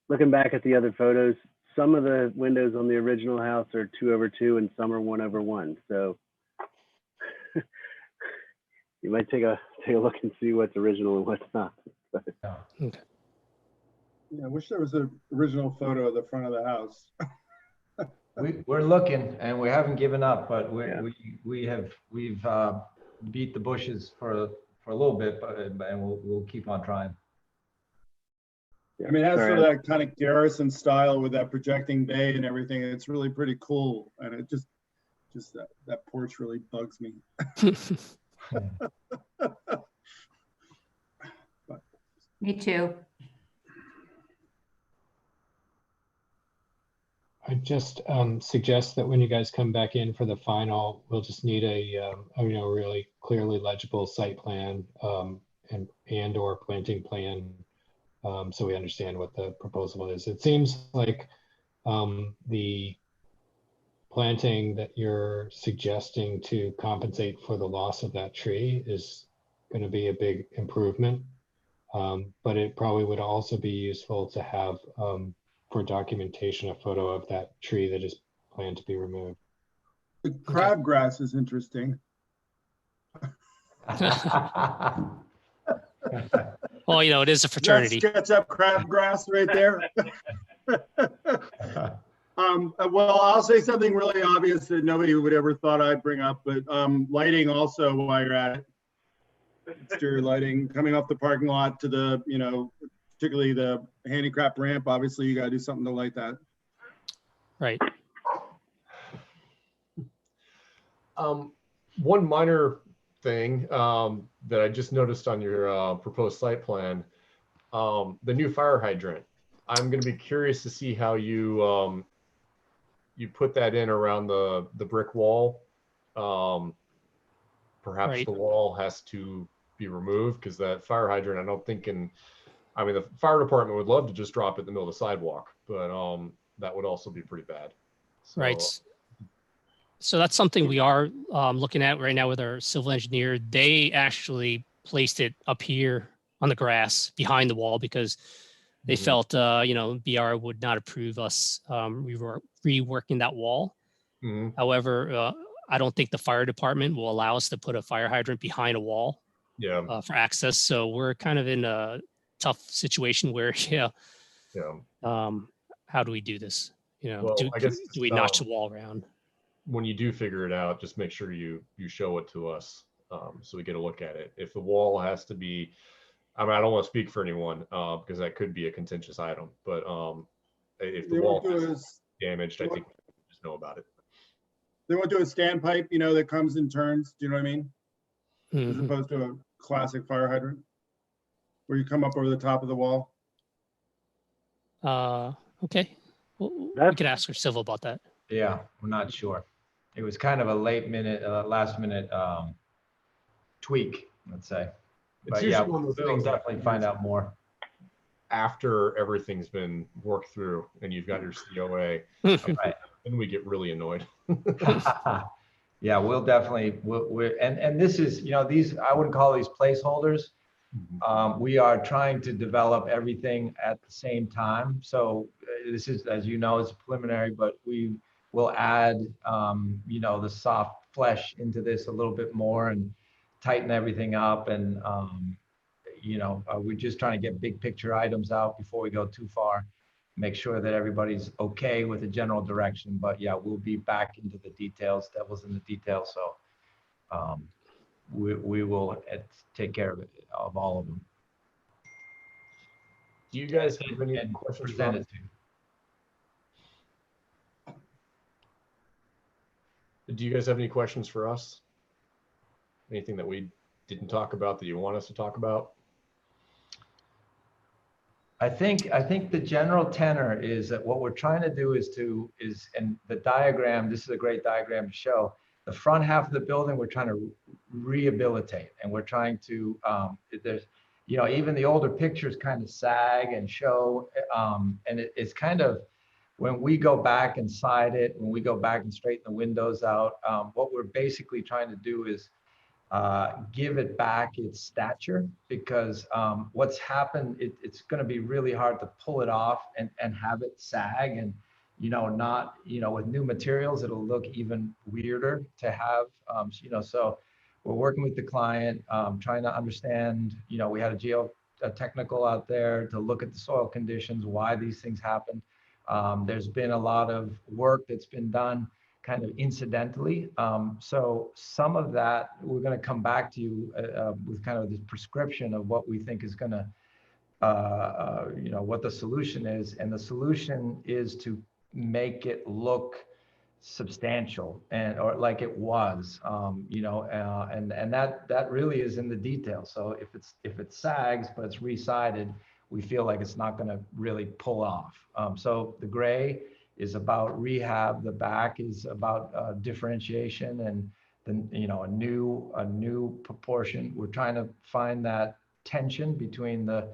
looking back at the other photos, some of the windows on the original house are 2/2 and some are 1/1. So you might take a look and see what's original and what's not. Yeah, I wish there was an original photo of the front of the house. We're looking and we haven't given up, but we've beat the bushes for a little bit, and we'll keep on trying. I mean, it has sort of that kind of Garrison style with that projecting bay and everything. It's really pretty cool, and it just that porch really bugs me. Me too. I just suggest that when you guys come back in for the final, we'll just need a really clearly legible site plan and or planting plan, so we understand what the proposal is. It seems like the planting that you're suggesting to compensate for the loss of that tree is going to be a big improvement, but it probably would also be useful to have for documentation a photo of that tree that is planned to be removed. The crabgrass is interesting. Well, it is a fraternity. Sketch up crabgrass right there. Well, I'll say something really obvious that nobody would ever thought I'd bring up, but lighting also while you're at it. Exterior lighting coming off the parking lot to the, particularly the handicap ramp. Obviously, you got to do something to light that. Right. One minor thing that I just noticed on your proposed site plan, the new fire hydrant. I'm going to be curious to see how you put that in around the brick wall. Perhaps the wall has to be removed because that fire hydrant, I don't think the fire department would love to just drop it in the middle of the sidewalk, but that would also be pretty bad. So, right. So that's something we are looking at right now with our civil engineer. They actually placed it up here on the grass behind the wall because they felt, BR would not approve us reworking that wall. However, I don't think the fire department will allow us to put a fire hydrant behind a wall for access. So we're kind of in a tough situation where, how do we do this? Well, do I guess, we notch the wall around? When you do figure it out, just make sure you show it to us so we get a look at it. If the wall has to be, I don't want to speak for anyone because that could be a contentious item, but if the wall is damaged, I think we just know about it. They won't do a standpipe, that comes in turns. Do you know what I mean? As opposed to a classic fire hydrant where you come up over the top of the wall. Okay. Well, we could ask our civil about that. Yeah, we're not sure. It was kind of a last minute tweak, let's say. But yeah, we'll definitely find out more. After everything's been worked through and you've got your COA, then we get really annoyed. Yeah, we'll definitely, and this is, these, I wouldn't call these placeholders. We are trying to develop everything at the same time. So this is, as you know, it's preliminary, but we will add, the soft flesh into this a little bit more and tighten everything up. And, we're just trying to get big picture items out before we go too far. make sure that everybody's okay with the general direction. But yeah, we'll be back into the details, devil's in the details. So we will take care of it, of all of them. Do you guys have any questions? Present it to you. Do you guys have any questions for us? Anything that we didn't talk about that you want us to talk about? I think the general tenor is that what we're trying to do is and the diagram, this is a great diagram to show, the front half of the building, we're trying to rehabilitate, and we're trying to, there's, you know, even the older pictures kind of sag and show, and it's kind of, when we go back and side it, when we go back and straighten the windows out, what we're basically trying to do is give it back its stature, because what's happened, it's going to be really hard to pull it off and have it sag, and you know, not, you know, with new materials it'll look even weirder to have, you know. So we're working with the client, trying to understand, you know, we had a geotechnical out there to look at the soil conditions, why these things happen. There's been a lot of work that's been done kind of incidentally. So some of that, we're going to come back to you with kind of this prescription of what we think is going to, you know, what the solution is. And the solution is to make it look substantial and or like it was, you know, and that really is in the detail. So if it sags but it's re-sided, we feel like it's not going to really pull off. So the gray is about rehab, the back is about differentiation, and then, you know, a new proportion. We're trying to find that tension between the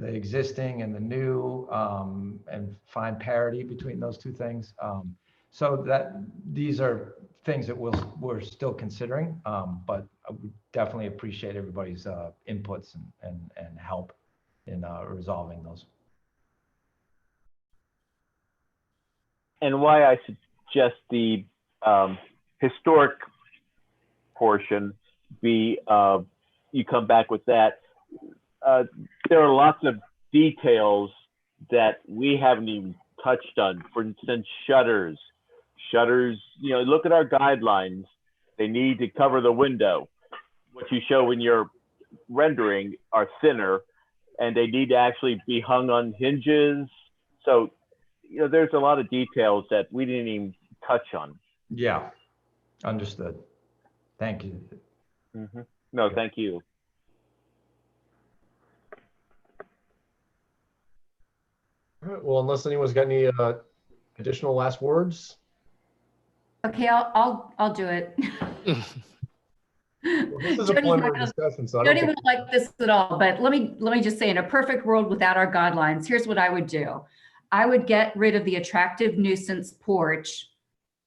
existing and the new, and find parity between those two things. So that these are things that we're still considering, but we definitely appreciate everybody's inputs and help in resolving those. And why I suggest the historic portion be, you come back with that. There are lots of details that we haven't even touched on. For instance, shutters. Shutters, you know, look at our guidelines. They need to cover the window. What you show in your rendering are thinner, and they need to actually be hung on hinges. So, you know, there's a lot of details that we didn't even touch on. Yeah, understood. Thank you. Mm-hmm. No, thank you. All right, well, unless anyone's got any additional last words. Okay, I'll do it. Well, this is a preliminary discussion, so I don't even like this at all. But let me just say, in a perfect world without our guidelines, here's what I would do. I would get rid of the attractive nuisance porch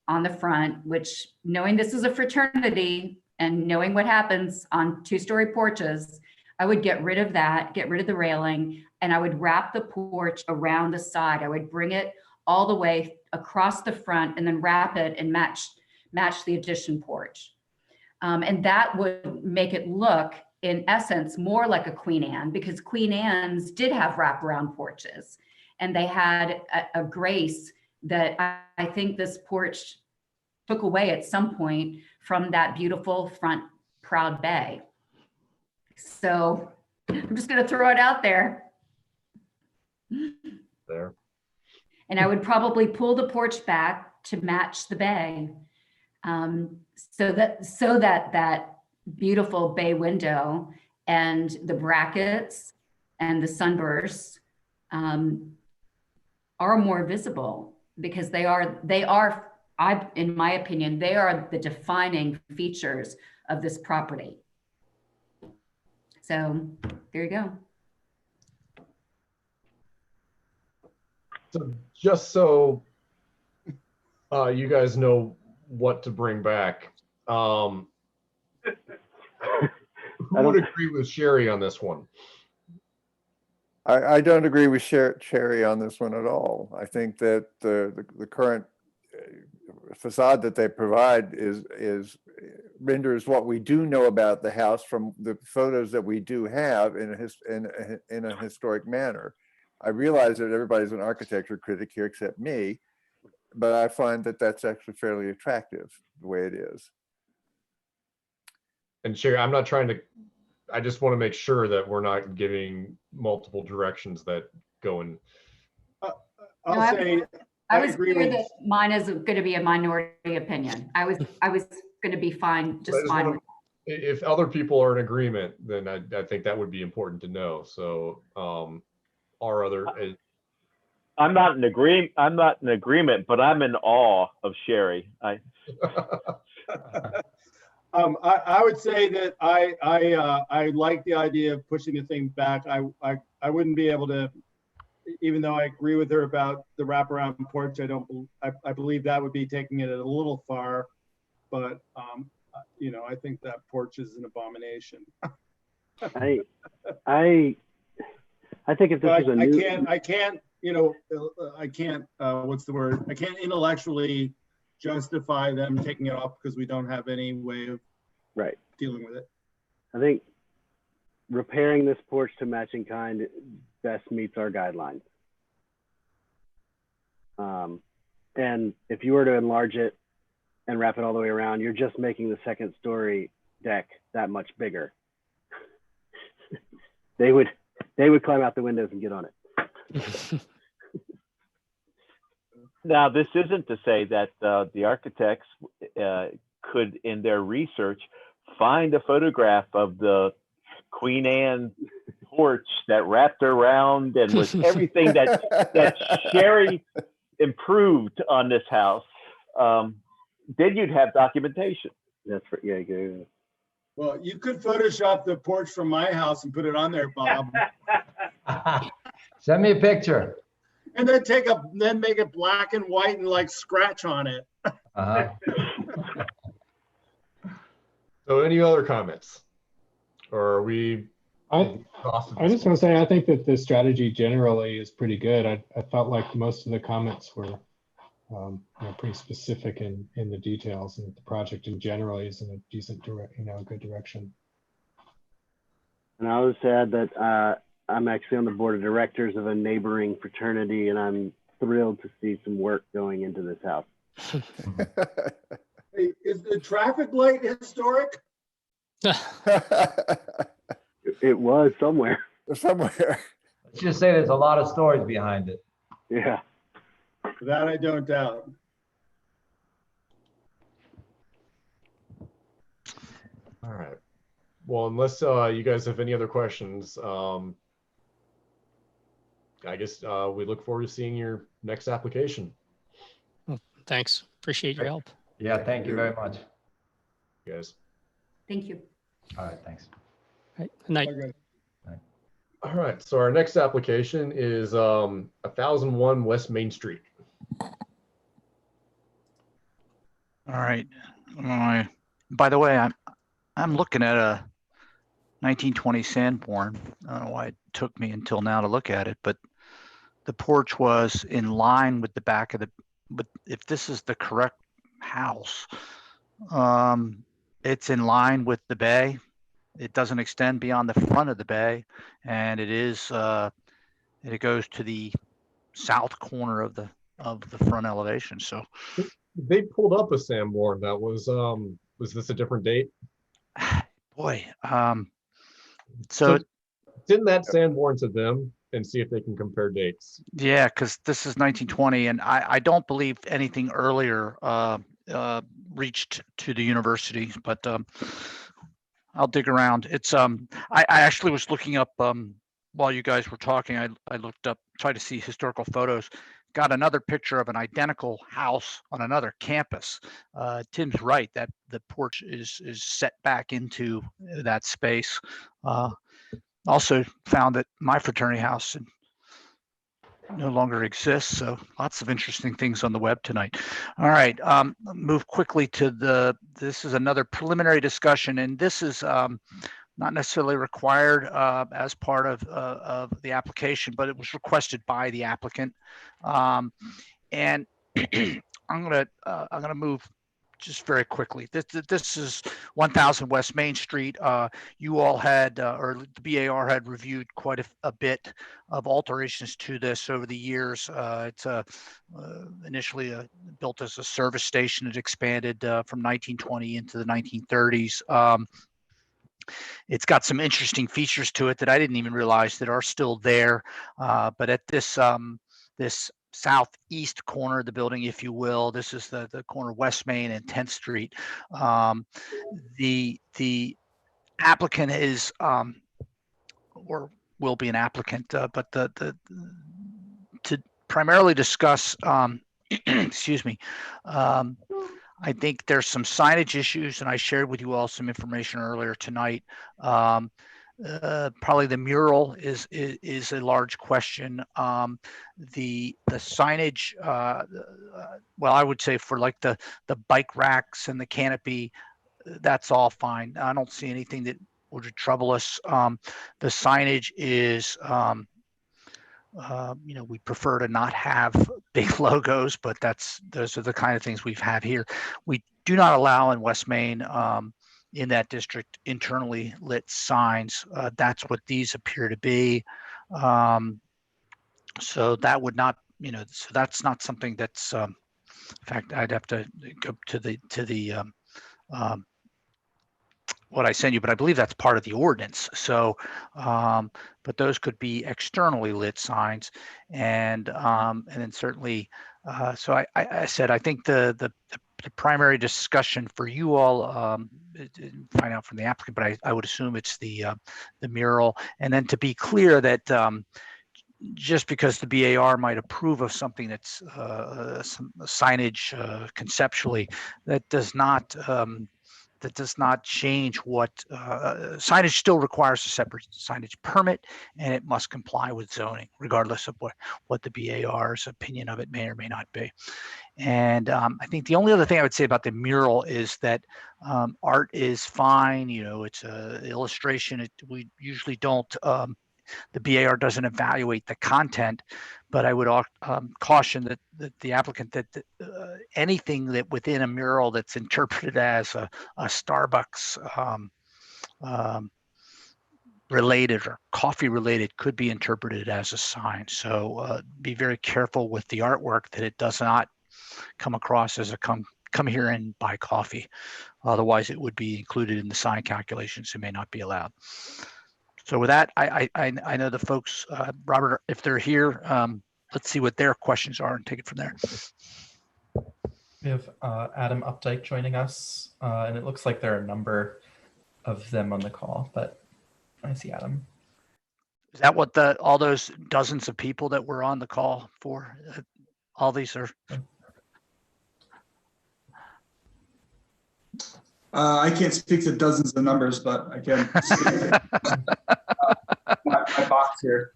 on the front, which, knowing this is a fraternity and knowing what happens on two-story porches, I would get rid of that, get rid of the railing, and I would wrap the porch around the side. I would bring it all the way across the front and then wrap it and match the addition porch. And that would make it look, in essence, more like a Queen Anne, because Queen Anne's did have wraparound porches, and they had a grace that I think this porch took away at some point from that beautiful front proud bay. So I'm just going to throw it out there. There. And I would probably pull the porch back to match the bay, so that beautiful bay window and the brackets and the sunbursts are more visible, because they are, in my opinion, they are the defining features of this property. So there you go. So just so you guys know what to bring back, who would agree with Sherry on this one? I don't agree with Sherry on this one at all. I think that the current facade that they provide renders what we do know about the house from the photos that we do have in a historic manner. I realize that everybody's an architecture critic here except me, but I find that that's actually fairly attractive the way it is. And Sherry, I'm not trying to, I just want to make sure that we're not giving multiple directions that go in. I'll say, I was agree clear with- that mine is going to be a minority opinion. I was going to be fine, just fine with If other people are in agreement, then I think that would be important to know. So our other, I'm not in agreement. I'm not in agreement, but I'm in awe of Sherry. I would say that I like the idea of pushing the thing back. I wouldn't be able to, even though I agree with her about the wraparound porch. I believe that would be taking it a little far, but you know, I think that porch is an abomination. I think if this is a new, I can't, you know, I can't, what's the word? I can't intellectually justify them taking it off because we don't have any way of dealing with it. I think repairing this porch to matching kind best meets our guidelines. And if you were to enlarge it and wrap it all the way around, you're just making the second story deck that much bigger. They would climb out the windows and get on it. Now, this isn't to say that the architects could, in their research, find a photograph of the Queen Anne porch that wrapped around and was everything that Sherry improved on this house. Then you'd have documentation. That's for, yeah, good. Well, you could Photoshop the porch from my house and put it on there, Bob. Send me a picture. And then make it black and white and like scratch on it. So any other comments? Or are we? I just want to say, I think that the strategy generally is pretty good. I felt like most of the comments were you know, pretty specific in the details, and the project in general is in a decent good direction. And I was sad that I'm actually on the board of directors of a neighboring fraternity, and I'm thrilled to see some work going into this house. Hey, is the traffic light historic? It was somewhere. Somewhere. Let's just say there's a lot of stories behind it. Yeah. That I don't doubt. All right. Well, unless you guys have any other questions, I guess we look forward to seeing your next application. Well, thanks. Appreciate your help. Yeah, thank you very much. You guys. Thank you. All right, thanks. All right. Good night. Okay. All right. So our next application is 1001 West Main Street. All right. By the way, I'm looking at a 1920 Sanborn. I don't know why it took me until now to look at it, but the porch was in line with the back of the. But if this is the correct house, it's in line with the bay. It doesn't extend beyond the front of the bay, and it is. It goes to the south corner of the front elevation. So. They pulled up a Sanborn that was this a different date? Boy, so send that Sanborn to them and see if they can compare dates. Yeah, because this is 1920, and I don't believe anything earlier reached to the university, but I'll dig around. It's I actually was looking up while you guys were talking. I looked up, tried to see historical photos. Got another picture of an identical house on another campus. Tim's right that the porch is set back into that space. Also found that my fraternity house no longer exists. So lots of interesting things on the web tonight. All right, move quickly to this is another preliminary discussion, and this is not necessarily required as part of the application, but it was requested by the applicant. And I'm gonna move just very quickly. This is 1000 West Main Street. You all had, or the BAR had reviewed quite a bit of alterations to this over the years. It's initially built as a service station. It expanded from 1920 into the 1930s. It's got some interesting features to it that I didn't even realize that are still there. But at this this southeast corner of the building, if you will, this is the corner of West Main and 10th Street. The applicant is or will be an applicant, but to primarily discuss excuse me. I think there's some signage issues, and I shared with you all some information earlier tonight. Probably the mural is a large question. The signage, well, I would say for like the bike racks and the canopy, that's all fine. I don't see anything that would trouble us. The signage is, you know, we prefer to not have big logos, but those are the kind of things we've had here. We do not allow in West Main, in that district, internally lit signs. That's what these appear to be. So that would not, you know, so that's not something that's, in fact, I'd have to go to the what I send you, but I believe that's part of the ordinance. So, but those could be externally lit signs, and then certainly, so I said I think the primary discussion for you all, find out from the applicant, but I would assume it's the mural, and then to be clear that just because the BAR might approve of something that's some signage conceptually, that does not change what signage still requires a separate signage permit, and it must comply with zoning, regardless of what the BAR's opinion of it may or may not be. And I think the only other thing I would say about the mural is that art is fine. You know, it's an illustration. We usually don't, the BAR doesn't evaluate the content, but I would caution that the applicant that anything that within a mural that's interpreted as a Starbucks related or coffee related could be interpreted as a sign. So be very careful with the artwork that it does not come across as a come here and buy coffee. Otherwise it would be included in the sign calculations. It may not be allowed. So with that, I know the folks, Robert, if they're here, let's see what their questions are and take it from there. We have Adam Updike joining us, and it looks like there are a number of them on the call, but I see Adam. Is that what all those dozens of people that were on the call for? All these are. I can't speak to dozens of numbers, but I can speak my box here.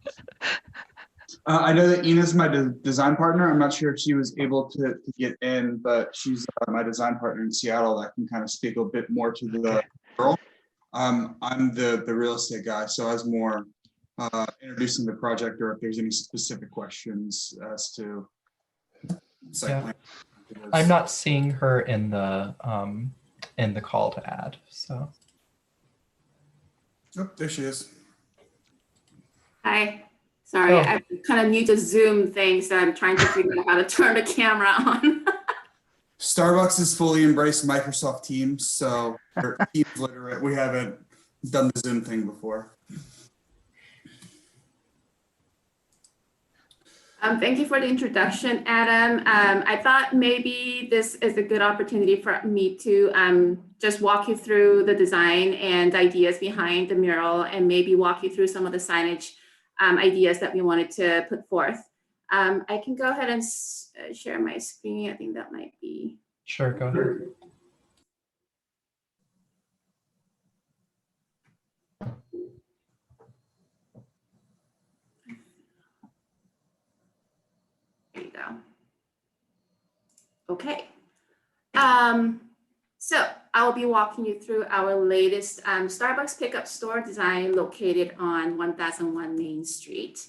I know that Ina's my design partner. I'm not sure if she was able to get in, but she's my design partner in Seattle that can kind of speak a bit more to the girl. I'm the real estate guy, so I was more introducing the project, or if there's any specific questions as to site plan. I'm not seeing her in the call to add, so. Oh, there she is. Hi, sorry, I kind of new to Zoom thing, so I'm trying to figure out how to turn the camera on. Starbucks has fully embraced Microsoft Teams, so we're Teams literate. We haven't done the Zoom thing before. Thank you for the introduction, Adam. I thought maybe this is a good opportunity for me to just walk you through the design and ideas behind the mural, and maybe walk you through some of the signage ideas that we wanted to put forth. I can go ahead and share my screen. I think that might be. Sure, go ahead. There you go. Okay. So I'll be walking you through our latest Starbucks pickup store design located on 1001 Main Street.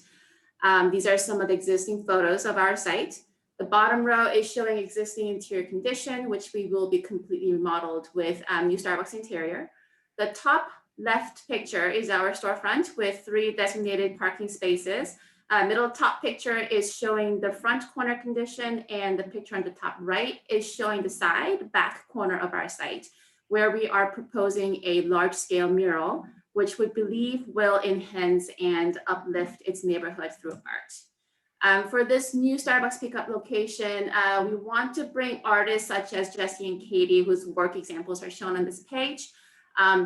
These are some of the existing photos of our site. The bottom row is showing existing interior condition, which we will be completely remodeled with new Starbucks interior. The top left picture is our storefront with 3 designated parking spaces. Middle top picture is showing the front corner condition, and the picture on the top right is showing the side back corner of our site, where we are proposing a large scale mural, which we believe will enhance and uplift its neighborhood through art. For this new Starbucks pickup location, we want to bring artists such as Jesse and Katie, whose work examples are shown on this page.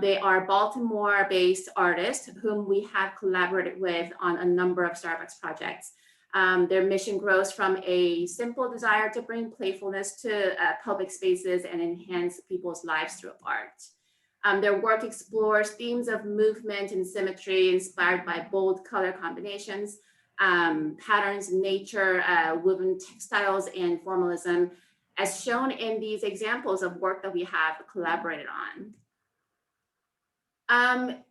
They are Baltimore-based artists whom we have collaborated with on a number of Starbucks projects. Their mission grows from a simple desire to bring playfulness to public spaces and enhance people's lives through art. Their work explores themes of movement and symmetry inspired by bold color combinations, patterns in nature, woven textiles, and formalism, as shown in these examples of work that we have collaborated on.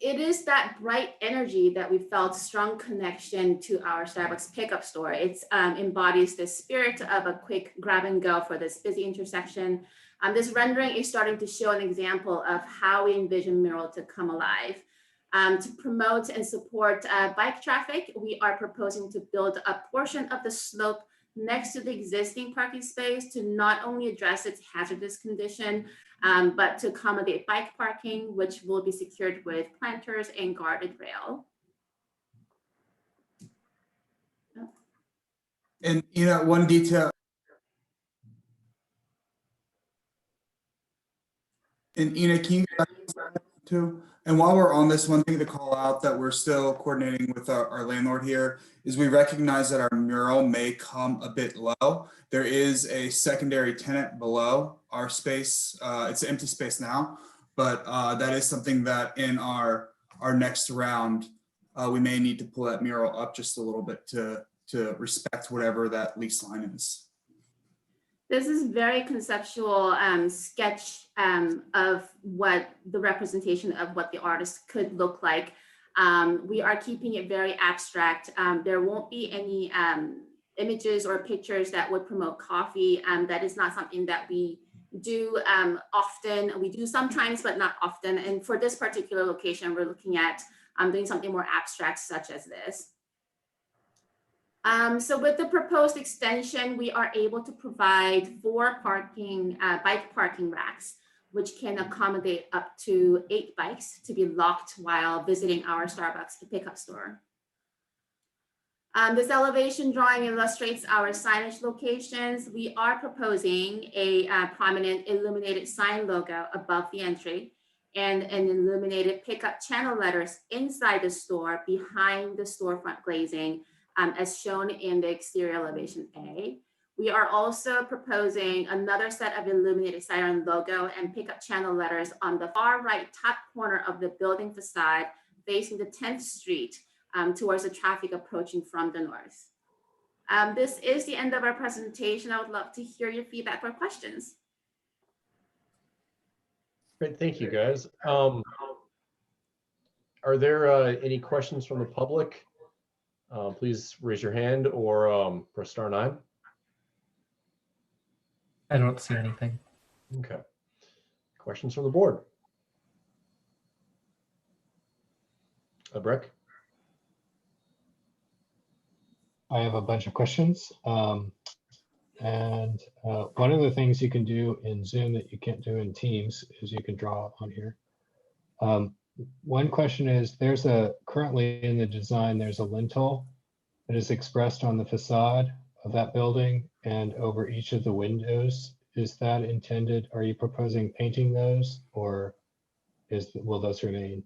It is that bright energy that we felt strong connection to our Starbucks pickup store. It embodies the spirit of a quick grab and go for this busy intersection. This rendering is starting to show an example of how we envision mural to come alive. To promote and support bike traffic, we are proposing to build a portion of the slope next to the existing parking space to not only address its hazardous condition, but to accommodate bike parking, which will be secured with planters and guarded rail. And one detail. And can you too? And while we're on this, one thing to call out that we're still coordinating with our landlord here is we recognize that our mural may come a bit low. There is a secondary tenant below our space. It's an empty space now, but that is something that in our next round, we may need to pull that mural up just a little bit to respect whatever that lease line is. This is very conceptual sketch of what the representation of what the artist could look like. We are keeping it very abstract. There won't be any images or pictures that would promote coffee. That is not something that we do often. We do sometimes, but not often. And for this particular location, we're looking at doing something more abstract such as this. So with the proposed extension, we are able to provide 4 bike parking racks, which can accommodate up to 8 bikes to be locked while visiting our Starbucks pickup store. This elevation drawing illustrates our signage locations. We are proposing a prominent illuminated sign logo above the entry and an illuminated pickup channel letters inside the store behind the storefront glazing, as shown in the exterior elevation A. We are also proposing another set of illuminated siren logo and pickup channel letters on the far right top corner of the building facade facing the 10th Street towards the traffic approaching from the north. This is the end of our presentation. I would love to hear your feedback or questions. Great, thank you guys. Are there any questions from the public? Please raise your hand or press *9. I don't see anything. Okay. Questions from the board? Breck? I have a bunch of questions. One of the things you can do in Zoom that you can't do in Teams is you can draw on here. One question is, currently in the design, there's a lintel that is expressed on the facade of that building and over each of the windows. Is that intended? Are you proposing painting those, or will those remain?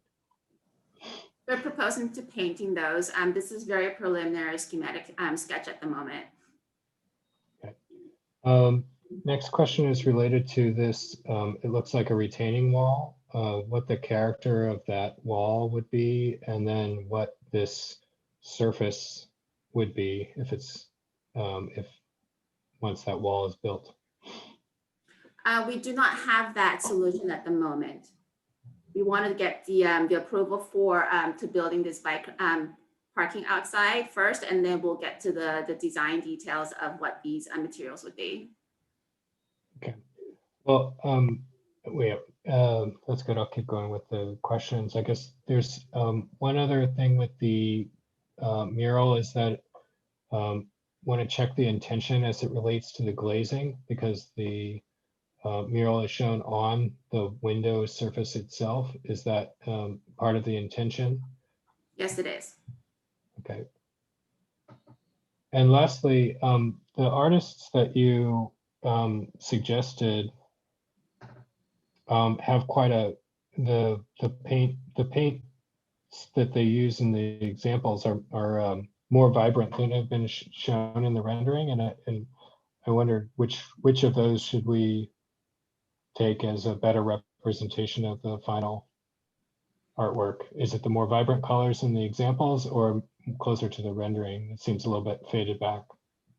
We're proposing to painting those. This is very preliminary schematic sketch at the moment. Okay. Next question is related to this. It looks like a retaining wall. What the character of that wall would be, and then what this surface would be if once that wall is built. We do not have that solution at the moment. We wanted to get the approval to building this bike parking outside first, and then we'll get to the design details of what these materials would be. Okay. Well, wait, that's good. I'll keep going with the questions. I guess there's one other thing with the mural is that want to check the intention as it relates to the glazing, because the mural is shown on the window surface itself. Is that part of the intention? Yes, it is. Okay. And lastly, the artists that you suggested have quite the paints that they use in the examples are more vibrant than have been shown in the rendering, and I wondered which of those should we take as a better representation of the final artwork? Is it the more vibrant colors in the examples, or closer to the rendering? It seems a little bit faded back.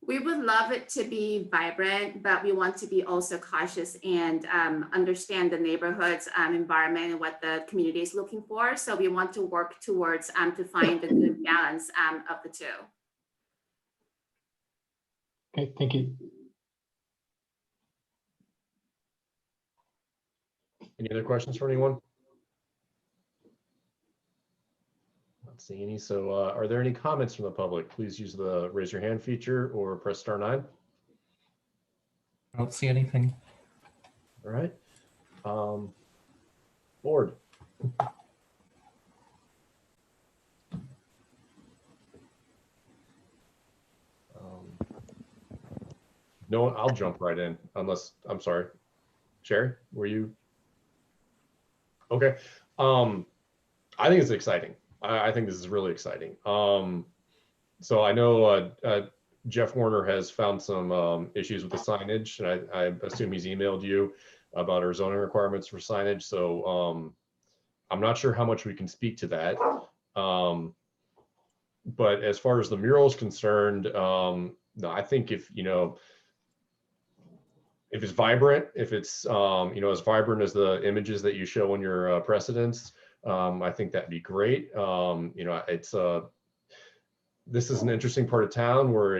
We would love it to be vibrant, but we want to be also cautious and understand the neighborhood's environment and what the community is looking for. So we want to work towards to find a good balance of the two. Okay, thank you. Any other questions for anyone? Not seeing any. So are there any comments from the public? Please use the raise your hand feature or press *9. I don't see anything. All right. Board. No, I'll jump right in unless, I'm sorry. Sherry, were you? Okay. I think it's exciting. I think this is really exciting. So I know Jeff Warner has found some issues with the signage, and I assume he's emailed you about our zoning requirements for signage. So I'm not sure how much we can speak to that. But as far as the mural is concerned, no, I think if it's vibrant, if it's as vibrant as the images that you show in your precedents, I think that'd be great. It's this is an interesting part of town where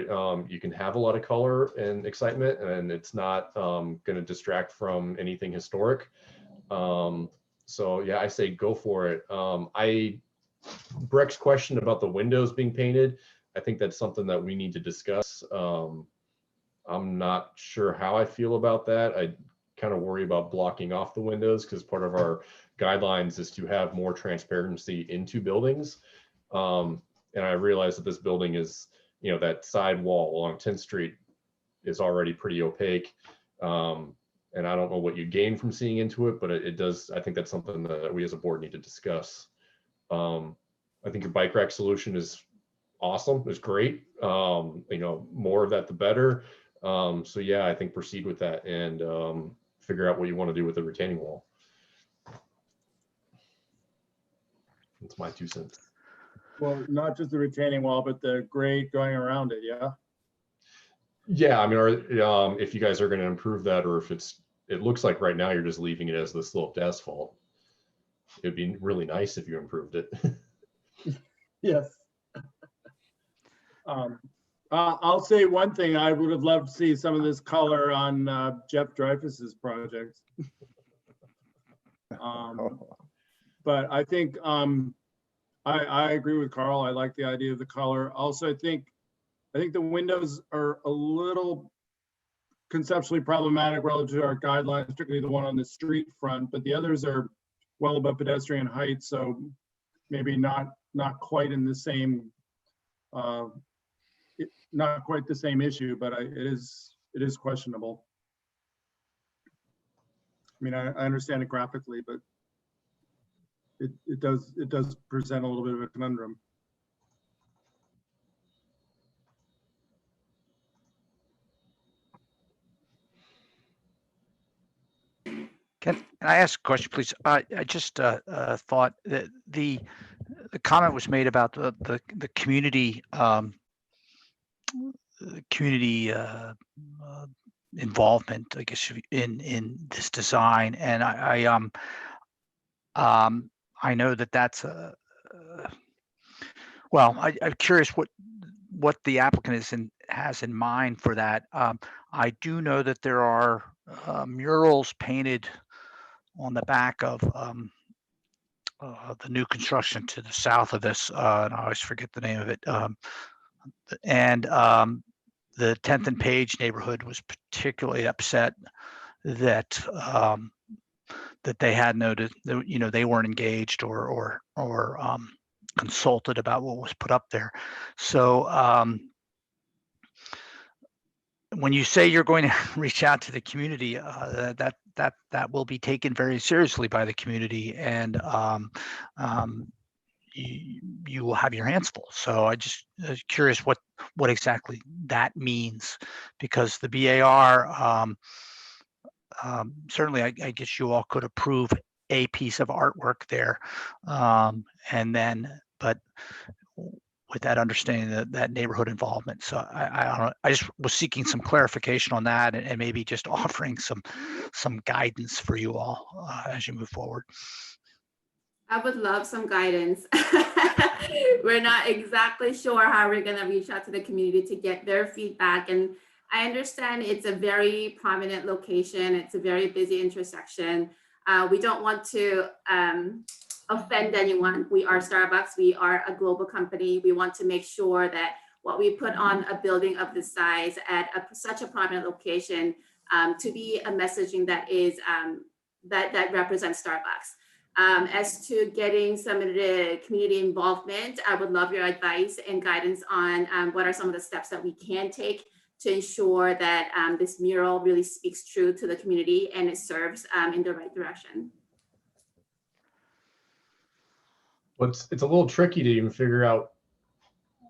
you can have a lot of color and excitement, and it's not going to distract from anything historic. So yeah, I say go for it. Breck's question about the windows being painted, I think that's something that we need to discuss. I'm not sure how I feel about that. I kind of worry about blocking off the windows because part of our guidelines is to have more transparency into buildings. And I realize that this building is, that side wall along 10th Street is already pretty opaque. And I don't know what you gain from seeing into it, but it does. I think that's something that we as a board need to discuss. I think your bike rack solution is awesome. It's great. More of that, the better. So yeah, I think proceed with that and figure out what you want to do with the retaining wall. That's my 2 cents. Well, not just the retaining wall, but the grade going around it, yeah? Yeah, I mean, if you guys are going to improve that, or if it looks like right now you're just leaving it as the sloped asphalt. It'd be really nice if you improved it. Yes. I'll say one thing. I would have loved to see some of this color on Jeff Dreyfus's project. But I think I agree with Carl. I like the idea of the color. Also, I think the windows are a little conceptually problematic relative to our guidelines, particularly the one on the street front, but the others are well above pedestrian height, so maybe not quite in the same, not quite the same issue, but it is questionable. I mean, I understand it graphically, but it does present a little bit of a conundrum. Can I ask a question, please? I just thought that the comment was made about the community involvement, I guess, in this design, and I know that that's Well, I'm curious what the applicant has in mind for that. I do know that there are murals painted on the back of the new construction to the south of this, and I always forget the name of it. The 10th and Page neighborhood was particularly upset that that they had noted that, you know, they weren't engaged or consulted about what was put up there. So when you say you're going to reach out to the community, that will be taken very seriously by the community, and you will have your hands full. So I just curious what exactly that means, because the BAR certainly I guess you all could approve a piece of artwork there, and then but with that understanding that neighborhood involvement. So I don't know, I just was seeking some clarification on that, and maybe just offering some guidance for you all as you move forward. I would love some guidance. We're not exactly sure how we're going to reach out to the community to get their feedback. And I understand it's a very prominent location. It's a very busy intersection. We don't want to offend anyone. We are Starbucks. We are a global company. We want to make sure that what we put on a building of this size at such a prominent location to be a messaging that is that represents Starbucks. As to getting some of the community involvement, I would love your advice and guidance on what are some of the steps that we can take to ensure that this mural really speaks true to the community and it serves in the right direction. Well, it's a little tricky to even figure out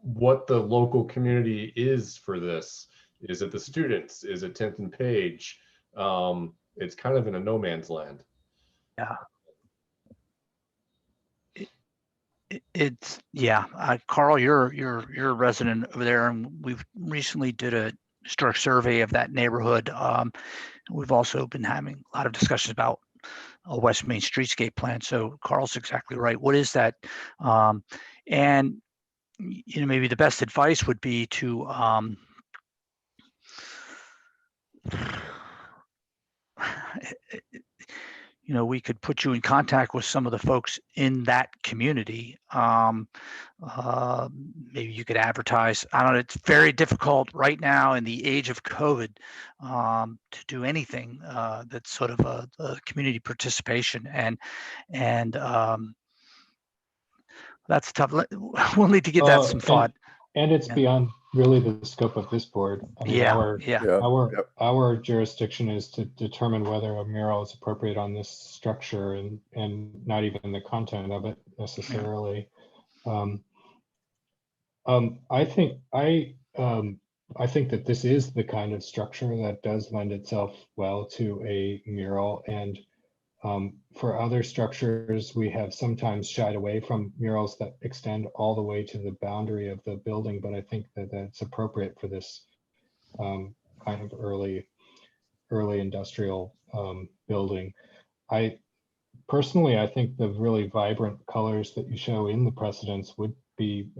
what the local community is for this. Is it the students? Is it 10th and Page? It's kind of in a no man's land. Yeah. It's Carl, you're a resident over there, and we've recently did a historic survey of that neighborhood. We've also been having a lot of discussions about a West Main streetscape plan. So Carl's exactly right. What is that? And you know, maybe the best advice would be to you know, we could put you in contact with some of the folks in that community. Maybe you could advertise. I don't know. It's very difficult right now in the age of COVID to do anything that's sort of a community participation, and that's tough. We'll need to give that some thought. And it's beyond really the scope of this board. I mean, our jurisdiction is to determine whether a mural is appropriate on this structure, and not even the content of it necessarily. I think that this is the kind of structure that does lend itself well to a mural, and for other structures, we have sometimes shied away from murals that extend all the way to the boundary of the building, but I think that that's appropriate for this kind of early industrial building. I think the really vibrant colors that you show in the precedents would be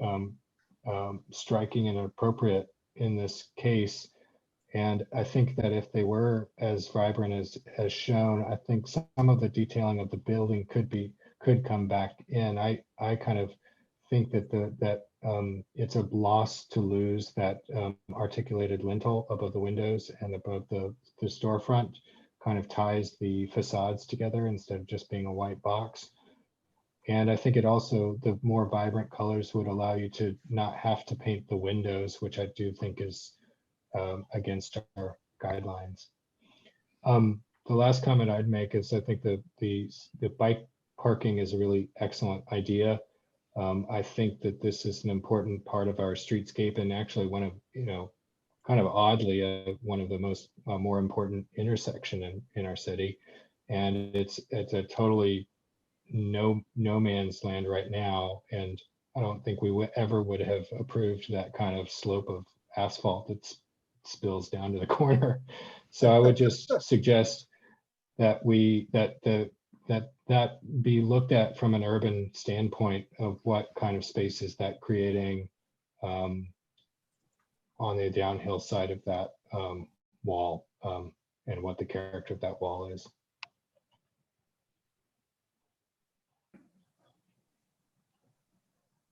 striking and appropriate in this case. And I think that if they were as vibrant as shown, I think some of the detailing of the building could come back in. I kind of think that it's a loss to lose that articulated lintel above the windows and above the storefront. Kind of ties the facades together instead of just being a white box. And I think it also, the more vibrant colors would allow you to not have to paint the windows, which I do think is against our guidelines. The last comment I'd make is I think the bike parking is a really excellent idea. I think that this is an important part of our streetscape, and actually one of, you know, kind of oddly, one of the most more important intersection in our city. And it's a totally no man's land right now. And I don't think we ever would have approved that kind of slope of asphalt that's spills down to the corner. So I would just suggest that the that be looked at from an urban standpoint of what kind of space is that creating on the downhill side of that wall, and what the character of that wall is.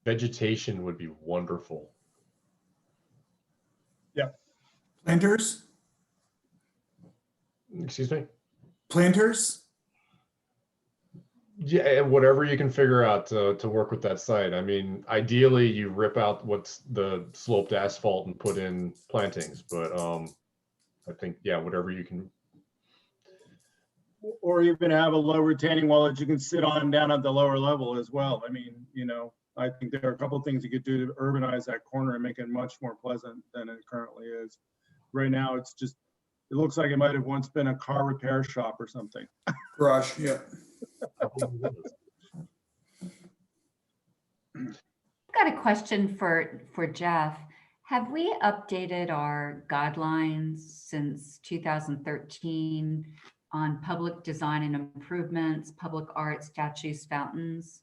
Vegetation would be wonderful. Yeah. Planters? Excuse me? Planters? Yeah, and whatever you can figure out to work with that site. I mean, ideally you rip out what's the sloped asphalt and put in plantings, but I think, yeah, whatever you can. Or even have a low retaining wall that you can sit on down at the lower level as well. I mean, you know, I think there are a couple of things you could do to urbanize that corner and make it much more pleasant than it currently is. Right now, it's just, it looks like it might have once been a car repair shop or something. Garage, yeah. I've got a question for Jeff. Have we updated our guidelines since 2013 on public design and improvements, public art, statues, fountains?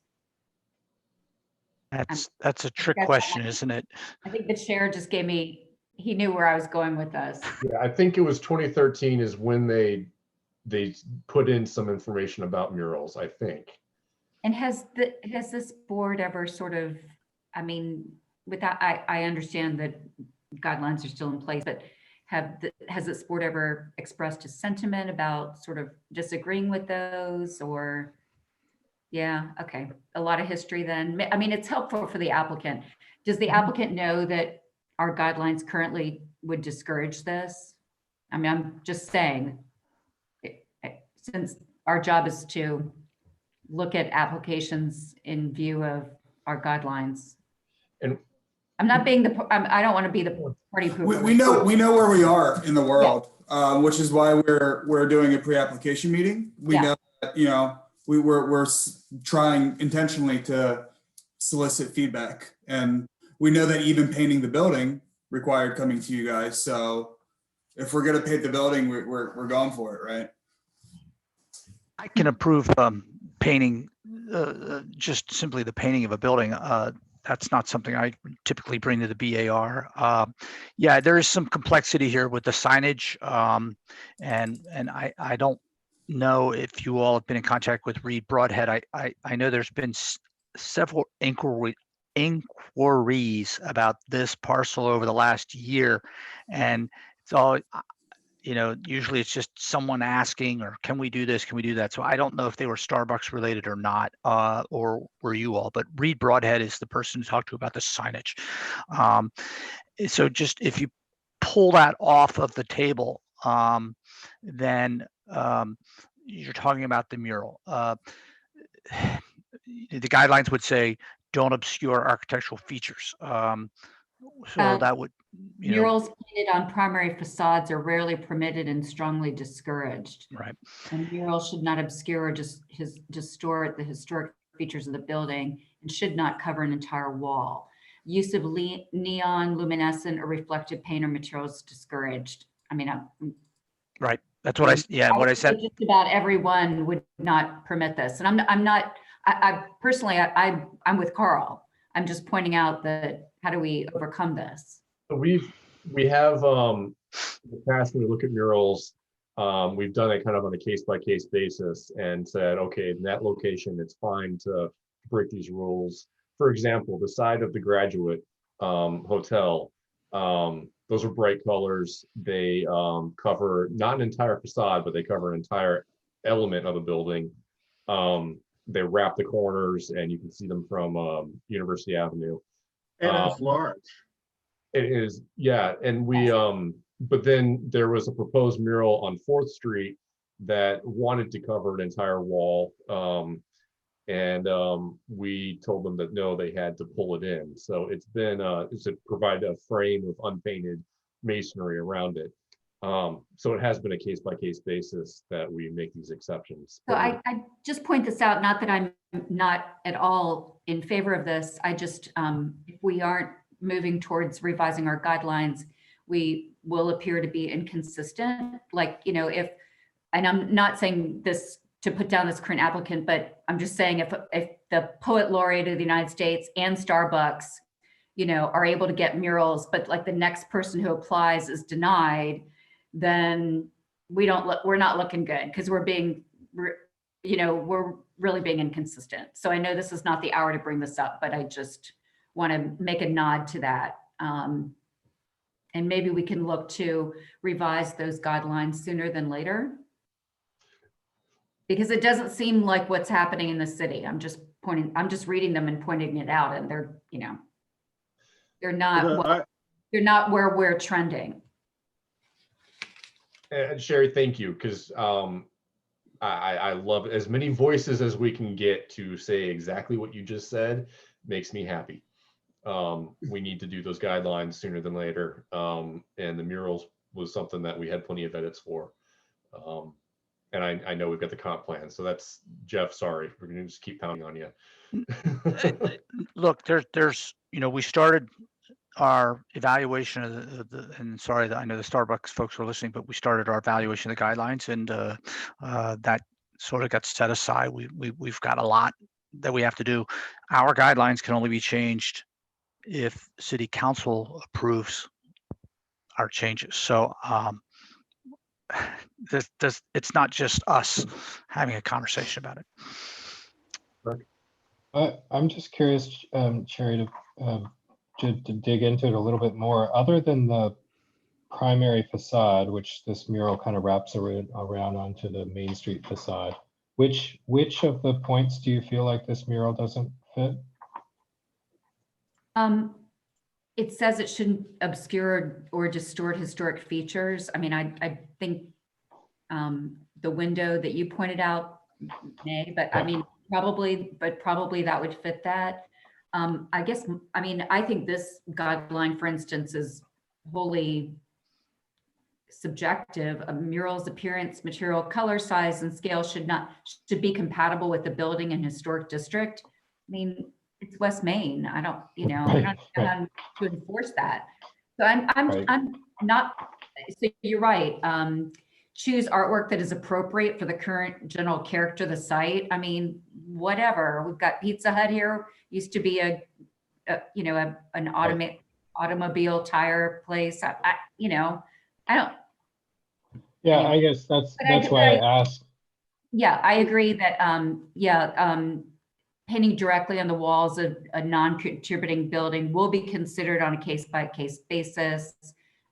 That's a trick question, isn't it? I think the chair just gave me, he knew where I was going with this. Yeah, I think it was 2013 is when they put in some information about murals, I think. And has this board ever sort of, I mean, without, I understand that guidelines are still in place, but has this board ever expressed a sentiment about sort of disagreeing with those, or? Yeah, okay. A lot of history then. I mean, it's helpful for the applicant. Does the applicant know that our guidelines currently would discourage this? I mean, I'm just saying, since our job is to look at applications in view of our guidelines. And I'm not being I don't want to be the party pooper. We know where we are in the world, which is why we're doing a pre-application meeting. We know that, you know, we're trying intentionally to solicit feedback, and we know that even painting the building required coming to you guys. So if we're going to paint the building, we're going for it, right? I can approve painting, just simply the painting of a building. That's not something I typically bring to the BAR. Yeah, there is some complexity here with the signage, and I don't know if you all have been in contact with Reed Broadhead. I know there's been several inquiries about this parcel over the last year, and it's all, you know, usually it's just someone asking, or can we do this, can we do that? So I don't know if they were Starbucks related or not, or were you all, but Reed Broadhead is the person to talk to about the signage. So just if you pull that off of the table, then you're talking about the mural. The guidelines would say, don't obscure architectural features. So that would, murals painted on primary facades are rarely permitted and strongly discouraged. Right. And murals should not obscure or distort the historic features of the building and should not cover an entire wall. Use of neon, luminescent, or reflective paint or materials discouraged. I mean, right. That's what what I said. Just about everyone would not permit this, and I personally, I'm with Carl. I'm just pointing out that how do we overcome this? So we have in the past, when we look at murals, we've done it kind of on a case-by-case basis and said, okay, in that location, it's fine to break these rules. For example, the side of the Graduate Hotel, those are bright colors. They cover not an entire facade, but they cover an entire element of a building. They wrap the corners, and you can see them from University Avenue. And it's large. It is, yeah. And we, but then there was a proposed mural on 4th Street that wanted to cover an entire wall. And we told them that no, they had to pull it in. So it's been, it's to provide a frame of unpainted masonry around it. So it has been a case-by-case basis that we make these exceptions. So I just point this out, not that I'm not at all in favor of this. I just, if we aren't moving towards revising our guidelines, we will appear to be inconsistent. Like, you know, if, and I'm not saying this to put down this current applicant, but I'm just saying if the poet laureate of the United States and Starbucks, you know, are able to get murals, but like the next person who applies is denied, then we're not looking good, because we're being, you know, we're really being inconsistent. So I know this is not the hour to bring this up, but I just want to make a nod to that. And maybe we can look to revise those guidelines sooner than later, because it doesn't seem like what's happening in the city. I'm just reading them and pointing it out, and they're, you know, they're not where we're trending. And Sherry, thank you, because I love as many voices as we can get to say exactly what you just said. Makes me happy. We need to do those guidelines sooner than later. And the murals was something that we had plenty of edits for. And I know we've got the comp plan. So that's, Jeff, sorry, we're gonna just keep pounding on you. Look, there's, you know, we started our evaluation of and sorry that I know the Starbucks folks were listening, but we started our evaluation of the guidelines, and that sort of got set aside. We've got a lot that we have to do. Our guidelines can only be changed if city council approves our changes. So it's not just us having a conversation about it. I'm just curious, Sherry, to dig into it a little bit more. Other than the primary facade, which this mural kind of wraps around onto the Main Street facade, which of the points do you feel like this mural doesn't fit? It says it shouldn't obscure or distort historic features. I mean, I think the window that you pointed out may, but I mean, probably that would fit that. I guess, I mean, I think this guideline, for instance, is wholly subjective. A mural's appearance, material, color, size, and scale should be compatible with the building and historic district. I mean, it's West Main. I don't, you know, I don't know how to enforce that. So I'm not, so you're right. Choose artwork that is appropriate for the current general character of the site. I mean, whatever. We've got Pizza Hut here. Used to be an automobile tire place. You know, I don't. Yeah, I guess that's why I asked. Yeah, I agree that painting directly on the walls of a non-contributing building will be considered on a case-by-case basis.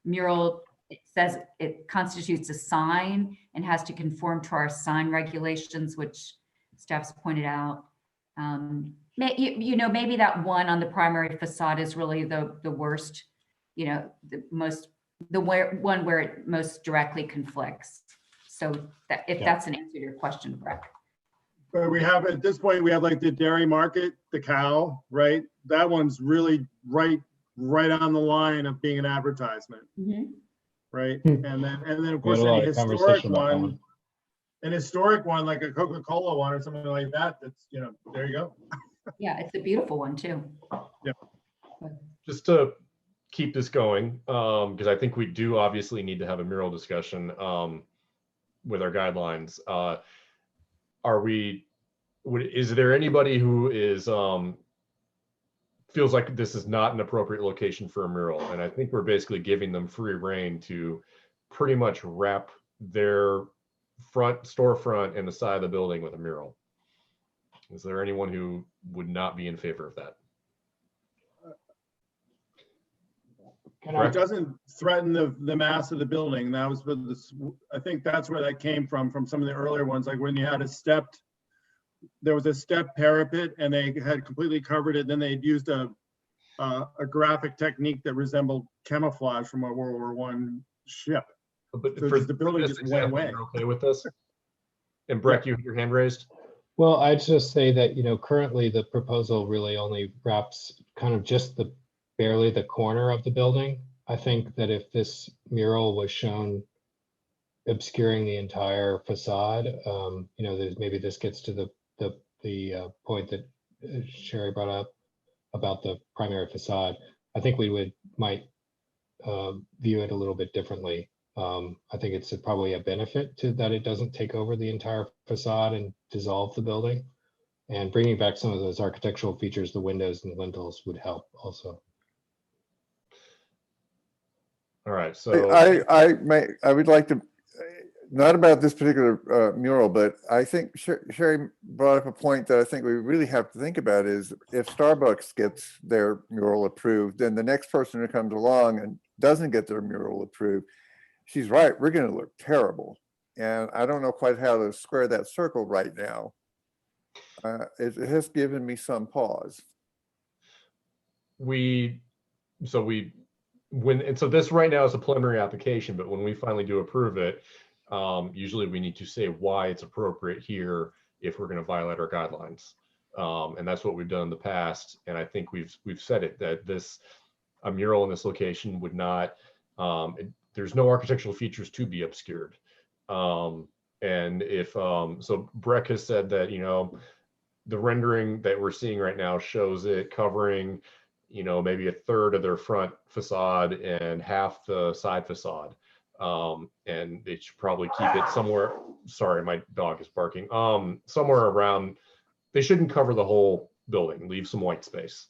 Mural, it says it constitutes a sign and has to conform to our sign regulations, which staff's pointed out. You know, maybe that one on the primary facade is really the worst, you know, one where it most directly conflicts. So that, if that's an answer to your question, Breck. But we have, at this point, we have like the dairy market, the cow, right? That one's really right on the line of being an advertisement. Mm-hmm. Right. And then of course any historic one, an historic one like a Coca-Cola one or something like that, that's, you know, there you go. Yeah, it's a beautiful one too. Yeah. Just to keep this going, because I think we do obviously need to have a mural discussion with our guidelines. Is there anybody who is feels like this is not an appropriate location for a mural? And I think we're basically giving them free rein to pretty much wrap their storefront and the side of the building with a mural. Is there anyone who would not be in favor of that? It doesn't threaten the mass of the building. That was with this, I think that's where that came from some of the earlier ones, like when you had there was a step parapet and they had completely covered it. Then they'd used a graphic technique that resembled camouflage from a World War I ship. But so for the building just went away. You're okay with this? And Breck, you have your hand raised? Well, I'd just say that, you know, currently the proposal really only wraps kind of just barely the corner of the building. I think that if this mural was shown obscuring the entire facade, you know, maybe this gets to the point that Sherry brought up about the primary facade. I think we might view it a little bit differently. I think it's probably a benefit to that it doesn't take over the entire facade and dissolve the building. And bringing back some of those architectural features, the windows and the lintels would help also. All right, so I would like to, not about this particular mural, but I think Sherry brought up a point that I think we really have to think about is if Starbucks gets their mural approved, then the next person who comes along and doesn't get their mural approved, she's right, we're going to look terrible. And I don't know quite how to square that circle right now. It has given me some pause. So this right now is a preliminary application, but when we finally do approve it, usually we need to say why it's appropriate here if we're going to violate our guidelines. And that's what we've done in the past. And I think we've said it, that a mural in this location would not, there's no architectural features to be obscured. And if, so Breck has said that, the rendering that we're seeing right now shows it covering, maybe a third of their front facade and half the side facade. And they should probably keep it somewhere. Sorry, my dog is barking. Somewhere around, they shouldn't cover the whole building, leave some white space.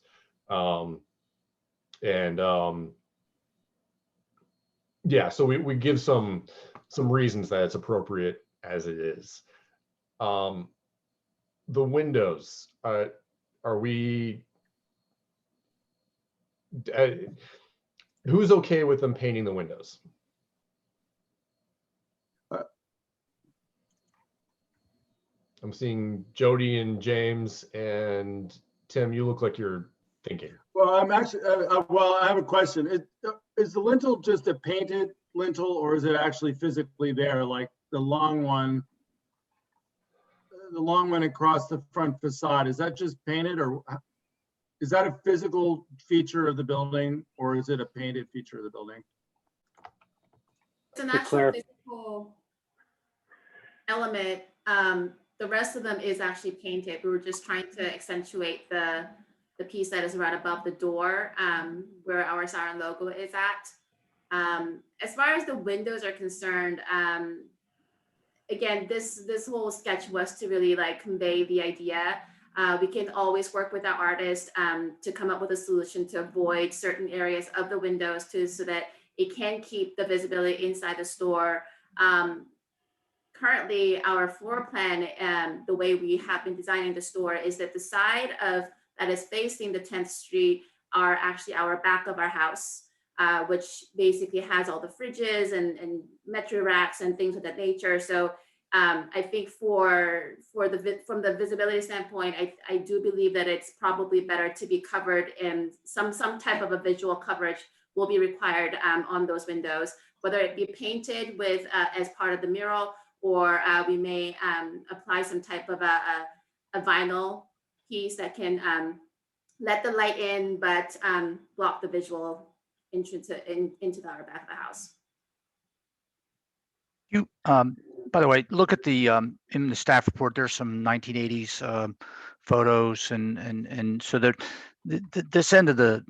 Yeah, so we give some reasons that it's appropriate as it is. The windows, are we, who's okay with them painting the windows? I'm seeing Jody and James and Tim, you look like you're thinking. Well, I'm actually, I have a question. Is the lintel just a painted lintel or is it actually physically there? Like the long one across the front facade, is that just painted or is that a physical feature of the building or is it a painted feature of the building? It's an actual physical element. The rest of them is actually painted. We were just trying to accentuate the piece that is right above the door, where our siren logo is at. As far as the windows are concerned, again, this whole sketch was to really convey the idea. We can always work with our artist to come up with a solution to avoid certain areas of the windows so that it can keep the visibility inside the store. Currently, our floor plan, the way we have been designing the store is that the side that is facing the 10th Street are actually our back of our house, which basically has all the fridges and metro racks and things of that nature. So I think from the visibility standpoint, I do believe that it's probably better to be covered, and some type of a visual coverage will be required on those windows, whether it be painted with as part of the mural, or we may apply some type of a vinyl piece that can let the light in, but block the visual entrance into our back of the house. You, by the way, look at the in the staff report. There's some 1980s photos, and so that this end of there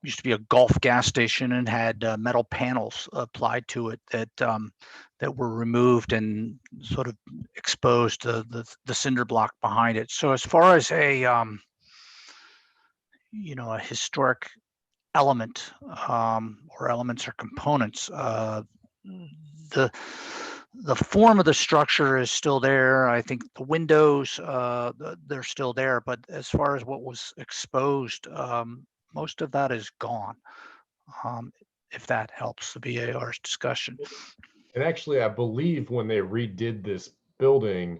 used to be a Gulf gas station and had metal panels applied to it that were removed and sort of exposed the cinder block behind it. So as far as a a historic element or elements or components, the form of the structure is still there. I think the windows, they're still there, but as far as what was exposed, most of that is gone. If that helps the BAR's discussion. And actually, I believe when they redid this building,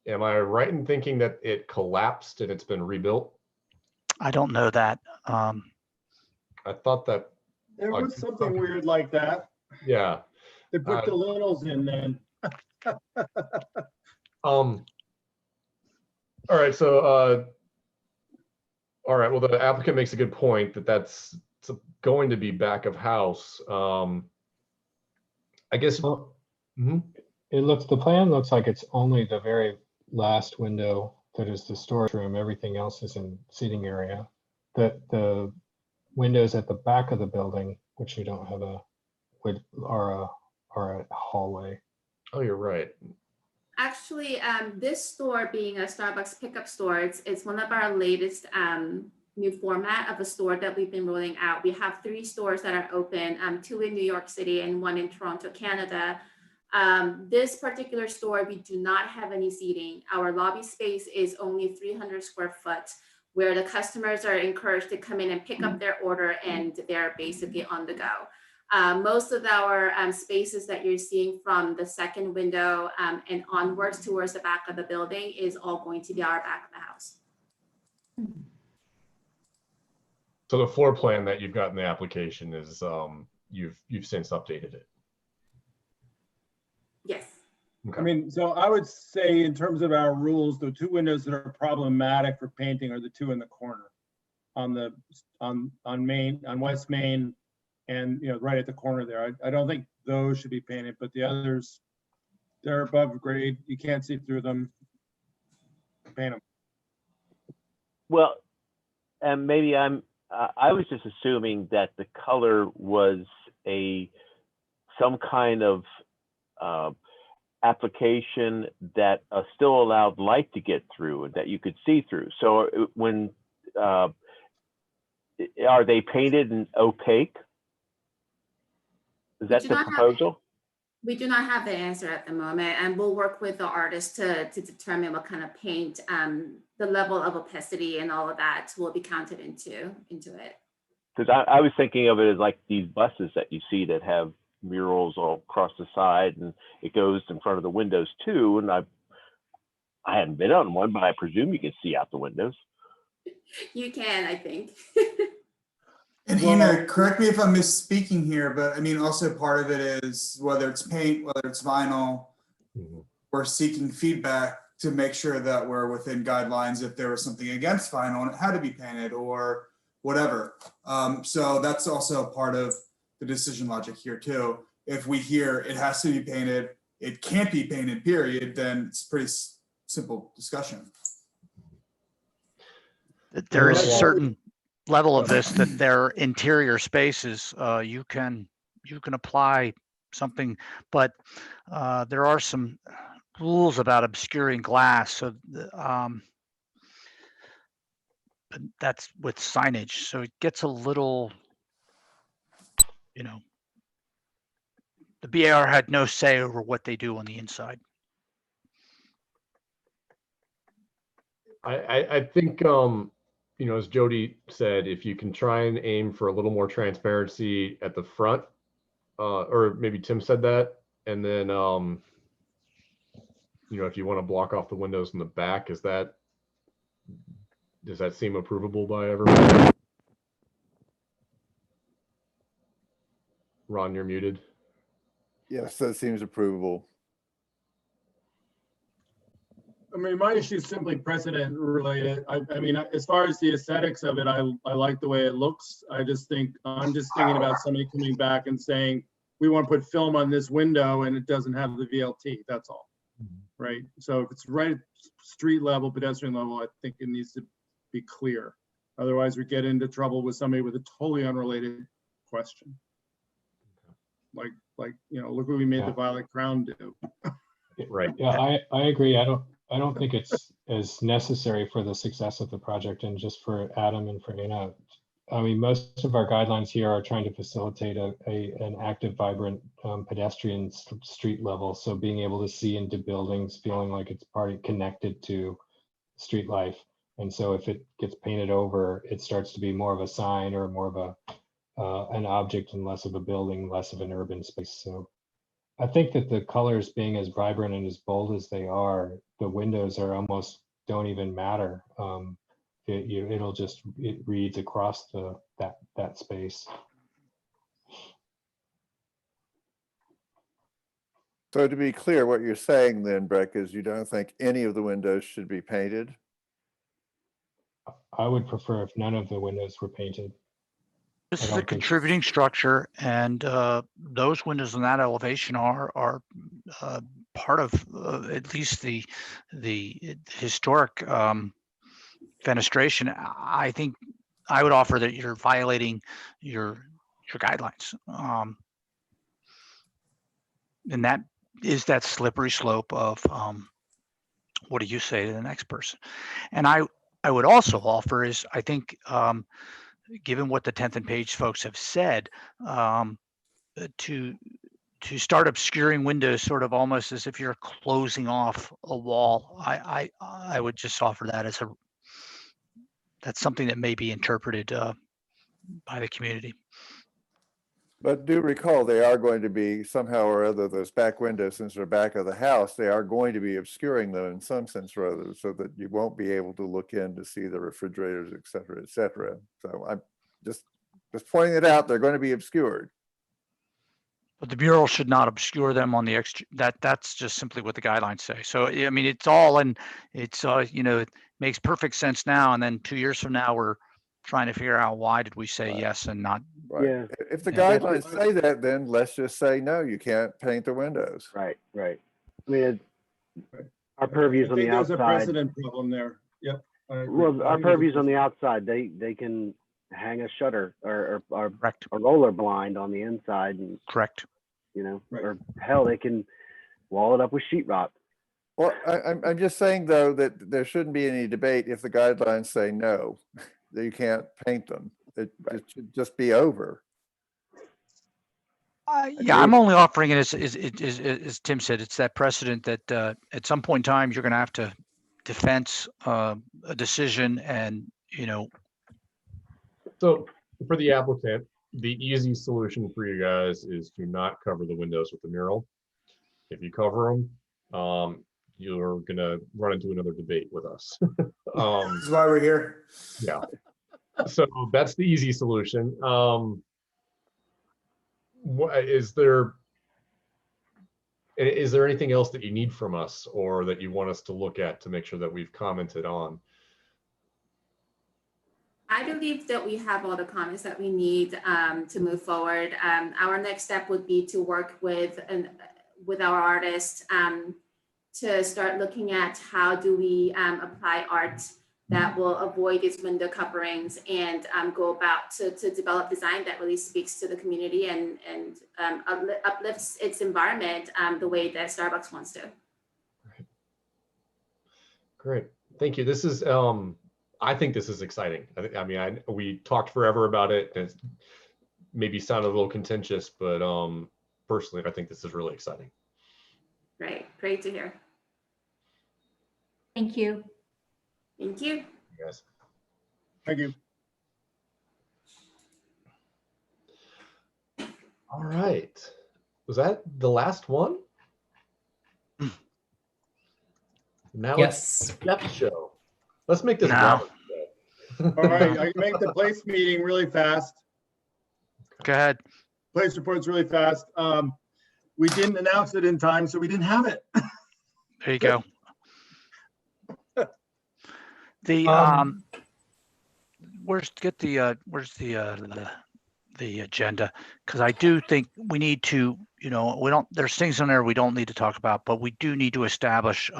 am I right in thinking that it collapsed and it's been rebuilt? I don't know that. I thought that there was something weird like that. Yeah. They put the lintels in then. All right. So, all right. Well, the applicant makes a good point that that's going to be back of house. I guess. The plan looks like it's only the very last window that is the storage room. Everything else is in seating area. The windows at the back of the building, which we don't have a are a hallway. Oh, you're right. Actually, this store being a Starbucks pickup store, it's one of our latest new format of a store that we've been rolling out. We have 3 stores that are open, 2 in New York City and 1 in Toronto, Canada. This particular store, we do not have any seating. Our lobby space is only 300 square foot, where the customers are encouraged to come in and pick up their order, and they're basically on the go. Most of our spaces that you're seeing from the second window and onwards towards the back of the building is all going to be our back of the house. So the floor plan that you've got in the application is you've since updated it. Yes. Okay. I mean, so I would say in terms of our rules, the 2 windows that are problematic for painting are the 2 in the corner on West Main, and right at the corner there. I don't think those should be painted, but the others, they're above grade. You can't see through them. Paint them. Well, and maybe I was just assuming that the color was some kind of application that still allowed light to get through and that you could see through. So when are they painted in opaque? Is that the proposal? We do not have the answer at the moment, and we'll work with the artist to determine what kind of paint, the level of opacity and all of that will be counted into it. Because I was thinking of it as like these buses that you see that have murals all across the side, and it goes in front of the windows too. And I hadn't been on one, but I presume you can see out the windows. You can, I think. And Ina, correct me if I'm misspeaking here, but I mean, also part of it is whether it's paint, whether it's vinyl, we're seeking feedback to make sure that we're within guidelines if there was something against vinyl and it had to be painted or whatever. So that's also part of the decision logic here too. If we hear it has to be painted, it can't be painted, period, then it's a pretty simple discussion. There is a certain level of this that their interior spaces, you can apply something, but there are some rules about obscuring glass. So but that's with signage. So it gets a little, the BAR had no say over what they do on the inside. I think as Jody said, if you can try and aim for a little more transparency at the front, or maybe Tim said that, and then if you want to block off the windows in the back, does that seem approvable by everyone? Ron, you're muted. Yes, that seems approvable. I mean, my issue is simply precedent related. I mean, as far as the aesthetics of it, I like the way it looks. I'm just thinking about somebody coming back and saying, we want to put film on this window and it doesn't have the VLT, that's all. Right? So if it's right at street level, pedestrian level, I think it needs to be clear. Otherwise we get into trouble with somebody with a totally unrelated question. Like look what we made the Violet Crown do. Right. Yeah, I agree. I don't think it's as necessary for the success of the project, and just for Adam and for Ina. I mean, most of our guidelines here are trying to facilitate an active, vibrant pedestrian street level. So being able to see into buildings, feeling like it's connected to street life. And so if it gets painted over, it starts to be more of a sign or more of an object and less of a building, less of an urban space. So I think that the colors being as vibrant and as bold as they are, the windows are almost don't even matter. It reads across that space. So to be clear, what you're saying then, Breck, is you don't think any of the windows should be painted? I would prefer if none of the windows were painted. This is a contributing structure, and those windows in that elevation are part of at least the historic fenestration. I think I would offer that you're violating your guidelines. and that is that slippery slope of what do you say to the next person? And I would also offer is, I think, given what the 10th and Page folks have said, to start obscuring windows sort of almost as if you're closing off a wall. I would just offer that as that's something that may be interpreted by the community. But do recall, they are going to be somehow or other, those back windows, since they're back of the house, they are going to be obscuring them in some sense or other, so that you won't be able to look in to see the refrigerators, et cetera, et cetera. So I'm just pointing it out, they're going to be obscured. But the mural should not obscure them on the extra, that's just simply what the guidelines say. So, I mean, it's all in, it's, you know, it makes perfect sense now. And then 2 years from now, we're trying to figure out why did we say yes and not. Right. Yeah. If the guidelines say that, then let's just say, no, you can't paint the windows. Right, right. I mean, our purview's on the There's a outside. precedent problem there. Yep. Well, our purview's on the outside. They can hang a shutter or a roller blind on the inside, and correct. You know, or hell, they can wall it up with sheetrock. Well, I'm just saying though that there shouldn't be any debate if the guidelines say no, that you can't paint them. It should just be over. Yeah, I'm only offering it as Tim said, it's that precedent that at some point in time you're going to have to defense a decision, and you know. So for the applicant, the easy solution for you guys is to not cover the windows with the mural. If you cover them, you're gonna run into another debate with us. This is why we're here. Yeah. So that's the easy solution. Is there anything else that you need from us, or that you want us to look at to make sure that we've commented on? I believe that we have all the comments that we need to move forward. Our next step would be to work with our artists to start looking at how do we apply art that will avoid these window coverings, and go about to develop design that really speaks to the community and uplifts its environment the way that Starbucks wants to. Great, thank you. This is, I think this is exciting. I mean, we talked forever about it, and it maybe sounded a little contentious, but personally, I think this is really exciting. Great to hear. Thank you. Thank you. Yes. Thank you. All right. Was that the last one? Now yes. It's Jeff's show. Let's make this now. All right, I can make the place meeting really fast. Go ahead. Place reports really fast. We didn't announce it in time, so we didn't have it. There you go. The where's the agenda? Because I do think we need to, you know, there's things in there we don't need to talk about, but we do need to establish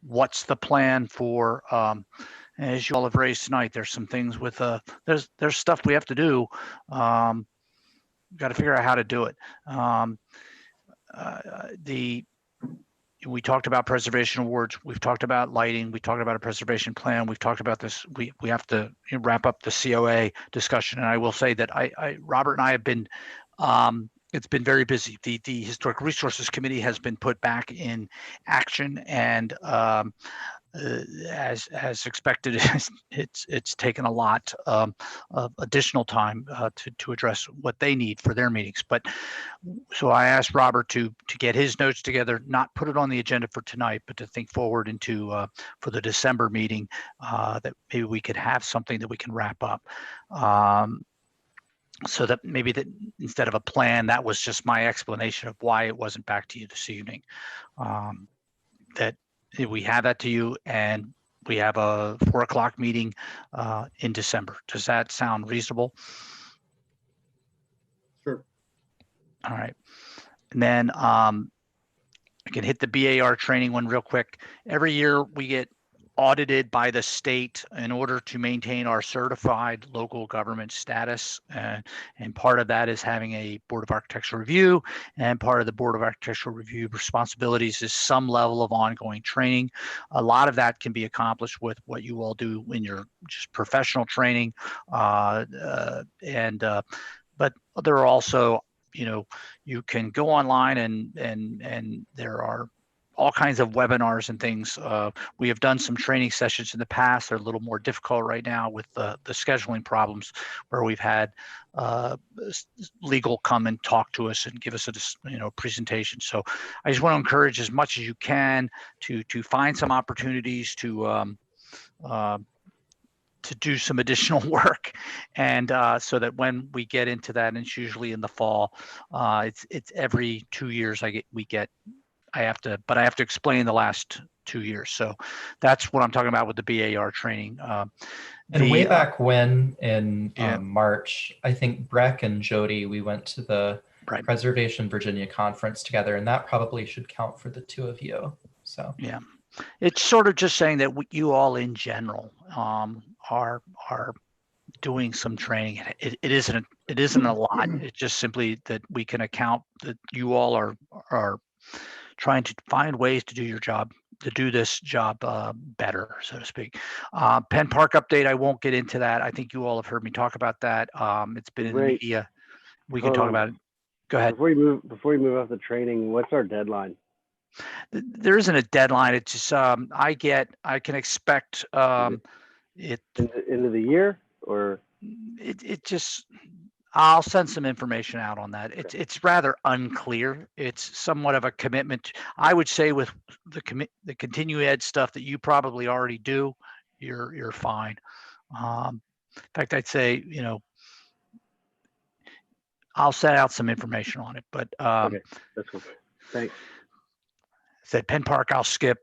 what's the plan for. As you all have raised tonight, there's some things with there's stuff we have to do. Got to figure out how to do it. We talked about preservation awards. We've talked about lighting. We talked about a preservation plan. We've talked about this. We have to wrap up the COA discussion. And I will say that Robert and I have been, it's been very busy. The Historic Resources Committee has been put back in action, and as expected, it's taken a lot of additional time to address what they need for their meetings. But so I asked Robert to get his notes together, not put it on the agenda for tonight, but to think forward into for the December meeting, that maybe we could have something that we can wrap up. So that maybe that instead of a plan, that was just my explanation of why it wasn't back to you this evening. That we have that to you, and we have a 4 o'clock meeting in December. Does that sound reasonable? Sure. All right. And then I can hit the BAR training one real quick. Every year we get audited by the state in order to maintain our certified local government status. And part of that is having a Board of Architectural Review, and part of the Board of Architectural Review responsibilities is some level of ongoing training. A lot of that can be accomplished with what you all do in your just professional training. But there are also, you can go online and there are all kinds of webinars and things. We have done some training sessions in the past. They're a little more difficult right now with the scheduling problems, where we've had legal come and talk to us and give us a presentation. So I just want to encourage as much as you can to find some opportunities to do some additional work, and so that when we get into that, and it's usually in the fall, it's every 2 years I have to explain the last 2 years. So that's what I'm talking about with the BAR training. And way back when in March, I think Breck and Jody, we went to the Preservation Virginia conference together, and that probably should count for the two of you. So yeah, it's sort of just saying that you all in general are doing some training. It isn't a lot. It's just simply that we can account that you all are trying to find ways to do your job, to do this job better, so to speak. Penn Park update, I won't get into that. I think you all have heard me talk about that. It's been in the media. We can talk about it. Go ahead. Before you move off the training, what's our deadline? There isn't a deadline. It's just I can expect it into the year, or it just. I'll send some information out on that. It's rather unclear. It's somewhat of a commitment. I would say with the continue ed stuff that you probably already do, you're fine. In fact, I'd say, I'll send out some information on it. But okay, that's cool. Thanks. Said Penn Park, I'll skip.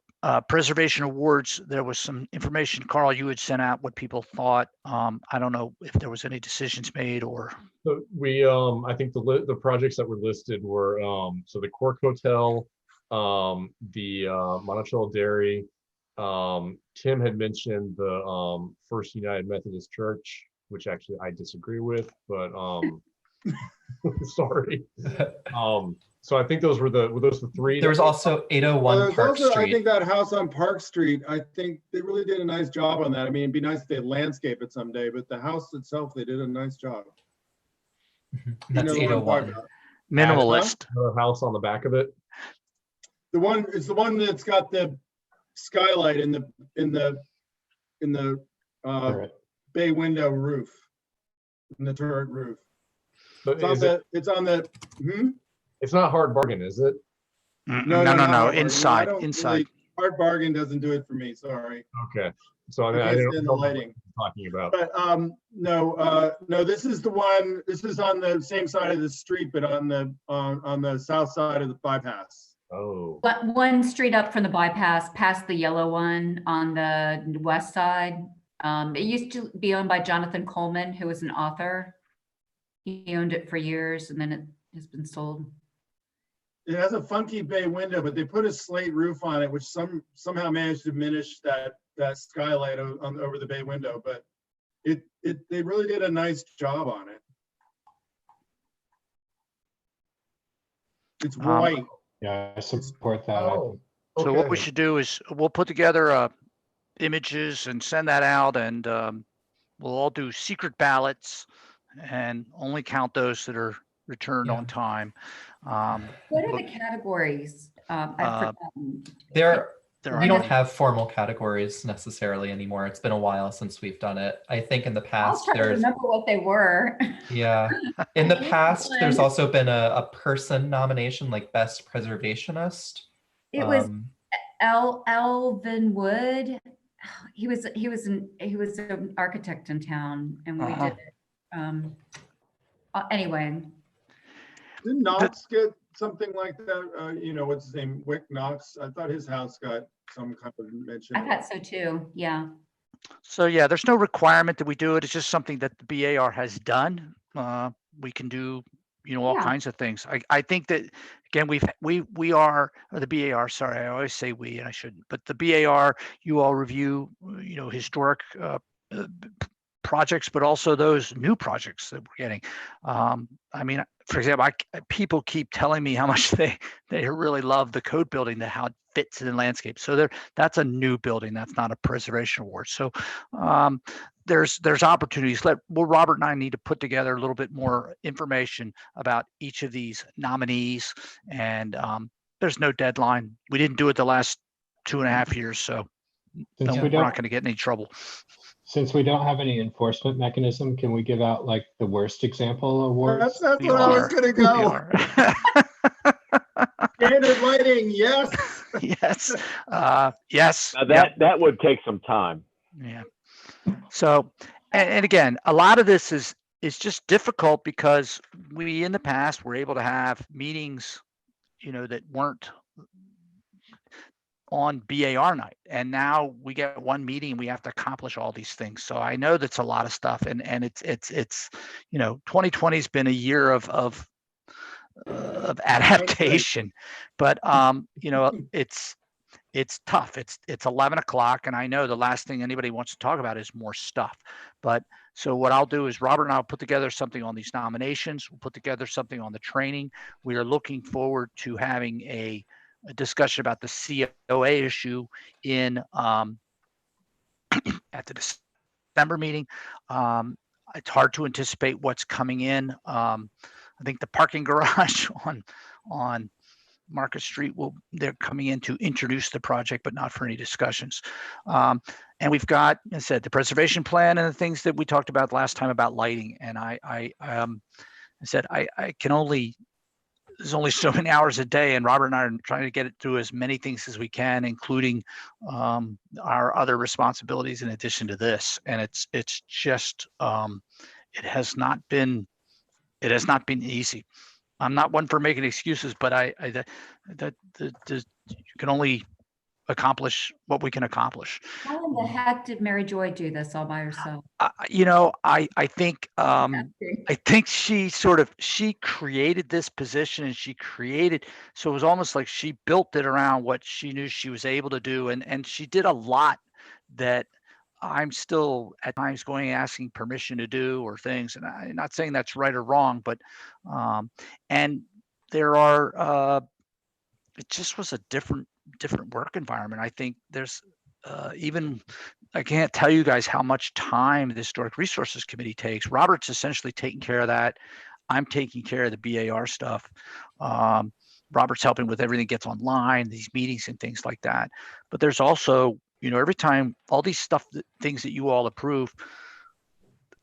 Preservation awards, there was some information, Carl, you had sent out what people thought. I don't know if there was any decisions made or. So we, I think the projects that were listed were, so the Cork Hotel, the Monticello Dairy. Tim had mentioned the First United Methodist Church, which actually I disagree with, but sorry. So I think were those the three. There was also 801 Park Street. I think that house on Park Street, I think they really did a nice job on that. I mean, it'd be nice if they landscape it someday, but the house itself, they did a nice job. That's 801. Minimalist. The house on the back of it. It's the one that's got the skylight in the bay window roof, in the turret roof. It's on the. It's not Hard Bargain, is it? No. Inside. Really, Hard Bargain doesn't do it for me. Sorry. Okay. So I don't know what you're talking about. But no. This is the one. This is on the same side of the street, but on the south side of the bypass. Oh. But one street up from the bypass, past the yellow one on the west side. It used to be owned by Jonathan Coleman, who was an author. He owned it for years, and then it has been sold. It has a funky bay window, but they put a slate roof on it, which somehow managed to diminish that skylight over the bay window. But they really did a nice job on it. It's white. Yeah, I support that. So what we should do is we'll put together images and send that out, and we'll all do secret ballots and only count those that are returned on time. What are the categories? I've forgotten. We don't have formal categories necessarily anymore. It's been a while since we've done it. I think in the past I'll try to remember what they were. Yeah. In the past, there's also been a person nomination, like Best Preservationist. It was Alvin Wood. He was an architect in town, and we did it. Anyway. Did Knox get something like that? What's his name? Wick Knox. I thought his house got some kind of mention. I thought so too. Yeah. So yeah, there's no requirement that we do it. It's just something that the BAR has done. We can do, all Yeah. kinds of things. I think that, again, we are, or the BAR, sorry, I always say we and I shouldn't, but the BAR, you all review, historic projects, but also those new projects that we're getting. I mean, for example, people keep telling me how much they really love the code building, how it fits in landscape. So that's a new building. That's not a preservation award. So there's opportunities. Robert and I need to put together a little bit more information about each of these nominees. And there's no deadline. We didn't do it the last 2.5 years, so we're not going to get in any trouble. Since we don't have any enforcement mechanism, can we give out like the worst example awards? That's what I was gonna go. Standard lighting, yes. Yes. Yes. Now that would take some time. Yeah. So, and again, a lot of this is just difficult because we in the past were able to have meetings, that weren't on BAR night, and now we get one meeting and we have to accomplish all these things. So I know that's a lot of stuff, and it's 2020 has been a year of adaptation, but it's tough. It's 11 o'clock, and I know the last thing anybody wants to talk about is more stuff. But so what I'll do is Robert and I'll put together something on these nominations. We'll put together something on the training. We are looking forward to having a discussion about the COA issue in at the December meeting. It's hard to anticipate what's coming in. I think the parking garage on Market Street they're coming in to introduce the project, but not for any discussions. And we've got, as I said, the preservation plan and the things that we talked about last time about lighting. And I said I can only. There's only so many hours a day, and Robert and I are trying to get it through as many things as we can, including our other responsibilities in addition to this. And it's just it has not been easy. I'm not one for making excuses, but you can only accomplish what we can accomplish. How in the heck did Mary Joy do this all by herself? I think she created this position, and so it was almost like she built it around what she knew she was able to do, and she did a lot that I'm still at times going asking permission to do or things, and I'm not saying that's right or wrong, but and there are it just was a different work environment. I think there's even, I can't tell you guys how much time the Historic Resources Committee takes. Robert's essentially taking care of that. I'm taking care of the BAR stuff. Robert's helping with everything that gets online, these meetings and things like that. But there's also, every time all these things that you all approve,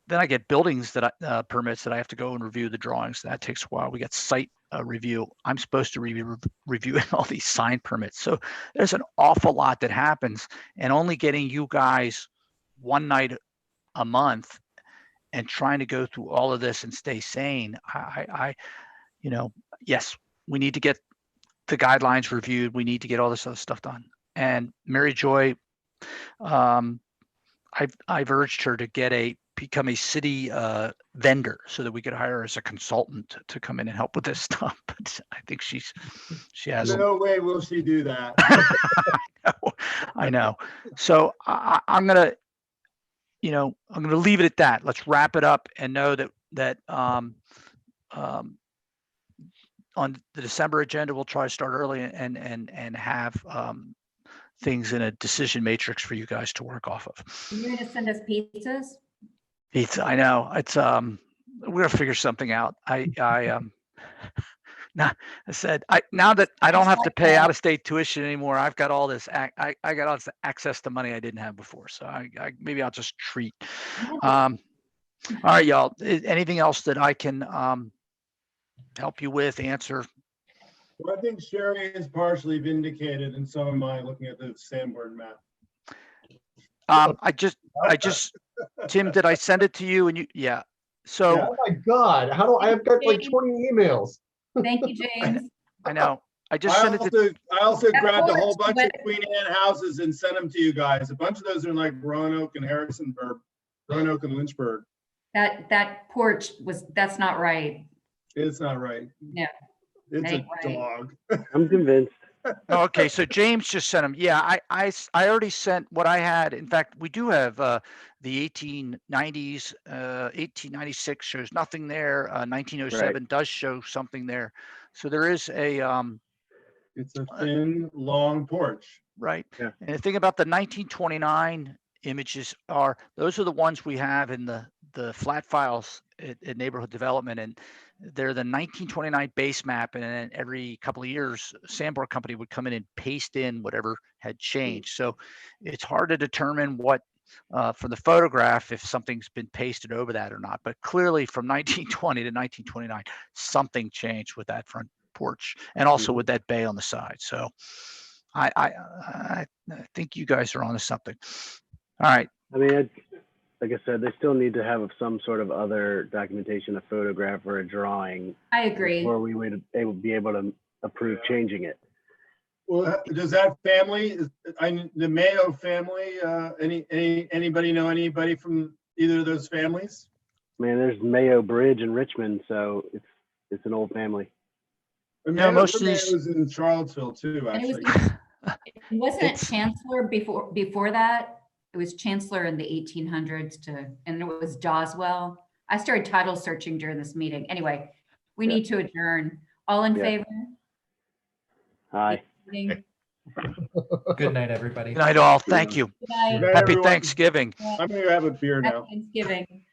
then I get buildings that permits that I have to go and review the drawings. That takes a while. We get site review. I'm supposed to review all these sign permits. So there's an awful lot that happens, and only getting you guys one night a month and trying to go through all of this and stay sane. Yes, we need to get the guidelines reviewed. We need to get all this other stuff done. And Mary Joy, I've urged her to become a city vendor so that we could hire her as a consultant to come in and help with this stuff. But I think she has. No way will she do that. I know. So I'm gonna leave it at that. Let's wrap it up and know that on the December agenda, we'll try to start early and have things in a decision matrix for you guys to work off of. You're going to send us pizzas? Pizza, I know. It's we're gonna figure something out. I said now that I don't have to pay out of state tuition anymore, I've got all this I got all this access to money I didn't have before. So maybe I'll just treat. All right, y'all. Anything else that I can help you with, answer? Well, I think Sherry is partially vindicated, and so am I, looking at the Sanborn map. I just Tim, did I send it to you? And yeah. So oh my God, I've got like 20 emails. Thank you, James. I know. I also grabbed a whole bunch of Queen Anne houses and sent them to you guys. A bunch of those are in like Roanoke and Harrisonburg, Roanoke and Lynchburg. That porch that's not right. It's not right. No. It's a Ain't right. dog. I'm convinced. Okay, so James just sent them. Yeah, I already sent what I had. In fact, we do have the 1890s. 1896 shows nothing there. 1907 does show something there. So there is a It's a thin, long porch. right. Yeah. And the thing about the 1929 images are those are the ones we have in the flat files at neighborhood development, and they're the 1929 base map, and then every couple of years Sandboard Company would come in and paste in whatever had changed. So it's hard to determine what from the photograph if something's been pasted over that or not, but clearly from 1920 to 1929 something changed with that front porch and also with that bay on the side. So I think you guys are onto something. All right. I mean, like I said, they still need to have some sort of other documentation, a photograph or a drawing. I agree. Before we would be able to approve changing it. Well, does that family, the Mayo family, anybody know anybody from either of those families? Man, there's Mayo Bridge in Richmond, so it's an old family. No, most of these was in Charlottesville too, actually. Wasn't it Chancellor before that? It was Chancellor in the 1800s and it was Doswell. I started title searching during this meeting. Anyway, we need to adjourn. All in favor? Aye. Good night, everybody. Good night, all. Thank you. Good night. Good night, Happy everyone. Thanksgiving. I'm gonna have a beer now. Happy Thanksgiving.